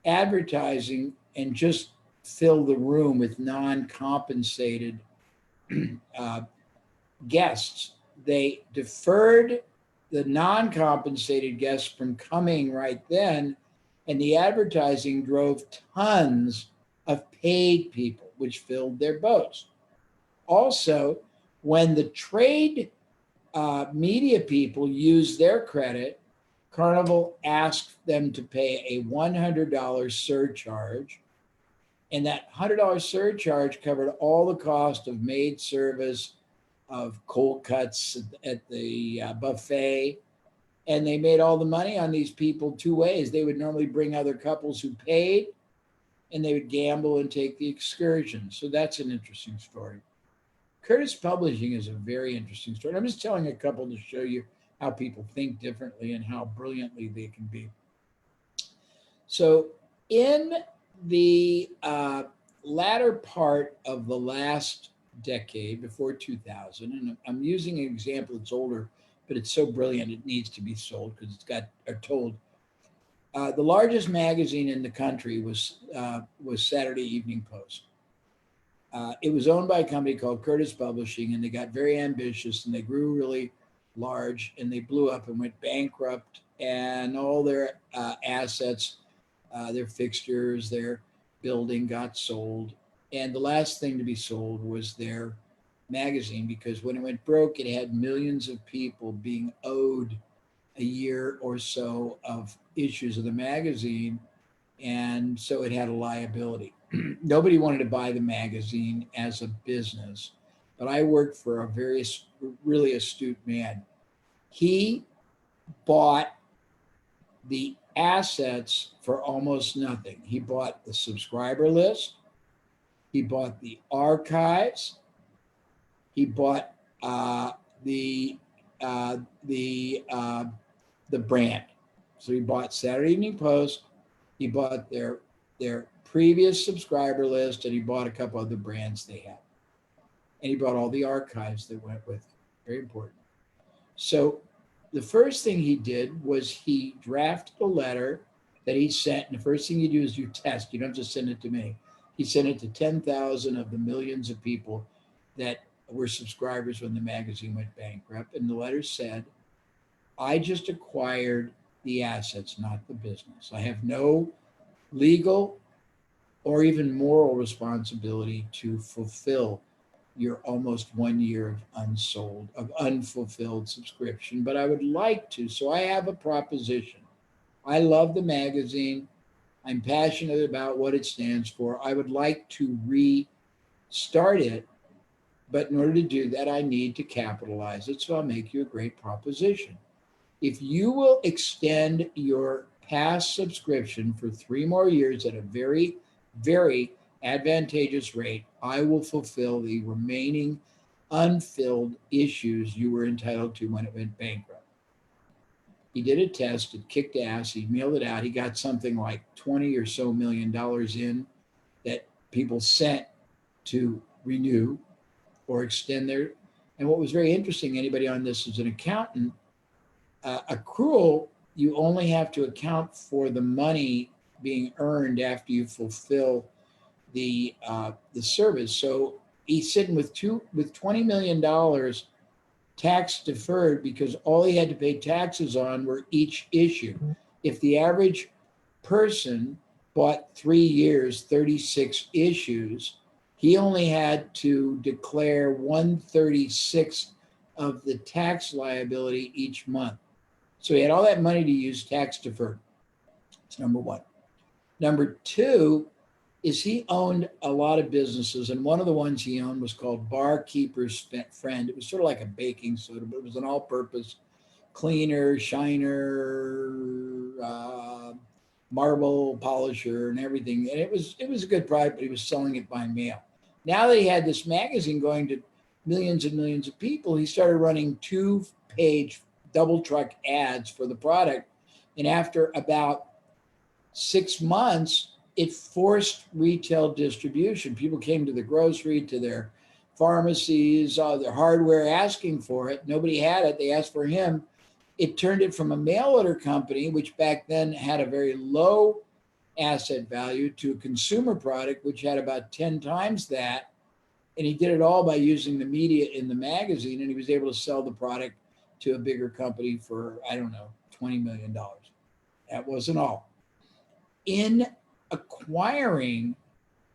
Speaker 2: advertising and just fill the room with non-compensated guests. They deferred the non-compensated guests from coming right then, and the advertising drove tons of paid people, which filled their boats. Also, when the trade media people used their credit, Carnival asked them to pay a $100 surcharge, and that $100 surcharge covered all the cost of maid service, of cold cuts at the buffet, and they made all the money on these people 2 ways. They would normally bring other couples who paid, and they would gamble and take the excursion. So that's an interesting story. Curtis Publishing is a very interesting story. I'm just telling a couple to show you how people think differently and how brilliantly they can be. So in the latter part of the last decade, before 2000, and I'm using an example that's older, but it's so brilliant it needs to be sold because it's got or told. The largest magazine in the country was Saturday Evening Post. It was owned by a company called Curtis Publishing, and they got very ambitious and they grew really large, and they blew up and went bankrupt, and all their assets, their fixtures, their building got sold. And the last thing to be sold was their magazine, because when it went broke, it had millions of people being owed a year or so of issues of the magazine. And so it had a liability. Nobody wanted to buy the magazine as a business, but I worked for a really astute man. He bought the assets for almost nothing. He bought the subscriber list. He bought the archives. He bought the brand. So he bought Saturday Evening Post. He bought their previous subscriber list, and he bought a couple other brands they had. And he bought all the archives that went with it. Very important. So the first thing he did was he drafted a letter that he sent. And the first thing you do is you test. You don't just send it to me. He sent it to 10,000 of the millions of people that were subscribers when the magazine went bankrupt. And the letter said, I just acquired the assets, not the business. I have no legal or even moral responsibility to fulfill your almost 1 year of unfulfilled subscription, but I would like to. So I have a proposition. I love the magazine. I'm passionate about what it stands for. I would like to restart it, but in order to do that, I need to capitalize it. So I'll make you a great proposition. If you will extend your past subscription for 3 more years at a very, very advantageous rate, I will fulfill the remaining unfilled issues you were entitled to when it went bankrupt. He did a test, it kicked ass, he mailed it out. He got something like 20 or so million dollars in that people sent to renew or extend their. And what was very interesting, anybody on this is an accountant, accrual, you only have to account for the money being earned after you fulfill the service. So he's sitting with $20 million tax deferred because all he had to pay taxes on were each issue. If the average person bought 3 years, 36 issues, he only had to declare 1/36 of the tax liability each month. So he had all that money to use tax deferred. That's number one. Number two is he owned a lot of businesses, and one of the ones he owned was called Barkeeper's Friend. It was sort of like a baking soda, but it was an all-purpose cleaner, shiner, marble polisher, and everything. And it was a good product, but he was selling it by mail. Now that he had this magazine going to millions and millions of people, he started running 2-page double truck ads for the product. And after about 6 months, it forced retail distribution. People came to the grocery, to their pharmacies, their hardware asking for it. Nobody had it. They asked for him. It turned it from a mail order company, which back then had a very low asset value, to a consumer product, which had about 10 times that. And he did it all by using the media in the magazine, and he was able to sell the product to a bigger company for, I don't know, $20 million. That wasn't all. In acquiring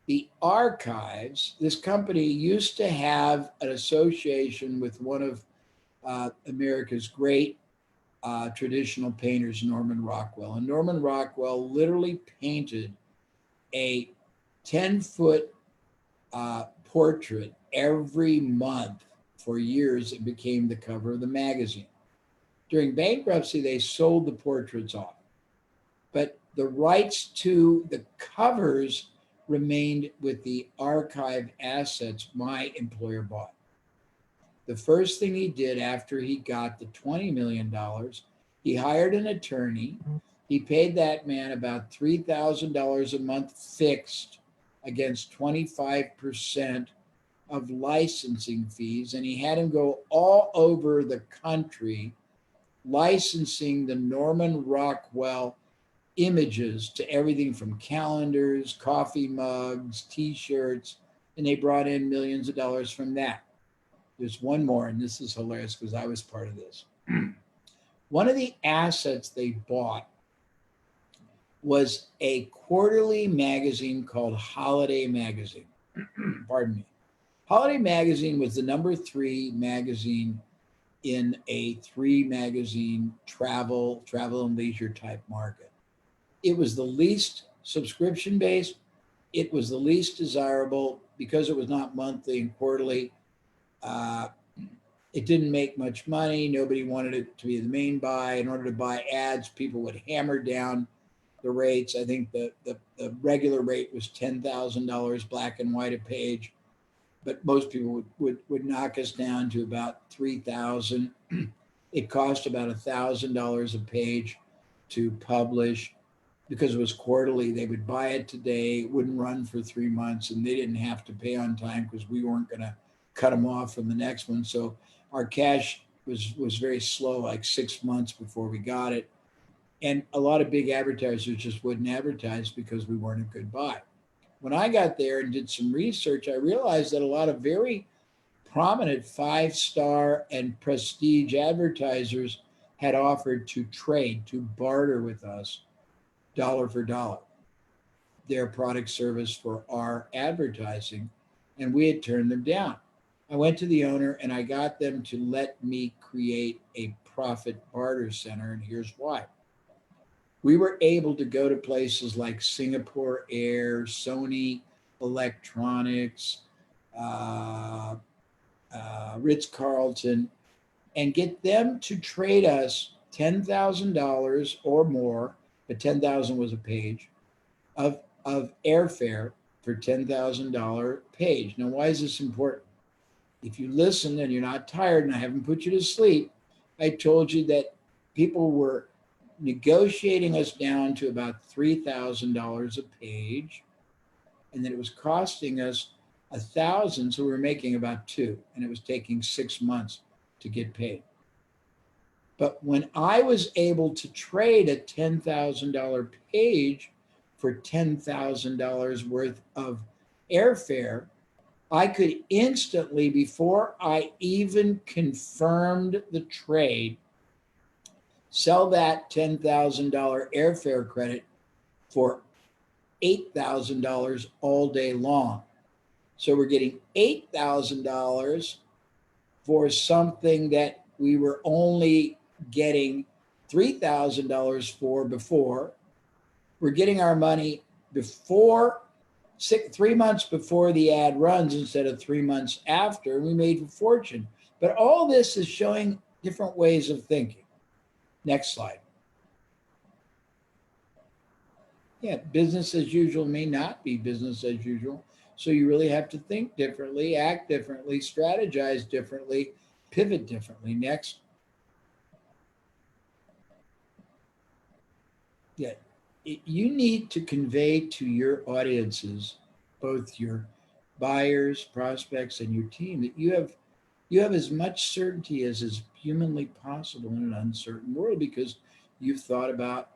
Speaker 2: the archives, this company used to have an association with one of America's great traditional painters, Norman Rockwell. And Norman Rockwell literally painted a 10-foot portrait every month for years. It became the cover of the magazine. During bankruptcy, they sold the portraits off, but the rights to the covers remained with the archive assets my employer bought. The first thing he did after he got the $20 million, he hired an attorney. He paid that man about $3,000 a month fixed against 25% of licensing fees. And he had him go all over the country licensing the Norman Rockwell images to everything from calendars, coffee mugs, t-shirts, and they brought in millions of dollars from that. There's one more, and this is hilarious because I was part of this. One of the assets they bought was a quarterly magazine called Holiday Magazine. Pardon me. Holiday Magazine was the number 3 magazine in a 3-magazine travel and leisure type market. It was the least subscription-based. It was the least desirable because it was not monthly and quarterly. It didn't make much money. Nobody wanted it to be the main buy. In order to buy ads, people would hammer down the rates. I think the regular rate was $10,000 black and white a page, but most people would knock us down to about $3,000. It cost about $1,000 a page to publish. Because it was quarterly, they would buy it today, it wouldn't run for 3 months, and they didn't have to pay on time because we weren't going to cut them off from the next one. So our cash was very slow, like 6 months before we got it. And a lot of big advertisers just wouldn't advertise because we weren't a good buy. When I got there and did some research, I realized that a lot of very prominent 5-star and prestige advertisers had offered to trade, to barter with us, dollar for dollar, their product service for our advertising, and we had turned them down. I went to the owner and I got them to let me create a profit barter center, and here's why. We were able to go to places like Singapore Air, Sony Electronics, Ritz-Carlton, and get them to trade us $10,000 or more, but 10,000 was a page, of airfare for $10,000 page. Now, why is this important? If you listen and you're not tired and I haven't put you to sleep, I told you that people were negotiating us down to about $3,000 a page. And then it was costing us $1,000, so we were making about $2,000, and it was taking 6 months to get paid. But when I was able to trade a $10,000 page for $10,000 worth of airfare, I could instantly, before I even confirmed the trade, sell that $10,000 airfare credit for $8,000 all day long. So we're getting $8,000 for something that we were only getting $3,000 for before. We're getting our money before 3 months before the ad runs instead of 3 months after. We made a fortune. But all this is showing different ways of thinking. Next slide. Yeah, business as usual may not be business as usual. So you really have to think differently, act differently, strategize differently, pivot differently. Next. Yeah, you need to convey to your audiences, both your buyers, prospects, and your team, that you have as much certainty as is humanly possible in an uncertain world, because you've thought about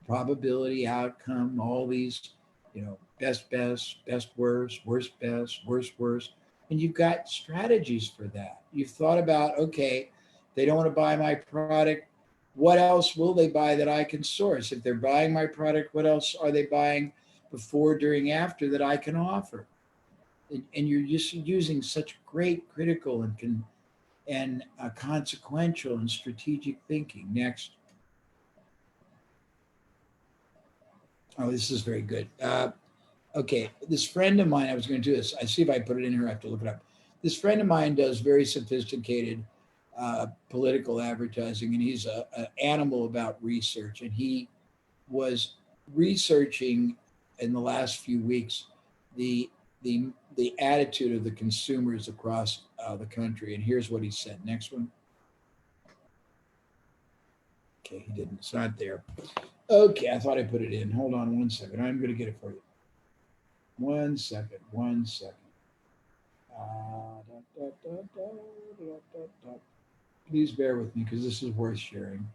Speaker 2: probability, outcome, all these, best, best worst, worst best, worst, and you've got strategies for that. You've thought about, okay, they don't want to buy my product. What else will they buy that I can source? If they're buying my product, what else are they buying before, during, after that I can offer? And you're just using such great critical and consequential and strategic thinking. Next. Oh, this is very good. Okay, this friend of mine, I was going to do this. I see if I put it in here, I have to look it up. This friend of mine does very sophisticated political advertising, and he's an animal about research. And he was researching in the last few weeks the attitude of the consumers across the country. And here's what he said. Next one. Okay, he didn't. It's not there. Okay, I thought I put it in. Hold on 1 second. I'm going to get it for you. 1 second. 1 second. Please bear with me because this is worth sharing.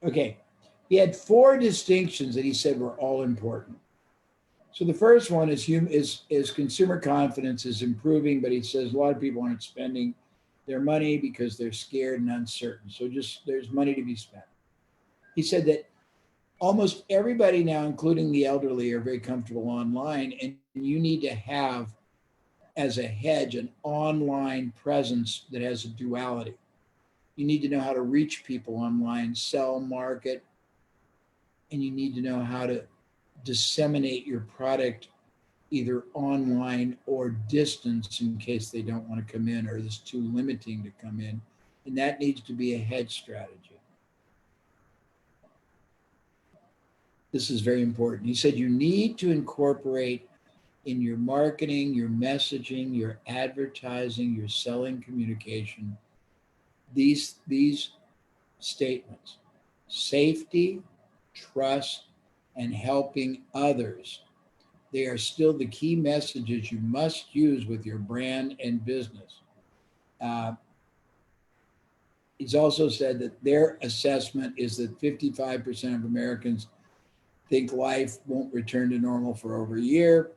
Speaker 2: Okay, he had 4 distinctions that he said were all important. So the first one is consumer confidence is improving, but he says a lot of people aren't spending their money because they're scared and uncertain. So just there's money to be spent. He said that almost everybody now, including the elderly, are very comfortable online, and you need to have as a hedge an online presence that has a duality. You need to know how to reach people online, sell, market, and you need to know how to disseminate your product either online or distance in case they don't want to come in or it's too limiting to come in. And that needs to be a hedge strategy. This is very important. He said you need to incorporate in your marketing, your messaging, your advertising, your selling communication, these statements: safety, trust, and helping others. They are still the key messages you must use with your brand and business. He's also said that their assessment is that 55% of Americans think life won't return to normal for over a year.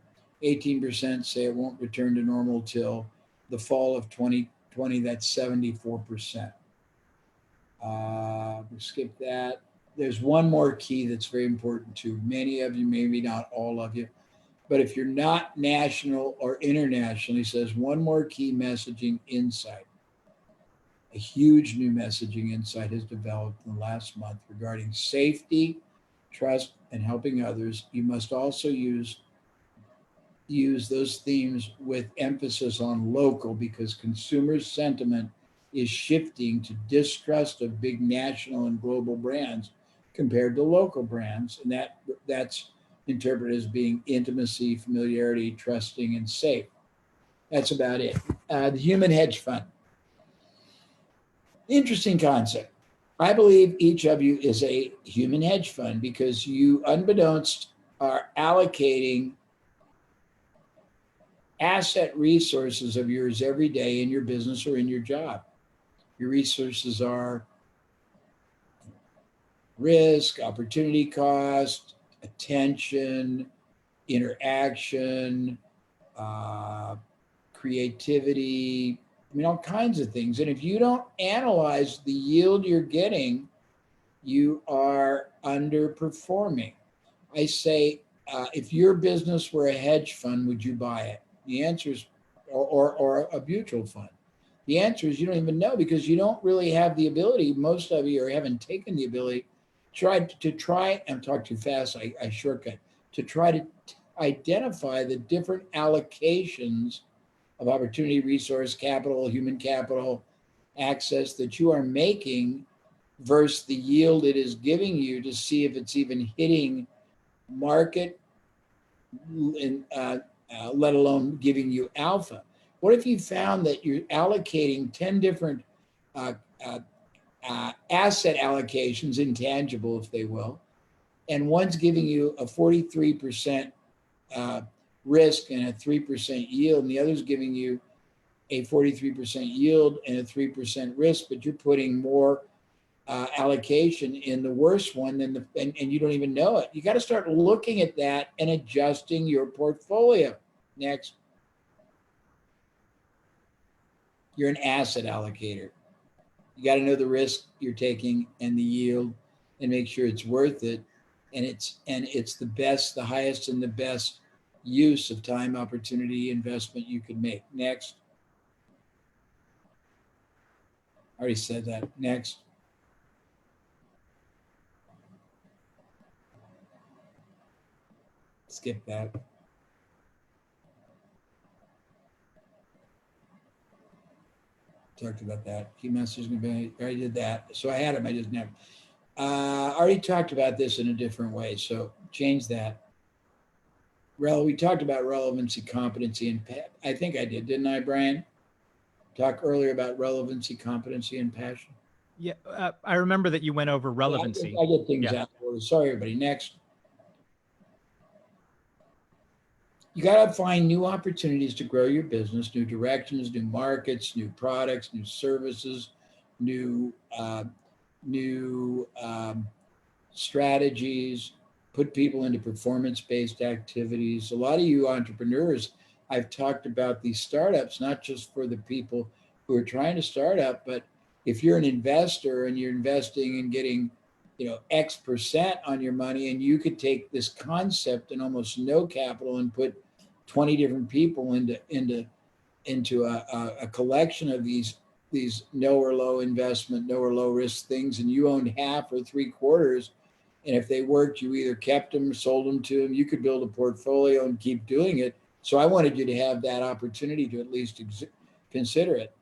Speaker 2: 18% say it won't return to normal till the fall of 2020. That's 74%. We'll skip that. There's one more key that's very important to many of you, maybe not all of you. But if you're not national or international, he says one more key messaging insight. A huge new messaging insight has developed in the last month regarding safety, trust, and helping others. You must also use those themes with emphasis on local, because consumer sentiment is shifting to distrust of big national and global brands compared to local brands. And that's interpreted as being intimacy, familiarity, trusting, and safe. That's about it. The Human Hedge Fund. Interesting concept. I believe each of you is a human hedge fund because you, unbeknownst, are allocating asset resources of yours every day in your business or in your job. Your resources are risk, opportunity cost, attention, interaction, creativity, I mean, all kinds of things. And if you don't analyze the yield you're getting, you are underperforming. I say, if your business were a hedge fund, would you buy it? The answer is, or a mutual fund. The answer is you don't even know because you don't really have the ability. Most of you haven't taken the ability to try. I'm talking too fast. I shortcut to try to identify the different allocations of opportunity, resource, capital, human capital, access that you are making versus the yield it is giving you to see if it's even hitting market, let alone giving you alpha. What if you found that you're allocating 10 different asset allocations, intangible, if they will, and one's giving you a 43% risk and a 3% yield, and the other's giving you a 43% yield and a 3% risk, but you're putting more allocation in the worst one than and you don't even know it. You got to start looking at that and adjusting your portfolio. Next. You're an asset allocator. You got to know the risk you're taking and the yield and make sure it's worth it. And it's the best, the highest and the best use of time, opportunity, investment you could make. Next. I already said that. Next. Skip that. Talked about that. Key messages going to be, I already did that. So I had them, I just never. I already talked about this in a different way, so change that. We talked about relevancy, competency, and I think I did, didn't I, Brian? Talk earlier about relevancy, competency, and passion.
Speaker 3: Yeah, I remember that you went over relevancy.
Speaker 2: I get things out of order. Sorry, everybody. Next. You got to find new opportunities to grow your business, new directions, new markets, new products, new services, new strategies, put people into performance-based activities. A lot of you entrepreneurs, I've talked about these startups, not just for the people who are trying to start up, but if you're an investor and you're investing and getting, X% on your money, and you could take this concept and almost no capital and put 20 different people into a collection of these no or low investment, no or low risk things, and you owned half or 3/4. And if they worked, you either kept them or sold them to them. You could build a portfolio and keep doing it. So I wanted you to have that opportunity to at least consider it.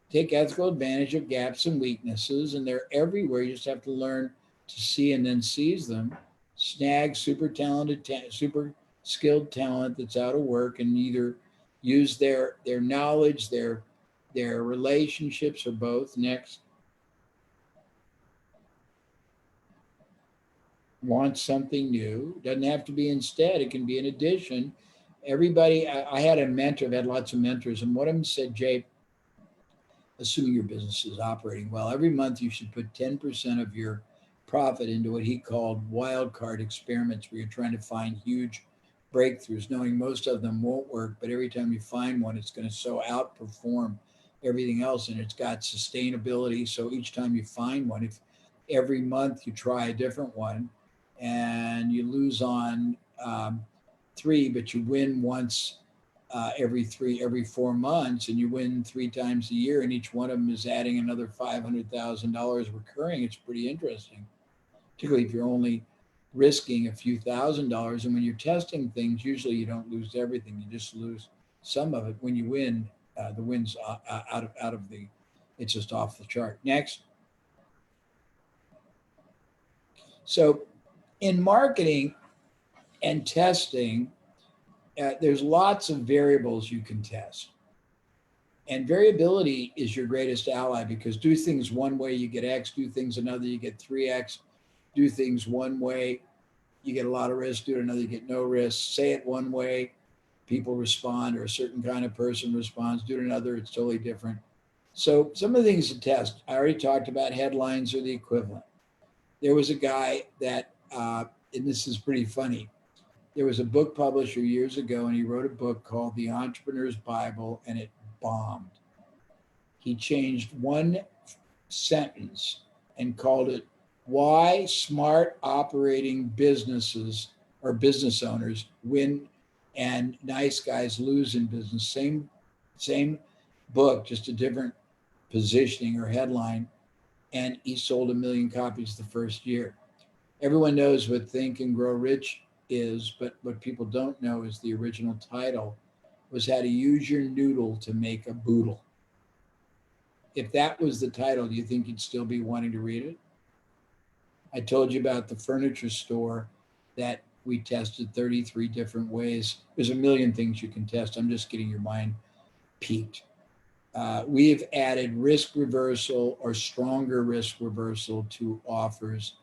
Speaker 2: Take ethical advantage of gaps and weaknesses, and they're everywhere. You just have to learn to see and then seize them. Snag super talented, super skilled talent that's out of work, and either use their knowledge, their relationships, or both. Next. Want something new. Doesn't have to be instead. It can be in addition. Everybody, I had a mentor, I've had lots of mentors, and one of them said, Jay, assuming your business is operating well, every month you should put 10% of your profit into what he called wildcard experiments, where you're trying to find huge breakthroughs, knowing most of them won't work, but every time you find one, it's going to so outperform everything else, and it's got sustainability. So each time you find one, if every month you try a different one, and you lose on 3, but you win once every 4 months, and you win 3 times a year, and each one of them is adding another $500,000 recurring. It's pretty interesting, particularly if you're only risking a few $1,000s. And when you're testing things, usually you don't lose everything. You just lose some of it. When you win, the win's out of the, it's just off the chart. Next. So in marketing and testing, there's lots of variables you can test. And variability is your greatest ally, because do things one way, you get X, do things another, you get 3X, do things one way, you get a lot of risk, do it another, you get no risk. Say it one way, people respond, or a certain kind of person responds, do it another, it's totally different. So some of the things to test, I already talked about headlines or the equivalent. There was a guy that, and this is pretty funny, there was a book publisher years ago, and he wrote a book called The Entrepreneur's Bible, and it bombed. He changed one sentence and called it Why Smart Operating Businesses or Business Owners Win and Nice Guys Lose in Business. Same book, just a different positioning or headline. And he sold 1 million copies the first year. Everyone knows what Think and Grow Rich is, but what people don't know is the original title was How to Use Your Noodle to Make a Boodle. If that was the title, do you think you'd still be wanting to read it? I told you about the furniture store that we tested 33 different ways. There's a million things you can test. I'm just getting your mind peaked. We have added risk reversal or stronger risk reversal to offers,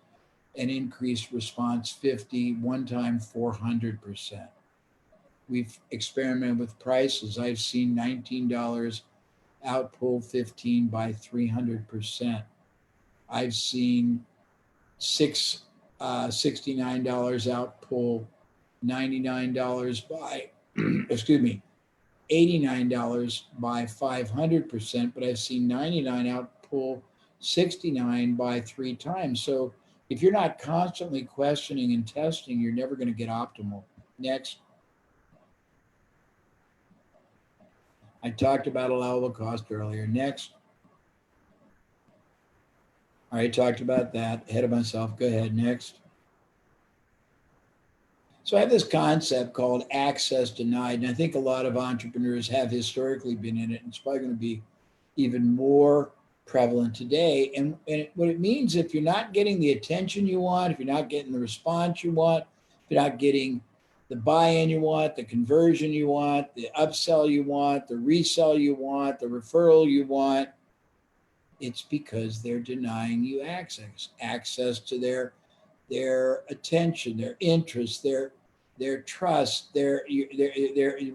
Speaker 2: and increased response 50, one time 400%. We've experimented with prices. I've seen $19 outpull 15 by 300%. I've seen $69 outpull $99 by, excuse me, $89 by 500%, but I've seen 99 outpull 69 by 3 times. So if you're not constantly questioning and testing, you're never going to get optimal. Next. I talked about allowable cost earlier. Next. I already talked about that. Ahead of myself. Go ahead. Next. So I have this concept called access denied, and I think a lot of entrepreneurs have historically been in it, and it's probably going to be even more prevalent today. And what it means, if you're not getting the attention you want, if you're not getting the response you want, if you're not getting the buy-in you want, the conversion you want, the upsell you want, the resell you want, the referral you want, it's because they're denying you access to their attention, their interest, their trust, their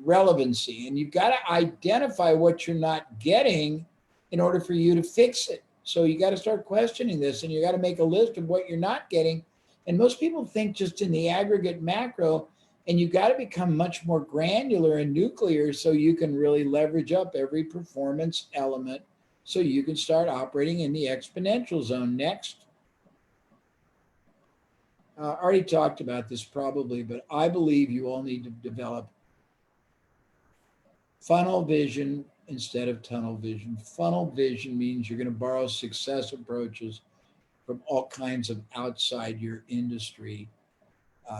Speaker 2: relevancy. And you've got to identify what you're not getting in order for you to fix it. So you got to start questioning this, and you got to make a list of what you're not getting. And most people think just in the aggregate macro, and you got to become much more granular and nuclear so you can really leverage up every performance element so you can start operating in the exponential zone. Next. I already talked about this probably, but I believe you all need to develop funnel vision instead of tunnel vision. Funnel vision means you're going to borrow success approaches from all kinds of outside your industry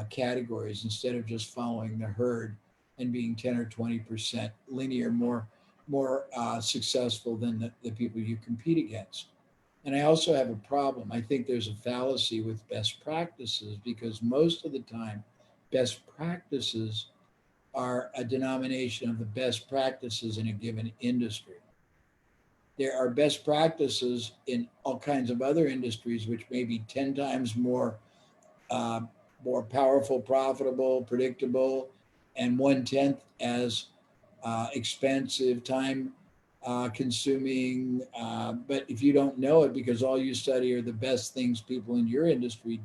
Speaker 2: categories instead of just following the herd and being 10 or 20% linear, more successful than the people you compete against. And I also have a problem. I think there's a fallacy with best practices, because most of the time, best practices are a denomination of the best practices in a given industry. There are best practices in all kinds of other industries, which may be 10 times more powerful, profitable, predictable, and 1/10 as expensive, time consuming. But if you don't know it, because all you study are the best things people in your industry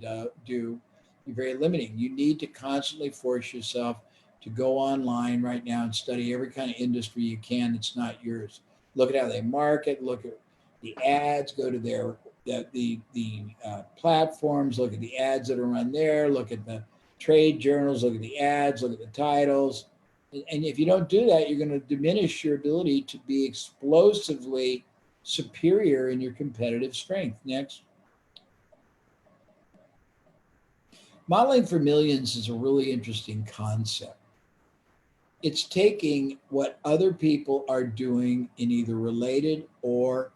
Speaker 2: do, you're very limiting. You need to constantly force yourself to go online right now and study every kind of industry you can that's not yours. Look at how they market, look at the ads, go to their the platforms, look at the ads that are on there, look at the trade journals, look at the ads, look at the titles. And if you don't do that, you're going to diminish your ability to be explosively superior in your competitive strength. Next. Modeling for millions is a really interesting concept. It's taking what other people are doing in either related or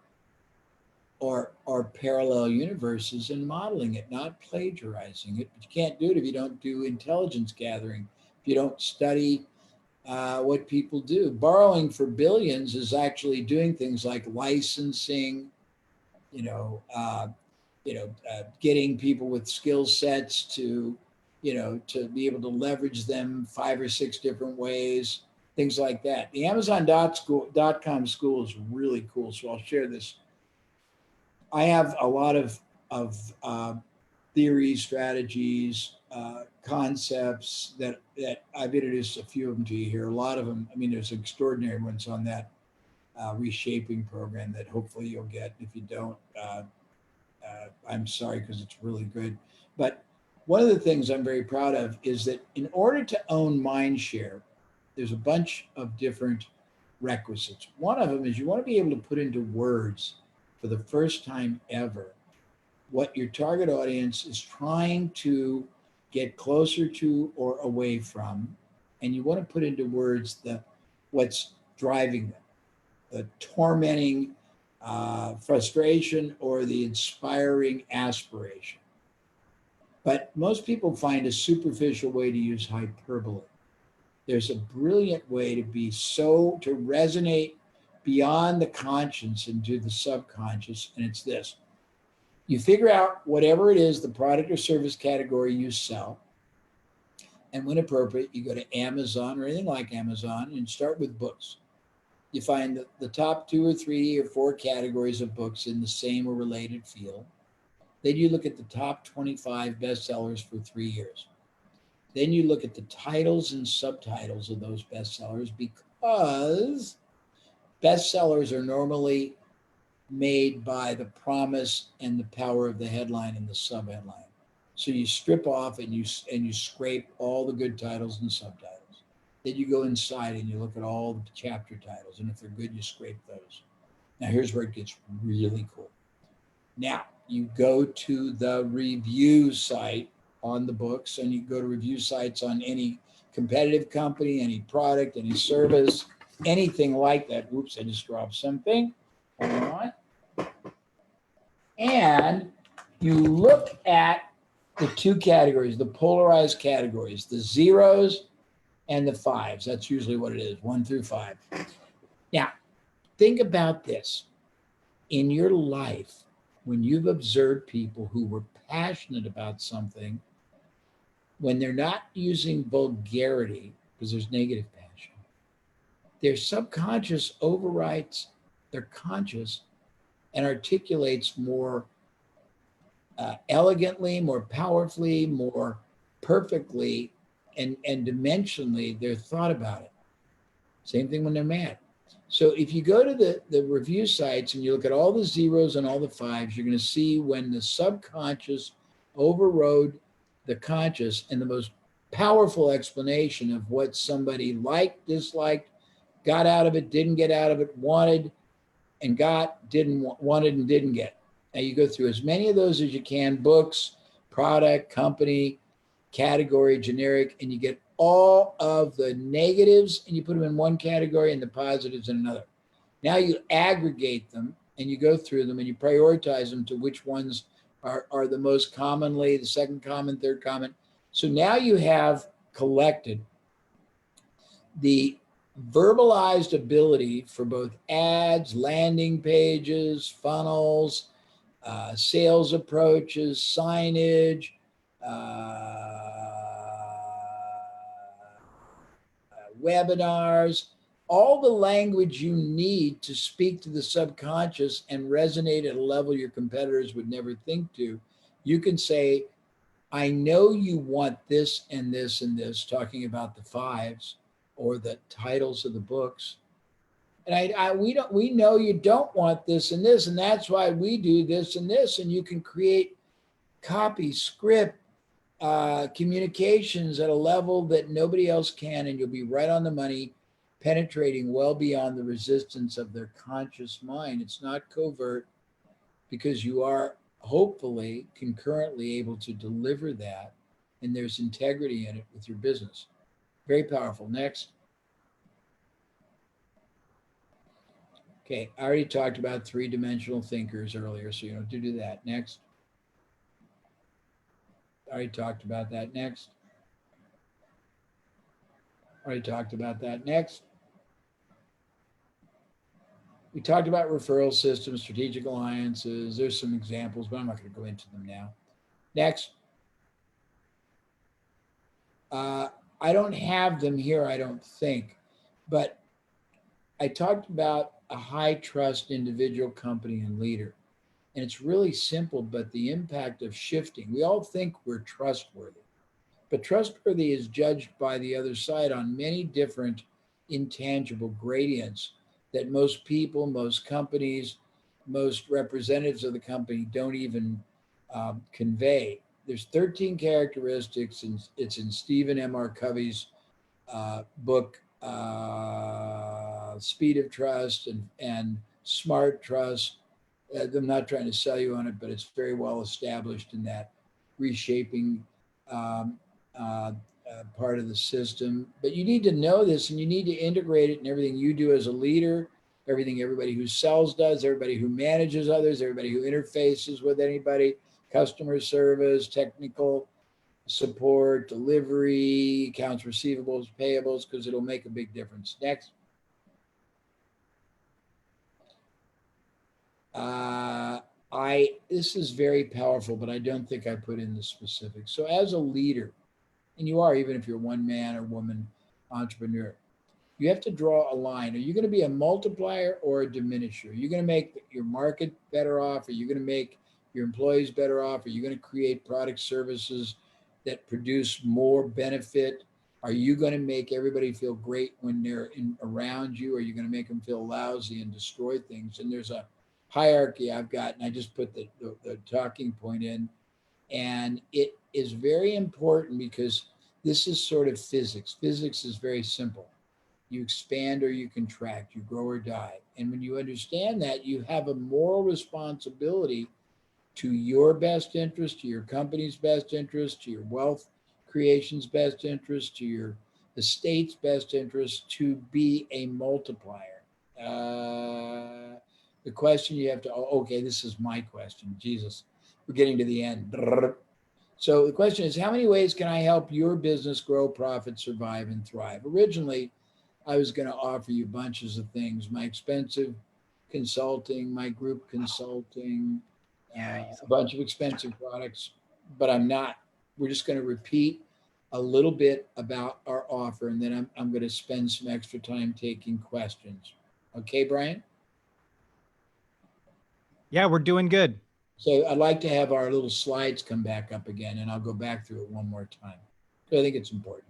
Speaker 2: parallel universes and modeling it, not plagiarizing it. But you can't do it if you don't do intelligence gathering, if you don't study what people do. Borrowing for billions is actually doing things like licensing, getting people with skill sets to, to be able to leverage them 5 or 6 different ways, things like that. The Amazon.com school is really cool. So I'll share this. I have a lot of theories, strategies, concepts that I've introduced a few of them to you here. A lot of them, I mean, there's extraordinary ones on that reshaping program that hopefully you'll get. If you don't, I'm sorry, because it's really good. But one of the things I'm very proud of is that in order to own Mindshare, there's a bunch of different requisites. One of them is you want to be able to put into words for the first time ever what your target audience is trying to get closer to or away from. And you want to put into words what's driving them, the tormenting frustration or the inspiring aspiration. But most people find a superficial way to use hyperbole. There's a brilliant way to to resonate beyond the conscious into the subconscious, and it's this. You figure out whatever it is, the product or service category you sell, and when appropriate, you go to Amazon or anything like Amazon and start with books. You find the top 2 or 3 or 4 categories of books in the same or related field. Then you look at the top 25 bestsellers for 3 years. Then you look at the titles and subtitles of those bestsellers, because bestsellers are normally made by the promise and the power of the headline and the subheadline. So you strip off and you scrape all the good titles and subtitles. Then you go inside and you look at all the chapter titles, and if they're good, you scrape those. Now here's where it gets really cool. Now you go to the review site on the books, and you go to review sites on any competitive company, any product, any service, anything like that. Oops, I just dropped something. Hold on. And you look at the 2 categories, the polarized categories, the 0s and the 5s. That's usually what it is, 1 through 5. Now, think about this. In your life, when you've observed people who were passionate about something, when they're not using vulgarity, because there's negative passion, their subconscious overrides their conscious and articulates more elegantly, more powerfully, more perfectly, and dimensionally their thought about it. Same thing when they're mad. So if you go to the review sites and you look at all the 0s and all the 5s, you're going to see when the subconscious overrode the conscious, and the most powerful explanation of what somebody liked, disliked, got out of it, didn't get out of it, wanted and got, wanted and didn't get. Now you go through as many of those as you can, books, product, company, category, generic, and you get all of the negatives and you put them in one category and the positives in another. Now you aggregate them and you go through them and you prioritize them to which ones are the most commonly, the second common, third common. So now you have collected the verbalized ability for both ads, landing pages, funnels, sales approaches, signage, webinars, all the language you need to speak to the subconscious and resonate at a level your competitors would never think to. You can say, I know you want this and this and this, talking about the 5s or the titles of the books. And we know you don't want this and this, and that's why we do this and this. And you can create copy, script, communications at a level that nobody else can, and you'll be right on the money, penetrating well beyond the resistance of their conscious mind. It's not covert, because you are hopefully concurrently able to deliver that, and there's integrity in it with your business. Very powerful. Next. Okay, I already talked about 3-dimensional thinkers earlier, so you don't have to do that. Next. I already talked about that. Next. Already talked about that. Next. We talked about referral systems, strategic alliances. There's some examples, but I'm not going to go into them now. Next. I don't have them here, I don't think, but I talked about a high trust individual, company, and leader. And it's really simple, but the impact of shifting, we all think we're trustworthy, but trustworthy is judged by the other side on many different intangible gradients that most people, most companies, most representatives of the company don't even convey. There's 13 characteristics, and it's in Stephen M.R. Covey's book, Speed of Trust and Smart Trust. I'm not trying to sell you on it, but it's very well established in that reshaping part of the system. But you need to know this, and you need to integrate it in everything you do as a leader, everything everybody who sells does, everybody who manages others, everybody who interfaces with anybody, customer service, technical support, delivery, accounts receivables, payables, because it'll make a big difference. Next. This is very powerful, but I don't think I put in the specifics. So as a leader, and you are, even if you're one man or woman entrepreneur, you have to draw a line. Are you going to be a multiplier or a diminisher? Are you going to make your market better off? Are you going to make your employees better off? Are you going to create product services that produce more benefit? Are you going to make everybody feel great when they're around you? Or are you going to make them feel lousy and destroy things? And there's a hierarchy I've got, and I just put the talking point in. And it is very important because this is sort of physics. Physics is very simple. You expand or you contract, you grow or die. And when you understand that, you have a moral responsibility to your best interest, to your company's best interest, to your wealth creation's best interest, to your estate's best interest, to be a multiplier. The question you have to, okay, this is my question. Jesus, we're getting to the end. So the question is, how many ways can I help your business grow, profit, survive, and thrive? Originally, I was going to offer you bunches of things, my expensive consulting, my group consulting, a bunch of expensive products, but I'm not. We're just going to repeat a little bit about our offer, and then I'm going to spend some extra time taking questions. Okay, Brian?
Speaker 3: Yeah, we're doing good.
Speaker 2: So I'd like to have our little slides come back up again, and I'll go back through it one more time. So I think it's important.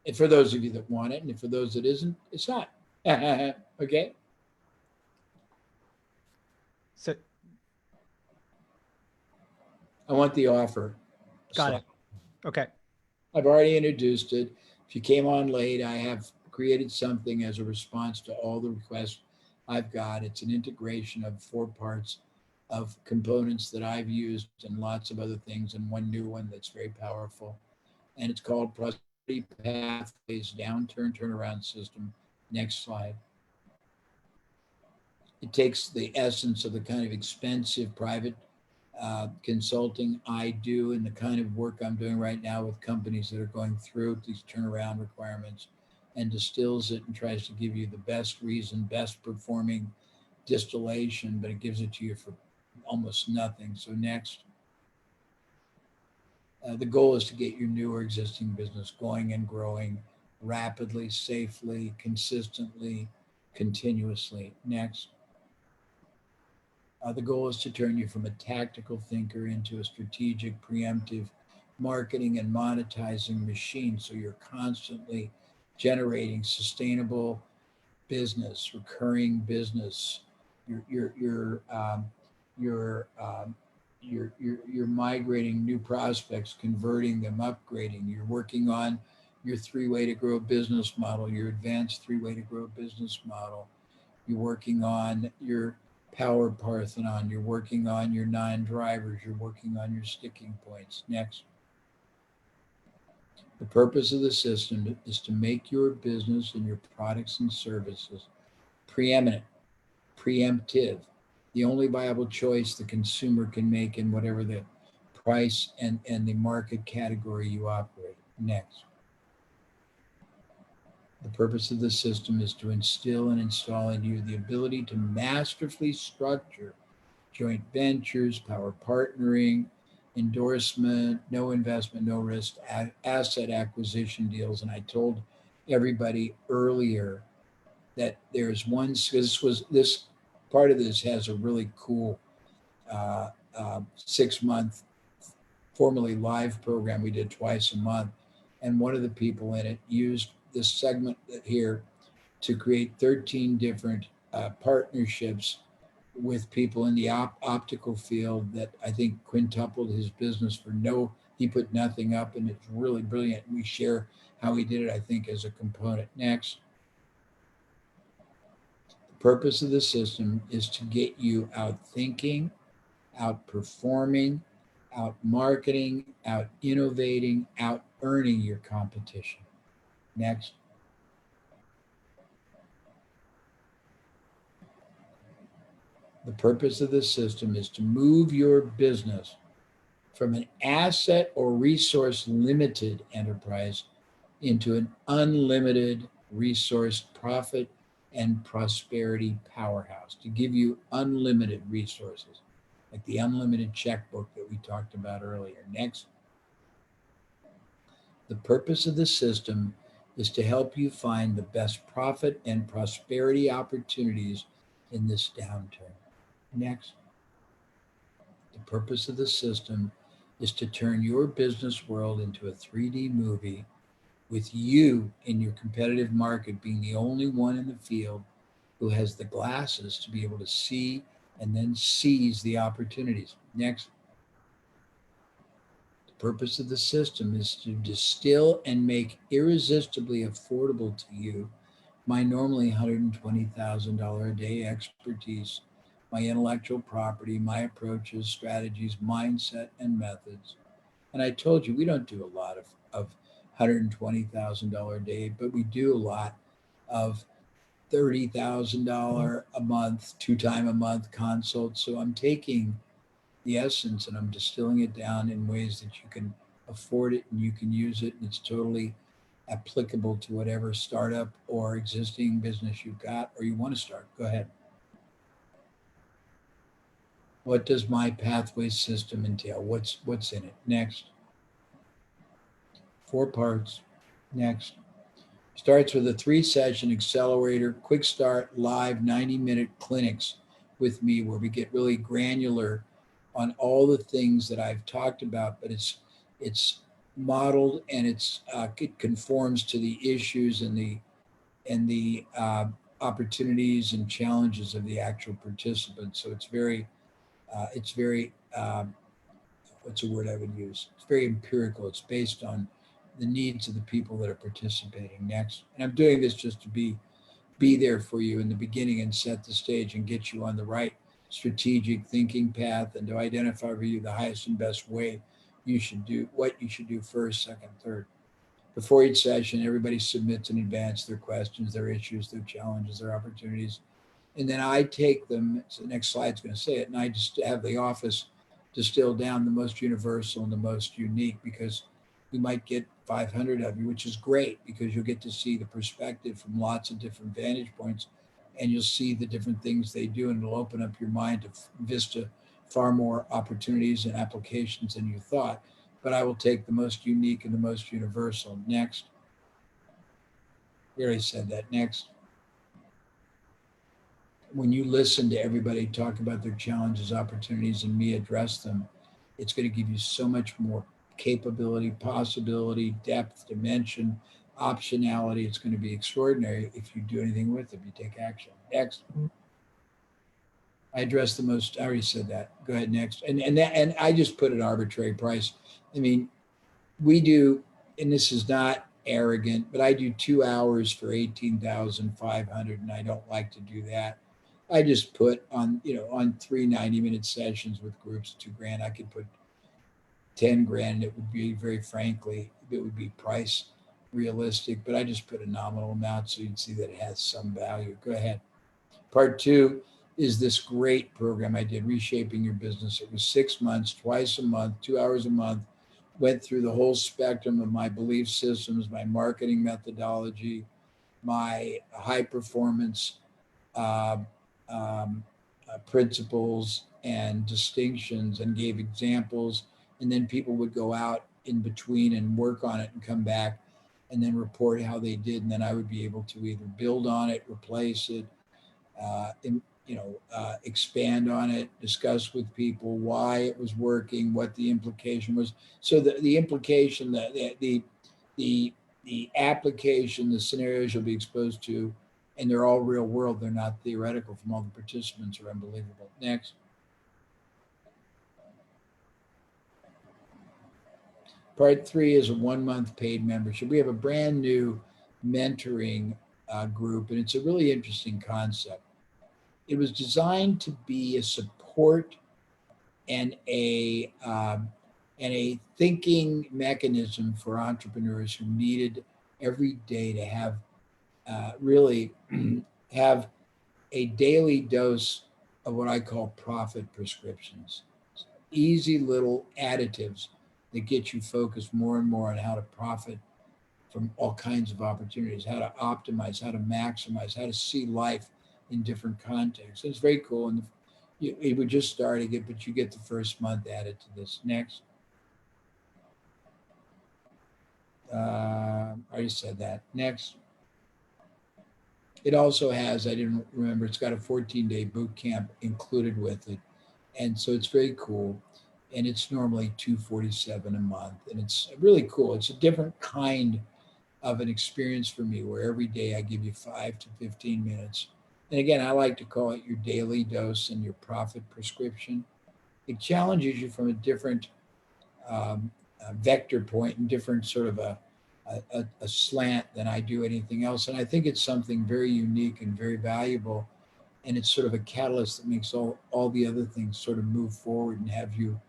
Speaker 2: And for those of you that want it, and for those that isn't, it's not. Okay?
Speaker 3: So
Speaker 2: I want the offer.
Speaker 3: got it. Okay.
Speaker 2: I've already introduced it. If you came on late, I have created something as a response to all the requests I've got. It's an integration of 4 parts of components that I've used and lots of other things, and one new one that's very powerful. And it's called Prosperity Pathways Downturn Turnaround System. Next slide. It takes the essence of the kind of expensive private consulting I do and the kind of work I'm doing right now with companies that are going through these turnaround requirements, and distills it and tries to give you the best reason, best performing distillation, but it gives it to you for almost nothing. So next. The goal is to get your new or existing business going and growing rapidly, safely, consistently, continuously. Next. The goal is to turn you from a tactical thinker into a strategic, preemptive marketing and monetizing machine. So you're constantly generating sustainable business, recurring business. You're migrating new prospects, converting them, upgrading. You're working on your 3-way to grow business model, your advanced 3-way to grow business model. You're working on your Power Parthenon. You're working on your 9 drivers. You're working on your sticking points. Next. The purpose of the system is to make your business and your products and services preeminent, preemptive, the only viable choice the consumer can make in whatever the price and the market category you operate. Next. The purpose of the system is to instill and install in you the ability to masterfully structure joint ventures, power partnering, endorsement, no investment, no risk, asset acquisition deals. And I told everybody earlier that there's one, this part of this has a really cool 6-month formerly live program we did twice a month. And one of the people in it used this segment here to create 13 different partnerships with people in the optical field that I think quintupled his business for he put nothing up, and it's really brilliant. We share how he did it, I think, as a component. Next. The purpose of the system is to get you out thinking, out performing, out marketing, out innovating, out earning your competition. Next. The purpose of this system is to move your business from an asset or resource limited enterprise into an unlimited resource profit and prosperity powerhouse, to give you unlimited resources, like the unlimited checkbook that we talked about earlier. Next. The purpose of the system is to help you find the best profit and prosperity opportunities in this downturn. Next. The purpose of the system is to turn your business world into a 3D movie with you in your competitive market being the only one in the field who has the glasses to be able to see and then seize the opportunities. Next. The purpose of the system is to distill and make irresistibly affordable to you my normally $120,000 a day expertise, my intellectual property, my approaches, strategies, mindset, and methods. And I told you, we don't do a lot of $120,000 a day, but we do a lot of $30,000 a month, 2 times a month consults. So I'm taking the essence and I'm distilling it down in ways that you can afford it and you can use it. And it's totally applicable to whatever startup or existing business you've got or you want to start. Go ahead. What does my pathway system entail? What's in it? Next. 4 parts. Next. Starts with a 3-session accelerator, quick start, live 90-minute clinics with me where we get really granular on all the things that I've talked about, but it's modeled and it conforms to the issues and the opportunities and challenges of the actual participants. So it's very what's a word I would use? It's very empirical. It's based on the needs of the people that are participating. Next. And I'm doing this just to be there for you in the beginning and set the stage and get you on the right strategic thinking path and to identify for you the highest and best way you should do what you should do first, second, third. Before each session, everybody submits in advance their questions, their issues, their challenges, their opportunities. And then I take them, so the next slide's going to say it, and I just have the office distill down the most universal and the most unique, because we might get 500 of you, which is great because you'll get to see the perspective from lots of different vantage points and you'll see the different things they do, and it'll open up your mind to vista far more opportunities and applications than you thought. But I will take the most unique and the most universal. Next. We already said that. Next. When you listen to everybody talk about their challenges, opportunities, and me address them, it's going to give you so much more capability, possibility, depth, dimension, optionality. It's going to be extraordinary if you do anything with it, if you take action. Next. I address the most, I already said that. Go ahead, next. And I just put an arbitrary price. I mean, we do, and this is not arrogant, but I do 2 hours for $18,500, and I don't like to do that. I just put on 3 90-minute sessions with groups, $2,000. I could put 10 grand. It would be, very frankly, it would be price realistic, but I just put a nominal amount so you'd see that it has some value. Go ahead. Part 2 is this great program I did, Reshaping Your Business. It was 6 months, twice a month, 2 hours a month, went through the whole spectrum of my belief systems, my marketing methodology, my high performance principles and distinctions and gave examples. And then people would go out in between and work on it and come back and then report how they did. And then I would be able to either build on it, replace it, expand on it, discuss with people why it was working, what the implication was. So the implication, the application, the scenarios you'll be exposed to, and they're all real world. They're not theoretical from all the participants are unbelievable. Next. Part 3 is a 1-month paid membership. We have a brand new mentoring group, and it's a really interesting concept. It was designed to be a support and a thinking mechanism for entrepreneurs who needed every day to have really have a daily dose of what I call profit prescriptions, easy little additives that get you focused more and more on how to profit from all kinds of opportunities, how to optimize, how to maximize, how to see life in different contexts. It's very cool. And it would just start again, but you get the first month added to this. Next. I already said that. Next. It also has, I didn't remember, it's got a 14-day boot camp included with it. And so it's very cool. And it's normally $247 a month. And it's really cool. It's a different kind of an experience for me where every day I give you 5 to 15 minutes. And again, I like to call it your daily dose and your profit prescription. It challenges you from a different vector point and different sort of a slant than I do anything else. And I think it's something very unique and very valuable. And it's sort of a catalyst that makes all the other things sort of move forward and have you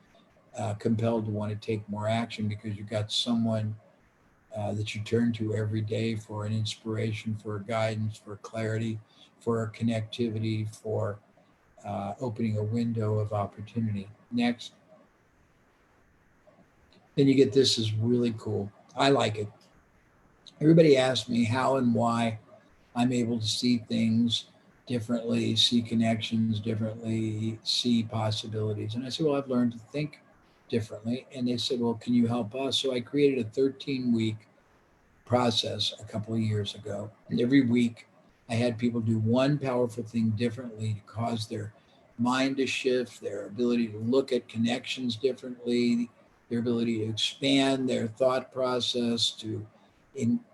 Speaker 2: compelled to want to take more action because you've got someone that you turn to every day for an inspiration, for guidance, for clarity, for connectivity, for opening a window of opportunity. Next. Then you get this is really cool. I like it. Everybody asks me how and why I'm able to see things differently, see connections differently, see possibilities. And I said, well, I've learned to think differently. And they said, well, can you help us? So I created a 13-week process a couple of years ago. And every week I had people do one powerful thing differently to cause their mind to shift, their ability to look at connections differently, their ability to expand their thought process, to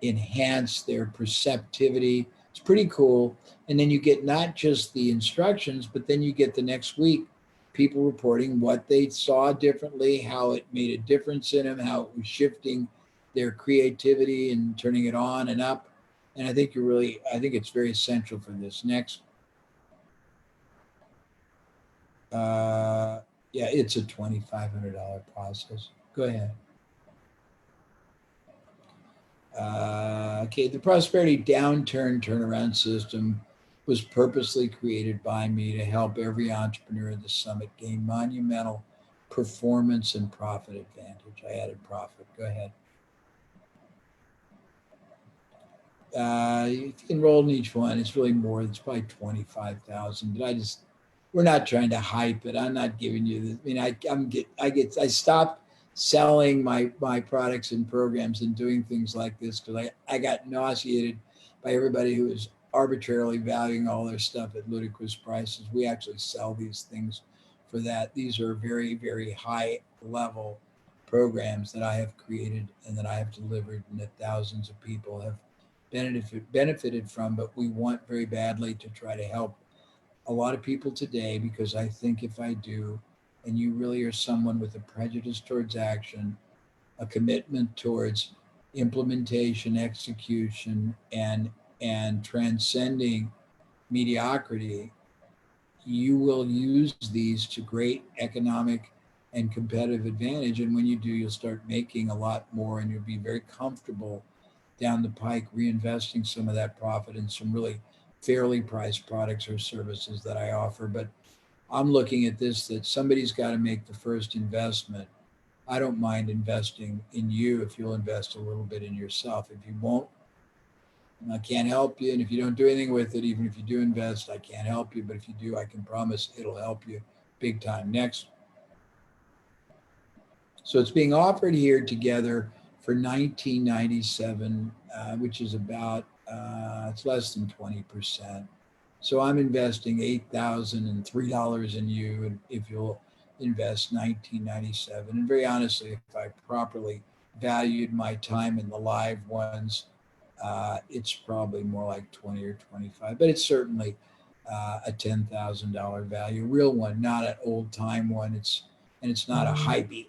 Speaker 2: enhance their perceptivity. It's pretty cool. And then you get not just the instructions, but then you get the next week people reporting what they saw differently, how it made a difference in them, how it was shifting their creativity and turning it on and up. And I think I think it's very essential for this. Next. Yeah, it's a $2,500 process. Go ahead. Okay, the Prosperity Downturn Turnaround System was purposely created by me to help every entrepreneur at the summit gain monumental performance and profit advantage. I added profit. Go ahead. If you enroll in each one, it's really more. It's probably 25,000. But we're not trying to hype it. I'm not giving you this. I mean, I stopped selling my products and programs and doing things like this because I got nauseated by everybody who was arbitrarily valuing all their stuff at ludicrous prices. We actually sell these things for that. These are very, very high level programs that I have created and that I have delivered and that thousands of people have benefited from, but we want very badly to try to help a lot of people today because I think if I do, and you really are someone with a prejudice towards action, a commitment towards implementation, execution, and transcending mediocrity, you will use these to great economic and competitive advantage. And when you do, you'll start making a lot more and you'll be very comfortable down the pike reinvesting some of that profit in some really fairly priced products or services that I offer. But I'm looking at this, that somebody's got to make the first investment. I don't mind investing in you if you'll invest a little bit in yourself. If you won't, I can't help you. And if you don't do anything with it, even if you do invest, I can't help you. But if you do, I can promise it'll help you big time. Next. So it's being offered here together for $19.97, which is about, it's less than 20%. So I'm investing $8,003 in you, and if you'll invest $19.97. And very honestly, if I properly valued my time in the live ones, it's probably more like 20 or 25, but it's certainly a $10,000 value, real one, not an old time one. It's not a hypey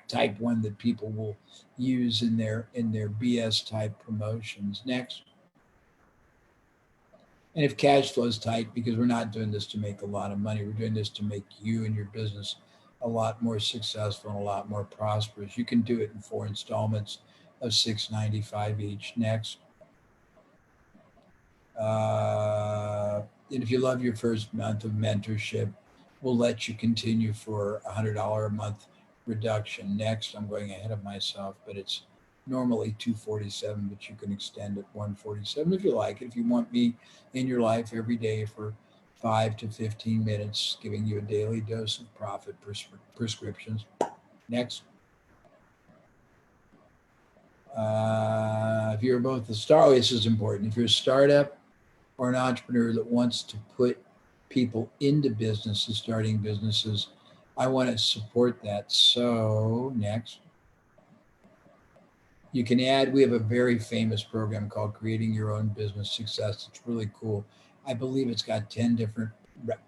Speaker 2: type one that people will use in their BS type promotions. Next. And if cash flow is tight, because we're not doing this to make a lot of money, we're doing this to make you and your business a lot more successful and a lot more prosperous. You can do it in 4 installments of $695 each. Next. And if you love your first month of mentorship, we'll let you continue for $100 a month reduction. Next, I'm going ahead of myself, but it's normally $247, but you can extend it $147 if you like. If you want me in your life every day for 5 to 15 minutes, giving you a daily dose of profit prescriptions. Next. If you're both a startup, this is important. If you're a startup or an entrepreneur that wants to put people into businesses, starting businesses, I want to support that. So next. You can add, we have a very famous program called Creating Your Own Business Success. It's really cool. I believe it's got 10 different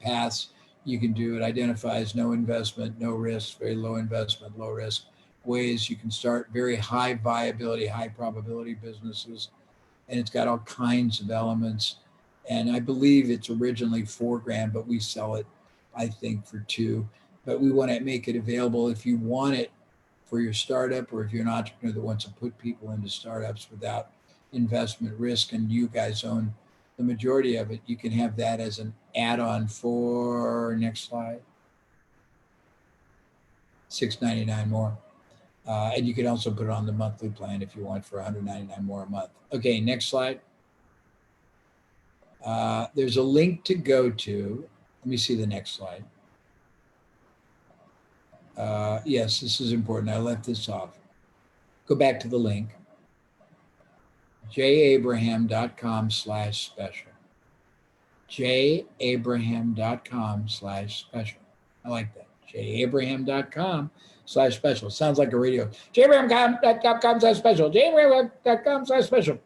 Speaker 2: paths you can do. It identifies no investment, no risk, very low investment, low risk ways you can start very high viability, high probability businesses. And it's got all kinds of elements. And I believe it's originally $4,000, but we sell it, I think, for $2,000. But we want to make it available if you want it for your startup, or if you're an entrepreneur that wants to put people into startups without investment risk, and you guys own the majority of it, you can have that as an add-on for, next slide, $699 more. And you can also put it on the monthly plan if you want for $199 more a month. Okay, next slide. There's a link to go to. Let me see the next slide. Yes, this is important. I left this off. Go back to the link. jabraham.com/special. jabraham.com/special. I like that. jabraham.com/special. Sounds like a radio. jabraham.com/special. jabraham.com/special.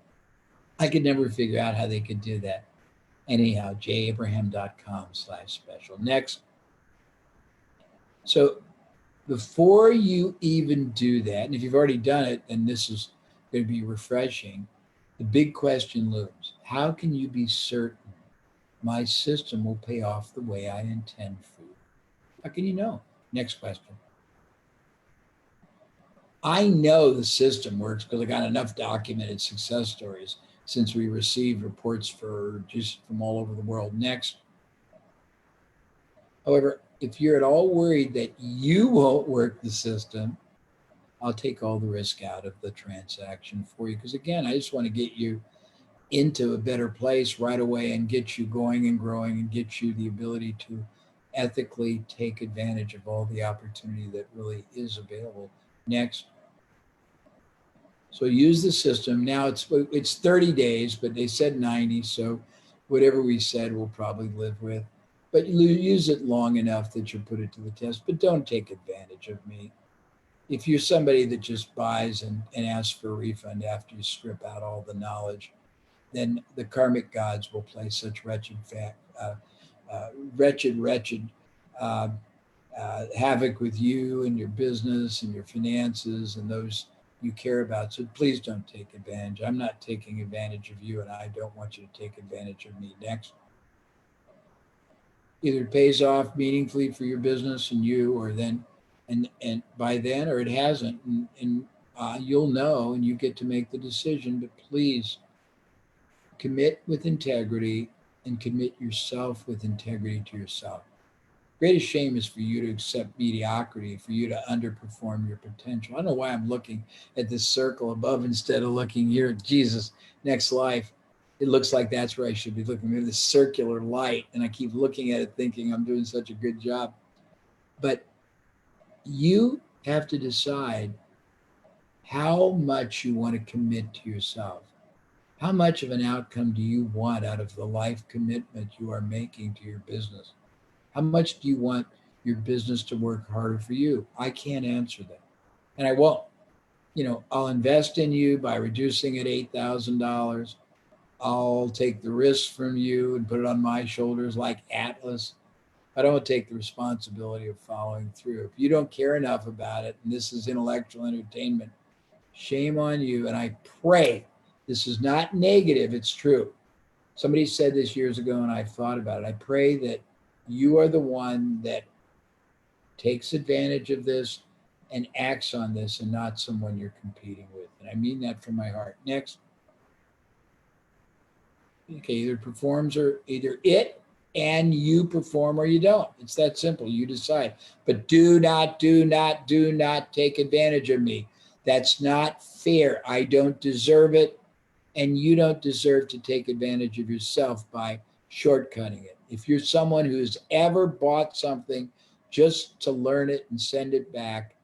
Speaker 2: I could never figure out how they could do that. Anyhow, jabraham.com/special. Next. So before you even do that, and if you've already done it, then this is going to be refreshing, the big question looms. How can you be certain my system will pay off the way I intend for you? How can you know? Next question. I know the system works because I got enough documented success stories since we received reports for just from all over the world. Next. However, if you're at all worried that you won't work the system, I'll take all the risk out of the transaction for you. Because again, I just want to get you into a better place right away and get you going and growing and get you the ability to ethically take advantage of all the opportunity that really is available. Next. So use the system. Now it's 30 days, but they said 90. So whatever we said, we'll probably live with. But use it long enough that you put it to the test, but don't take advantage of me. If you're somebody that just buys and asks for a refund after you strip out all the knowledge, then the karmic gods will play such wretched havoc with you and your business and your finances and those you care about. So please don't take advantage. I'm not taking advantage of you, and I don't want you to take advantage of me. Next. Either it pays off meaningfully for your business and you, or then, and by then, or it hasn't, and you'll know, and you get to make the decision. But please commit with integrity and commit yourself with integrity to yourself. Greatest shame is for you to accept mediocrity, for you to underperform your potential. I don't know why I'm looking at this circle above instead of looking here at Jesus' next life. it looks like that's where I should be looking. Maybe the circular light, and I keep looking at it thinking I'm doing such a good job. But you have to decide how much you want to commit to yourself. How much of an outcome do you want out of the life commitment you are making to your business? How much do you want your business to work harder for you? I can't answer that. And I won't. I'll invest in you by reducing it $8,000. I'll take the risk from you and put it on my shoulders like Atlas. I don't take the responsibility of following through. If you don't care enough about it, and this is intellectual entertainment, shame on you. And I pray, this is not negative, it's true. Somebody said this years ago, and I thought about it. I pray that you are the one that takes advantage of this and acts on this, and not someone you're competing with. And I mean that from my heart. Next. Okay, either it and you perform or you don't. It's that simple. You decide. But do not take advantage of me. That's not fair. I don't deserve it, and you don't deserve to take advantage of yourself by shortcutting it. If you're someone who's ever bought something just to learn it and send it back,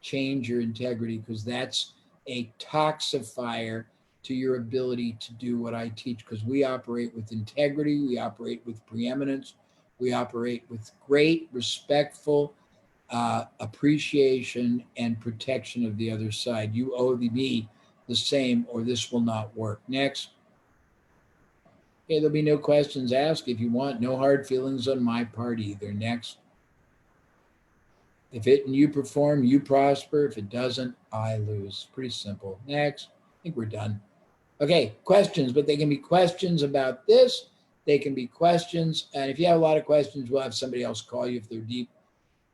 Speaker 2: change your integrity, because that's a toxifier to your ability to do what I teach, because we operate with integrity, we operate with preeminence, we operate with great, respectful appreciation and protection of the other side. You owe me the same, or this will not work. Next. Okay, there'll be no questions asked. If you want, no hard feelings on my part either. Next. If it and you perform, you prosper. If it doesn't, I lose. Pretty simple. Next. I think we're done. Okay, questions, but they can be questions about this. They can be questions. And if you have a lot of questions, we'll have somebody else call you if they're deep.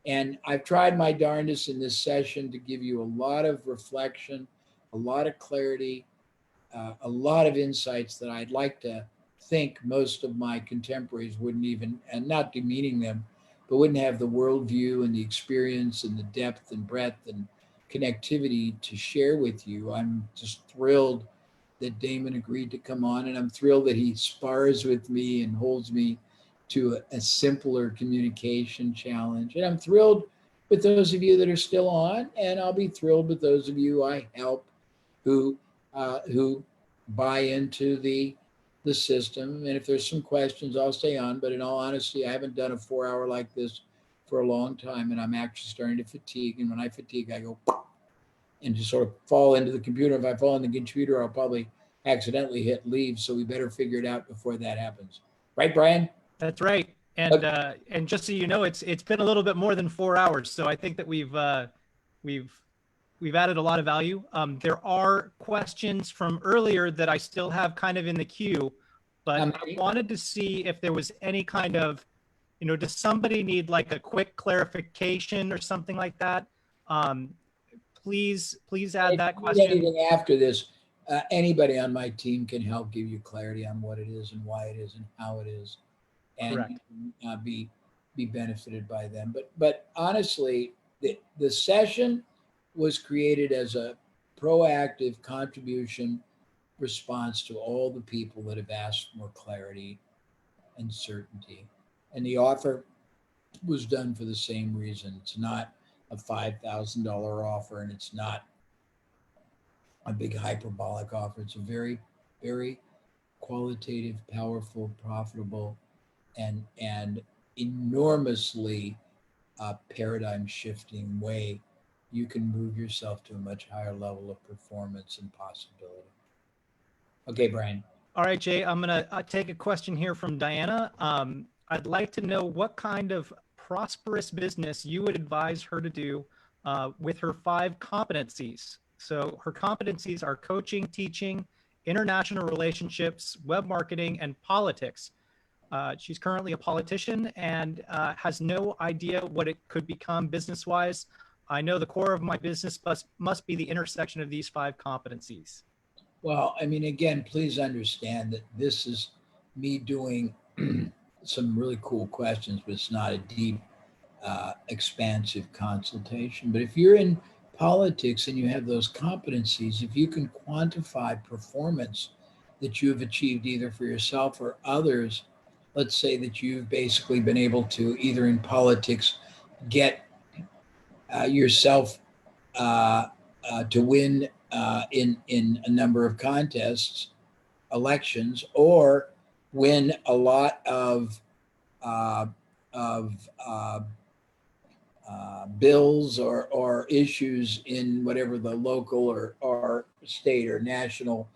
Speaker 2: And I've tried my darndest in this session to give you a lot of reflection, a lot of clarity, a lot of insights that I'd like to think most of my contemporaries wouldn't even, and not demeaning them, but wouldn't have the worldview and the experience and the depth and breadth and connectivity to share with you. I'm just thrilled that Damon agreed to come on, and I'm thrilled that he spars with me and holds me to a simpler communication challenge. And I'm thrilled with those of you that are still on, and I'll be thrilled with those of you I help who buy into the system. And if there's some questions, I'll stay on. But in all honesty, I haven't done a 4-hour like this for a long time, and I'm actually starting to fatigue. And when I fatigue, I go and just sort of fall into the computer. If I fall in the computer, I'll probably accidentally hit leave. So we better figure it out before that happens. Right, Brian?
Speaker 3: That's right. And okay. And just so you know, it's been a little bit more than 4 hours. So I think that we've added a lot of value. There are questions from earlier that I still have kind of in the queue, but I wanted to see if there was any kind of, does somebody need like a quick clarification or something like that? Please add that question.
Speaker 2: Anything after this, anybody on my team can help give you clarity on what it is and why it is and how it is, and be benefited by them. But honestly, the session was created as a proactive contribution response to all the people that have asked for more clarity and certainty. And the offer was done for the same reason. It's not a $5,000 offer, and it's not a big hyperbolic offer. It's a very, very qualitative, powerful, profitable, and enormously paradigm shifting way you can move yourself to a much higher level of performance and possibility. Okay, Brian.
Speaker 3: All right, Jay, I'm going to take a question here from Diana. I'd like to know what kind of prosperous business you would advise her to do with her 5 competencies. So her competencies are coaching, teaching, international relationships, web marketing, and politics. She's currently a politician and has no idea what it could become business-wise. I know the core of my business must be the intersection of these 5 competencies.
Speaker 2: Well, I mean, again, please understand that this is me doing some really cool questions, but it's not a deep, expansive consultation. But if you're in politics and you have those competencies, if you can quantify performance that you have achieved either for yourself or others. Let's say that you've basically been able to, either in politics, get yourself to win in a number of contests, elections, or win a lot of bills or issues in whatever the local or state or national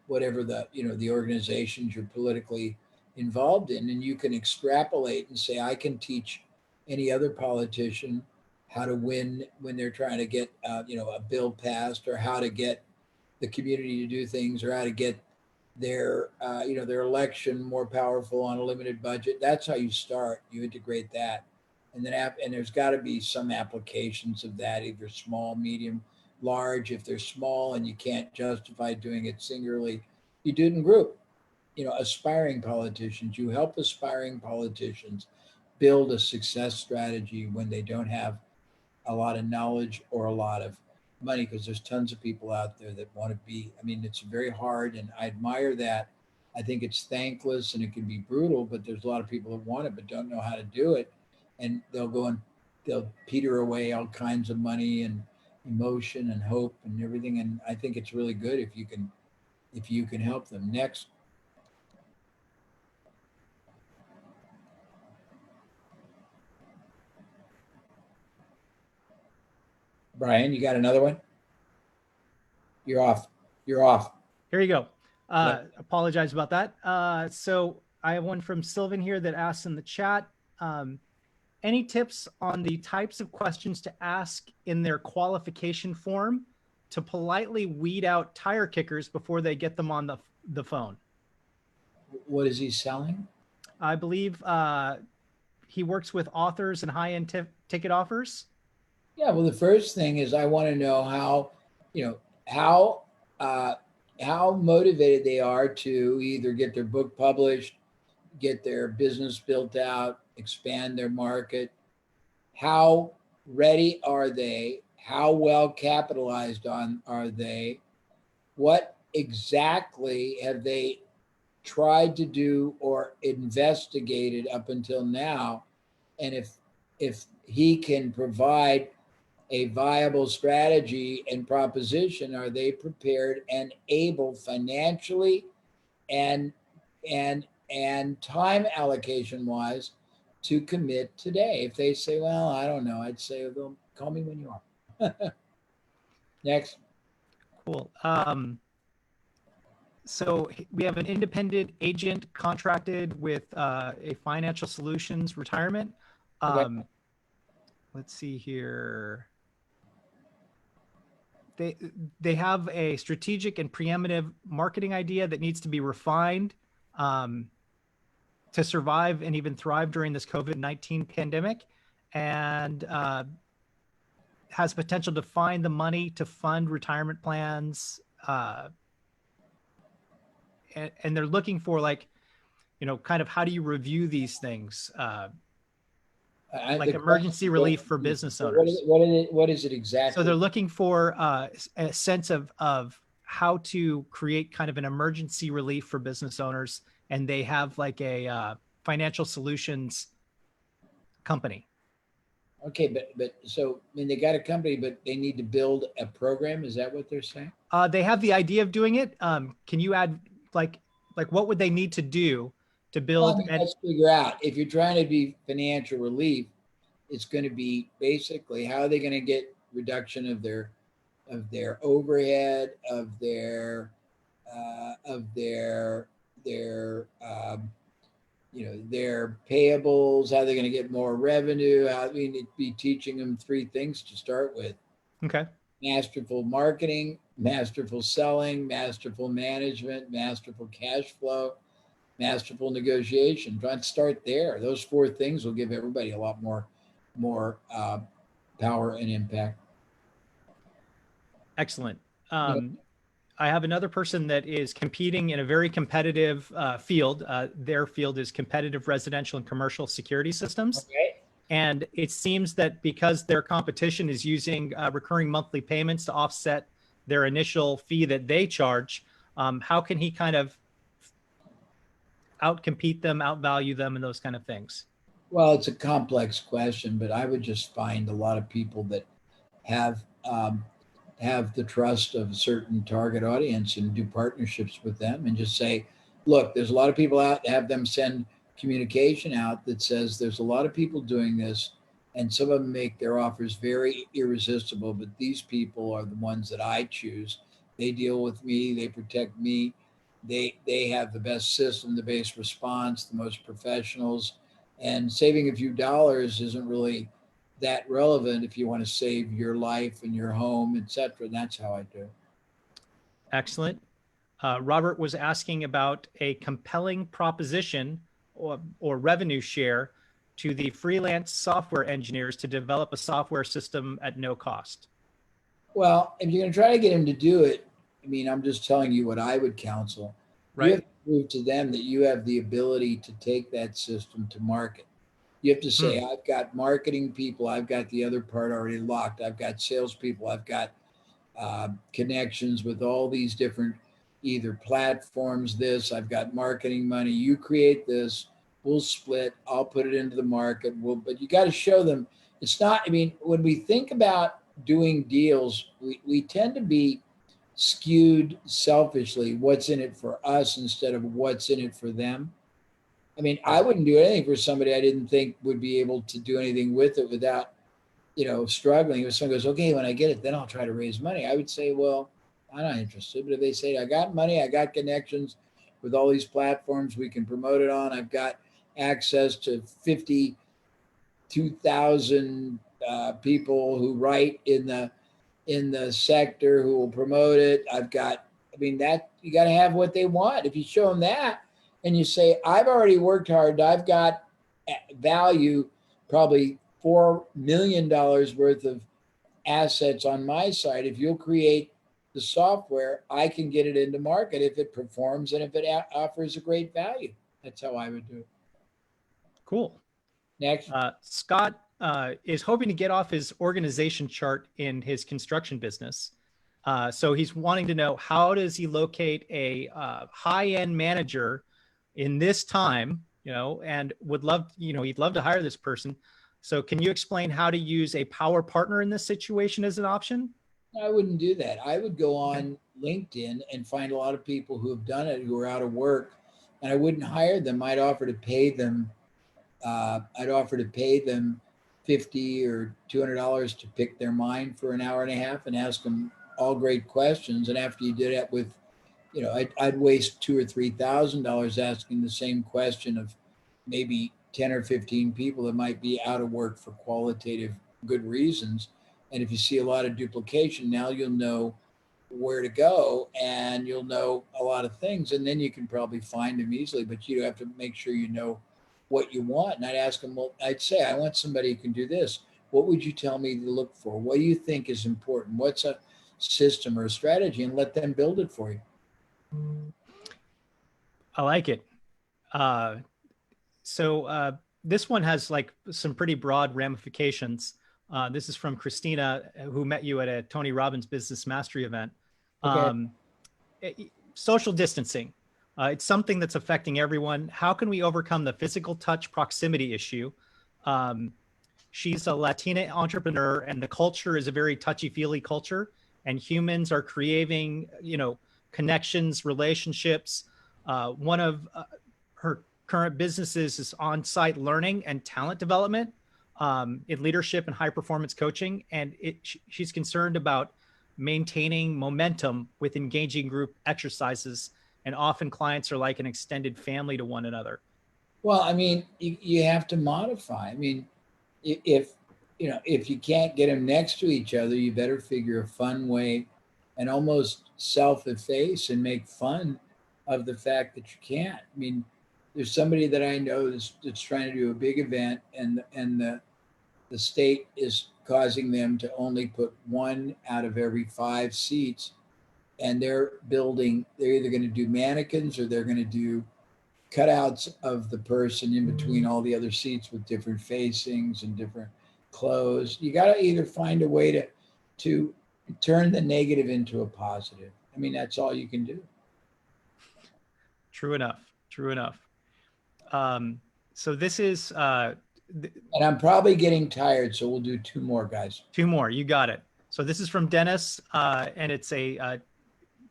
Speaker 2: whatever the organizations you're politically involved in. And you can extrapolate and say, I can teach any other politician how to win when they're trying to get a bill passed, or how to get the community to do things, or how to get their their election more powerful on a limited budget. That's how you start. You integrate that, and then and there's got to be some applications of that, either small, medium, large. If they're small and you can't justify doing it singularly, you do it in group. Aspiring politicians, you help aspiring politicians build a success strategy when they don't have a lot of knowledge or a lot of money, because there's tons of people out there that want to be. I mean, it's very hard, and I admire that. I think it's thankless and it can be brutal, but there's a lot of people that want it but don't know how to do it, and they'll peter away all kinds of money and emotion and hope and everything. And I think it's really good if you can help them. Next. Brian, you got another one? You're off.
Speaker 3: Here you go. Apologize about that. So I have one from Sylvan here that asks in the chat, any tips on the types of questions to ask in their qualification form to politely weed out tire kickers before they get them on the phone?
Speaker 2: What is he selling?
Speaker 3: I believe he works with authors and high-end ticket offers.
Speaker 2: Yeah, well, the first thing is I want to know how motivated they are to either get their book published, get their business built out, expand their market. How ready are they? How well capitalized are they? What exactly have they tried to do or investigated up until now? And if he can provide a viable strategy and proposition, are they prepared and able financially and time allocation wise to commit today? If they say, well, I don't know, I'd say, well, call me when you are. Next.
Speaker 3: Cool. So we have an independent agent contracted with a Financial Solutions Retirement.
Speaker 2: Okay.
Speaker 3: Let's see here. They have a strategic and preeminent marketing idea that needs to be refined to survive and even thrive during this COVID-19 pandemic, and has potential to find the money to fund retirement plans. And they're looking for kind of how do you review these things? Like emergency relief for business owners.
Speaker 2: What is it exactly?
Speaker 3: So they're looking for a sense of how to create kind of an emergency relief for business owners, and they have like a financial solutions company.
Speaker 2: Okay, but so I mean they got a company, but they need to build a program. Is that what they're saying?
Speaker 3: They have the idea of doing it. Can you add like what would they need to do to build?
Speaker 2: Well, let's figure out. If you're trying to be financial relief, it's going to be basically how are they going to get reduction of their overhead, of their their payables, how they're going to get more revenue. How we need to be teaching them three things to start with.
Speaker 3: Okay.
Speaker 2: Masterful marketing, masterful selling, masterful management, masterful cash flow, masterful negotiation. Try to start there. Those four things will give everybody a lot more power and impact.
Speaker 3: Excellent. I have another person that is competing in a very competitive field. Their field is competitive residential and commercial security systems.
Speaker 2: Okay.
Speaker 3: And it seems that because their competition is using recurring monthly payments to offset their initial fee that they charge, how can he kind of outcompete them, outvalue them, and those kind of things?
Speaker 2: Well, it's a complex question, but I would just find a lot of people that have the trust of a certain target audience and do partnerships with them and just say, look, there's a lot of people out, have them send communication out that says there's a lot of people doing this, and some of them make their offers very irresistible, but these people are the ones that I choose. They deal with me, they protect me, they have the best system, the best response, the most professionals, and saving a few dollars isn't really that relevant if you want to save your life and your home, etc. That's how I do it.
Speaker 3: Excellent. Robert was asking about a compelling proposition or revenue share to the freelance software engineers to develop a software system at no cost.
Speaker 2: Well, if you're going to try to get him to do it, I mean, I'm just telling you what I would counsel.
Speaker 3: Right.
Speaker 2: You have to prove to them that you have the ability to take that system to market. You have to say, I've got marketing people, I've got the other part already locked, I've got salespeople, I've got connections with all these different either platforms, I've got marketing money, you create this, we'll split, I'll put it into the market. But you got to show them it's not, I mean, when we think about doing deals, we tend to be skewed selfishly, what's in it for us instead of what's in it for them. I mean, I wouldn't do anything for somebody I didn't think would be able to do anything with it without, struggling. If someone goes, okay, when I get it, then I'll try to raise money. I would say, well, I'm not interested. But if they say, I got money, I got connections with all these platforms we can promote it on, I've got access to 52,000 people who write in the sector who will promote it. That you got to have what they want. If you show them that and you say, I've already worked hard, I've got value, probably $4 million worth of assets on my side. If you'll create the software, I can get it into market if it performs and if it offers a great value. That's how I would do it.
Speaker 3: Cool.
Speaker 2: Next.
Speaker 3: Scott is hoping to get off his organization chart in his construction business. So he's wanting to know, how does he locate a high-end manager in this time, and would love, he'd love to hire this person. So can you explain how to use a power partner in this situation as an option?
Speaker 2: I wouldn't do that. I would go on LinkedIn and find a lot of people who have done it, who are out of work, and I wouldn't hire them. I'd offer to pay them $50 or $200 to pick their mind for an hour and a half and ask them all great questions. And after you did it with, I'd waste $2,000 or $3,000 asking the same question of maybe 10 or 15 people that might be out of work for qualitative good reasons. And if you see a lot of duplication, now you'll know where to go and you'll know a lot of things. And then you can probably find them easily, but you have to make sure you know what you want. And I'd ask them, well, I'd say, I want somebody who can do this. What would you tell me to look for? What do you think is important? What's a system or a strategy? And let them build it for you.
Speaker 3: I like it. So this one has like some pretty broad ramifications. This is from Christina, who met you at a Tony Robbins Business Mastery event. Social distancing. It's something that's affecting everyone. How can we overcome the physical touch proximity issue? She's a Latina entrepreneur, and the culture is a very touchy-feely culture, and humans are craving, connections, relationships. One of her current businesses is on-site learning and talent development in leadership and high-performance coaching, and she's concerned about maintaining momentum with engaging group exercises. And often clients are like an extended family to one another.
Speaker 2: Well, I mean, you have to modify. I mean, if you can't get them next to each other, you better figure a fun way and almost self-efface and make fun of the fact that you can't. I mean, there's somebody that I know that's trying to do a big event, and the state is causing them to only put 1 out of every 5 seats. And they're either going to do mannequins or they're going to do cutouts of the person in between all the other seats with different facings and different clothes. You got to either find a way to Turn the negative into a positive. I mean, that's all you can do.
Speaker 3: True enough. True enough. So this is
Speaker 2: And I'm probably getting tired, so we'll do two more, guys.
Speaker 3: two more. You got it. So this is from Dennis, and it's a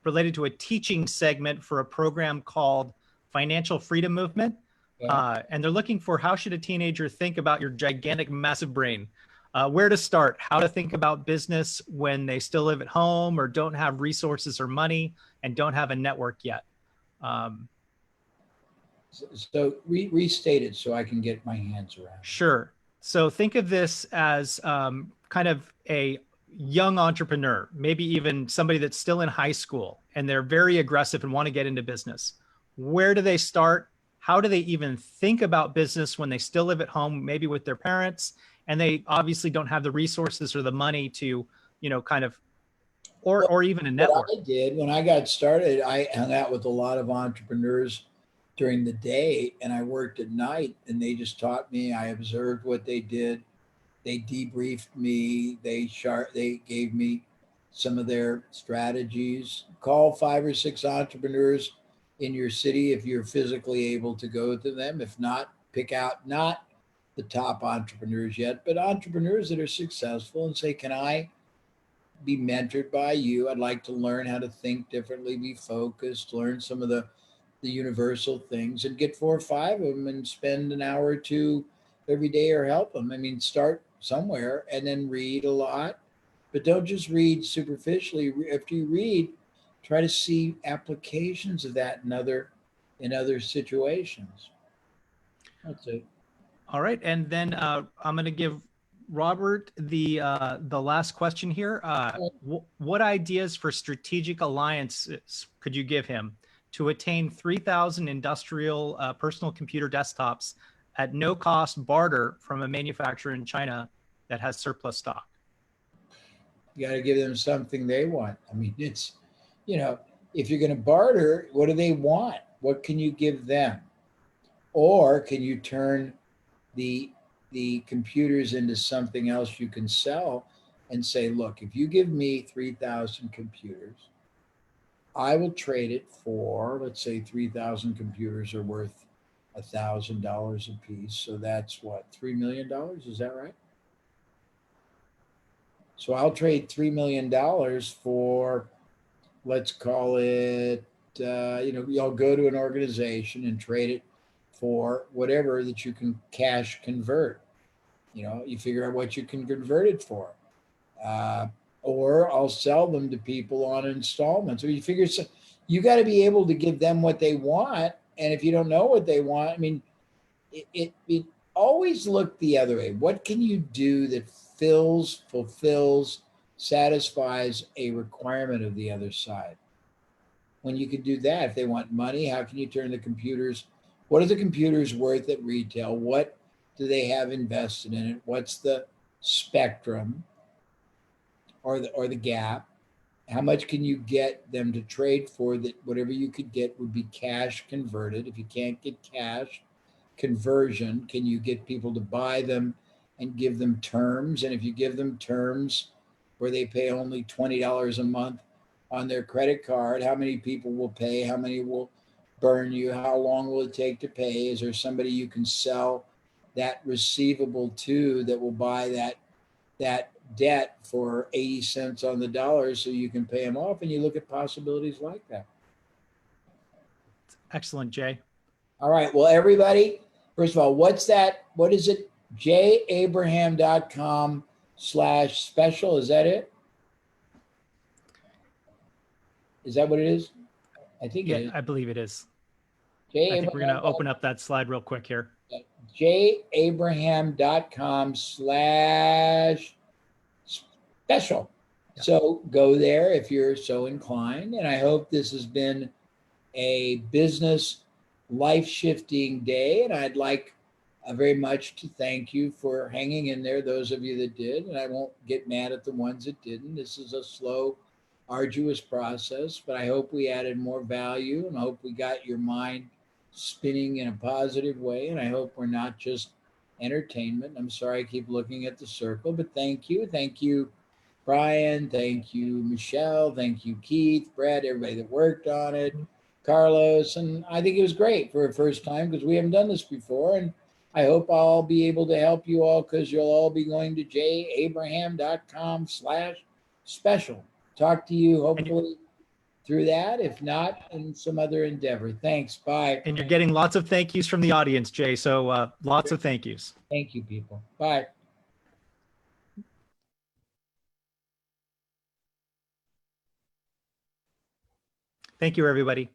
Speaker 3: related to a teaching segment for a program called Financial Freedom Movement.
Speaker 2: Yeah.
Speaker 3: And they're looking for how should a teenager think about your gigantic, massive brain? Where to start, how to think about business when they still live at home or don't have resources or money and don't have a network yet.
Speaker 2: So restate it so I can get my hands around.
Speaker 3: Sure. So think of this as kind of a young entrepreneur, maybe even somebody that's still in high school and they're very aggressive and want to get into business. Where do they start? How do they even think about business when they still live at home, maybe with their parents, and they obviously don't have the resources or the money to, kind of, or even a network?
Speaker 2: What I did when I got started, I hung out with a lot of entrepreneurs during the day and I worked at night, and they just taught me. I observed what they did. They debriefed me. They gave me some of their strategies. Call 5 or 6 entrepreneurs in your city if you're physically able to go to them. If not, pick out not the top entrepreneurs yet, but entrepreneurs that are successful, and say, can I be mentored by you? I'd like to learn how to think differently, be focused, learn some of the universal things, and get 4 or 5 of them and spend an hour or 2 every day or help them. I mean, start somewhere and then read a lot, but don't just read superficially. After you read, try to see applications of that in other situations. That's it.
Speaker 3: All right. And then I'm going to give Robert the last question here. What ideas for strategic alliances could you give him to attain 3,000 industrial personal computer desktops at no cost barter from a manufacturer in China that has surplus stock?
Speaker 2: You got to give them something they want. I mean, it's, if you're going to barter, what do they want? What can you give them? Or can you turn the computers into something else you can sell and say, look, if you give me 3,000 computers, I will trade it for, let's say 3,000 computers are worth $1,000 a piece. So that's what, $3 million? Is that right? So I'll trade $3 million for, let's call it, you'll go to an organization and trade it for whatever that you can cash convert. You figure out what you can convert it for. Or I'll sell them to people on installments. So you got to be able to give them what they want. And if you don't know what they want, I mean, it always look the other way. What can you do that fulfills, satisfies a requirement of the other side? When you can do that, if they want money, how can you turn the computers? What are the computers worth at retail? What do they have invested in it? What's the spectrum or the gap? How much can you get them to trade for? That whatever you could get would be cash converted. If you can't get cash conversion, can you get people to buy them and give them terms? And if you give them terms where they pay only $20 a month on their credit card, how many people will pay? How many will burn you? How long will it take to pay? Is there somebody you can sell that receivable to that will buy that debt for 80 cents on the dollar so you can pay them off? And you look at possibilities like that.
Speaker 3: Excellent, Jay.
Speaker 2: All right. Well, everybody, first of all, what is it? jabraham.com/special. Is that it? Is that what it is? I think it is.
Speaker 3: I believe it is.
Speaker 2: I
Speaker 3: think we're going to open up that slide real quick here.
Speaker 2: jabraham.com/special. Yeah. So go there if you're so inclined. And I hope this has been a business life-shifting day. And I'd like very much to thank you for hanging in there, those of you that did. And I won't get mad at the ones that didn't. This is a slow, arduous process, but I hope we added more value, and I hope we got your mind spinning in a positive way. And I hope we're not just entertainment. I'm sorry I keep looking at the circle, but thank you. Thank you Brian. Thank you, Michelle. Thank you, Keith, Brett, everybody that worked on it, Carlos. And I think it was great for a first time because we haven't done this before. And I hope I'll be able to help you all because you'll all be going to jabraham.com/special. Talk to you hopefully through that, if not in some other endeavor. Thanks. Bye.
Speaker 3: And you're getting lots of thank yous from the audience, Jay. So lots of thank yous.
Speaker 2: Thank you, people. Bye.
Speaker 3: Thank you, everybody.